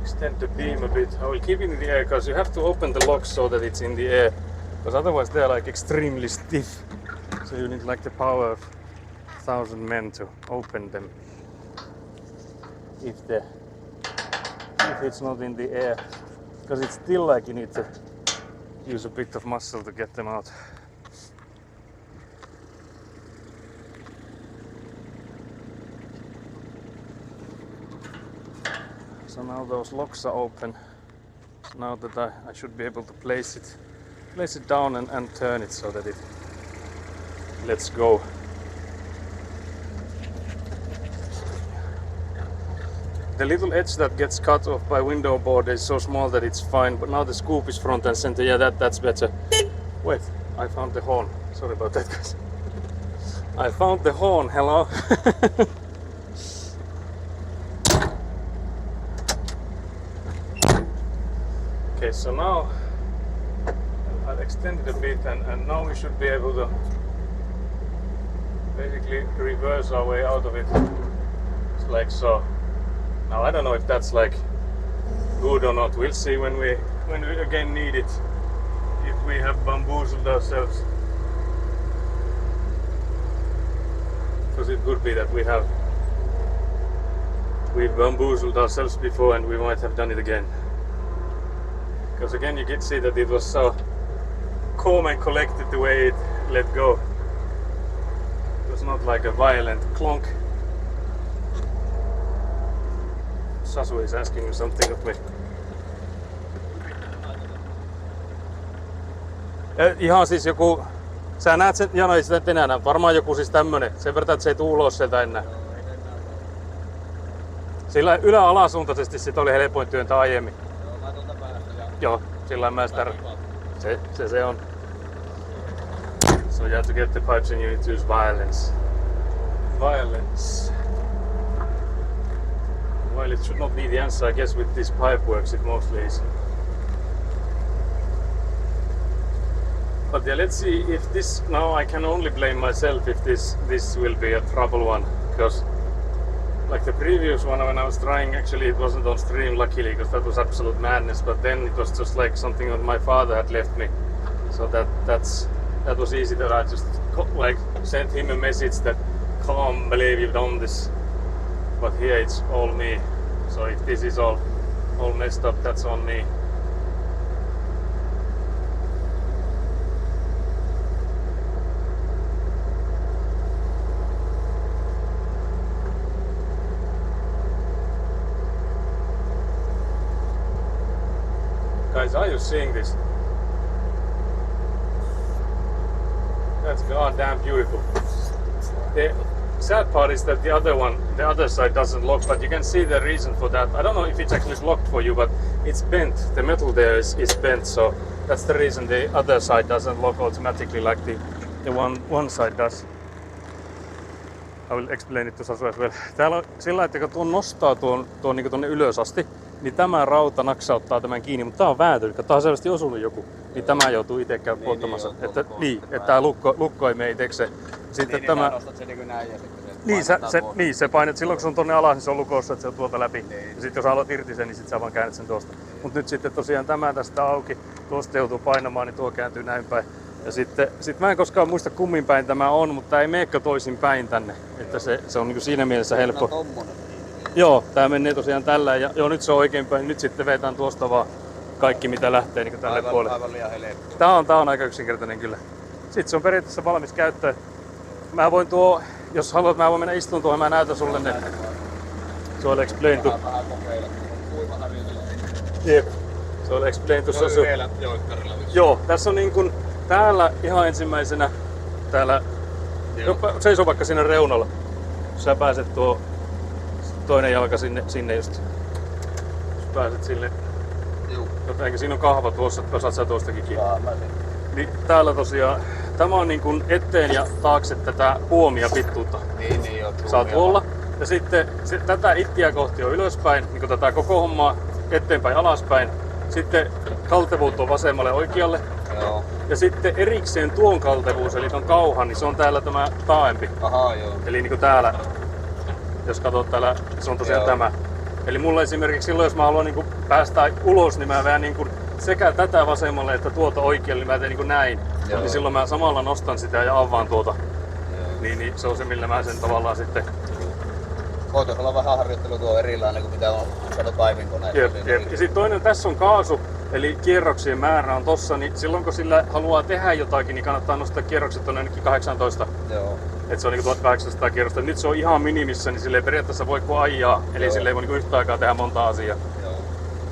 extend the beam a bit. I will keep it in the air because you have to open the locks so that it's in the air, because otherwise they're like extremely stiff. So you need like the power of 1,000 men to open them if it's not in the air, because it's still like you need to use a bit of muscle to get them out. So now those locks are open. So now that I should be able to place it down and turn it so that it lets go. The little edge that gets cut off by window board is so small that it's fine, but now the scoop is front and center. Yeah, that's better. Wait, I found the horn. Sorry about that, guys. I found the horn, hello. Okay, so now I've extended a bit and now we should be able to basically reverse our way out of it. It's like so. Now I don't know if that's like good or not. We'll see when we again need it. If we have bamboozled ourselves. Because it could be that we've bamboozled ourselves before and we might have done it again. Because again you can see that it was so calm and collected the way it let go. It was not like a violent clonk. Sasu is asking you something of me. Ihan siis joku, sä näet sen, Jano ei sitä enää näe, varmaan joku siis tämmönen, sen verran että se ei tuu ulos sieltä enää. Sillä ylä-alasuuntaisesti sit oli helpoin työntää aiemmin. Joo, sillä mä sitä, se on. So you have to get the pipes and you need to use violence. Violence. Well, it should not be the answer, I guess with this pipe works it mostly is. But yeah, let's see if this, now I can only blame myself if this will be a trouble one, because like the previous one when I was trying, actually it wasn't on stream luckily, because that was absolute madness, but then it was just like something that my father had left me, so that was easy, that I just like sent him a message that can't believe you've done this, but here it's all me, so if this is all messed up, that's on me. Guys, are you seeing this? That's goddamn beautiful. The sad part is that the other side doesn't lock, but you can see the reason for that. I don't know if it's actually locked for you, but it's bent. The metal there is bent, so that's the reason the other side doesn't lock automatically like the one side does. I will explain it to Sasu as well. Täällä on sillä, että kun tuon nostaa tuon niin tuonne ylös asti, niin tämä rauta naksauttaa tämän kiinni, mutta tää on vääntö, tää on selvästi osunut joku, niin tämä joutuu itse käymään ottamassa. Että tää lukko ei mene itsekseen. Sitten niin, tämä nostat sen niin näin ja sitten se painat silloin kun se on tonne alas, niin se on lukossa, että se on tuolta läpi. Niin. Ja sitten jos haluat irti sen, niin sit sä vaan käännät sen tuosta. Mutta nyt sitten tosiaan tämä tästä auki, tuosta joutuu painamaan, niin tuo kääntyy näin päin. Ja sitten mä en koskaan muista kummin päin tämä on, mutta ei meekö toisin päin tänne. Että se on niin siinä mielessä helppo. Joo, tää menee tosiaan tällä ja joo, nyt se on oikeinpäin. Nyt sitten vetään tuosta vaan kaikki mitä lähtee niin tälle puolelle. Aivan liian helppo. Tää on aika yksinkertainen kyllä. Sitten se on periaatteessa valmis käyttöön. Mä voin jos haluat, mä voin mennä istuun tuohon, mä näytän sulle ne. Se on explain to. Jep. Se on explain to Sasu. Joo, tässä on niin kuin täällä ihan ensimmäisenä täällä. Seiso vaikka siinä reunalla. Sä pääset toinen jalka sinne just. Jos pääset sille. Eikä siinä on kahva tuossa, että saat sä tuostakin kiinni. Niin täällä tosiaan, tämä on niin kuin eteen ja taakse tätä puomia pituutta. Niin joo. Saat olla. Ja sitten tätä ittiä kohti on ylöspäin, niin kuin tätä koko hommaa eteenpäin alaspäin. Sitten kaltevuus on vasemmalle oikealle. Joo. Ja sitten erikseen tuon kaltevuus, eli ton kauhan, niin se on täällä tämä taaempi. Aha, joo. Eli niin kuin täällä jos katsot täällä, se on tosiaan Joo. tämä. Eli mulla esimerkiksi silloin, jos mä haluan niin päästä ulos, niin mä vähän niin sekä tätä vasemmalle että tuota oikealle, niin mä teen niin näin. Joo. Niin silloin mä samalla nostan sitä ja avaan tuota. Joo. Niin se on se, millä mä sen tavallaan sitten... Voitaisiin olla vähän harjoittelu tuo erilainen kuin mitä on kato kaivinkoneessa. Jep. Ja sitten toinen, tässä on kaasu, eli kierroksien määrä on tossa, niin silloin kun sillä haluaa tehdä jotakin, niin kannattaa nostaa kierrokset on ainakin 18. Joo. Että se on niinku 1800 kierrosta. Nyt se on ihan minimissä, niin sille ei periaatteessa voi kuin ajaa. Eli Joo. sille ei voi niinku yhtä aikaa tehdä monta asiaa. Joo.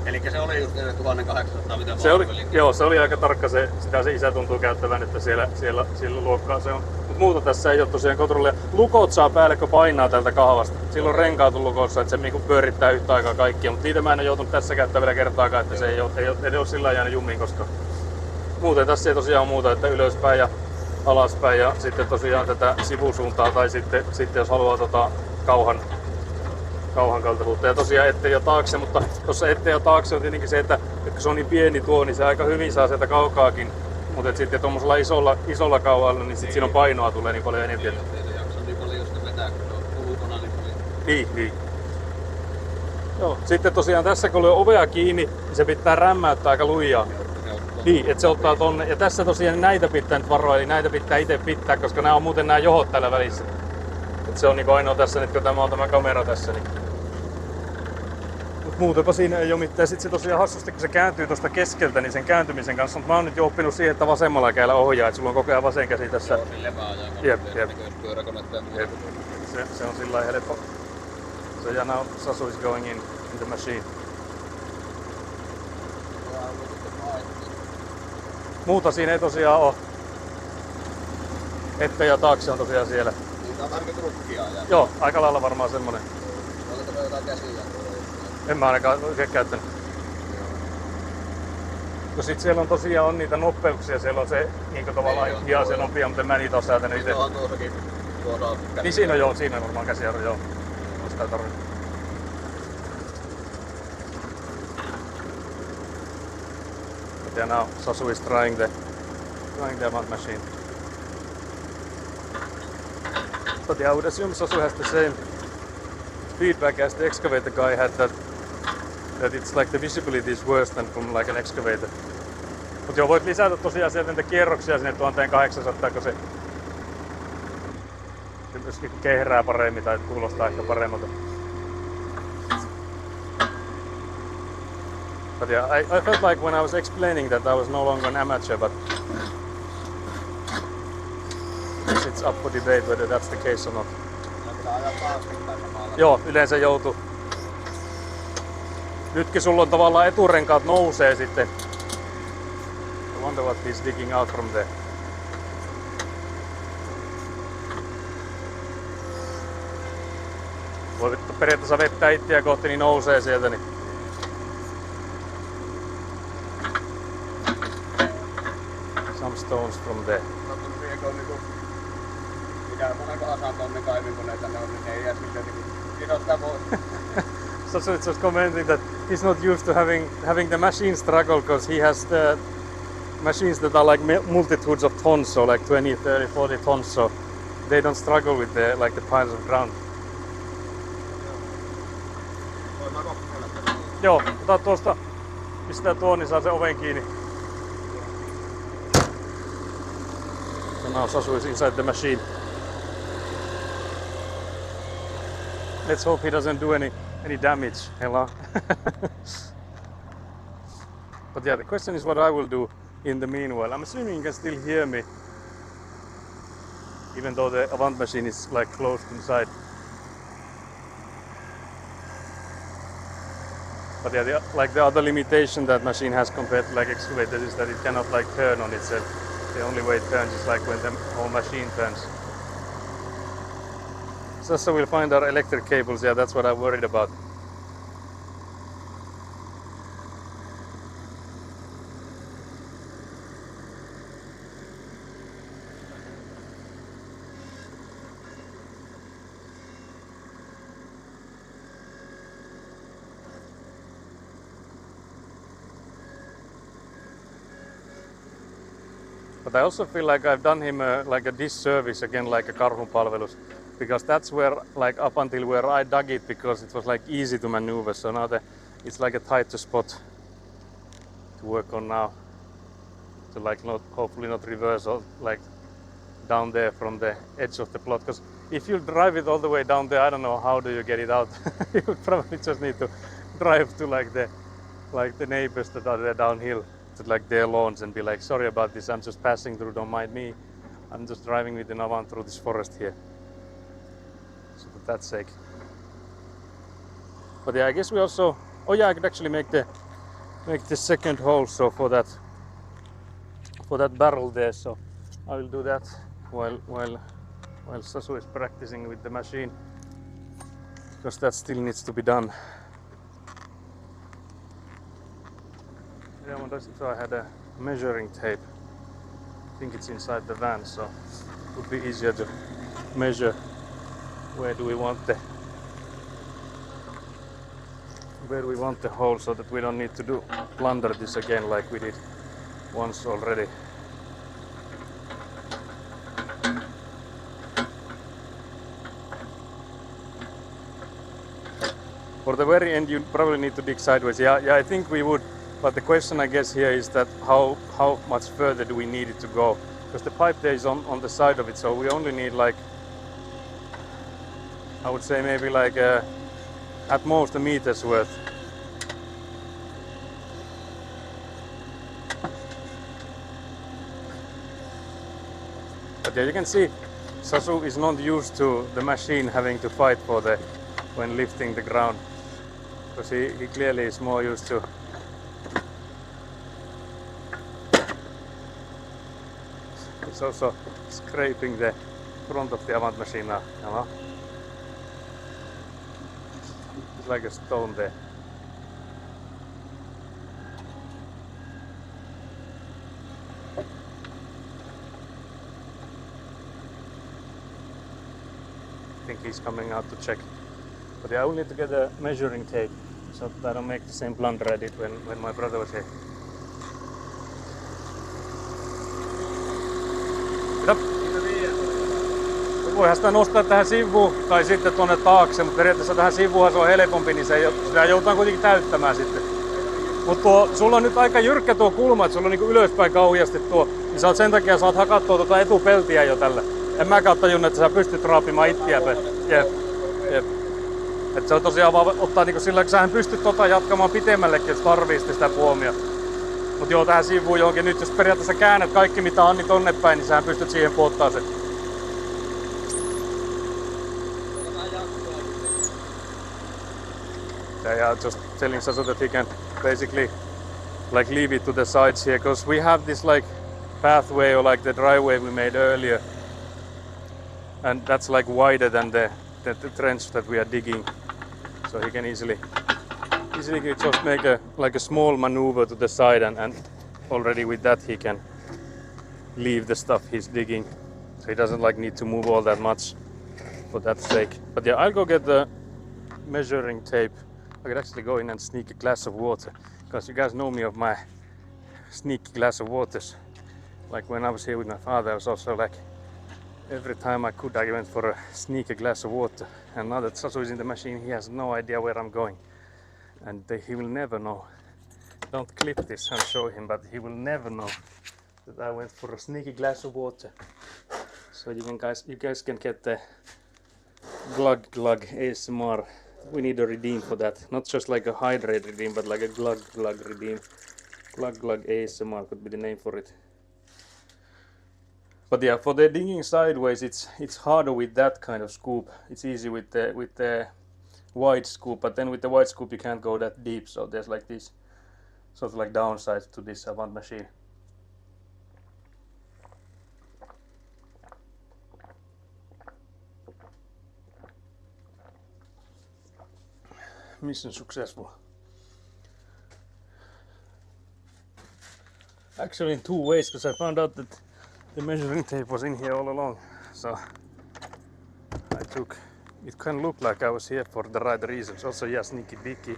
Elikkä se oli just ne 1800, mitä mä Se oli, arvelin. joo, se oli aika tarkka sitä se isä tuntuu käyttävän, että siellä luokkaa se on. Mut muuta tässä ei ole tosiaan kontrollia. Lukot saa päälle, kun painaa tältä kahvasta. Silloin renkaat on lukossa, että se niinku pyörittää yhtä aikaa kaikkia. Mutta niitä mä en ole joutunut tässä käyttämään vielä kertaakaan, että se ei ole sillä lailla jäänyt jumiin koskaan. Muuten tässä ei tosiaan muuta, että ylöspäin ja alaspäin ja sitten tosiaan tätä sivusuuntaa tai sitten jos haluaa kauhan kaltavuutta ja tosiaan eteen ja taakse, mutta tuossa eteen ja taakse on tietenkin se, että kun se on niin pieni tuo, niin se aika hyvin saa sieltä kaukaakin, mutta sitten tuommoisella isolla kauhalla, niin sitten siinä on painoa tulee niin paljon enemmän. Ei jaksa niin paljon sitä vetää, kun se on ulkona niin paljon. Niin. Joo. Sitten tosiaan tässä kun lyö ovea kiinni, niin se pitää rämmäyttää aika lujaa. Niin, että se ottaa tonne. Ja tässä tosiaan näitä pitää nyt varoa, eli näitä pitää itse pitää, koska nämä on muuten nämä johot täällä välissä. Et se on niinku ainoa tässä nyt, kun tämä on tämä kamera tässä. Niin. Mut muutenpa siinä ei ole mitään. Sitten se tosiaan hassusti, kun se kääntyy tuosta keskeltä, niin sen kääntymisen kanssa. Mutta mä oon nyt jo oppinut siihen, että vasemmalla kädellä ohjaa, että sulla on koko ajan vasen käsi tässä. Joo, sille vaan ajaa. Jep. Pyöräkonetta ja muuta. Jep. Se on sillä lailla helppo. So yeah, now Sasu is going in the machine. Muuta siinä ei tosiaan oo. Eteen ja taakse on tosiaan siellä. Niin tää on vähän kuin trukkia ajaa. Joo, aika lailla varmaan semmonen. Oletko jotain käsiä? En mä ainakaan oikein käyttänyt. No sit siellä on tosiaan niitä nopeuksia, siellä on se niinku tavallaan ihan se nopea, mutta en mä niitä oo säätänyt ite. Onhan tuossakin tuossa on Niin siinä on joo, siinä on varmaan käsijarru, joo. Sitä ei tarvitse. But yeah, now Sasu is trying the avant machine. But yeah, I would assume Sasu has the same feedback as the excavator guy had, that it's like the visibility is worse than from like an excavator. Mut joo, voit lisätä tosiaan sieltä niitä kierroksia sinne 1800, kun se myöskin kehrää paremmin tai kuulostaa ehkä paremmalta. But yeah, I felt like when I was explaining that I was no longer an amateur, but it's up for debate whether that's the case or not. Pitää ajaa taaksepäin samalla. Joo, yleensä joutuu. Nytkin sulla on tavallaan eturenkaat nousee sitten. I wonder what he's digging out from there. Voi periaatteessa vettää itseä kohti, niin nousee sieltä. Niin. Some stones from there. Mitä monenkohan saa tonne kaivinkoneita ne on, niin ne ei jää silleen niinku sidottaa pois. So it's just commenting that he's not used to having the machine struggle because he has the machines that are like multitudes of tons, so like 20, 30, 40 tons, so they don't struggle with the piles of ground. Voin mä kokeilla tätä. Joo, ota tuosta, pistää tuon, niin saa sen oven kiinni. So now Sasu is inside the machine. Let's hope he doesn't do any damage. Hello. But yeah, the question is what I will do in the meanwhile. I'm assuming you can still hear me, even though the Avant machine is like closed inside. But yeah, the other limitation that machine has compared to like excavators is that it cannot like turn on itself. The only way it turns is like when the whole machine turns. So we'll find our electric cables. Yeah, that's what I'm worried about. But I also feel like I've done him like a disservice again, like a Karhun palvelus, because that's where, like, up until where I dug it, because it was like easy to maneuver. So now it's like a tighter spot to work on now, to like not, hopefully not reverse all, like down there from the edge of the plot. Because if you drive it all the way down there, I don't know how do you get it out. You would probably just need to drive to like the neighbors that are there downhill, to like their lawns, and be like, sorry about this, I'm just passing through, don't mind me, I'm just driving with the Navan through this forest here. So for that sake. But yeah, I guess we also, oh yeah, I could actually make the second hole, so for that barrel there. So I will do that while Sasu is practicing with the machine, because that still needs to be done. Yeah, I wonder if I had a measuring tape. I think it's inside the van, so it would be easier to measure where do we want the hole, so that we don't need to plunder this again like we did once already. For the very end, you probably need to dig sideways. Yeah, I think we would. But the question, I guess, here is that how much further do we need it to go? Because the pipe there is on the side of it, so we only need, like, I would say maybe like at most a meter's worth. But yeah, you can see Sasu is not used to the machine having to fight for when lifting the ground, because he clearly is more used to it's also scraping the front of the Avant machine now. You know? It's like a stone there. I think he's coming out to check. But yeah, I will need to get a measuring tape so that I don't make the same blunder I did when my brother was here. Voihan sitä nostaa tähän sivuun tai sitten tuonne taakse, mutta periaatteessa tähän sivuun se on helpompi, niin sitä joudutaan kuitenkin täyttämään sitten. Mutta sulla on nyt aika jyrkkä tuo kulma, että sulla on niinku ylöspäin kauheasti tuo, niin sen takia saat hakattua tuota etupeltiä jo tällä. En mäkään tajunnut, että sä pystyt raapimaan ittiä. Jep. Että se on tosiaan vaan ottaa niinku sillä, että sähän pystyt jatkamaan pitemmällekin, jos tarvii sitä puomia. Mut joo, tähän sivuun johonkin nyt, jos periaatteessa käännät kaikki mitä on niin tonne päin, niin sähän pystyt siihen puottaa sen. Yeah, just telling Sasu that he can basically like leave it to the sides here, because we have this like pathway or like the driveway we made earlier, and that's like wider than the trench that we are digging, so he can easily just make a small maneuver to the side, and already with that he can leave the stuff he's digging, so he doesn't like need to move all that much for that sake. But yeah, I'll go get the measuring tape. I could actually go in and sneak a glass of water, because you guys know me of my sneaky glass of waters. Like when I was here with my father, I was also like, every time I could, I went for a sneaky glass of water. And now that Sasu is in the machine, he has no idea where I'm going, and he will never know. Don't clip this and show him, but he will never know that I went for a sneaky glass of water. So you guys can get the glug glug ASMR. We need a redeem for that, not just like a hydrate redeem, but like a glug glug redeem. Glug glug ASMR could be the name for it. But yeah, for the digging sideways, it's harder with that kind of scoop. It's easy with the wide scoop, but then with the wide scoop you can't go that deep. So there's like this sort of like downsides to this Avant machine. Mission successful. Actually in two ways, because I found out that the measuring tape was in here all along. So it can look like I was here for the right reasons. Also, yeah, sneaky beaky.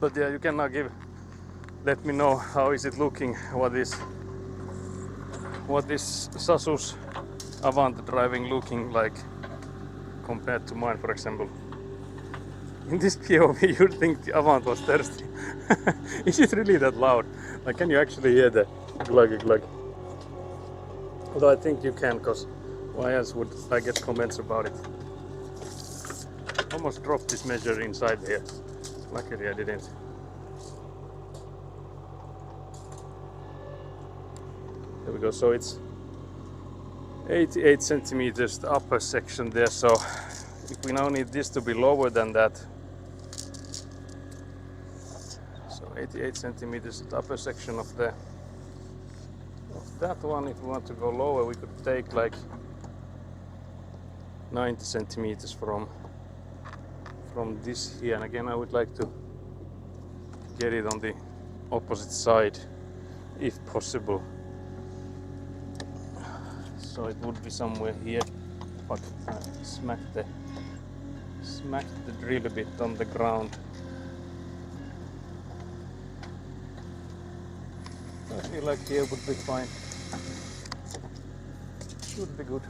But yeah, you can now let me know how is it looking, what is Sasu's Avant driving looking like compared to mine, for example. In this POV you'd think the Avant was thirsty. Is it really that loud? Like, can you actually hear the glug glug? Although I think you can, cause why else would I get comments about it? Almost dropped this measure inside here. Luckily I didn't. There we go, so it's 88 centimeters, the upper section there, so if we now need this to be lower than that, so 88 centimeters, the upper section of that one. If we want to go lower, we could take like 90 centimeters from this here, and again I would like to get it on the opposite side if possible. So it would be somewhere here, but smack the drill a bit on the ground. I feel like here would be fine. Should be good.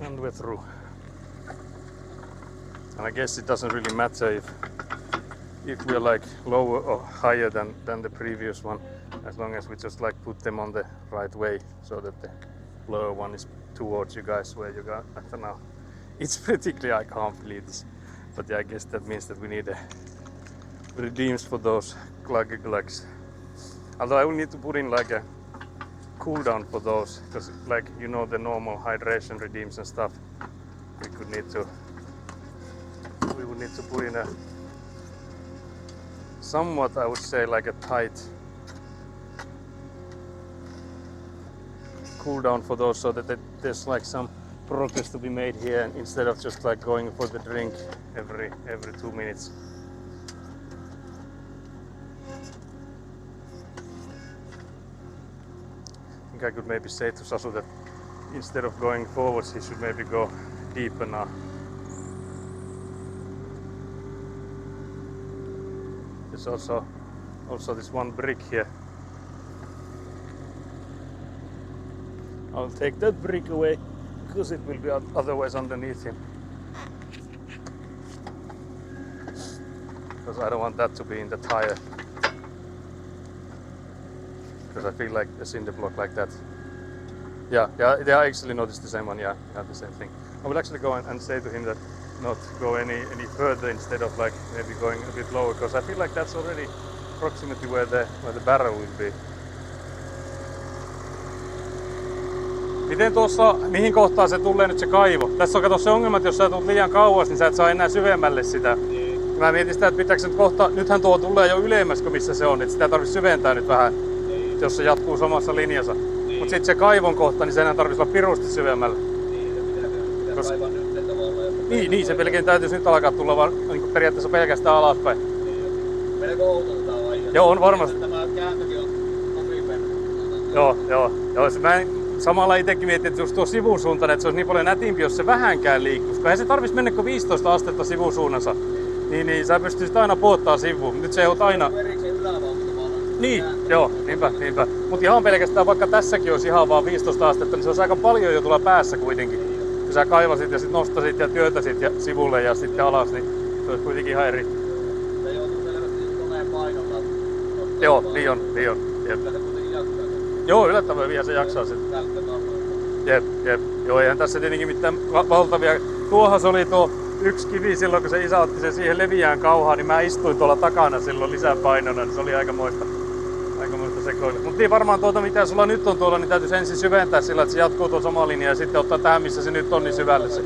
And we're through. And I guess it doesn't really matter if we're like lower or higher than the previous one, as long as we just like put them on the right way so that the lower one is towards you guys where you got at now. It's pretty clear, I can't believe this. But yeah, I guess that means that we need redeems for those gluggy glugs. Although I will need to put in like a cooldown for those, because like, you know, the normal hydration redeems and stuff, we would need to put in a somewhat, I would say, like a tight cooldown for those, so that there's like some progress to be made here instead of just like going for the drink every 2 minutes. I think I could maybe say to Sasu that instead of going forwards, he should maybe go deeper now. There's also this one brick here. I'll take that brick away because it will be otherwise underneath him. Because I don't want that to be in the tire. Because I feel like a cinder block like that. Yeah, I actually noticed the same one. Yeah, the same thing. I will actually go and say to him that not go any further instead of like maybe going a bit lower, because I feel like that's already approximately where the barrel will be. Miten tuossa, mihin kohtaan se tulee nyt se kaivo? Tässä on kato se ongelma, että jos sä tulet liian kauas, niin sä et saa enää syvemmälle sitä. Niin. Mä mietin sitä, että pitääkö nyt kohta, nythän tuo tulee jo ylemmäs kuin missä se on, että sitä tarvitsisi syventää nyt vähän, Niin. jos se jatkuu samassa linjassa. Niin. Mut sit se kaivon kohta, niin se enää tarvitsisi olla pirusti syvemmälle. Niin, se pitää kaivaa nyt tavallaan. Niin, se melkein täytyisi nyt alkaa tulla vaan niin periaatteessa pelkästään alaspäin. Niin, melko outo tää vaihe. Joo, on varmasti. Tämä kääntökin on kovin verran. Joo. Samalla itsekin mietin, että just tuo sivusuuntainen, että se olisi niin paljon nätimpi, jos se vähänkään liikkuisi. Koska eihän se tarvitsisi mennä kuin 15 astetta sivusuunnassa. Niin sä pystyisit aina puottaa sivuun. Nyt se joudut aina... Erikseen ylävaltavaan. Niin, joo, niinpä. Mutta ihan pelkästään, vaikka tässäkin olisi ihan vaan 15 astetta, niin se olisi aika paljon jo tulla päässä kuitenkin. Kun sä kaivasit ja sit nostasit ja työtäsit ja sivulle ja sitten alas, niin se olisi kuitenkin ihan eri. Se joutuu selvästi koneen painolla. Joo, niin on. Jep. Kyllä se kuitenkin jaksaa. Joo, yllättävän vielä se jaksaa sen. Jep. Joo, eihän tässä tietenkin mitään valtavia. Tuohan se oli tuo yksi kivi silloin, kun se isä otti sen siihen leviään kauhaan, niin mä istuin tuolla takana silloin lisäpainona, niin se oli aikamoista sekoilla. Mutta niin varmaan tuota, mitä sulla nyt on tuolla, niin täytyisi ensin syventää sillä, että se jatkuu tuon sama linja ja sitten ottaa tähän, missä se nyt on, niin syvälle se.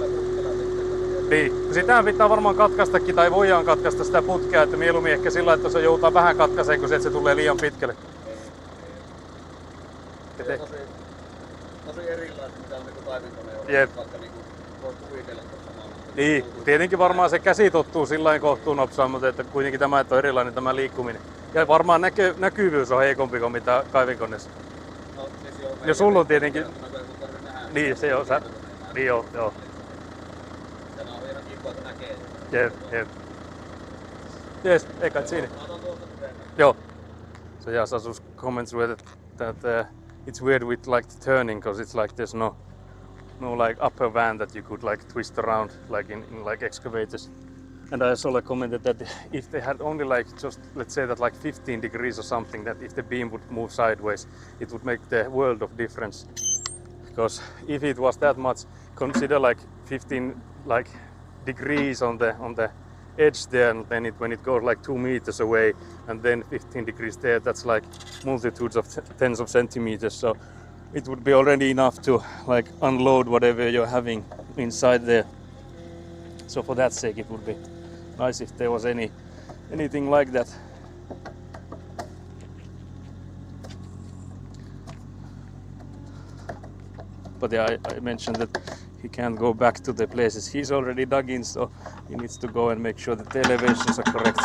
Niin, sitähän pitää varmaan katkaistakin, tai voidaan katkaista sitä putkea, että mieluummin ehkä sillä, että se joutaa vähän katkaiseen, kun se, että se tulee liian pitkälle. Tosi erilaista, mitä on niinku taimenkoneen. Jep. Vaikka niinku voit kuvitella tuossa samalla. Niin, tietenkin varmaan se käsi tottuu sillain kohtuun nopsaan, mutta että kuitenkin tämä, että on erilainen tämä liikkuminen. Ja varmaan näkyvyys on heikompi kuin mitä kaivinkoneessa. No, vesi on Ja sulla on tietenkin... nähdä. Niin, se on. Niin joo. Tämä on ihan kiva, että näkee. Jep. Yes, eikä siinä. Mä otan tuolta treenaa. Yo. So yeah, Sasus comments with it that it's weird with like the turning because it's like there's no like upper van that you could like twist around like in like excavators. And I also like commented that if they had only like just let's say that like 15 degrees or something, that if the beam would move sideways, it would make the world of difference. Because if it was that much, consider like 15 like degrees on the edge there, and then when it goes like 2 meters away, and then 15 degrees there, that's like multitudes of tens of centimeters. So it would be already enough to like unload whatever you're having inside there. So for that sake, it would be nice if there was anything like that. But yeah, I mentioned that he can't go back to the places he's already dug in, so he needs to go and make sure that the elevations are correct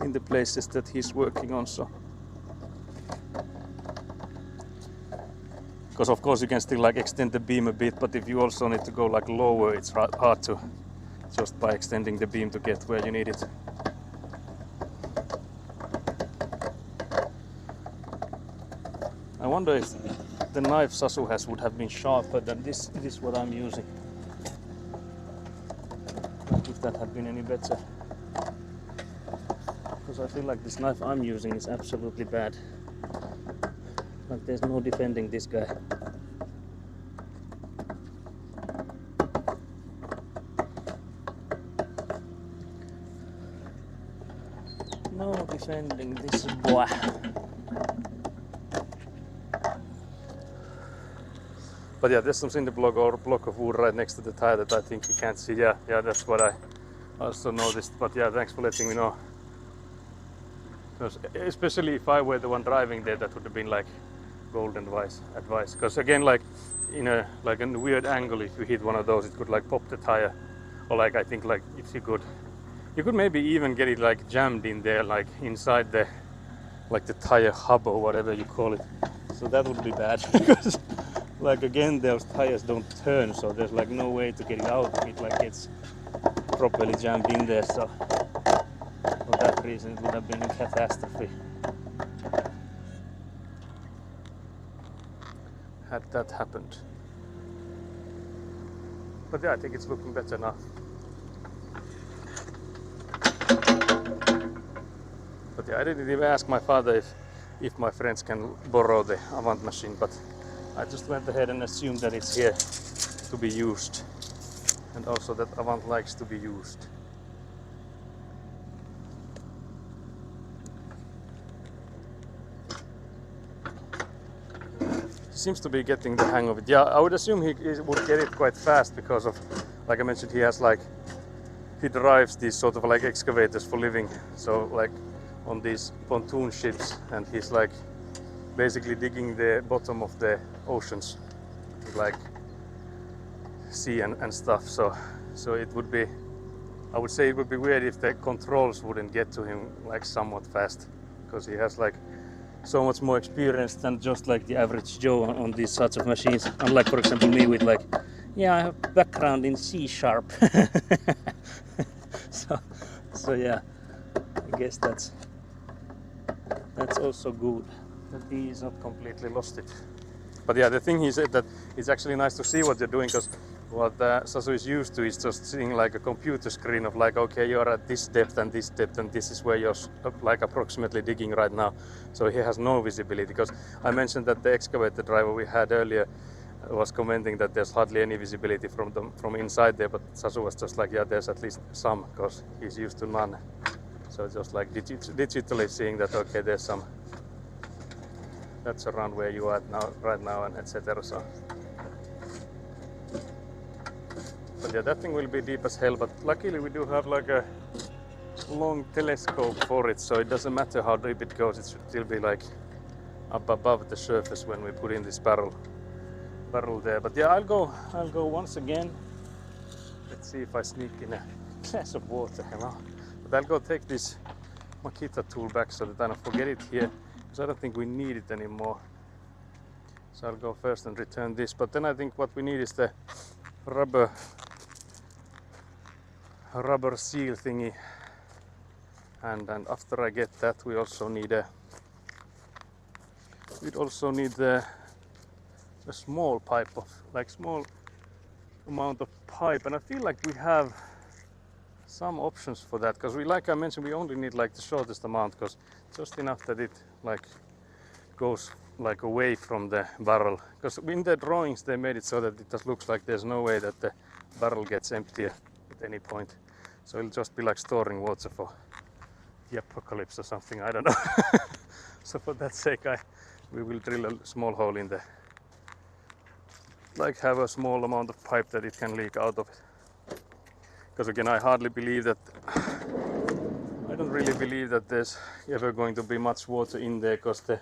in the places that he's working on. So, because of course you can still like extend the beam a bit, but if you also need to go like lower, it's hard to just by extending the beam to get where you need it. I wonder if the knife Sasu has would have been sharper than this. It is what I'm using. Like if that had been any better. Because I feel like this knife I'm using is absolutely bad. Like there's no defending this guy. No defending this boy. But yeah, there's some cinder block or block of wood right next to the tire that I think you can't see. Yeah, that's what I also noticed. But yeah, thanks for letting me know. Because especially if I were the one driving there, that would have been like golden advice. Because again, like in a weird angle, if you hit one of those, it could like pop the tire. Or like I think like if you could maybe even get it like jammed in there, like inside the tire hub or whatever you call it. So that would be bad because like again those tires don't turn, so there's like no way to get it out if it like gets properly jammed in there. So for that reason it would have been a catastrophe had that happened. But yeah, I think it's looking better now. But yeah, I didn't even ask my father if my friends can borrow the Avant machine, but I just went ahead and assumed that it's here to be used, and also that Avant likes to be used. He seems to be getting the hang of it. Yeah, I would assume he would get it quite fast because of, like I mentioned, he drives these sort of like excavators for living. So like on these pontoon ships, and he's like basically digging the bottom of the oceans, like sea and stuff. So it would be, I would say it would be weird if the controls wouldn't get to him like somewhat fast, because he has like so much more experience than just like the average Joe on these sorts of machines. Unlike, for example, me with like, yeah, I have background in C#. so yeah, I guess that's also good that he is not completely lost it. But yeah, the thing he said that it's actually nice to see what you're doing, because what Sasu is used to is just seeing like a computer screen of like, okay, you're at this depth, and this is where you're like approximately digging right now. So he has no visibility, because I mentioned that the excavator driver we had earlier was commenting that there's hardly any visibility from inside there, but Sasu was just like, yeah, there's at least some, because he's used to none. So just like digitally seeing that, okay, there's some, that's around where you are right now, and etc. So, but yeah, that thing will be deep as hell. But luckily we do have like a long telescope for it, so it doesn't matter how deep it goes. It should still be like up above the surface when we put in this barrel there. But yeah, I'll go once again. Let's see if I sneak in a glass of water. But I'll go take this Makita tool back so that I don't forget it here, because I don't think we need it anymore. So I'll go first and return this, but then I think what we need is the rubber seal thingy, and after I get that we'd also need a small pipe of small amount of pipe, and I feel like we have some options for that, because like I mentioned, we only need the shortest amount, because just enough that it goes away from the barrel, because in the drawings they made it so that it just looks like there's no way that the barrel gets empty at any point, so it'll just be like storing water for the apocalypse or something, I don't know. So for that sake we will drill a small hole in the have a small amount of pipe that it can leak out of it, because again I don't really believe that there's ever going to be much water in there, because the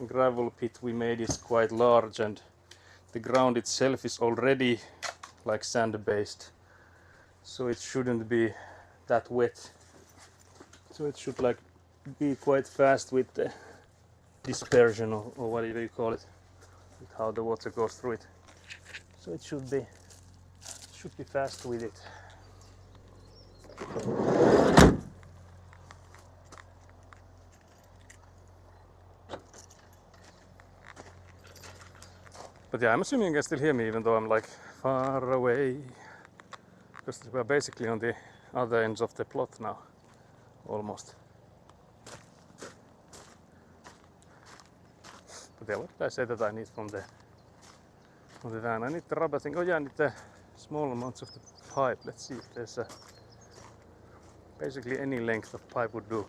gravel pit we made is quite large and the ground itself is already sand based, so it shouldn't be that wet, so it should be quite fast with the dispersion or whatever you call it, with how the water goes through it, so it should be fast with it. But yeah, I'm assuming you can still hear me even though I'm far away, because we're basically on the other ends of the plot now, almost. But yeah, what did I say that I need from the van? I need the rubber thing. Oh yeah, I need the small amounts of the pipe. Let's see if there's basically any length of pipe would do,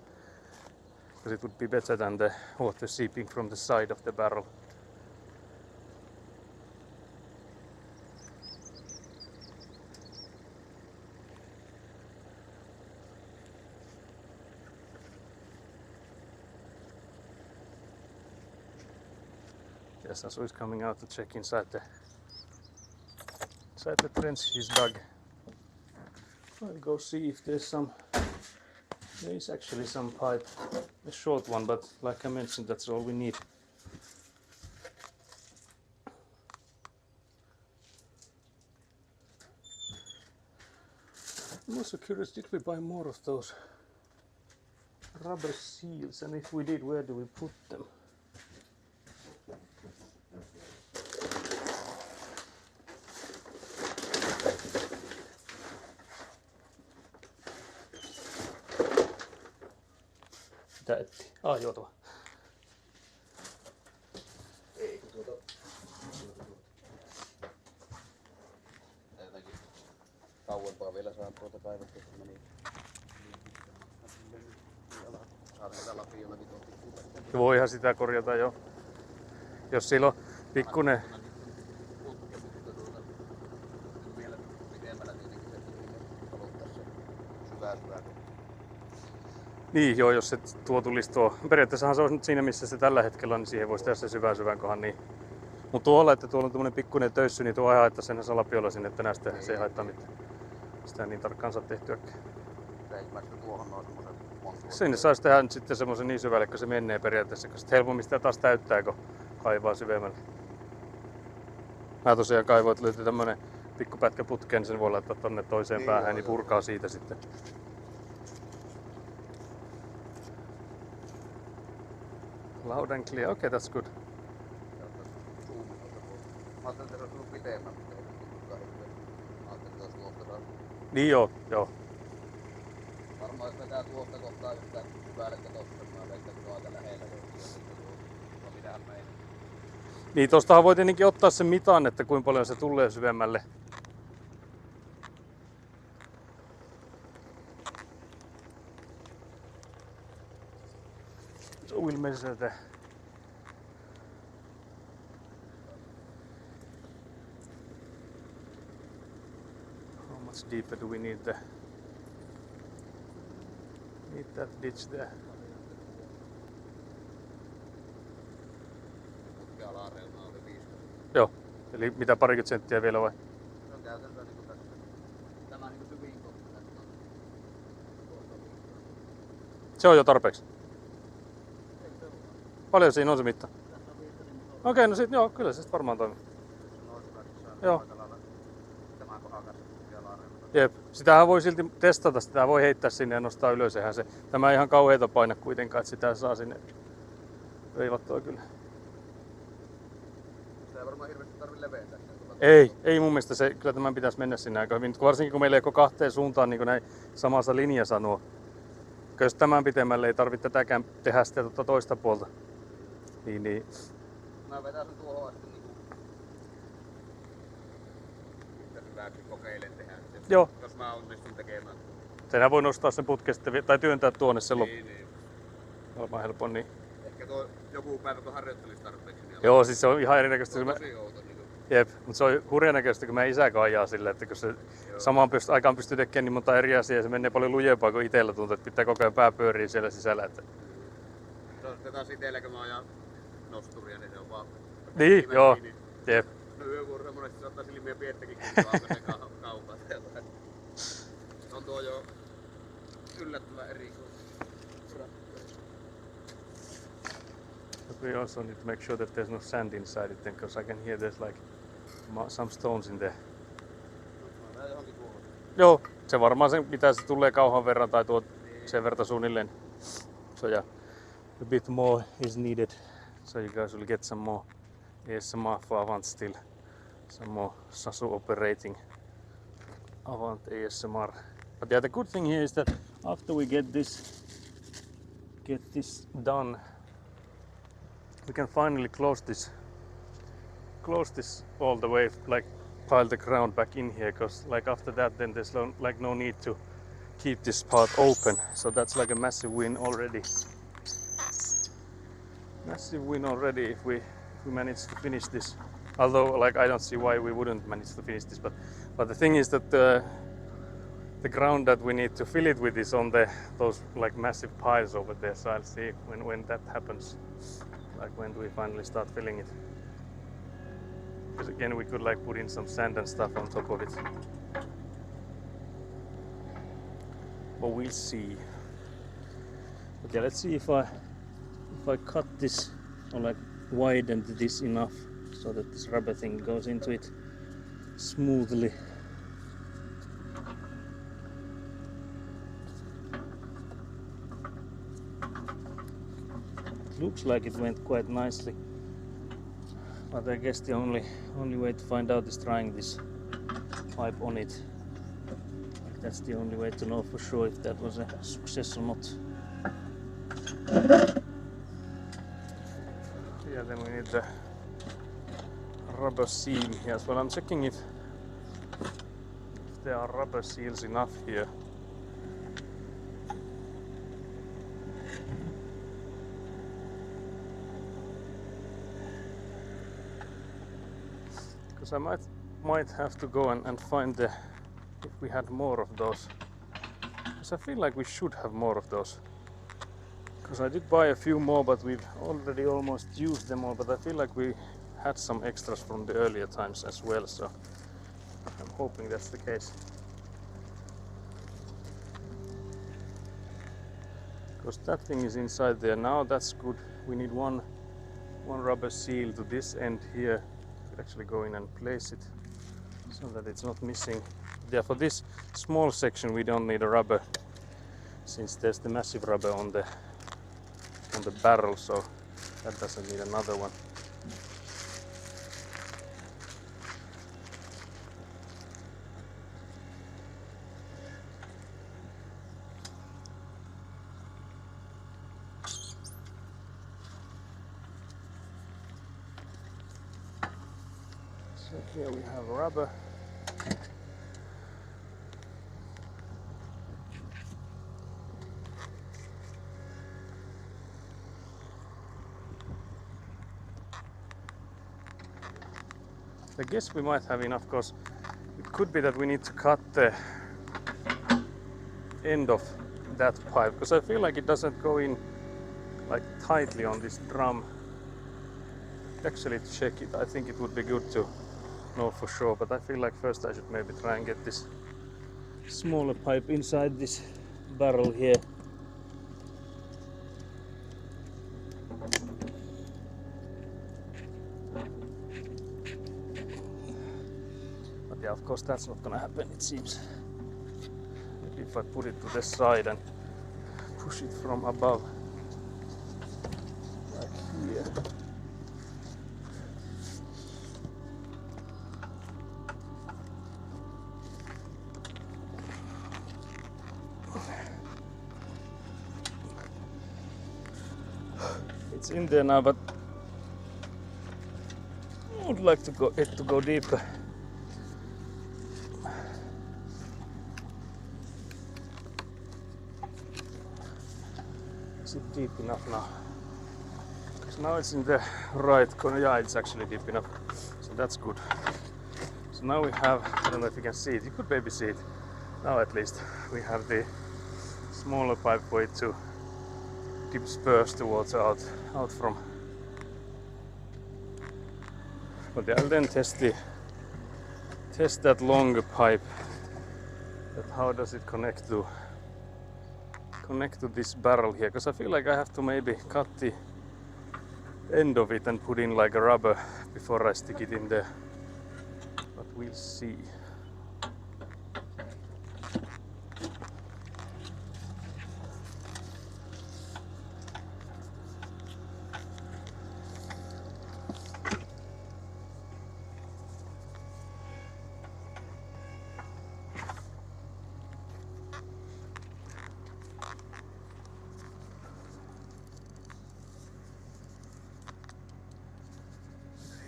because it would be better than the water seeping from the side of the barrel. Yes, so he's coming out to check inside the trench he's dug. I'll go see if there is actually some pipe, a short one, but like I mentioned, that's all we need. I'm also curious, did we buy more of those rubber seals, and if we did, where do we put them? Mitä etti? Joo tuo. Ei, jotenkin kauempaa vielä saan päivästä, kun meni saada sitä lapiolla vitosti. Voihan sitä korjata jo. Jos sillä on pikkunen. Vielä pidemmällä tietenkin se, että aloittaisi se syvää. Niin joo, jos se tulisi tuo. Periaatteessahan se olisi nyt siinä missä se tällä hetkellä on, niin siihen voisi tehdä se syvän kohan niin. Mutta tuolla, että tuolla on tämmönen pikkuinen töyssy, niin tuo ei haittaa sen salapiolla sinne, että näistä se ei haittaa mitään. Sitä niin tarkkaan saa tehtyäkään. Sinne saisi tehdä nyt sitten semmosen niin syvälle, kun se menee periaatteessa, koska helpommin sitä taas täyttää, kun kaivaa syvemmälle. Mä tosiaan kaivoin, että löytyi tämmönen pikkupätkä putkeen, niin sen voi laittaa tonne toiseen päähän, niin purkaa siitä sitten. Loud and clear, okay, that's good. Mä ajattelin, että se olisi tullut pitemmän, mutta ei kukaan hirveä. Mä ajattelin, että olisi tuosta saanut. Niin joo. Varmaan jos vetää tuosta kohtaa yhtään syvälle tosta, mä veikkaan, että se on aika lähellä. No mitähän meidän. Niin tostahan voi tietenkin ottaa sen mitan, että kuinka paljon se tulee syvemmälle. So we'll measure the how much deeper do we need that ditch there. Putki alareunaa oli 50. Joo, eli mitä parikymmentä senttiä vielä vai? Se on käytännössä niinku tässä. Tämä niinku syvin kohta tässä on. Se on jo tarpeeksi. Paljon siinä on se mitta? Okei, no sit joo, kyllä se sit varmaan toimii. Joo. Jep. Sitähän voi silti testata, sitä voi heittää sinne ja nostaa ylös. Eihän se, tämä ei ihan kauheita paina kuitenkaan, että sitä saa sinne veivattua kyllä. Sitä ei varmaan hirveästi tarvi leveätä. Ei mun mielestä se, kyllä tämän pitäisi mennä sinne aika hyvin. Varsinkin kun meillä ei ole kahteen suuntaan niin kuin näin samassa linjassa nuo. Jos tämän pitemmälle ei tarvitse tätäkään tehdä sitä toista puolta. Niin. Mä vetän sen tuohon asti niinku... Yhtä hyväksi kokeilen tehdä. Joo. Jos mä onnistun tekemään. Senhän voi nostaa sen putken sitten, tai työntää tuonne sen Niin. varmaan helpon niin. Ehkä tuo joku päivä kun harjoittelisi tarpeeksi. Niin Joo, siis se on ihan erinäköistä. se on tosi outo. Niin Jep, mutta se on hurjan näköistä, kun mä isäkaan ajaa silleen, että kun se samaan aikaan pystyy tekemään niin monta eri asiaa, se menee paljon lujempaa kuin itsellä tuntuu, että pitää koko ajan pää pyöriä siellä sisällä. Että... Se taas itsellä, kun mä ajan nosturia, niin se on vaan... Niin, joo. Niin, Jep. no yövuorossa monesti saattaa silmiä piettäkin, kun aukaisen kaupan. On tuo jo yllättävän erikoinen. We also need to make sure that there's no sand inside it then, because I can hear there's like some stones in there. Joo, se varmaan se mitä se tulee kauhan verran tai tuo sen verran suunnilleen. So yeah, a bit more is needed. So you guys will get some more ASMR for Avant still. Some more Sasu operating Avant ASMR. But yeah, the good thing here is that after we get this done, we can finally close this all the way, like pile the ground back in here, because like after that then there's no need to keep this part open. So that's like a massive win already. Massive win already if we manage to finish this. Although like I don't see why we wouldn't manage to finish this, but the thing is that the ground that we need to fill it with is on those like massive piles over there. So I'll see when that happens. Like when do we finally start filling it? Because again we could like put in some sand and stuff on top of it. But we'll see. But yeah, let's see if I cut this or like widen this enough so that this rubber thing goes into it smoothly. Looks like it went quite nicely, but I guess the only way to find out is trying this pipe on it. That's the only way to know for sure if that was a success or not. Yeah, then we need the rubber seal here as well. I'm checking if there are rubber seals enough here. Because I might have to go and find if we had more of those. Because I feel like we should have more of those. Because I did buy a few more, but we've already almost used them all. But I feel like we had some extras from the earlier times as well. So I'm hoping that's the case. Because that thing is inside there now. That's good. We need one rubber seal to this end here. Actually go in and place it so that it's not missing. Yeah, for this small section we don't need a rubber since there's the massive rubber on the barrel, so that doesn't need another one. So here we have rubber. I guess we might have enough, because it could be that we need to cut the end of that pipe, because I feel like it doesn't go in like tightly on this drum. Actually, to check it, I think it would be good to know for sure, but I feel like first I should maybe try and get this smaller pipe inside this barrel here. Yeah, of course that's not gonna happen, it seems. Maybe if I put it to the side and push it from above. Like here. It's in there now, but I would like to go deeper. Is it deep enough now? Because now it's in the right corner. Yeah, it's actually deep enough, so that's good. So now we have, I don't know if you can see it, you could maybe see it. Now at least we have the smaller pipe way to disperse the water out from. But I'll then test that longer pipe. That how does it connect to this barrel here? Because I feel like I have to maybe cut the end of it and put in like a rubber before I stick it in there. But we'll see.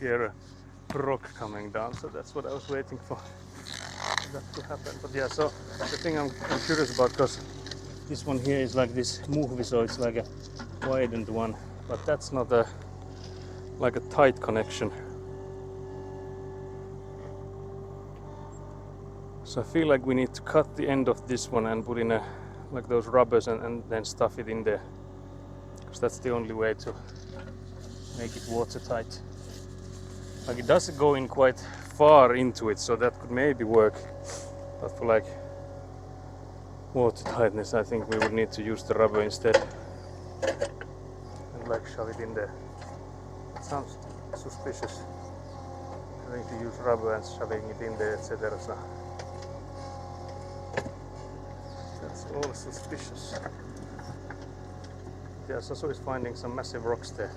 Here a rock coming down, so that's what I was waiting for that to happen. But yeah, so the thing I'm curious about, because this one here is like this movie, so it's like a widened one, but that's not like a tight connection. So I feel like we need to cut the end of this one and put in like those rubbers and then stuff it in there, because that's the only way to make it watertight. Like it does go in quite far into it, so that could maybe work. But for like water tightness, I think we would need to use the rubber instead and like shove it in there. It sounds suspicious, having to use rubber and shoving it in there, etc. So that's all suspicious. Yeah, Sasu is finding some massive rocks there.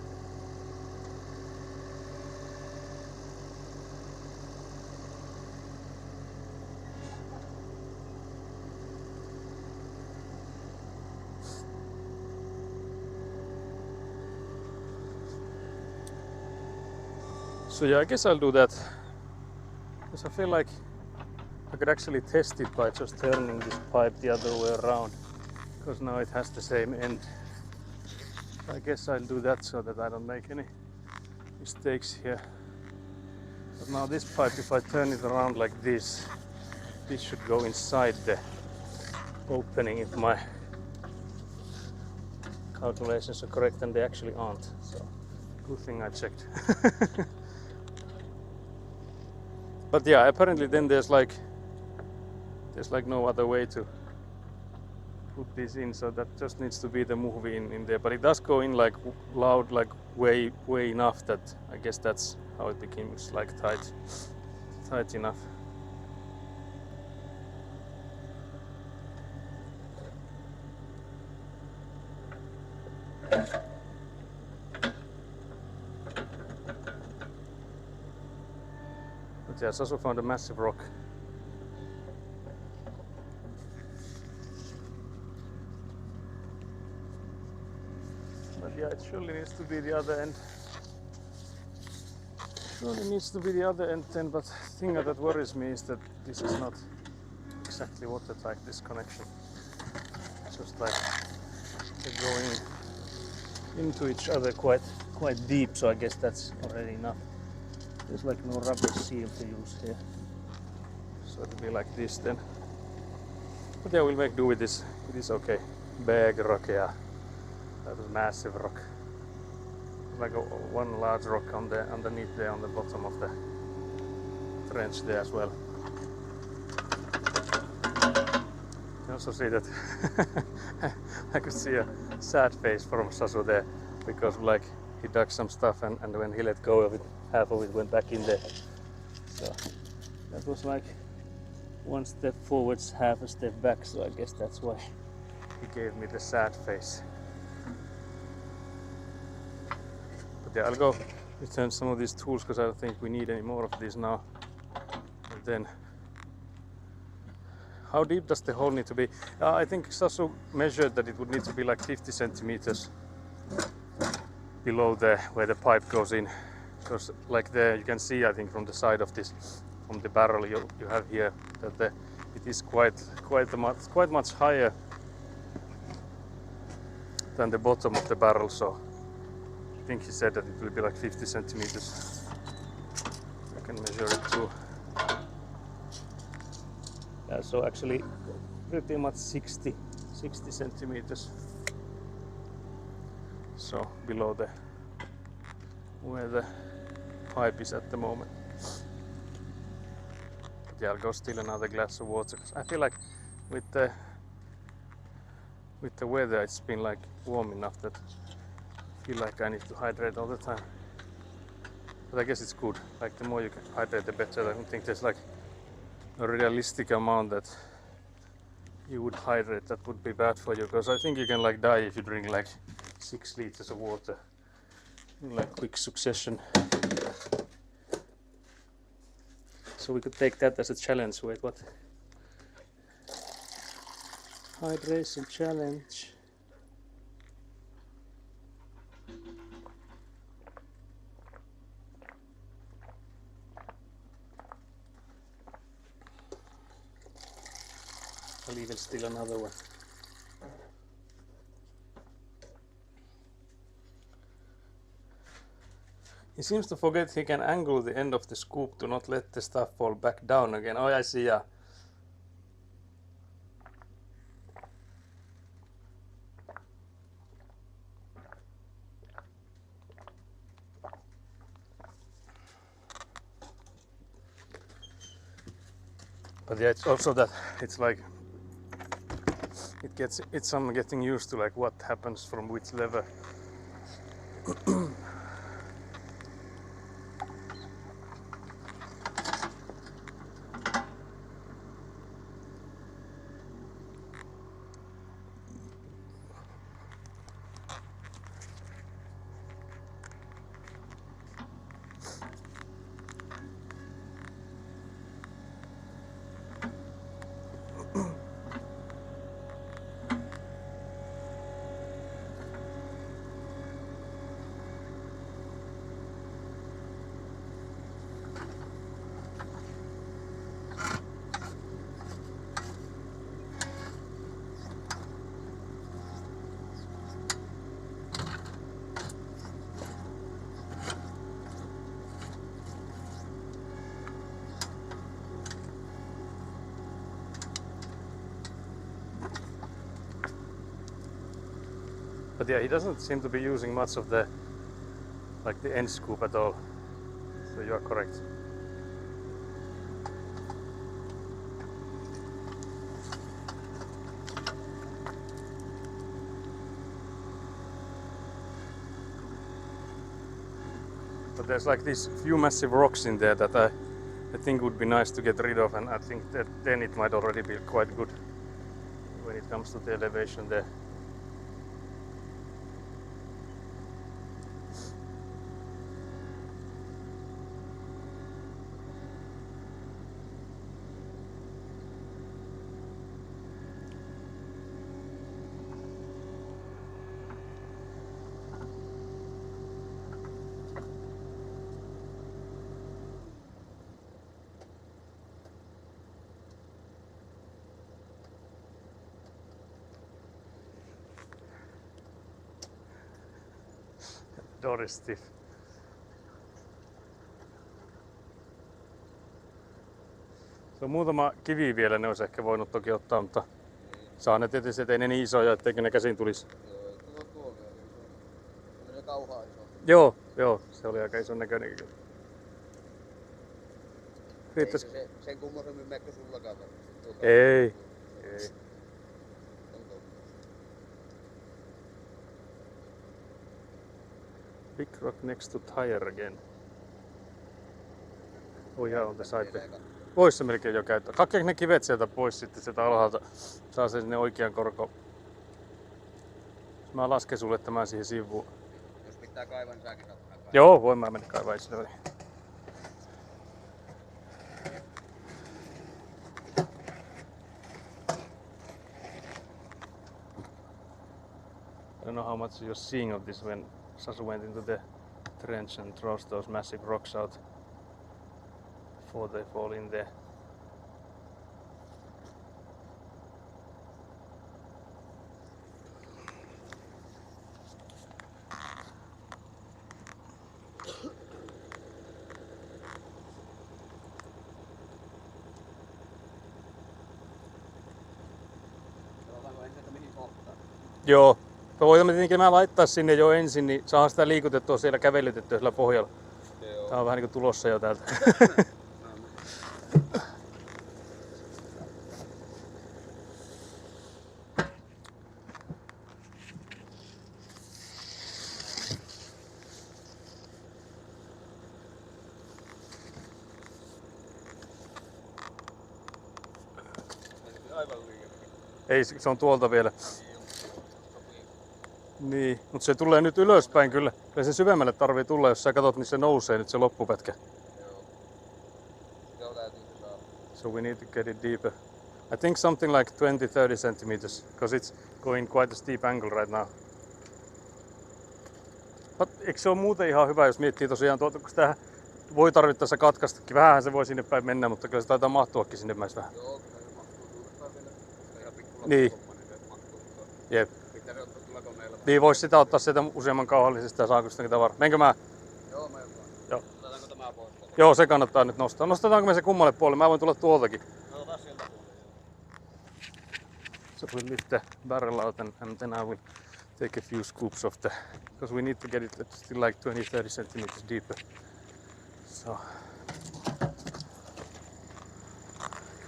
So yeah, I guess I'll do that, because I feel like I could actually test it by just turning this pipe the other way around, because now it has the same end. I guess I'll do that so that I don't make any mistakes here. But now this pipe, if I turn it around like this should go inside the opening if my calculations are correct, and they actually aren't. So good thing I checked. But yeah, apparently then there's like no other way to put this in, so that just needs to be the movie in there. But it does go in like loud, like way enough that I guess that's how it becomes like tight enough. But yeah, Sasu found a massive rock. But yeah, it surely needs to be the other end. Surely needs to be the other end then, but the thing that worries me is that this is not exactly watertight, this connection. It's just like they're going into each other quite deep, so I guess that's already enough. There's like no rubber seal to use here, so it'll be like this then. But yeah, we'll make do with this. It is okay. Big rock, yeah. That was massive rock. Like one large rock underneath there on the bottom of the trench there as well. You can also see that I could see a sad face from Sasu there, because like he dug some stuff and when he let go of it, half of it went back in there. So That was like one step forwards, half a step back, so I guess that's why he gave me the sad face. But yeah, I'll go return some of these tools because I don't think we need any more of these now. And then, how deep does the hole need to be? I think Sasu measured that it would need to be like 50 centimeters below where the pipe goes in. Because like you can see, I think from the side of this, from the barrel you have here, that it is quite much higher than the bottom of the barrel. So I think he said that it will be like 50 centimeters. I can measure it too. Yeah, so actually pretty much 60 centimeters. So below where the pipe is at the moment. But yeah, I'll go steal another glass of water because I feel like with the weather it's been like warm enough that I feel like I need to hydrate all the time. But I guess it's good. Like the more you can hydrate, the better. I don't think there's like a realistic amount that you would hydrate that would be bad for you, because I think you can like die if you drink like 6 liters of water in like quick succession. So we could take that as a challenge. Wait, what? Hydration challenge. I'll even steal another one. He seems to forget he can angle the end of the scoop to not let the stuff fall back down again. Oh, I see, yeah. But yeah, it's also that it's like I'm getting used to like what happens from which lever. But yeah, he doesn't seem to be using much of the end scoop at all. So you are correct. But there's like these few massive rocks in there that I think would be nice to get rid of, and I think that then it might already be quite good when it comes to the elevation there. Door is stiff. Se on muutama kivi vielä, ne olisi ehkä voinut toki ottaa, mutta saa ne tietysti, ettei ne niin isoja, etteikö ne käsin tulisi. Joo, tuo oli aika iso. Tämmönen kauhaa iso. Joo, se oli aika ison näköinen kyllä. Riittäis... Eikö se sen kummosemmin mekkö sullakaan? Ei. Big rock next to tire again. Oh yeah, on the side there. Voisi se melkein jo käyttää. Hakkeeko ne kivet sieltä pois sitten sieltä alhaalta? Saa sen sinne oikean korkoon. Mä lasken sulle tämän siihen sivuun. Jos pitää kaivaa, niin säkin saat kaivaa. Joo, voin mä mennä kaivaa itselleni. I don't know how much you're seeing of this when Sasu went into the trench and throws those massive rocks out before they fall in there. Sanotaanko ensin, että mihin kohtaan? Joo. Me voimme tietenkin mä laittaa sinne jo ensin, niin saadaan sitä liikutettua siellä kävelytettyä sillä pohjalla. Joo. Tää on vähän niinku tulossa jo täältä. Aivan liian. Ei, se on tuolta vielä. Niin, mutta se tulee nyt ylöspäin kyllä. Kyllä se syvemmälle tarvii tulla, jos sä katot, niin se nousee nyt se loppupätkä. Joo. Joo, täytyy se saada. So we need to get it deeper. I think something like 20-30 centimeters, because it's going quite a steep angle right now. But eikö se ole muuten ihan hyvä, jos miettii tosiaan tuota, kun sitä voi tarvittaessa katkaistakin. Vähän se voi sinne päin mennä, mutta kyllä se taitaa mahtuakin sinne myös vähän. Joo, kyllä se mahtuu tuudestaan vielä. Se ihan pikkulla Niin. homma, niin se mahtuu. Jep. Pitää se ottaa tulla koneella. Niin vois sitä ottaa sieltä useamman kauhallisesta ja saako sitäkin tavaraa. Menkö mä? Joo, mä jotain. Joo. Otetaanko tämä pois? Joo, se kannattaa nyt nostaa. Nostetaanko me se kummalle puolelle? Mä voin tulla tuoltakin. No, otas sieltä puolella. So we'll lift the barrel out and then I will take a few scoops of the, because we need to get it still like 20-30 centimeters deeper. So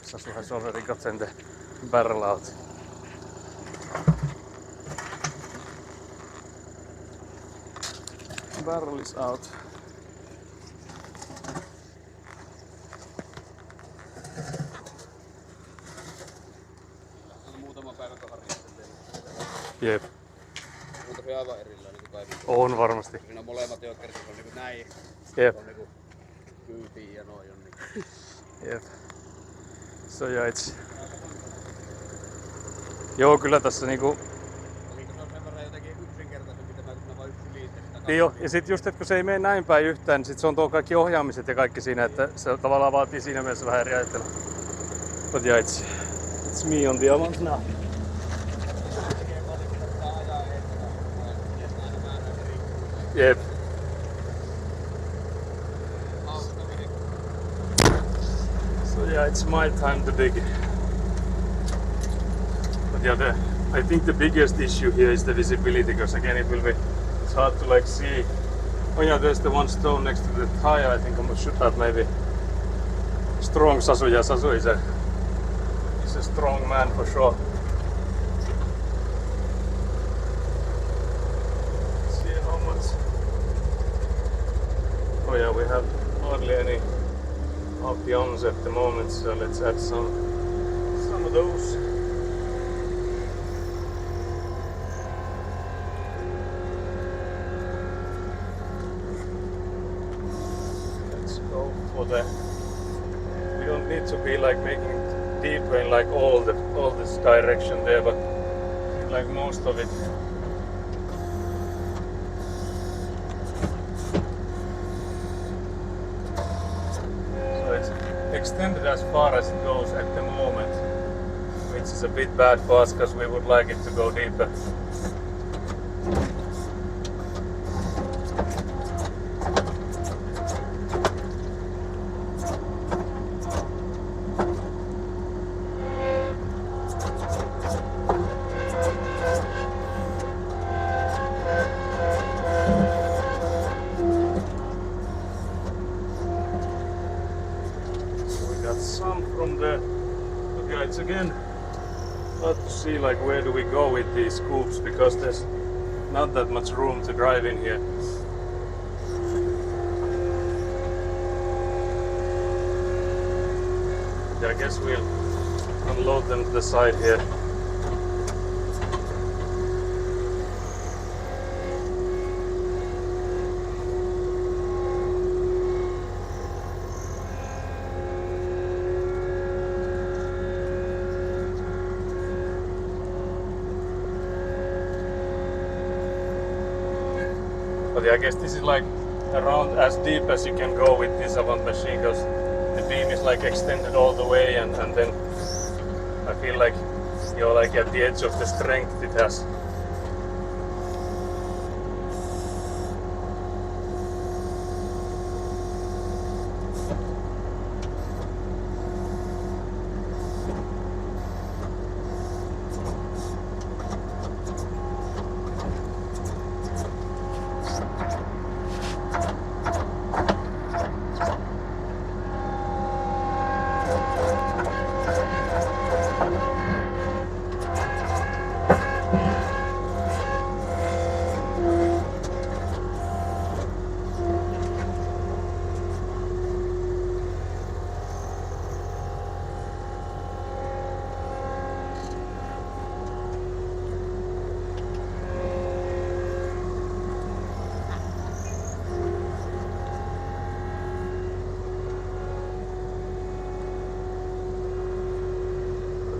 Sasu has already gotten the barrel out. Barrel is out. On muutama päivä harjoittelee. Jep, Mutta se on aivan erilainen kuin kaikki. on varmasti. Siinä on molemmat jokkerit, on niinku näin. Jep, On niinku kyytiin ja noin on niinku. jep. So yeah, it's... Joo, kyllä tässä niinku... Oliko se on sen verran jotenkin yksinkertaisempi tämä, kun mä vain yksi liiteri sitä Niin jo, ja sit just, että kun se ei mene näin päin yhtään, niin sit se on tuo kaikki ohjaamiset ja kaikki siinä, että se tavallaan vaatii siinä mielessä vähän eri ajattelua. But yeah, it's me on the amount now. Jep. So yeah, it's my time to dig. But yeah, I think the biggest issue here is the visibility, because again it will be, it's hard to like see. Oh yeah, there's the one stone next to the tire. I think I should have maybe strong Sasu. Yeah, Sasu is a strong man for sure. See how much. Oh yeah, we have hardly any Alpions at the moment, so let's add some of those. Let's go for the. We don't need to be like making it deeper in like all this direction there, but like most of it. So it's extended as far as it goes at the moment, which is a bit bad for us because we would like it to go deeper. Some from the, okay, it's again hard to see like where do we go with these scoops, because there's not that much room to drive in here. guess we'll unload them to the side here. But yeah, I guess this is like around as deep as you can go with this Avant machine, because the beam is like extended all the way, and then I feel like you're like at the edge of the strength it has.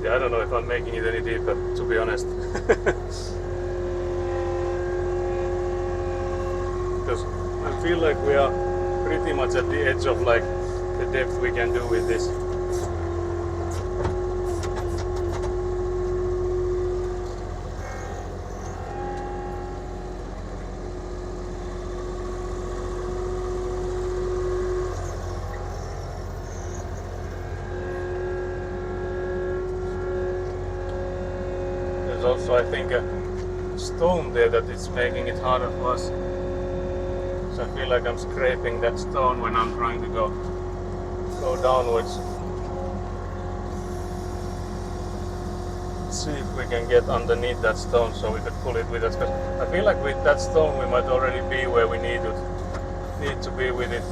Yeah, I don't know if I'm making it any deeper, to be honest. Because I feel like we are pretty much at the edge of like the depth we can do with this. There's also, I think, a stone there that is making it harder for us. So I feel like I'm scraping that stone when I'm trying to go downwards. See if we can get underneath that stone so we could pull it with us. Because I feel like with that stone we might already be where we need to be with it.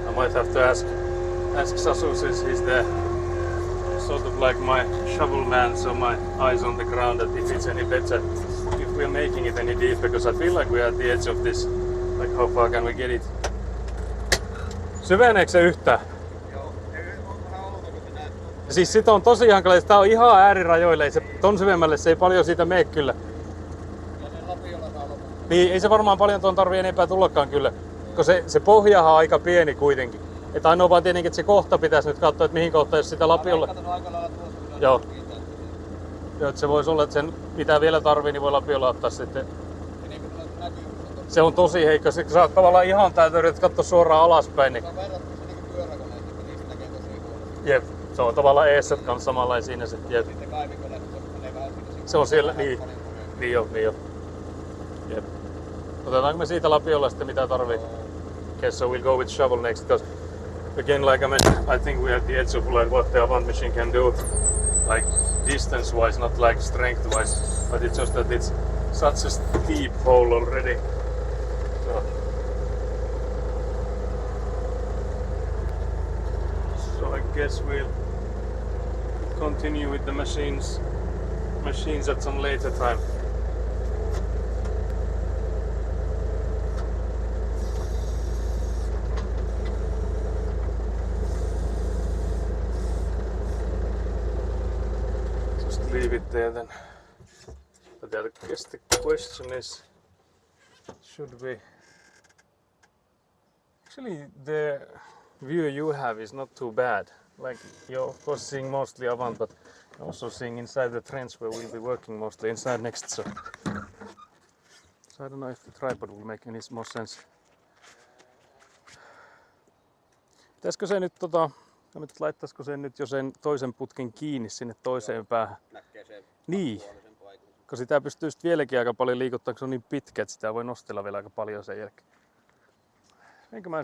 I might have to ask Sasu, since he's the sort of like my shovel man, so my eyes on the ground, that if it's any better, if we're making it any deeper, because I feel like we're at the edge of this. Like how far can we get it? Syveneekö se yhtään? Joo, on vähän outo, kun se näyttää. Siis sit on tosi hankala, tää on ihan äärirajoille, ei se ton syvemmälle se ei paljon siitä mene kyllä. Ja sen lapiolla saa lopun. Niin ei se varmaan paljon tuon tarvii enempää tullakaan kyllä. Kun se pohjahan on aika pieni kuitenkin. Että ainoa vaan tietenkin, että se kohta pitäisi nyt katsoa, että mihin kohtaan, jos sitä lapiolla... Kato aika lailla tuossa, kun Joo. kiinteä. Joo, että se voisi olla, että sen mitä vielä tarvii, niin voi lapiolla ottaa sitten. Ja niin kuin näkyy, Se on tosi heikko. Se saa tavallaan ihan täältä yrität katsoa suoraan alaspäin. Niin... se on verrattuna se niin pyöräkoneet, että niistä näkee tosi huonosti. Jep, se on tavallaan eessä kanssa samanlainen siinä sitten. Jep. Sitten kaivikoneet, se menee vähän siinä. Se on siellä, niin. Niin jo. Jep. Otetaanko me siitä lapiolla sitten mitä tarvii? Okay, so we'll go with shovel next, because again, like I mentioned, I think we're at the edge of like what the Avant machine can do, like distance-wise, not like strength-wise, but it's just that it's such a steep hole already. So I guess we'll continue with the machines at some later time. Leave it there then. But I guess the question is, should we... Actually, view you have is not too bad. Like you're of course seeing mostly Avant, but also seeing inside the trench where we'll be working mostly inside next. So I don't know if the tripod will make any more sense. Pitäisikö se nyt laittaisiko se nyt jo sen toisen putken kiinni sinne toiseen päähän? Näkee se Niin. puolisen paikan. Koska sitä pystyy sitten vieläkin aika paljon liikuttaa, kun se on niin pitkä, että sitä voi nostella vielä aika paljon sen jälkeen. Enkö mä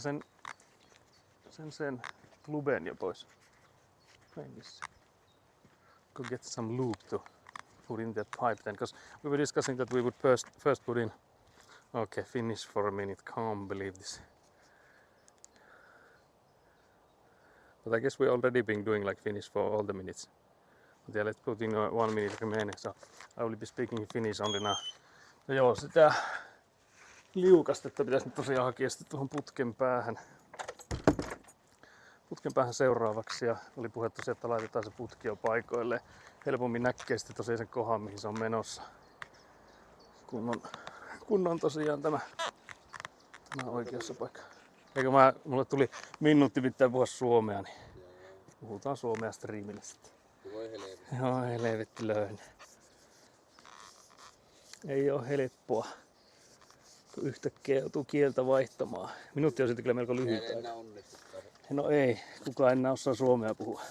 sen luben jo pois? Ei missä. Go get some lube to put in that pipe then, because we were discussing that we would first put in. Okay, finish for a minute. Can't believe this. But I guess we already been doing like Finnish for all the minutes. But yeah, let's put in 1 minute remaining. So I will be speaking Finnish only now. No joo, sitä liukastetta pitäisi nyt tosiaan hakea sitten tuohon putken päähän seuraavaksi. Ja oli puhetta tosiaan, että laitetaan se putki jo paikoilleen. Helpommin näkee sitten tosiaan sen kohan, mihin se on menossa. Kun on tosiaan tämä oikeassa paikka. Eikö mulle tuli minuutti pitää puhua suomea, niin puhutaan suomea striimille sitten. Voi helvetti. Joo, helvetti löyn. Ei oo helppoa, kun yhtäkkiä joutuu kieltä vaihtamaan. Minuutti on sitten kyllä melko lyhyt aika. Enää onnistukaan. No ei, kukaan enää osaa suomea puhua.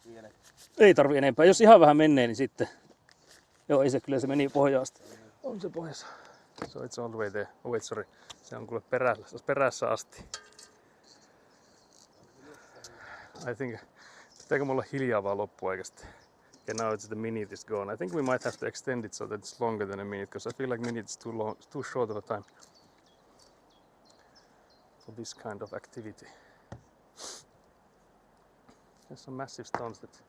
Vielä. Ei tarvi enempää. Jos ihan vähän menee, niin sitten. Joo, ei se kyllä, se meni pohjasta. On se pohjassa. So it's all the way there. Oh wait, sorry. Se on kuule perässä asti. I think, pitääkö mulla hiljaa vaan loppuaikasti? Okay, now it's the minute is gone. I think we might have to extend it so that it's longer than a minute, because I feel like minute is too short of a time for this kind of activity. There's some massive stones that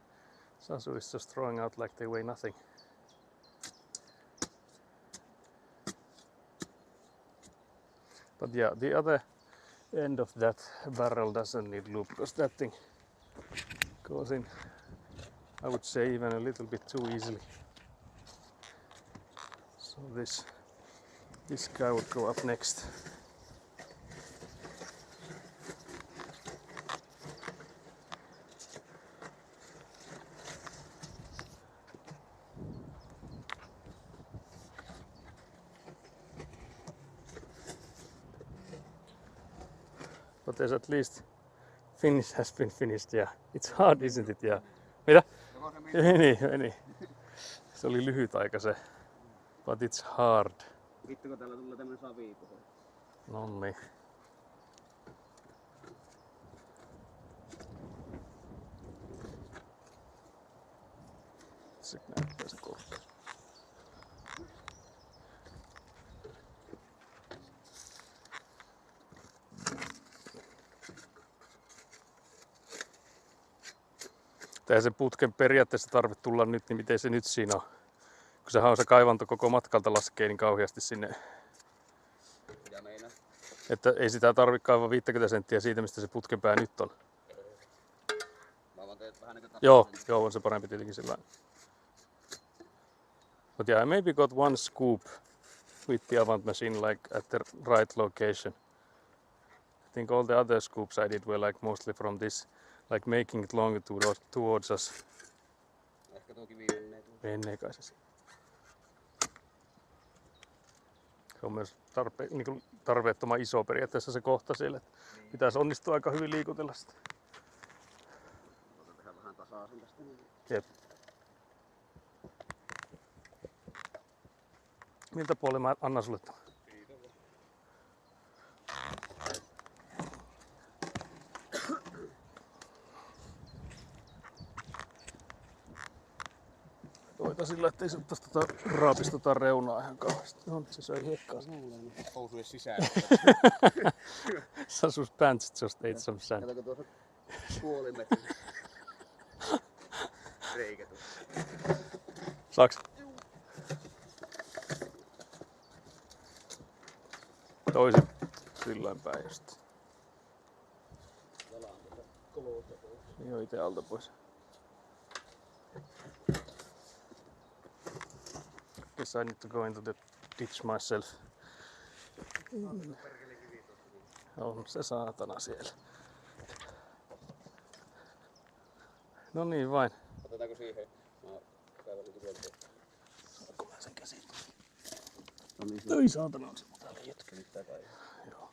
Sasu is just throwing out like they weigh nothing. But yeah, the other end of that barrel doesn't need lube, because that thing goes in, I would say, even a little bit too easily. So this guy would go up next. But there's at least finish has been finished, yeah. It's hard, isn't it? Yeah. Mitä? Meni. Se oli lyhyt aika se. But it's hard. Vittu kun täällä tulee tämmönen savi tuohon. Nonni. Se näyttää se korkeus. Eihän se putken periaatteessa tarvitse tulla nyt, niin miten se nyt siinä on? Kun sehän on se kaivanto koko matkalta laskee niin kauheasti sinne. Ja meinaa. Että ei sitä tarvitse kaivaa 50 senttiä siitä, mistä se putken pää nyt on. Mä vaan teet vähän näkötä. Joo, on se parempi tietenkin sillä lailla. But yeah, I maybe got one scoop with the Avant machine like at the right location. I think all the other scoops I did were like mostly from this, like making it longer towards us. Ehkä tuo kivi Menee kai se siinä. Se on myös tarpeettoman iso periaatteessa se kohta siellä. Pitäisi onnistua aika hyvin liikutella sitä. Tehdään vähän tasaisin tästä. Jep. Miltä puolella mä annan sulle tämän? Voitaisiin sillä, ettei se ottaisi raapista reunaa ihan kauheasti. No, se söi hiekkaa. Housujen sisään. Sasus pants just ate some sand. Katsoko tuossa puoli metriä. Reikä tuossa. Saaks? Toisin silloin päin just. Joo, ite alta pois. Guess I need to go into the ditch myself. On se saatana siellä. No niin vain. Otetaanko siihen? Mä kaivasin työntöön. Saanko mä sen käsin? No niin, Ei saatana on se mun täällä jätkä. yrittää kai. Joo.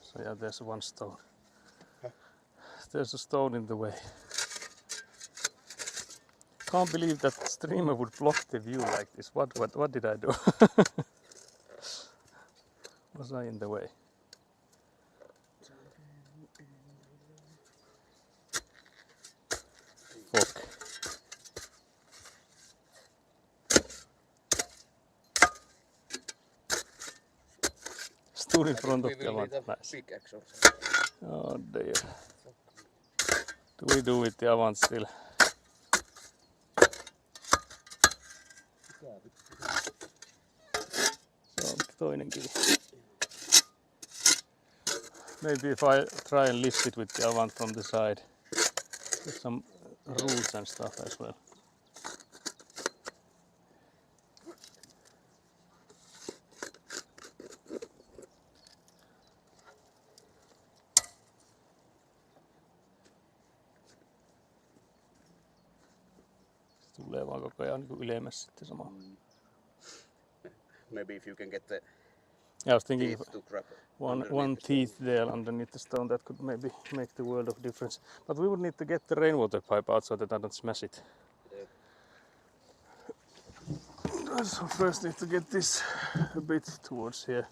So yeah, there's one stone. There's a stone in the way. Can't believe that streamer would block the view like this. What did I do? Was I in the way? Fuck. Stood in front of the one. Nice. Pickaxe on se. Oh dear. Do we do with the Avant still? Se on toinen kivi. Maybe if I try and lift it with the Avant from the side. There's some roots and stuff as well. Se tulee vaan koko ajan niin ylemmäs sitten sama. Maybe if you can get the Yeah, I was thinking teeth if to grab one teeth there underneath the stone, that could maybe make the world of difference. But we would need to get the rainwater pipe out so that I don't smash it. Yeah. So first need to get this a bit towards here.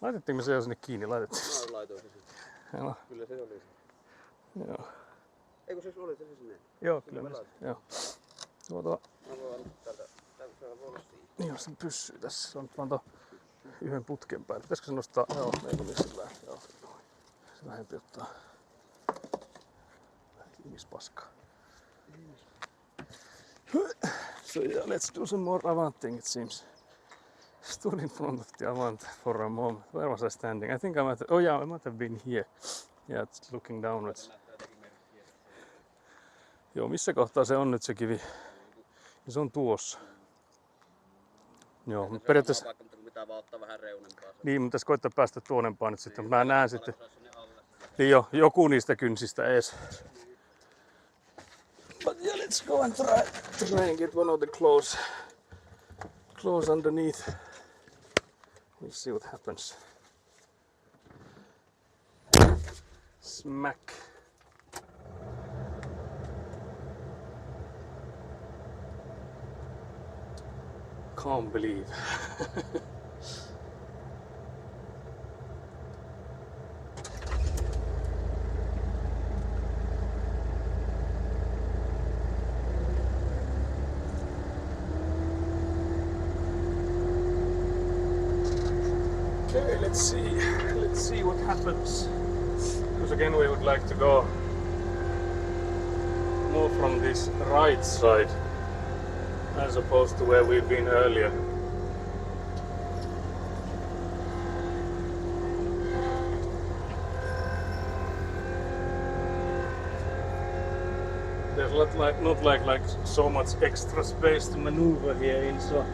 Laitettiinko me se jo sinne kiinni? Laitettiin. Mä laitoin se sitten. Joo. Kyllä se oli. Joo. Eikö se oli se sinne? Joo, kyllä me joo. Tuo. Mä voin täältä voi olla siinä. Niin, jos se pysyy tässä. Se on nyt vaan yhden putken päälle. Pitäisikö se nostaa? Joo, ei tuli sillä. Joo. Se vähempi ottaa. Ihmispaskaa. So yeah, let's do some more Avanting it seems. Stood in front of the Avant for a moment. Where was I standing? I think I might have, oh yeah, I might have been here. Yeah, it's looking downwards. Joo, missä kohtaa se on nyt se kivi? Ja se on tuossa. Joo, mutta periaatteessa... Vaikka pitää vaan ottaa vähän reunempaa. Niin, mutta tässä koittaa päästä tuonempaan nyt sitten. Mä näen sitten... Niin jo, joku niistä kynsistä ees. But yeah, let's go and try and get one of the claws underneath. We'll see what happens. Smack. Can't believe. Okay, let's see what happens. Because again we would like to go more from this right side as opposed to where we've been earlier. There's not like so much extra space to maneuver here in, so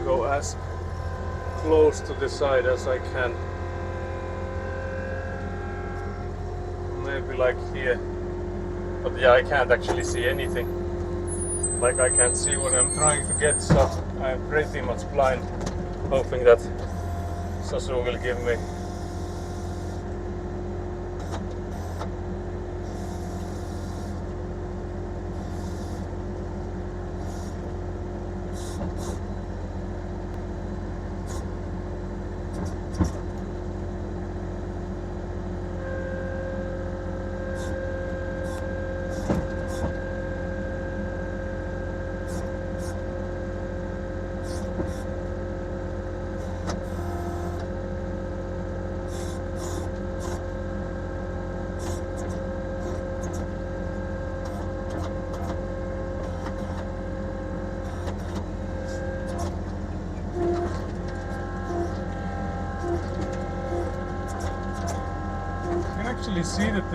go as close to the side as I can. Maybe like here. But yeah, I can't actually see anything. Like I can't see what I'm trying to get, so I'm pretty much blind, hoping that Sasu will give me actually see that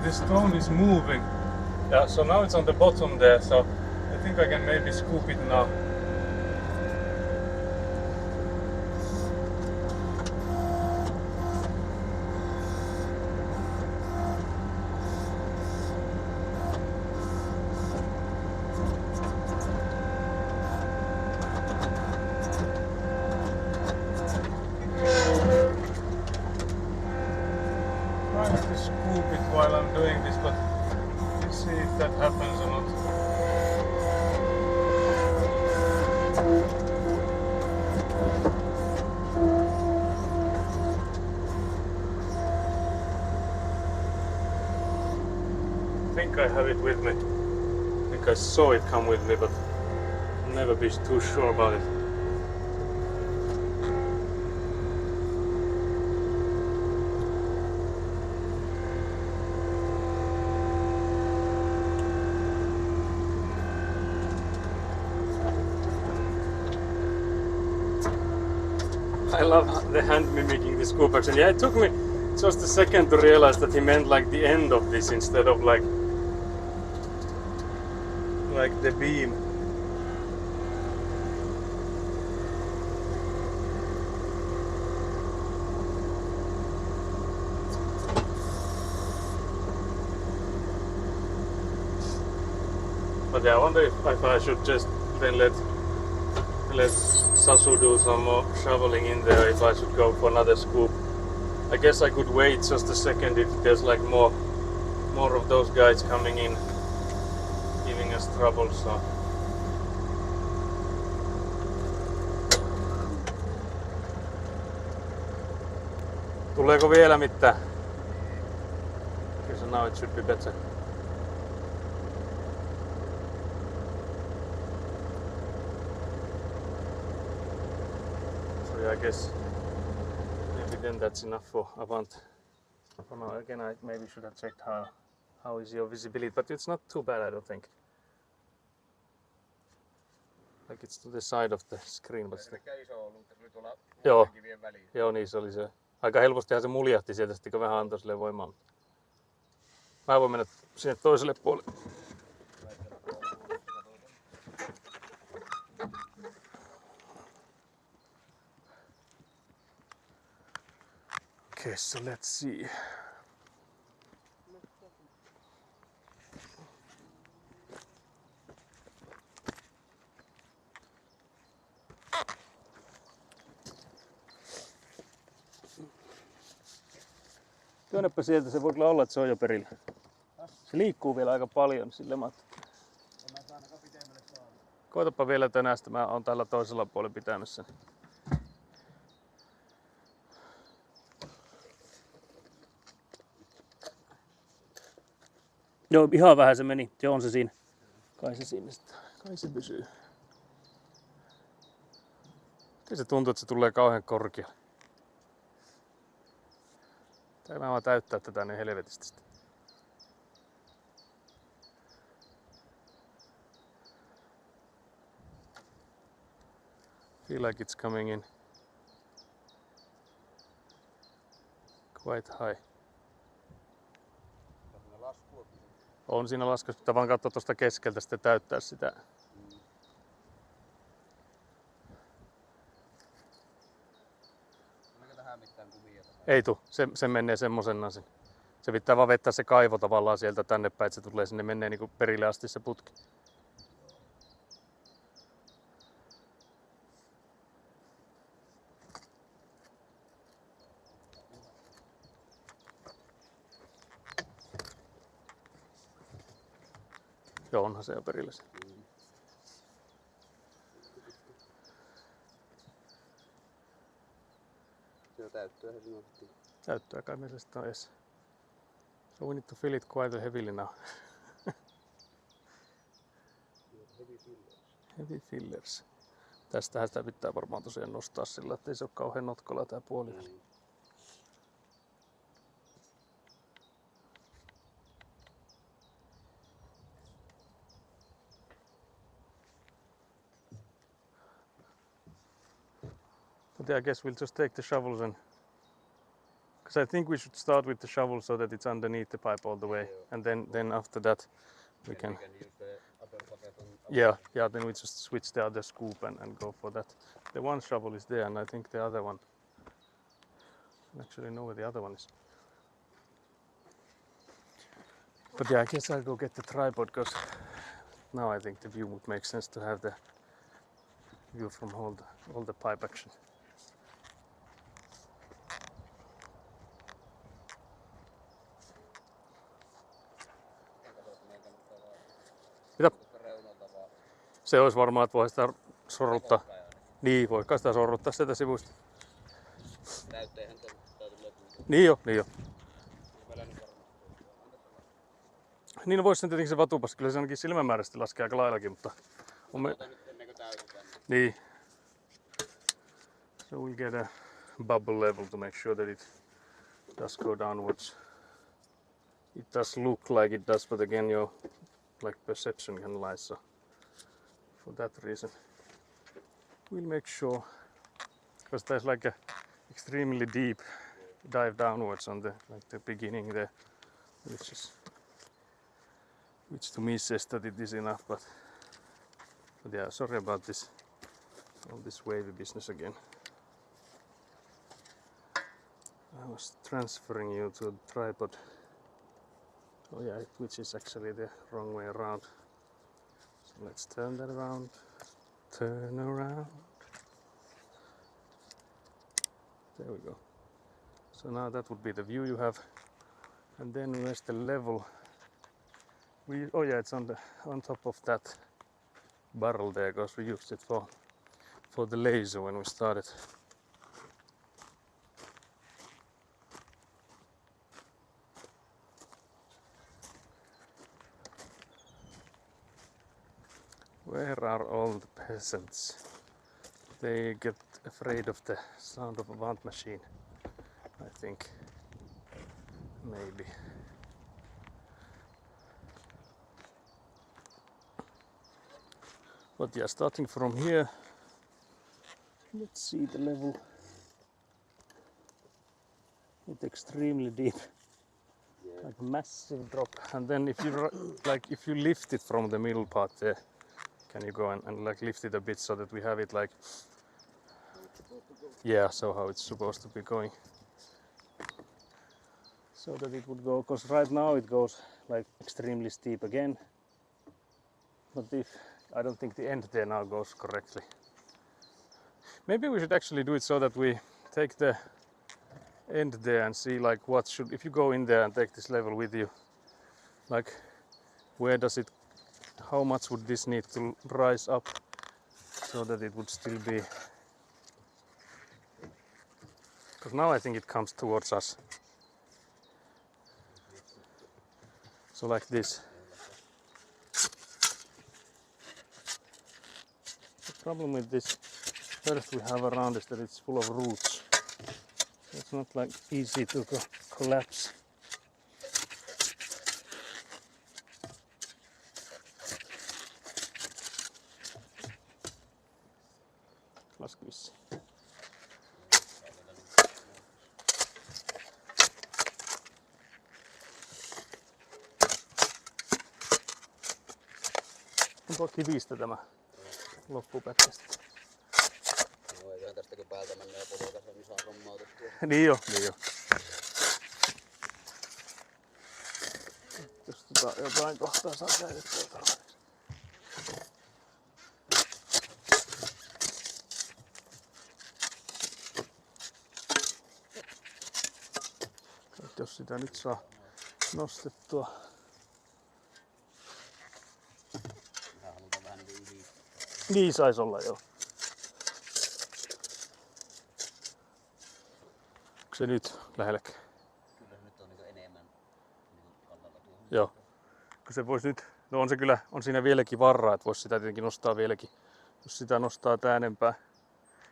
the stone is moving. Yeah, so now it's on the bottom there, so I think I can maybe scoop it now. Trying to scoop it while I'm doing this, but let's see if that happens or not. I think I have it with me. I think I saw it come with me, but I'll never be too sure about it. I love the hand mimicking the scoop action. Yeah, it took me just a second to realize that he meant like the end of this instead of like the beam. But yeah, I wonder if I should just then let Sasu do some more shoveling in there, if I should go for another scoop. I guess I could wait just a second if there's like more of those guys coming in giving us trouble, so tuleeko vielä mitään? Okay, so now it should be better. I guess maybe then that's enough for Avant. For now, again, I maybe should have checked how is your visibility, but it's not too bad, I don't think. Like it's to the side of the screen, but still. Joo. Joo, niin se oli se. Aika helpostihan se muljahti sieltä, sitten kun vähän antoi sille voimaa. Mä voin mennä sinne toiselle puolelle. Okay, so let's see. Työnnäpä sieltä, se voi kyllä olla, että se on jo perillä. Se liikkuu vielä aika paljon, sille mä koitapa vielä tönästä, mä oon täällä toisella puolella pitämässä. Joo, ihan vähän se meni. Joo, on se siinä. Kai se siinä sitten. Kai se pysyy. Kyllä se tuntuu, että se tulee kauhean korkealle. Tää mä vaan täyttää tätä niin helvetistä sitten. Feel like it's coming in quite high. On siinä laskussa, pitää vaan katsoa tuosta keskeltä sitten täyttää sitä. Ei tuu, se menee semmosenaan sen. Se pitää vaan vettää se kaivo tavallaan sieltä tänne päin, että se tulee sinne, menee niinku perille asti se putki. Joo, onhan se jo perillä se. Se täyttöä he sanottiin. Täyttöä kai meillä sitten on edes. So we need to fill it quite heavily now. Heavy fillers. Tästähän sitä pitää varmaan tosiaan nostaa sillä, ettei se ole kauhean notkolla tää puoli. But yeah, I guess we'll just take the shovels and Because I think we should start with the shovel so that it's underneath the pipe all the way, and then after that we can. use the upper bucket on Yeah. Then we just switch the other scoop and go for that. The one shovel is there, and I think the other one. I actually know where the other one is. But yeah, I guess I'll go get the tripod because now I think the view would make sense to have the view from all the pipe action. Mitä? reunalta vaan. Se olisi varmaan, että voi sitä sorruttaa. Niin, voi sitä sorruttaa sieltä sivusta. Täytteihän täytyy lopulta. Niin jo. Niin voisi sen tietenkin se vatupas, kyllä se ainakin silmämääräisesti laskee aika laillakin, mutta on me... Ennen kuin täytetään. Niin. So we'll get a bubble level to make sure that it does go downwards. It does look like it does, but again your like perception can lie, so for that reason we'll make sure, because there's like a extremely deep dive downwards on the beginning there, which to me says that it is enough, but yeah, sorry about this, all this wavy business again. I was transferring you to the tripod. Oh yeah, which is actually the wrong way around. So let's turn that around. Turn around. There we go. So now that would be the view you have. And then where's the level? Oh yeah, it's on top of that barrel there, because we used it for the laser when we started. Where are all the peasants? They get afraid of the sound of a Vant machine, I think. Maybe. But yeah, starting from here, let's see the level. It's extremely deep, like massive drop. And then if you lift it from the middle part there, can you go and like lift it a bit so that we have it like, yeah, so how it's supposed to be going. So that it would go, because right now it goes like extremely steep again. But I don't think the end there now goes correctly. Maybe we should actually do it so that we take the end there and see like if you go in there and take this level with you, like how much would this need to rise up so that it would still be, because now I think it comes towards us. So like this. The problem with this earth we have around is that it's full of roots. So it's not like easy to collapse. Laskevissa. Onko kivistä tämä loppupätkästä? Joo, eiköhän tästäkin päältä mennä ja povokas on saa hommautettua. Niin jo. Jos jotain kohtaa saa käytettyä. Jos sitä nyt saa nostettua. Mä halutaan vähän yli. Niin sais olla joo. Onko se nyt lähelläkin? Kyllä se nyt on niinku enemmän kallalla tuohon. Joo. Kun se vois nyt, no on se kyllä, on siinä vieläkin varaa, että vois sitä tietenkin nostaa vieläkin. Jos sitä nostaa tää enempää.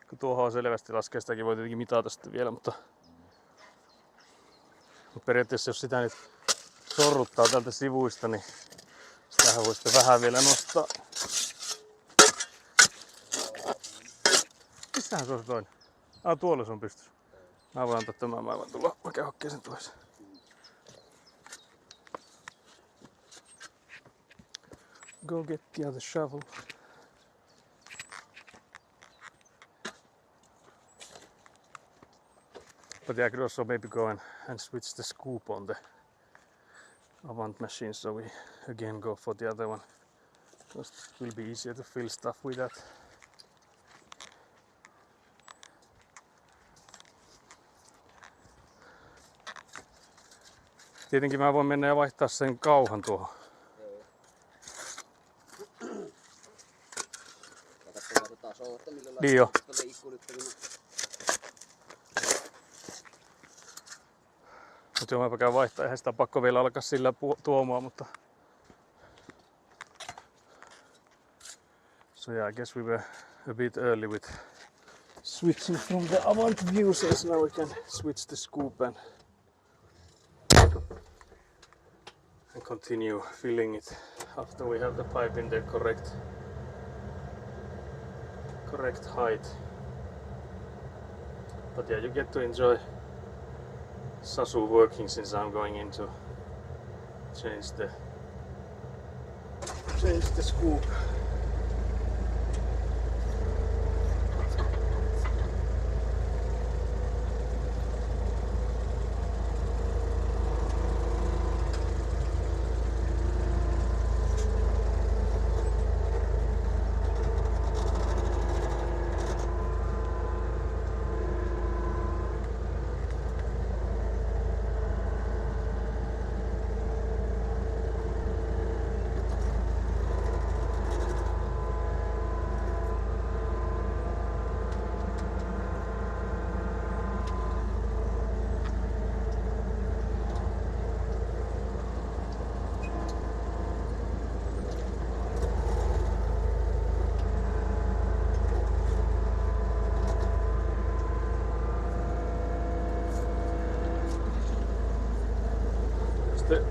Kun tuohon on selvästi laskee, sitäkin voi tietenkin mitata sitten vielä, mutta periaatteessa jos sitä nyt sorruttaa tältä sivuista, niin sitähän voi sitten vähän vielä nostaa. Missähän se on se toinen? Tuolla se on pystyssä. Mä voin antaa tämän, mä voin tulla makehokkeisen tuossa. Go get the other shovel. But yeah, I could also maybe go and switch the scoop on the Avant machine, so we again go for the other one. Because it will be easier to fill stuff with that. Tietenkin mä voin mennä ja vaihtaa sen kauhan tuohon. Niin jo. Mut joo, mäpä käyn vaihtaa. Eihän sitä pakko vielä alkaa sillä tuomaan, mutta... So yeah, I guess we were a bit early with switching from the Avant view, so now we can switch the scoop and continue filling it after we have the pipe in the correct height. But yeah, you get to enjoy Sasu working since I'm going in to change the scoop.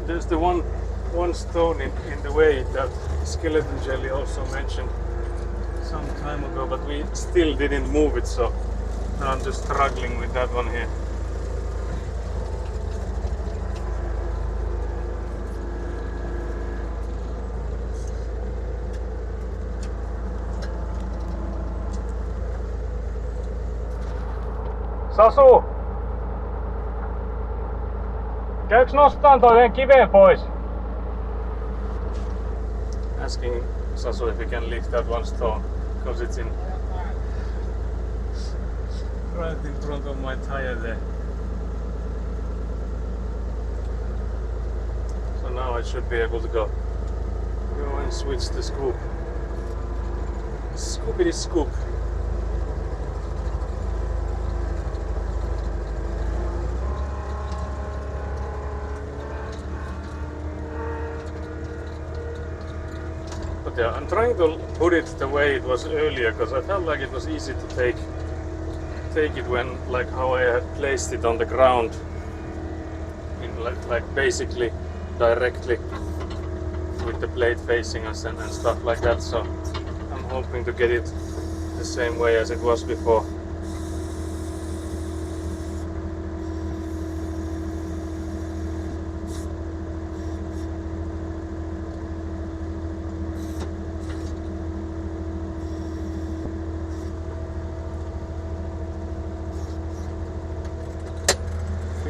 There's the one stone in the way that Skeleton Jelly also mentioned some time ago, but we still didn't move it, so now I'm just struggling with that one here. Sasu! Käyks nostaan toinen kiveen pois? Asking Sasu if he can lift that one stone, because it's in right in front of my tire there. So now I should be able to go and switch the scoop. Scoopity scoop. Yeah, I'm trying to put it the way it was earlier, because I felt like it was easy to take it when, like how I had placed it on the ground, in like basically directly with the blade facing us and stuff like that. So I'm hoping to get it the same way as it was before.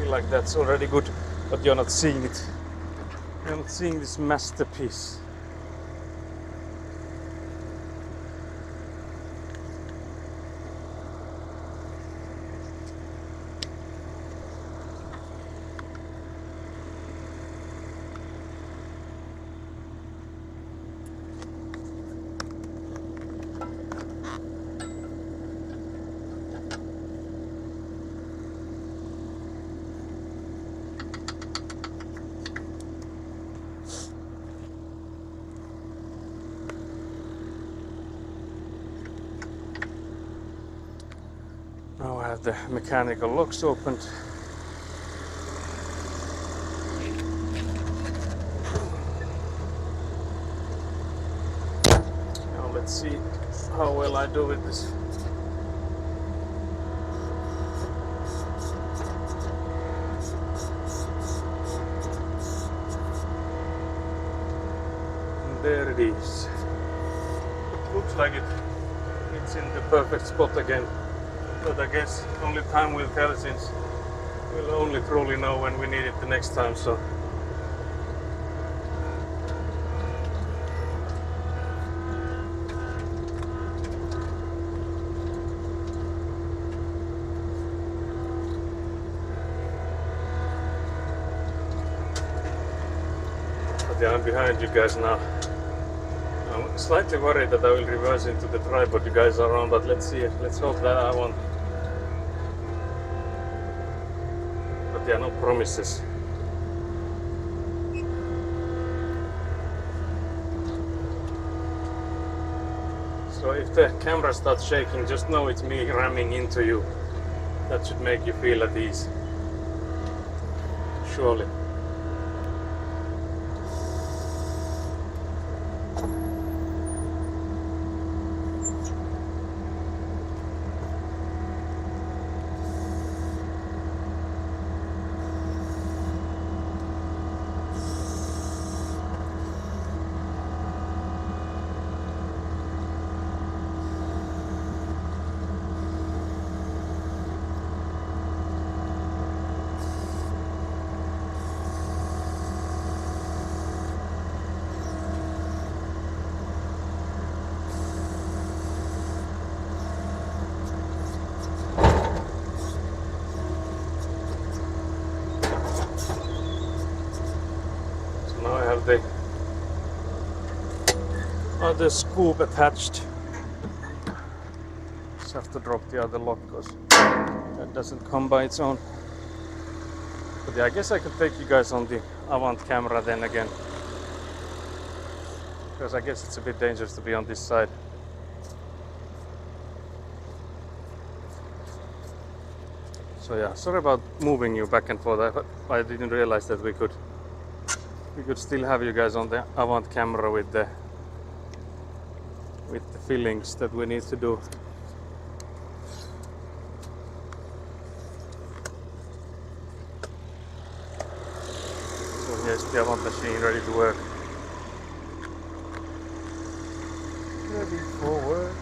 Like that's already good, but you're not seeing it. You're not seeing this masterpiece. Now I have the mechanical locks opened. Now let's see how well I do with this. goodies. Looks like it's in the perfect spot again. But I guess only time will tell, since we'll only truly know when we need it the next time. So but yeah, I'm behind you guys now. I'm slightly worried that I will reverse into the tripod you guys are on, but let's see. Let's hope that I won't. But yeah, no promises. So if the camera starts shaking, just know it's me ramming into you. That should make you feel at ease. Surely. The other scoop attached. Just have to drop the other lock because that doesn't come by its own. But yeah, I guess I could take you guys on the Avant camera then again, because I guess it's a bit dangerous to be on this side. So yeah, sorry about moving you back and forth. I didn't realize that we could still have you guys on the Avant camera with the fillings that we need to do. So here's the Avant machine ready to work. Ready for work.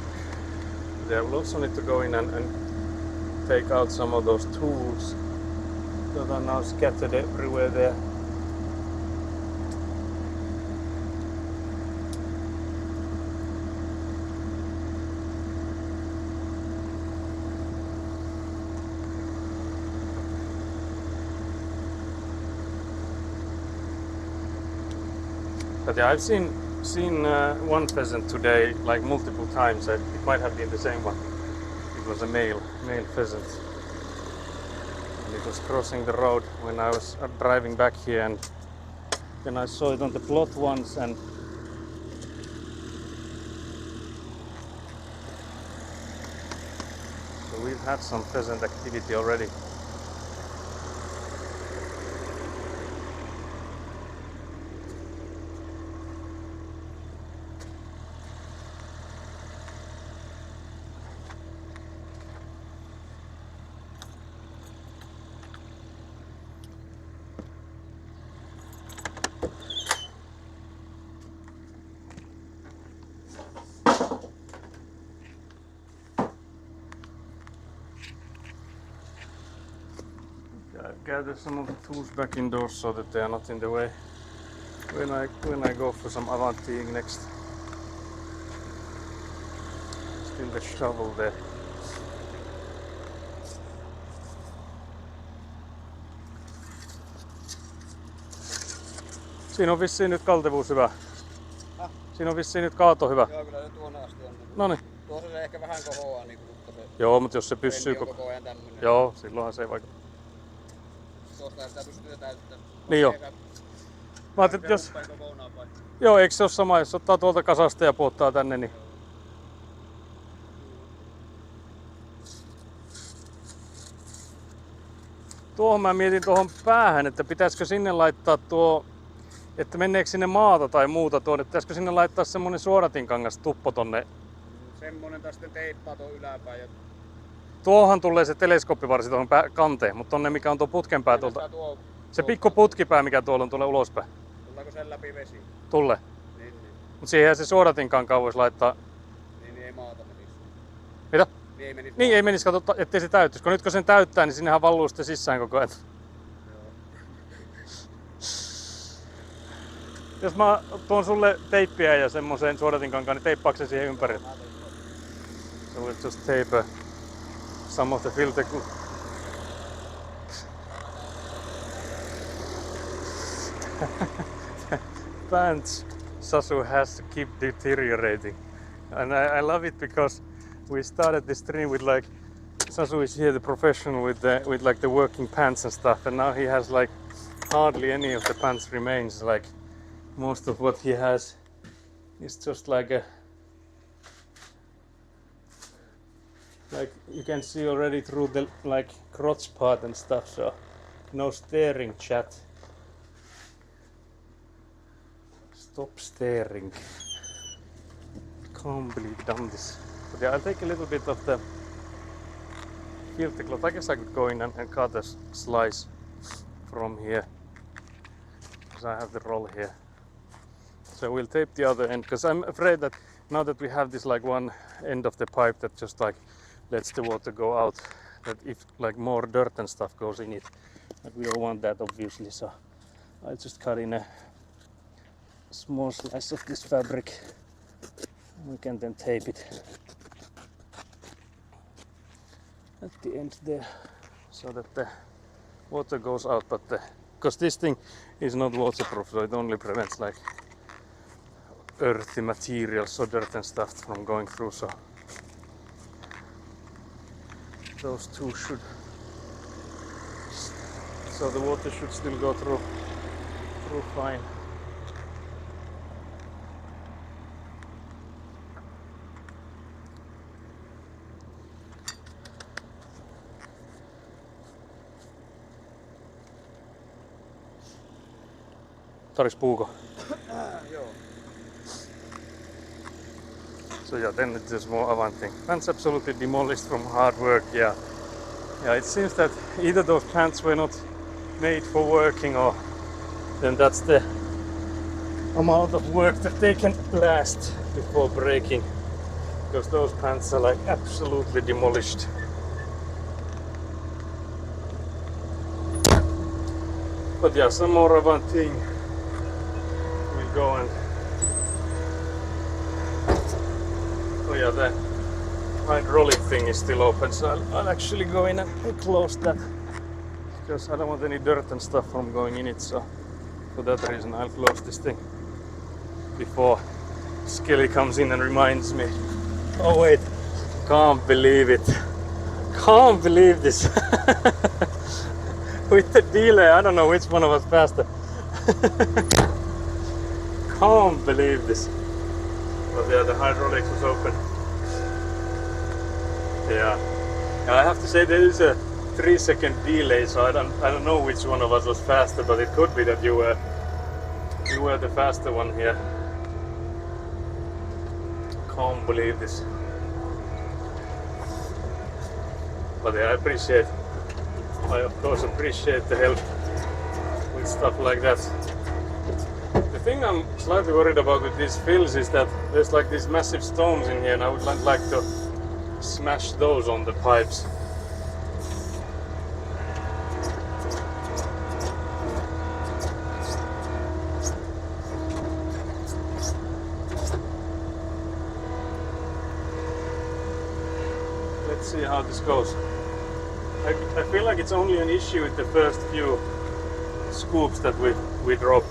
Yeah, we'll also need to go in and take out some of those tools that are now scattered everywhere there. But yeah, I've seen one pheasant today, like multiple times. It might have been the same one. It was a male pheasant, and it was crossing the road when I was driving back here, and then I saw it on the plot once, and so we've had some pheasant activity already. Gather some of the tools back indoors so that they are not in the way when I go for some Avanteeing next. Still the shovel there. Siinä on vissiin nyt kaltevuus hyvä. Siinä on vissiin nyt kaato hyvä. Joo, kyllä se tuonne asti on. Noniin. Tuossa se ehkä vähän kohoaa, niin, mutta se Joo, mutta jos se pysyy koko ajan tämmönen. Joo, silloinhan se ei vaikuta. Tuosta sitä pystyy täyttämään. Niin joo. Mä ajattelin, että jos... Joo, eikö se ole sama, jos ottaa tuolta kasasta ja puottaa tänne, niin... Tuohon mä mietin tuohon päähän, että pitäisikö sinne laittaa tuo... Että menneekö sinne maata tai muuta tuonne, että pitäisikö sinne laittaa semmonen suodatinkangas tuppo tonne? Semmonen taas sitten teippaa tuon yläpäin. Ja... Tuohan tulee se teleskooppivarsi tuohon kanteen, mutta tonne mikä on tuo putkenpää tuolta. Se pikku putkipää mikä tuolla on tuolla ulospäin. Tuleeko sen läpi vesi? Tulle. Niin. Mut siihen se suodatinkankaan voisi laittaa. Niin ei maata menisi. Mitä? Niin ei menisi. Niin ei menisi, kato, ettei se täyttyisi. Kun nyt kun sen täyttää, niin sinnehän valluu sitten sisään koko ajan. Jos mä tuon sulle teippiä ja semmoisen suodatinkankaan, niin teippaako se siihen ympärille? So we'll just tape some of the filter glue. Pants Sasu has to keep deteriorating, and I love it because we started this stream with like Sasu is here the professional with like the working pants and stuff, and now he has like hardly any of the pants remains. Like most of what he has is just like you can see already through the like crotch part and stuff, so no staring, chat. Stop staring. Can't believe I've done this. But yeah, I'll take a little bit of the filter cloth. I guess I could go in and cut a slice from here, because I have the roll here. So we'll tape the other end, because I'm afraid that now that we have this like one end of the pipe that just like lets the water go out, that if like more dirt and stuff goes in it, but we don't want that obviously, so I'll just cut in a small slice of this fabric. We can then tape it at the end there, so that the water goes out, but because this thing is not waterproof, so it only prevents like earthy materials, so dirt and stuff from going through, so those two should, so the water should still go through fine. Tarviks puuko? Joo. So yeah, then it's just more avant thing. Pants absolutely demolished from hard work, yeah. Yeah, it seems that either those pants were not made for working, or then that's the amount of work that they can last before breaking. Because those pants are like absolutely demolished. But yeah, some more avant thing. We'll go and oh yeah, the hydraulic thing is still open, so I'll actually go in and close that, because I don't want any dirt and stuff from going in it, so for that reason I'll close this thing before Skelly comes in and reminds me. Oh wait, can't believe it. Can't believe this. With the delay, I don't know which one of us faster. Can't believe this. But yeah, the hydraulics was open. Yeah. I have to say there is a 3-second delay, so I don't know which one of us was faster, but it could be that you were the faster one here. Can't believe this. But yeah, I of course appreciate the help with stuff like that. The thing I'm slightly worried about with these fills is that there's like these massive stones in here, and I would like to smash those on the pipes. Let's see how this goes. I feel like it's only an issue with the first few scoops that we drop.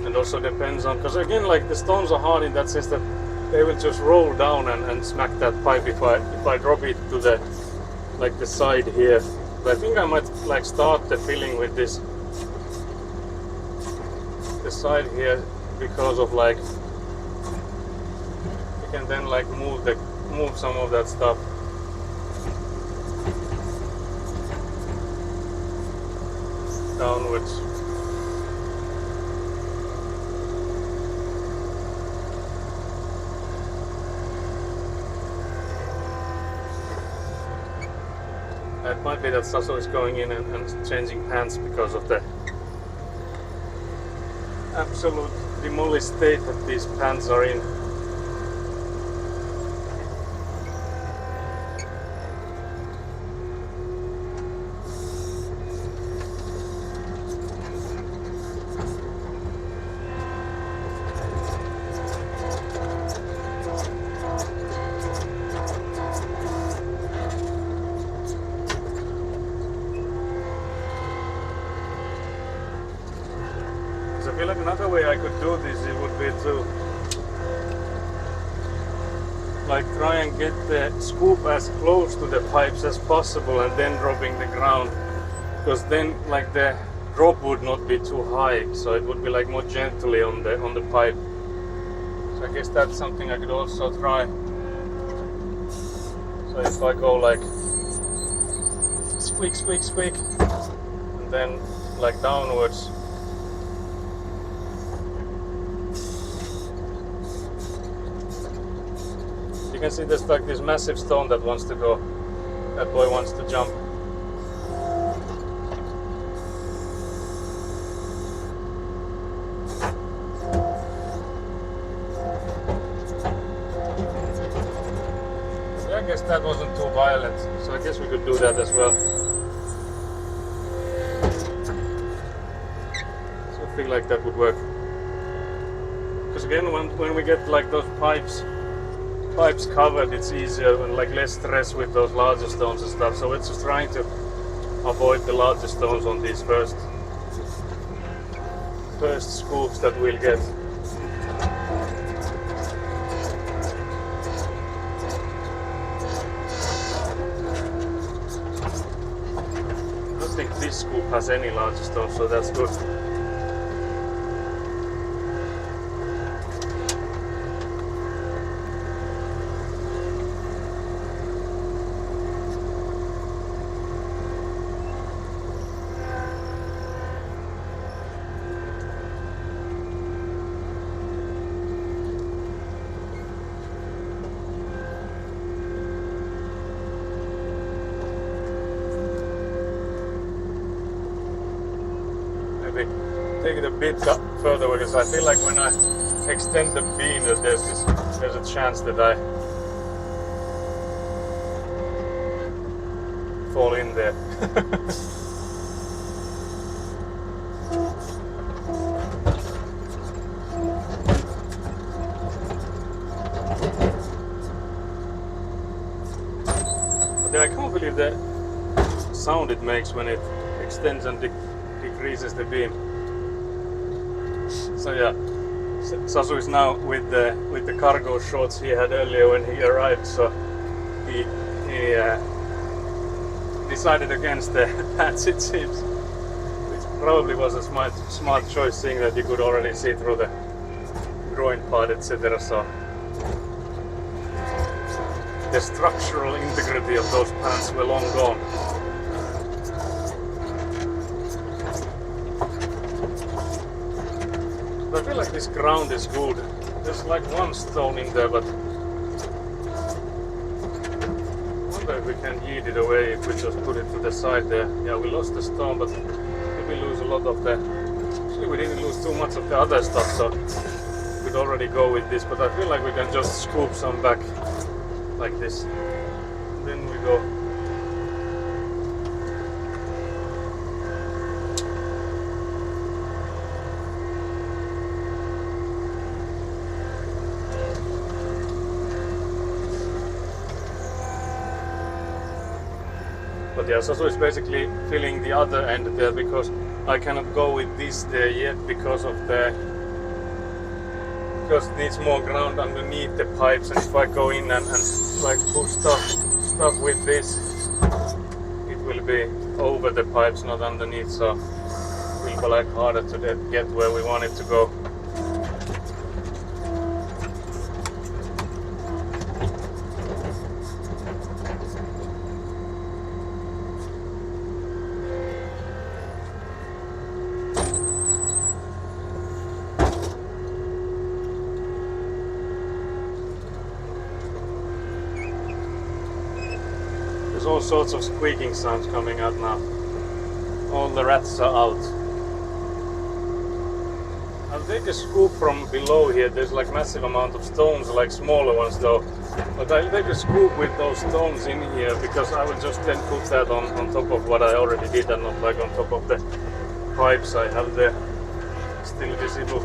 And also depends on, because again, like the stones are hard in that sense that they will just roll down and smack that pipe if I drop it to the like the side here. But I think I might like start the filling with this the side here, because of like you can then like move some of that stuff. downwards. It might be that Sasu is going in and changing pants because of the absolute demolished state that these pants are in. I feel like another way I could do this it would be to like try and get the scoop as close to the pipes as possible and then dropping the ground, because then like the drop would not be too high, so it would be like more gently on the pipe. So I guess that's something I could also try. So if I go like squeak squeak squeak and then like downwards. You can see there's like this massive stone that wants to go. That boy wants to jump. So I guess that wasn't too violent. So I guess we could do that as well. So I feel like that would work. Because again, when we get like those pipes covered, it's easier and like less stress with those larger stones and stuff. So we're just trying to avoid the larger stones on these first scoops that we'll get. I don't think this scoop has any larger stones, so that's good. Take it a bit further because I feel like when I extend the beam that there's a chance that I fall in there. But then I can't believe the sound it makes when it extends and decreases the beam. So yeah, Sasu is now with the cargo shorts he had earlier when he arrived. So he decided against the pants, it seems, which probably was a smart choice, seeing that you could already see through the groin part, etc. So the structural integrity of those pants were long gone. I feel like this ground is good. There's like one stone in there, but I wonder if we can yeet it away if we just put it to the side there. Yeah, we lost the stone, but we lose a lot of the... Actually, we didn't lose too much of the other stuff, so we could already go with this, but I feel like we can just scoop some back like this. And then we go. But yeah, Sasu is basically filling the other end there because I cannot go with this there yet because it needs more ground underneath the pipes, and if I go in and like push stuff with this, it will be over the pipes, not underneath, so it will be like harder to get where we want it to go. There's all sorts of squeaking sounds coming out now. All the rats are out. I'll take a scoop from below here. There's like massive amount of stones, like smaller ones though. But I'll take a scoop with those stones in here because I will just then put that on top of what I already did and not like on top of the pipes I have there still visible.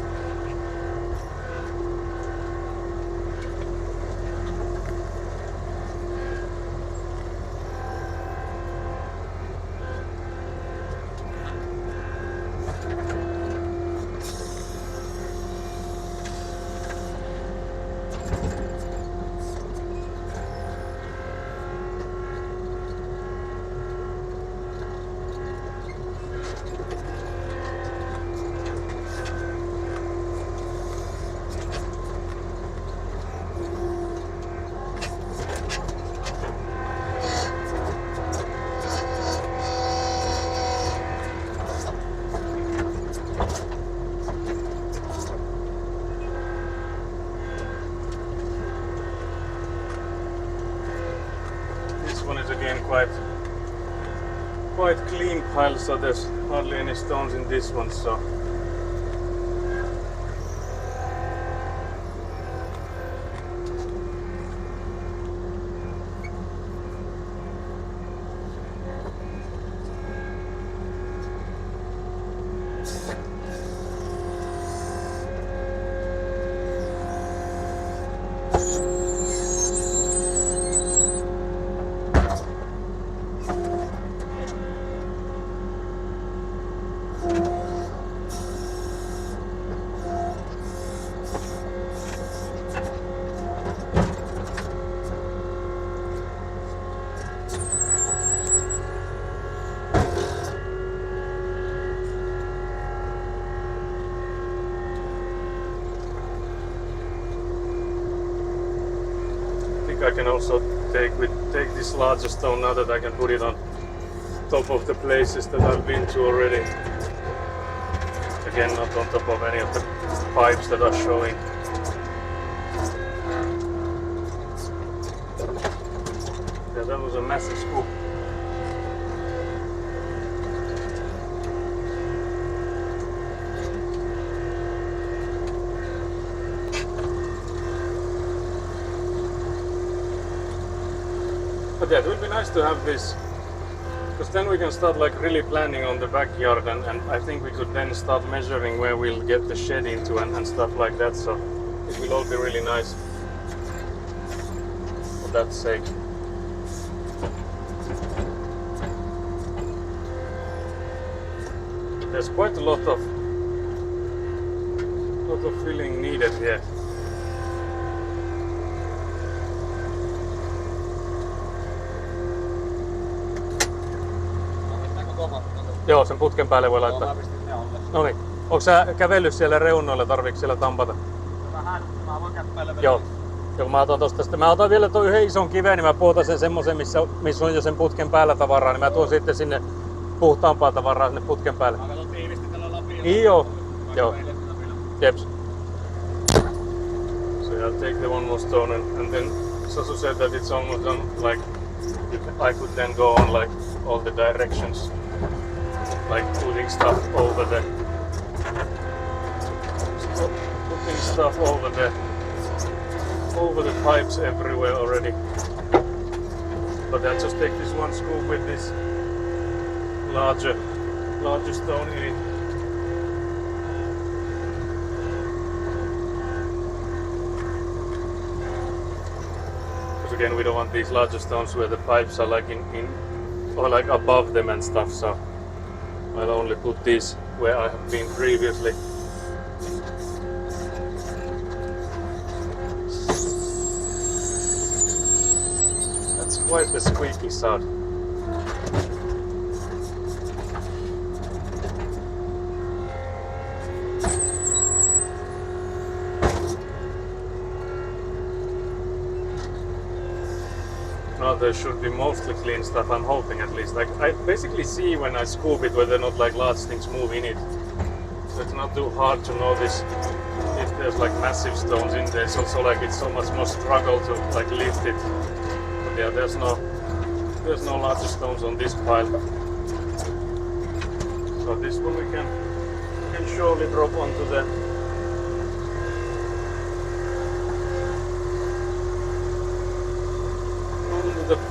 One is again quite clean pile, so there's hardly any stones in this one. So I can also take this larger stone now that I can put it on top of the places that I've been to already. Again, not on top of any of the pipes that are showing. Yeah, that was a massive scoop. But yeah, it would be nice to have this, because then we can start like really planning on the backyard, and I think we could then start measuring where we'll get the shed into and stuff like that, so it will all be really nice for that sake. There's quite a lot of filling needed here. Joo, sen putken päälle voi laittaa. Noniin. Onko sä kävellyt siellä reunoilla? Tarviiko siellä tampata? Vähän, mä voin käppäillä vielä. Joo. Joo, mä otan tosta sitten. Mä otan vielä tuon yhden ison kiven, niin mä puhutan sen semmosen, missä on jo sen putken päällä tavaraa, niin mä tuon sitten sinne puhtaampaa tavaraa sinne putken päälle. Mä katson tiivisti tällä lapiolla. Niin joo. Joo. Jeps. So yeah, I'll take the one more stone and then Sasu said that it's almost done, like I could then go on like all the directions. Like putting stuff over the pipes everywhere already. But I'll just take this one scoop with this larger stone in it. Because again, we don't want these larger stones where the pipes are like in or like above them and stuff, so I'll only put these where I have been previously. That's quite the squeaky sound. Now there should be mostly clean stuff, I'm hoping at least. Like I basically see when I scoop it whether or not like large things move in it. So it's not too hard to notice if there's like massive stones in there. It's also like it's so much more struggle to like lift it. But yeah, there's no there's no larger stones on this pile. So this one we can surely drop onto the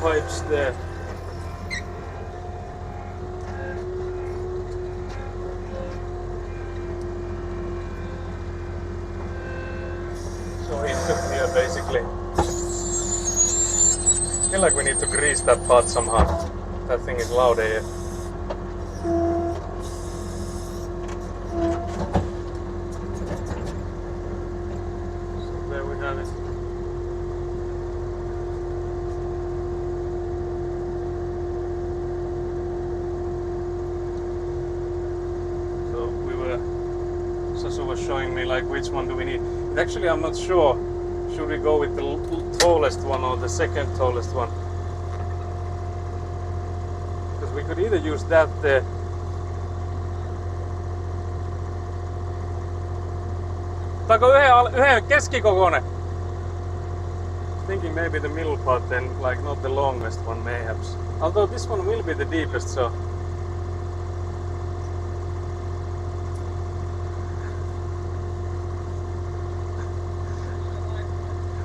pipes there. So into here basically. I feel like we need to grease that part somehow. That thing is loud here. So there we have it. So Sasu was showing me like which one do we need. Actually, I'm not sure. Should we go with the tallest one or the second tallest one? Because we could either use that there. Ottaako yhden keskikokoinen? Thinking maybe the middle part then, like not the longest one mayhaps. Although this one will be the deepest, so.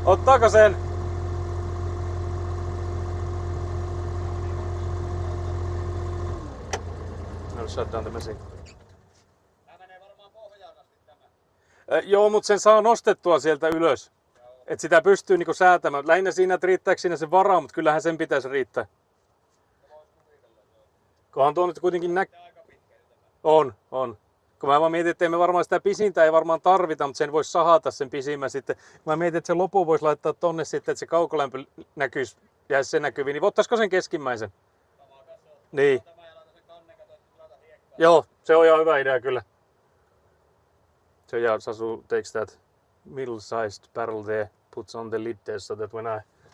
Ottaako sen? No, shut down the machine. Tää menee varmaan pohjaan asti tämä. Joo, mutta sen saa nostettua sieltä ylös. Että sitä pystyy niinku säätämään. Lähinnä siinä, että riittääkö siinä se vara, mutta kyllähän sen pitäisi riittää. Kohan tuo nyt kuitenkin On. Kun mä vaan mietin, että me varmaan sitä pisintä ei varmaan tarvita, mutta sen voisi sahata sen pisimmän sitten. Mä mietin, että se lopu voisi laittaa tonne sitten, että se kaukolämpö näkyisi, jäisi se näkyviin. Niin ottaisiko sen keskimmäisen? Niin. Joo, se on ihan hyvä idea kyllä. So yeah, Sasu takes that middle-sized barrel there, puts on the lid there so that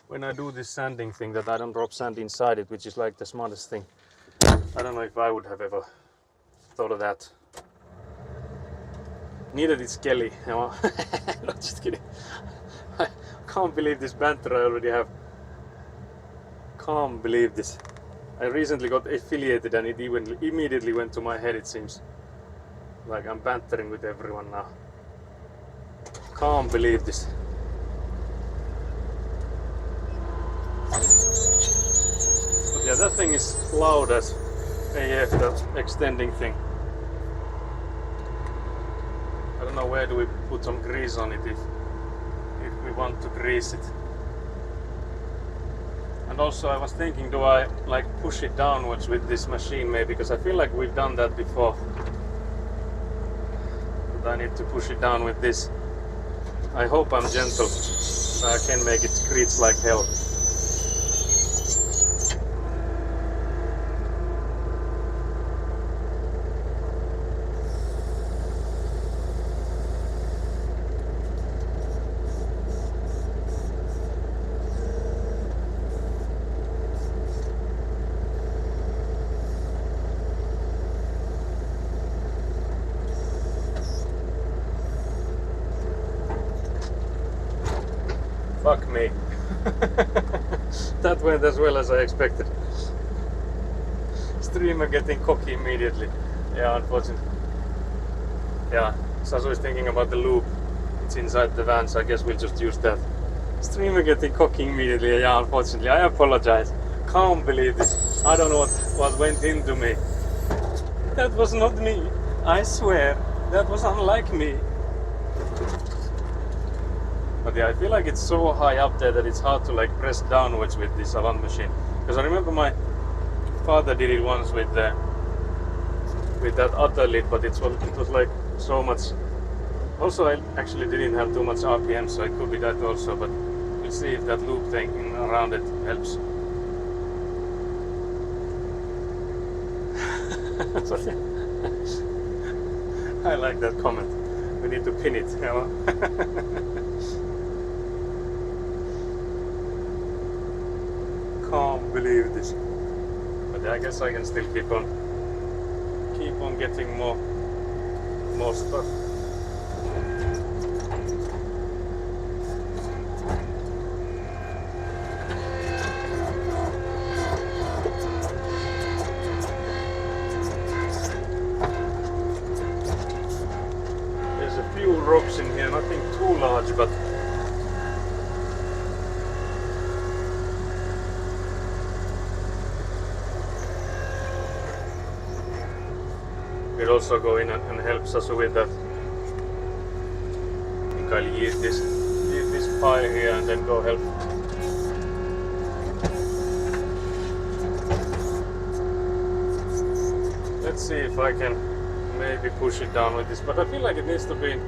when I do this sanding thing that I don't drop sand inside it, which is like the smartest thing. I don't know if I would have ever thought of that. Neither did Skelly. No, not just kidding. I can't believe this banter I already have. Can't believe this. I recently got affiliated and it even immediately went to my head, it seems. Like I'm bantering with everyone now. Can't believe this. But yeah, that thing is loud as AF, that extending thing. I don't know where do we put some grease on it if we want to grease it. And also I was thinking, do I like push it downwards with this machine maybe, because I feel like we've done that before. But I need to push it down with this. I hope I'm gentle, so I can make it screech like hell. Fuck me. That went as well as I expected. Streamer getting cocky immediately. Yeah, unfortunately. Yeah, Sasu is thinking about the loop. It's inside the van, so I guess we'll just use that. Streamer getting cocky immediately. Yeah, unfortunately. I apologize. Can't believe this. I don't know what went into me. That was not me. I swear. That was unlike me. But yeah, I feel like it's so high up there that it's hard to like press downwards with this Avant machine. Because I remember my father did it once with that other lid, but it was like so much. Also, I actually didn't have too much RPM, so it could be that also. But we'll see if that loop thing around it helps. I like that comment. We need to pin it, you know? Can't believe this. But I guess I can still keep on getting more stuff. rocks in here, nothing too large, but we'll also go in and help Sasu with that. I think I'll eat this pie here and then go help. Let's see if I can maybe push it down with this, but I feel like it needs to be in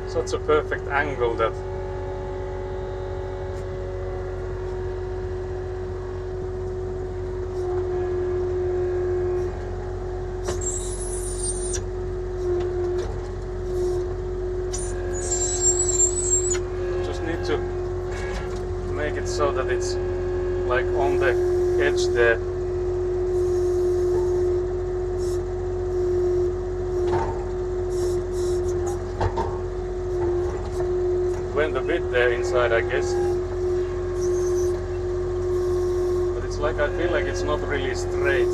such a perfect angle that just need to make it so that it's like on the edge there. Went a bit there inside, I guess, but it's like I feel like it's not really straight.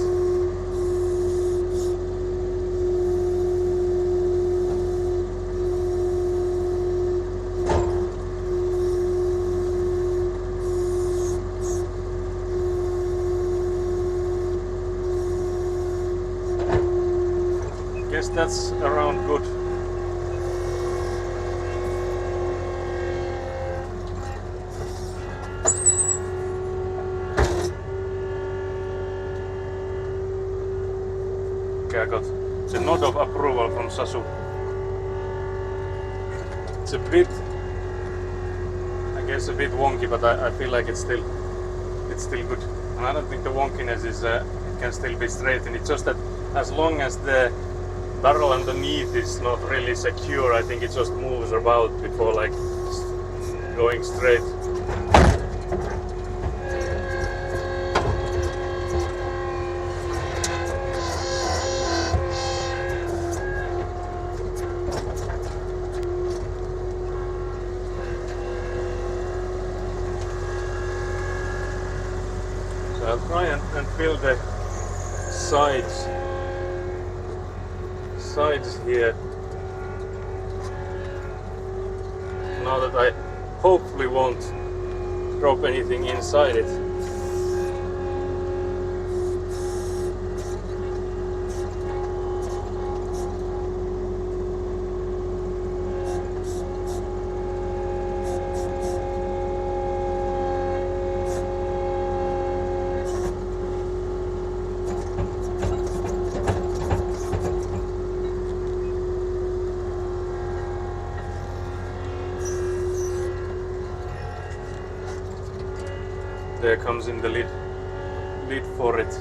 Guess that's around good. I got the nod of approval from Sasu. It's a bit, I guess, a bit wonky, but I feel like it's still good. And I don't think the wonkiness is it can still be straight. And it's just that as long as the barrel underneath is not really secure, I think it just moves about before like going straight. I'll try and fill the sides here. Now that I hopefully won't drop anything inside it. There comes in the lid for it.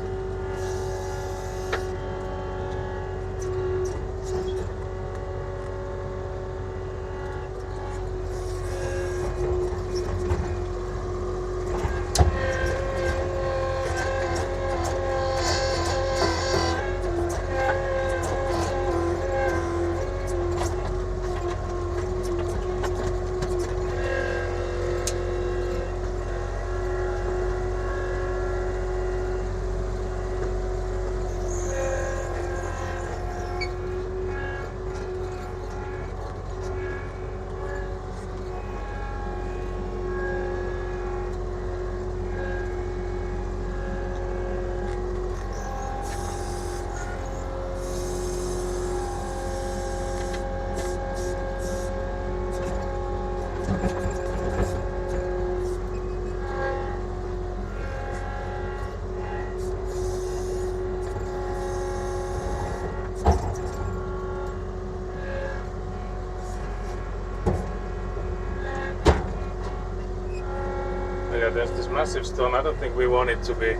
Yeah, there's this massive stone. I don't think we want it to be.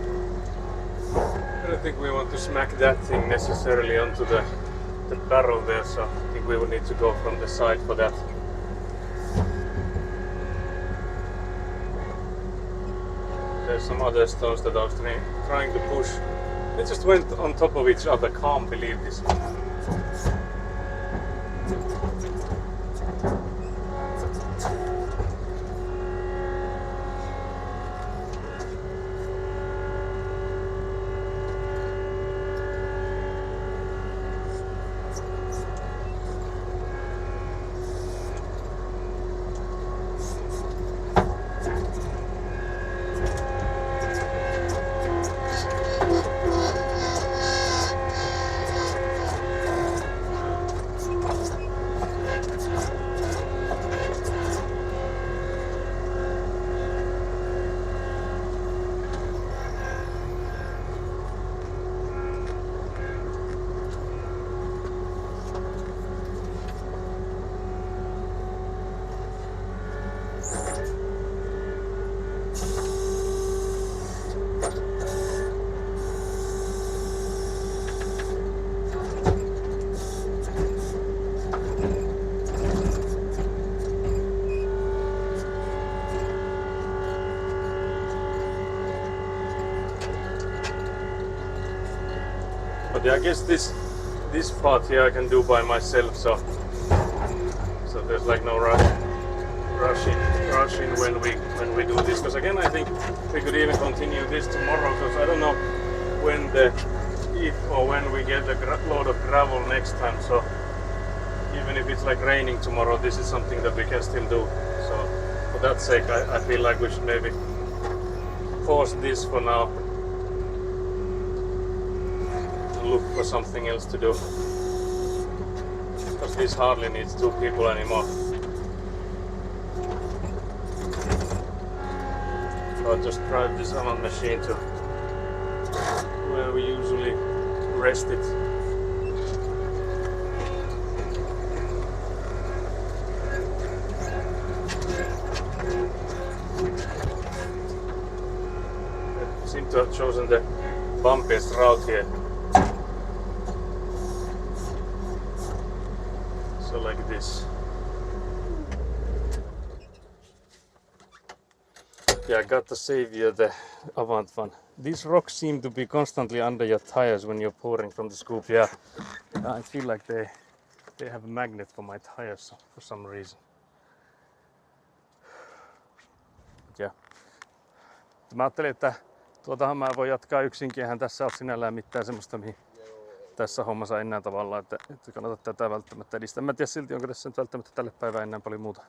I don't think we want to smack that thing necessarily onto the barrel there, so I think we would need to go from the side for that. There's some other stones that I was trying to push. They just went on top of each other. Can't believe this. But yeah, I guess this part here I can do by myself, so there's like no rushing when we do this. Because again, I think we could even continue this tomorrow. Because I don't know if or when we get a load of gravel next time. So even if it's like raining tomorrow, this is something that we can still do. So for that sake, I feel like we should maybe pause this for now and look for something else to do. Because this hardly needs 2 people anymore. So I'll just drive this Avant machine to where we usually rest it. I seem to have chosen the bumpiest route here. So like this. Yeah, I got to save you the Avant one. These rocks seem to be constantly under your tires when you're pouring from the scoop. Yeah, I feel like they have a magnet for my tires for some reason. Yeah. Mä ajattelin, että tuotahan mä voin jatkaa yksinkin. Eihän tässä ole sinällään mitään semmoista, mihin tässä hommassa enää tavallaan, että kannata tätä välttämättä edistää. Mä en tiedä silti, onko tässä nyt välttämättä tälle päivään enää paljon muuta.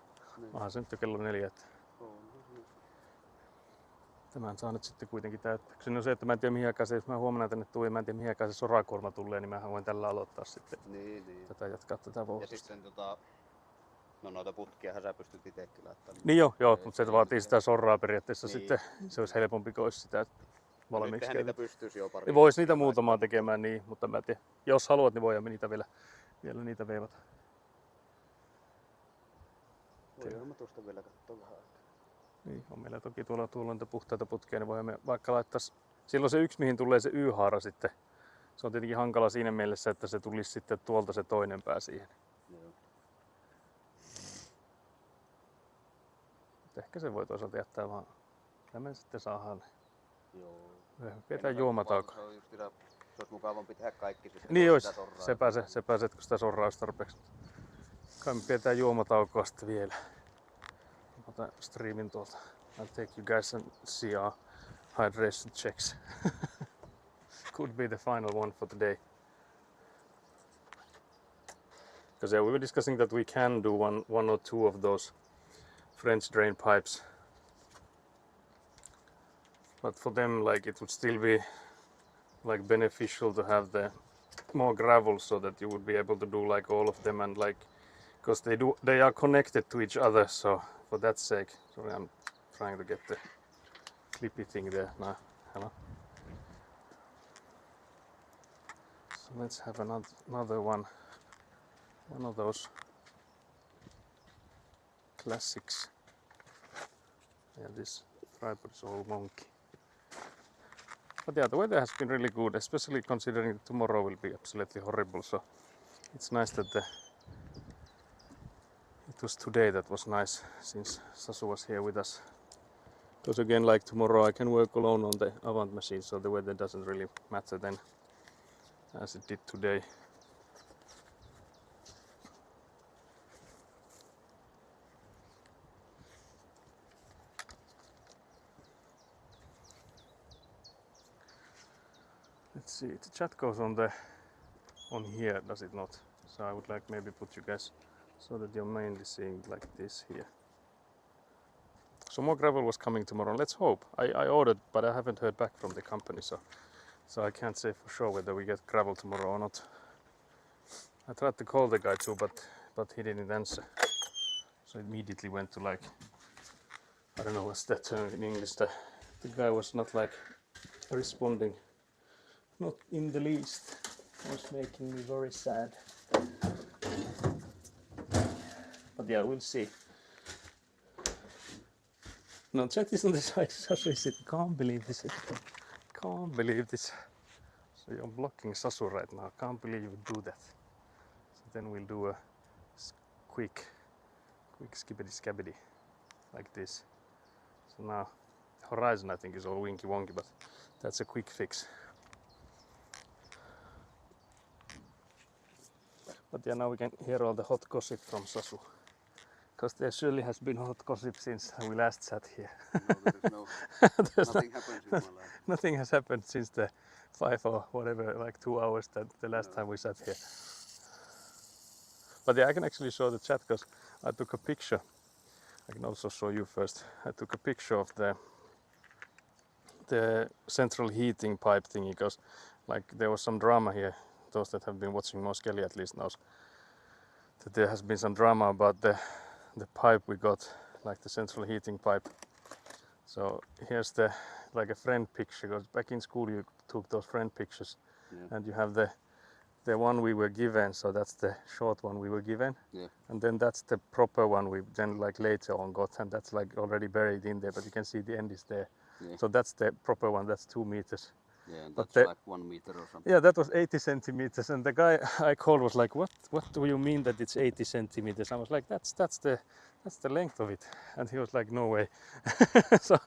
Onhan se nyt jo kello 4. Että tämän saa nyt sitten kuitenkin täyttää. No se, että mä en tiedä mihin aikaan se, jos mä huomenna tänne tuun, mä en tiedä mihin aikaan se sorakuorma tulee, niin mä voin tällä aloittaa sitten tätä jatkaa tätä vouhtusta. Ja sitten no noita putkiahan sä pystyt itsekin laittamaan. Niin joo, mutta se vaatii sitä sorraa periaatteessa sitten. Se olisi helpompi, kun olisi sitä valmiiksi. Nythän niitä pystyisi jo pari. Voisi niitä muutamaa tekemään niin, mutta mä en tiedä. Jos haluat, niin voidaan niitä vielä niitä veivata. Voidaan mä tuosta vielä katsoa vähän aikaa. Niin, on meillä toki tuolla niitä puhtaita putkia, niin voimme vaikka laittaa. Silloin se yksi, mihin tulee se Y-haara sitten. Se on tietenkin hankala siinä mielessä, että se tulisi sitten tuolta se toinen pää siihen. Joo. Ehkä se voi toisaalta jättää vaan. Ja me sitten saadaan. Joo. Pidetään juomatauko. Se olisi mukavampi tehdä kaikki. Niin olisi, se pääset, kun sitä sorraa olisi tarpeeksi. Kai me pidetään juomataukoa sitten vielä. Otan streamin tuolta. I'll take you guys and see our hydration checks. Could be the final one for today. Because yeah, we were discussing that we can do one or two of those French drain pipes. But for them, like, it would still be like beneficial to have the more gravel so that you would be able to do like all of them, and like, because they are connected to each other, so for that sake. Sorry, I'm trying to get the clippy thing there now. Hello. So let's have another one of those classics. Yeah, this tripod is all wonky. But yeah, the weather has been really good, especially considering that tomorrow will be absolutely horrible. So it's nice that it was today that was nice, since Sasu was here with us. Because again, like tomorrow I can work alone on the Avant machine, so the weather doesn't really matter then, as it did today. Let's see, the chat goes on here, does it not? So I would like maybe put you guys so that you're mainly seeing like this here. So more gravel was coming tomorrow. Let's hope. I ordered, but I haven't heard back from the company, so I can't say for sure whether we get gravel tomorrow or not. I tried to call the guy too, but he didn't answer. So immediately went to like, I don't know what's that term in English. The guy was not like responding, not in the least. It was making me very sad. But yeah, we'll see. No, chat is on the side. Sasu said, can't believe this. Can't believe this. So you're blocking Sasu right now. Can't believe you would do that. So then we'll do a quick skibbity scabbity like this. So now horizon I think is all winky wonky, but that's a quick fix. But yeah, now we can hear all the hot gossip from Sasu. Because there surely has been hot gossip since we last sat here. No, there is no, There's nothing happens in my life. nothing has happened since the 5 or whatever, like 2 hours that the last time we sat here. But yeah, I can actually show the chat because I took a picture. I can also show you first. I took a picture of the central heating pipe thingy because like there was some drama here. Those that have been watching More Skelly at least knows that there has been some drama about the pipe we got, like the central heating pipe. So here's the like a friend picture, because back in school you took those friend pictures. Yeah. And you have the one we were given, so that's the short one we were given. Yeah. And then that's the proper one we then like later on got, and that's like already buried in there, but you can see the end is there. Yeah. So that's the proper one, that's 2 meters. Yeah, and But that's the- like 1 meter or something. Yeah, that was 80 centimeters, and the guy I called was like, "What do you mean that it's 80 centimeters?" I was like, "That's the length of it," and he was like, "No way." So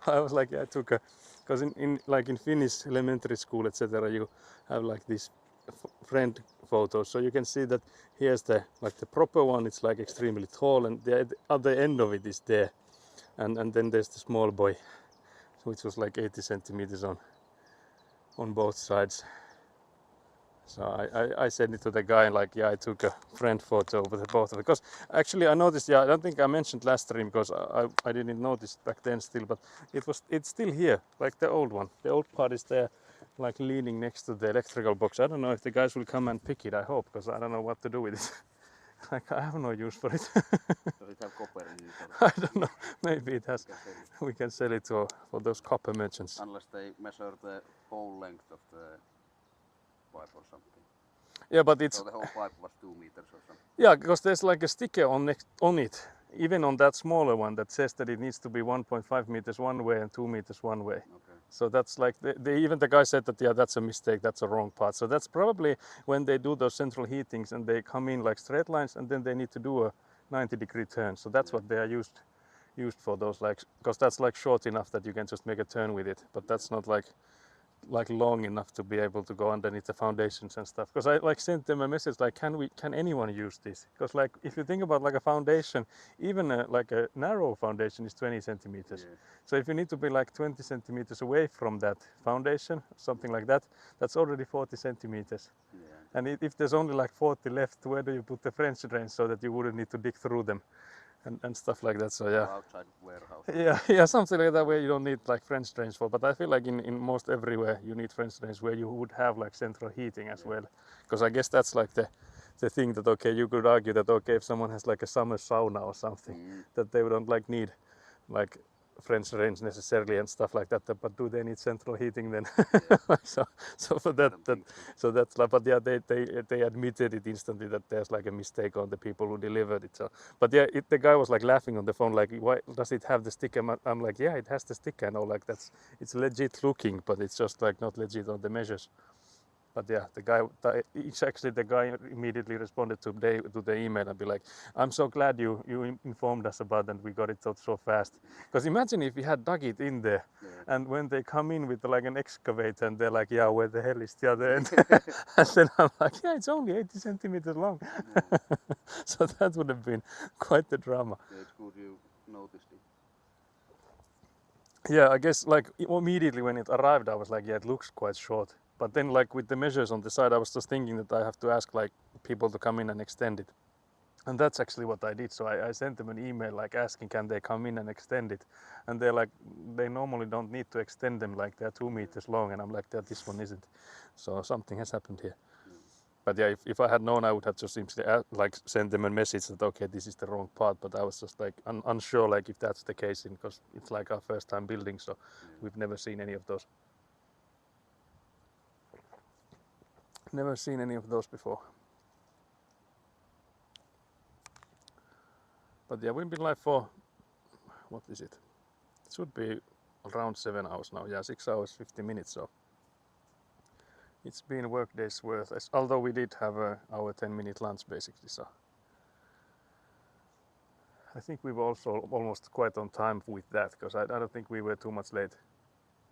I was like, I took a, because in like in Finnish elementary school, etc., you have like these friend photos, so you can see that here's the like the proper one. It's like extremely tall, and the other end of it is there, and then there's the small boy, which was like 80 centimeters on both sides. So I said it to the guy, like, yeah, I took a friend photo with the both of it. Because actually I noticed, yeah, I don't think I mentioned last stream because I didn't notice back then still, but it's still here, like the old one. The old part is there, like leaning next to the electrical box. I don't know if the guys will come and pick it, I hope, because I don't know what to do with it. Like, I have no use for it. Does it have copper in it? Or I don't know, maybe it has. you can sell it? We can sell it for those copper merchants. Unless they measure the whole length of the pipe or something. Yeah, but it's, So the whole pipe was 2 meters or something. yeah, because there's like a sticker on it, even on that smaller one that says that it needs to be 1.5 meters one way and 2 meters one way. Okay. So that's like, even the guy said that, yeah, that's a mistake, that's a wrong part. So that's probably when they do those central heatings and they come in like straight lines and then they need to do a 90-degree turn. So that's what they are used for, those, like, because that's like short enough that you can just make a turn with it, but that's not like long enough to be able to go underneath the foundations and stuff. Because I like sent them a message like, can anyone use this? Because like if you think about like a foundation, even like a narrow foundation is 20 centimeters. Yeah. So if you need to be like 20 centimeters away from that foundation, something like that, that's already 40 centimeters. Yeah. And if there's only like 40 left, where do you put the French drains so that you wouldn't need to dig through them and stuff like that? So yeah. Or outside warehouse. Yeah, something like that where you don't need like French drains for. But I feel like in most everywhere you need French drains where you would have like central heating as well. Because I guess that's like the thing that, okay, you could argue that, okay, if someone has like a summer sauna or something, that they don't like need like French drains necessarily and stuff like that. But do they need central heating then? so for that, so that's like, but yeah, they admitted it instantly that there's like a mistake on the people who delivered it. So, but yeah, the guy was like laughing on the phone, like, why does it have the sticker? I'm like, yeah, it has the sticker. No, like it's legit looking, but it's just like not legit on the measures. But yeah, the guy immediately responded to the email and be like, I'm so glad you informed us about that and we got it out so fast. Because imagine if we had dug it in there, and when they come in with like an excavator and they're like, yeah, where the hell is the other end? And then I'm like, yeah, it's only 80 centimeters long. So that would have been quite the drama. Yeah, it's good you noticed it. Yeah, I guess like immediately when it arrived, I was like, yeah, it looks quite short. But then like with the measures on the side, I was just thinking that I have to ask like people to come in and extend it. And that's actually what I did. So I sent them an email like asking, can they come in and extend it? And they're like, they normally don't need to extend them, like they're 2 meters long. And I'm like, yeah, this one isn't. So something has happened here. But yeah, if I had known, I would have just simply like send them a message that, okay, this is the wrong part. But I was just like unsure like if that's the case, because it's like our first time building. So we've never seen any of those. Never seen any of those before. But yeah, we've been live for, what is it? It should be around 7 hours now. Yeah, 6 hours, 50 minutes. So it's been a work day's worth, although we did have our 10-minute lunch basically. So I think we were also almost quite on time with that, because I don't think we were too much late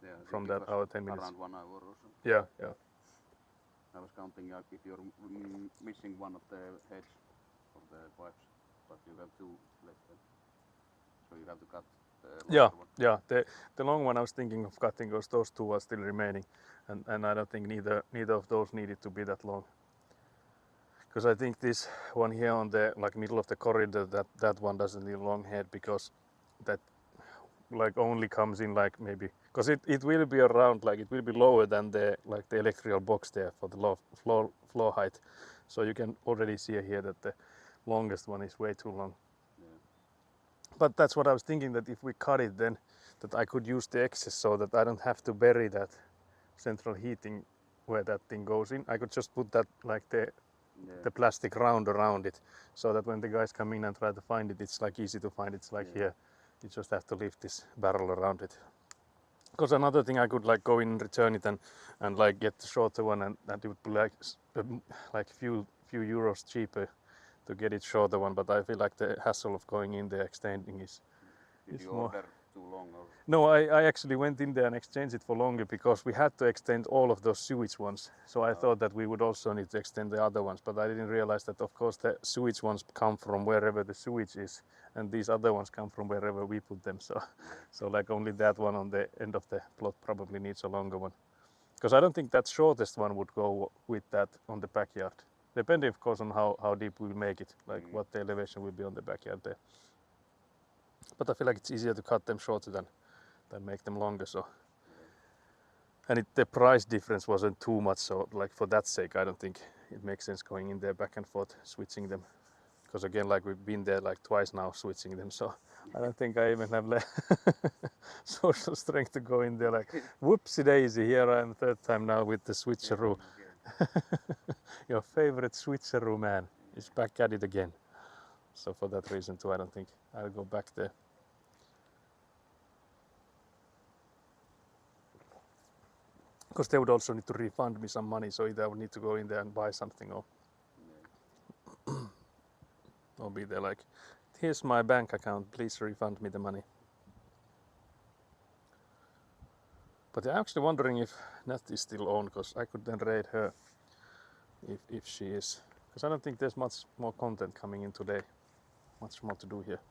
Yeah, I from think it that was hour, 10 minutes. Around 1 hour or something. Yeah. I was counting if you're missing one of the heads of the pipes, but you have two left then. So you have to cut the Yeah, longer one. yeah. The long one I was thinking of cutting because those two are still remaining, and I don't think neither of those needed to be that long. Because I think this one here on the like middle of the corridor, that one doesn't need a long head because that like only comes in like maybe because it will be around like it will be lower than the like the electrical box there for the low floor height. So you can already see here that the longest one is way too long. Yeah. But that's what I was thinking, that if we cut it, then that I could use the excess so that I don't have to bury that central heating where that thing goes in. I could just put that like the plastic round around it, so that when the guys come in and try to find it, it's like easy to find. It's like here, you just have to lift this barrel around it. Because another thing, I could like go in and return it and like get the shorter one, and that it would be like few euros cheaper to get it shorter one. But I feel like the hassle of going in there extending is Did you more. order too long or? No, I actually went in there and exchanged it for longer because we had to extend all of those sewage ones. So I thought that we would also need to extend the other ones, but I didn't realize that of course the sewage ones come from wherever the sewage is, and these other ones come from wherever we put them. So like only that one on the end of the plot probably needs a longer one. Because I don't think that shortest one would go with that on the backyard. Depending of course on how deep we'll make it, like what the elevation will be on the backyard there. But I feel like it's easier to cut them shorter than make them longer. So, and the price difference wasn't too much, so like for that sake I don't think it makes sense going in there back and forth switching them, because again like we've been there like twice now switching them, so I don't think I even have social strength to go in there like whoopsie daisy, here I am third time now with the switcheroo. Your favorite switcheroo man is back at it again, so for that reason too I don't think I'll go back there. Because they would also need to refund me some money, so either I would need to go in there and buy something or be there like, here's my bank account, please refund me the money. But I'm actually wondering if Nat is still on, because I could then raid her if she is. Because I don't think there's much more content coming in today, much more to do here.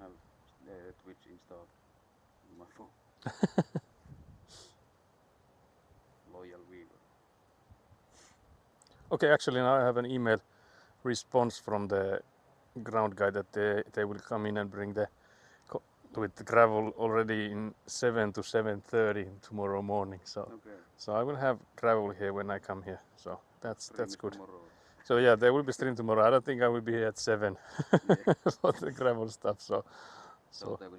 Have Twitch installed on my phone. Loyal viewer. Okay, actually now I have an email response from the ground guy that they will come in and bring with the gravel already in 7 to 7:30 tomorrow morning. So I will have gravel here when I come here. So that's good. Tomorrow. So yeah, there will be stream tomorrow. I don't think I will be here at 7 for the gravel stuff. So they will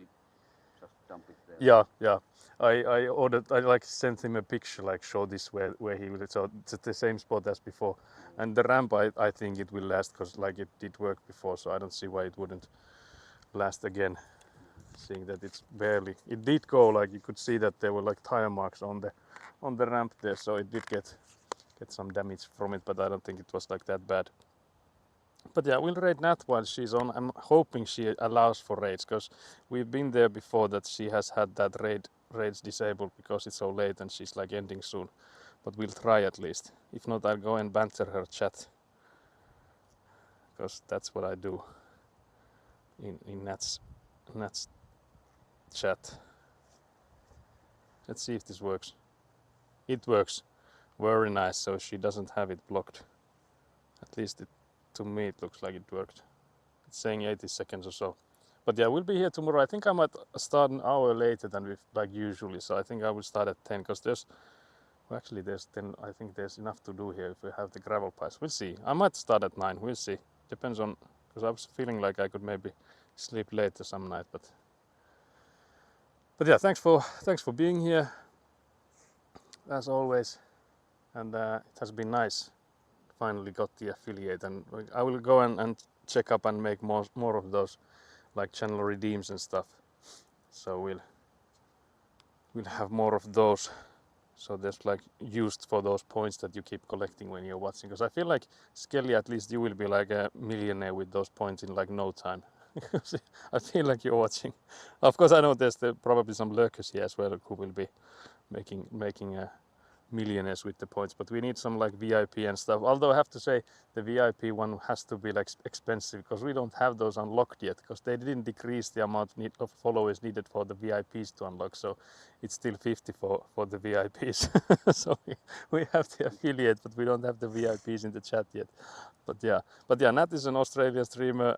just dump it there. Yeah. I ordered. I like sent him a picture, like show this where he will. So it's the same spot as before, and the ramp I think it will last because like it did work before. So I don't see why it wouldn't last again. Seeing that it did go, like you could see that there were like tire marks on the ramp there. So it did get some damage from it, but I don't think it was like that bad. But yeah, we'll raid Nat while she's on. I'm hoping she allows for raids, because we've been there before that she has had that raids disabled because it's so late and she's like ending soon. But we'll try at least. If not, I'll go and banter her chat, because that's what I do in Nat's chat. Let's see if this works. It works. Very nice, so she doesn't have it blocked. At least to me it looks like it worked. It's saying 80 seconds or so. But yeah, we'll be here tomorrow. I think I might start an hour later than we like usually, so I think I will start at 10, because there's 10. I think there's enough to do here if we have the gravel piles. We'll see. I might start at 9. We'll see. Depends on, because I was feeling like I could maybe sleep later some night, but yeah, thanks for being here as always, and it has been nice. Finally got the affiliate, and I will go and check up and make more of those like channel redeems and stuff. So we'll have more of those So there's like used for those points that you keep collecting when you're watching. Because I feel like Skelly, at least you will be like a millionaire with those points in like no time. I feel like you're watching. Of course, I know there's probably some lurkers here as well who will be making millionaires with the points, but we need some like VIP and stuff. Although I have to say the VIP one has to be like expensive because we don't have those unlocked yet, because they didn't decrease the amount of followers needed for the VIPs to unlock, so it's still 50 for the VIPs. So we have the affiliate, but we don't have the VIPs in the chat yet. But yeah, Nat is an Australian streamer.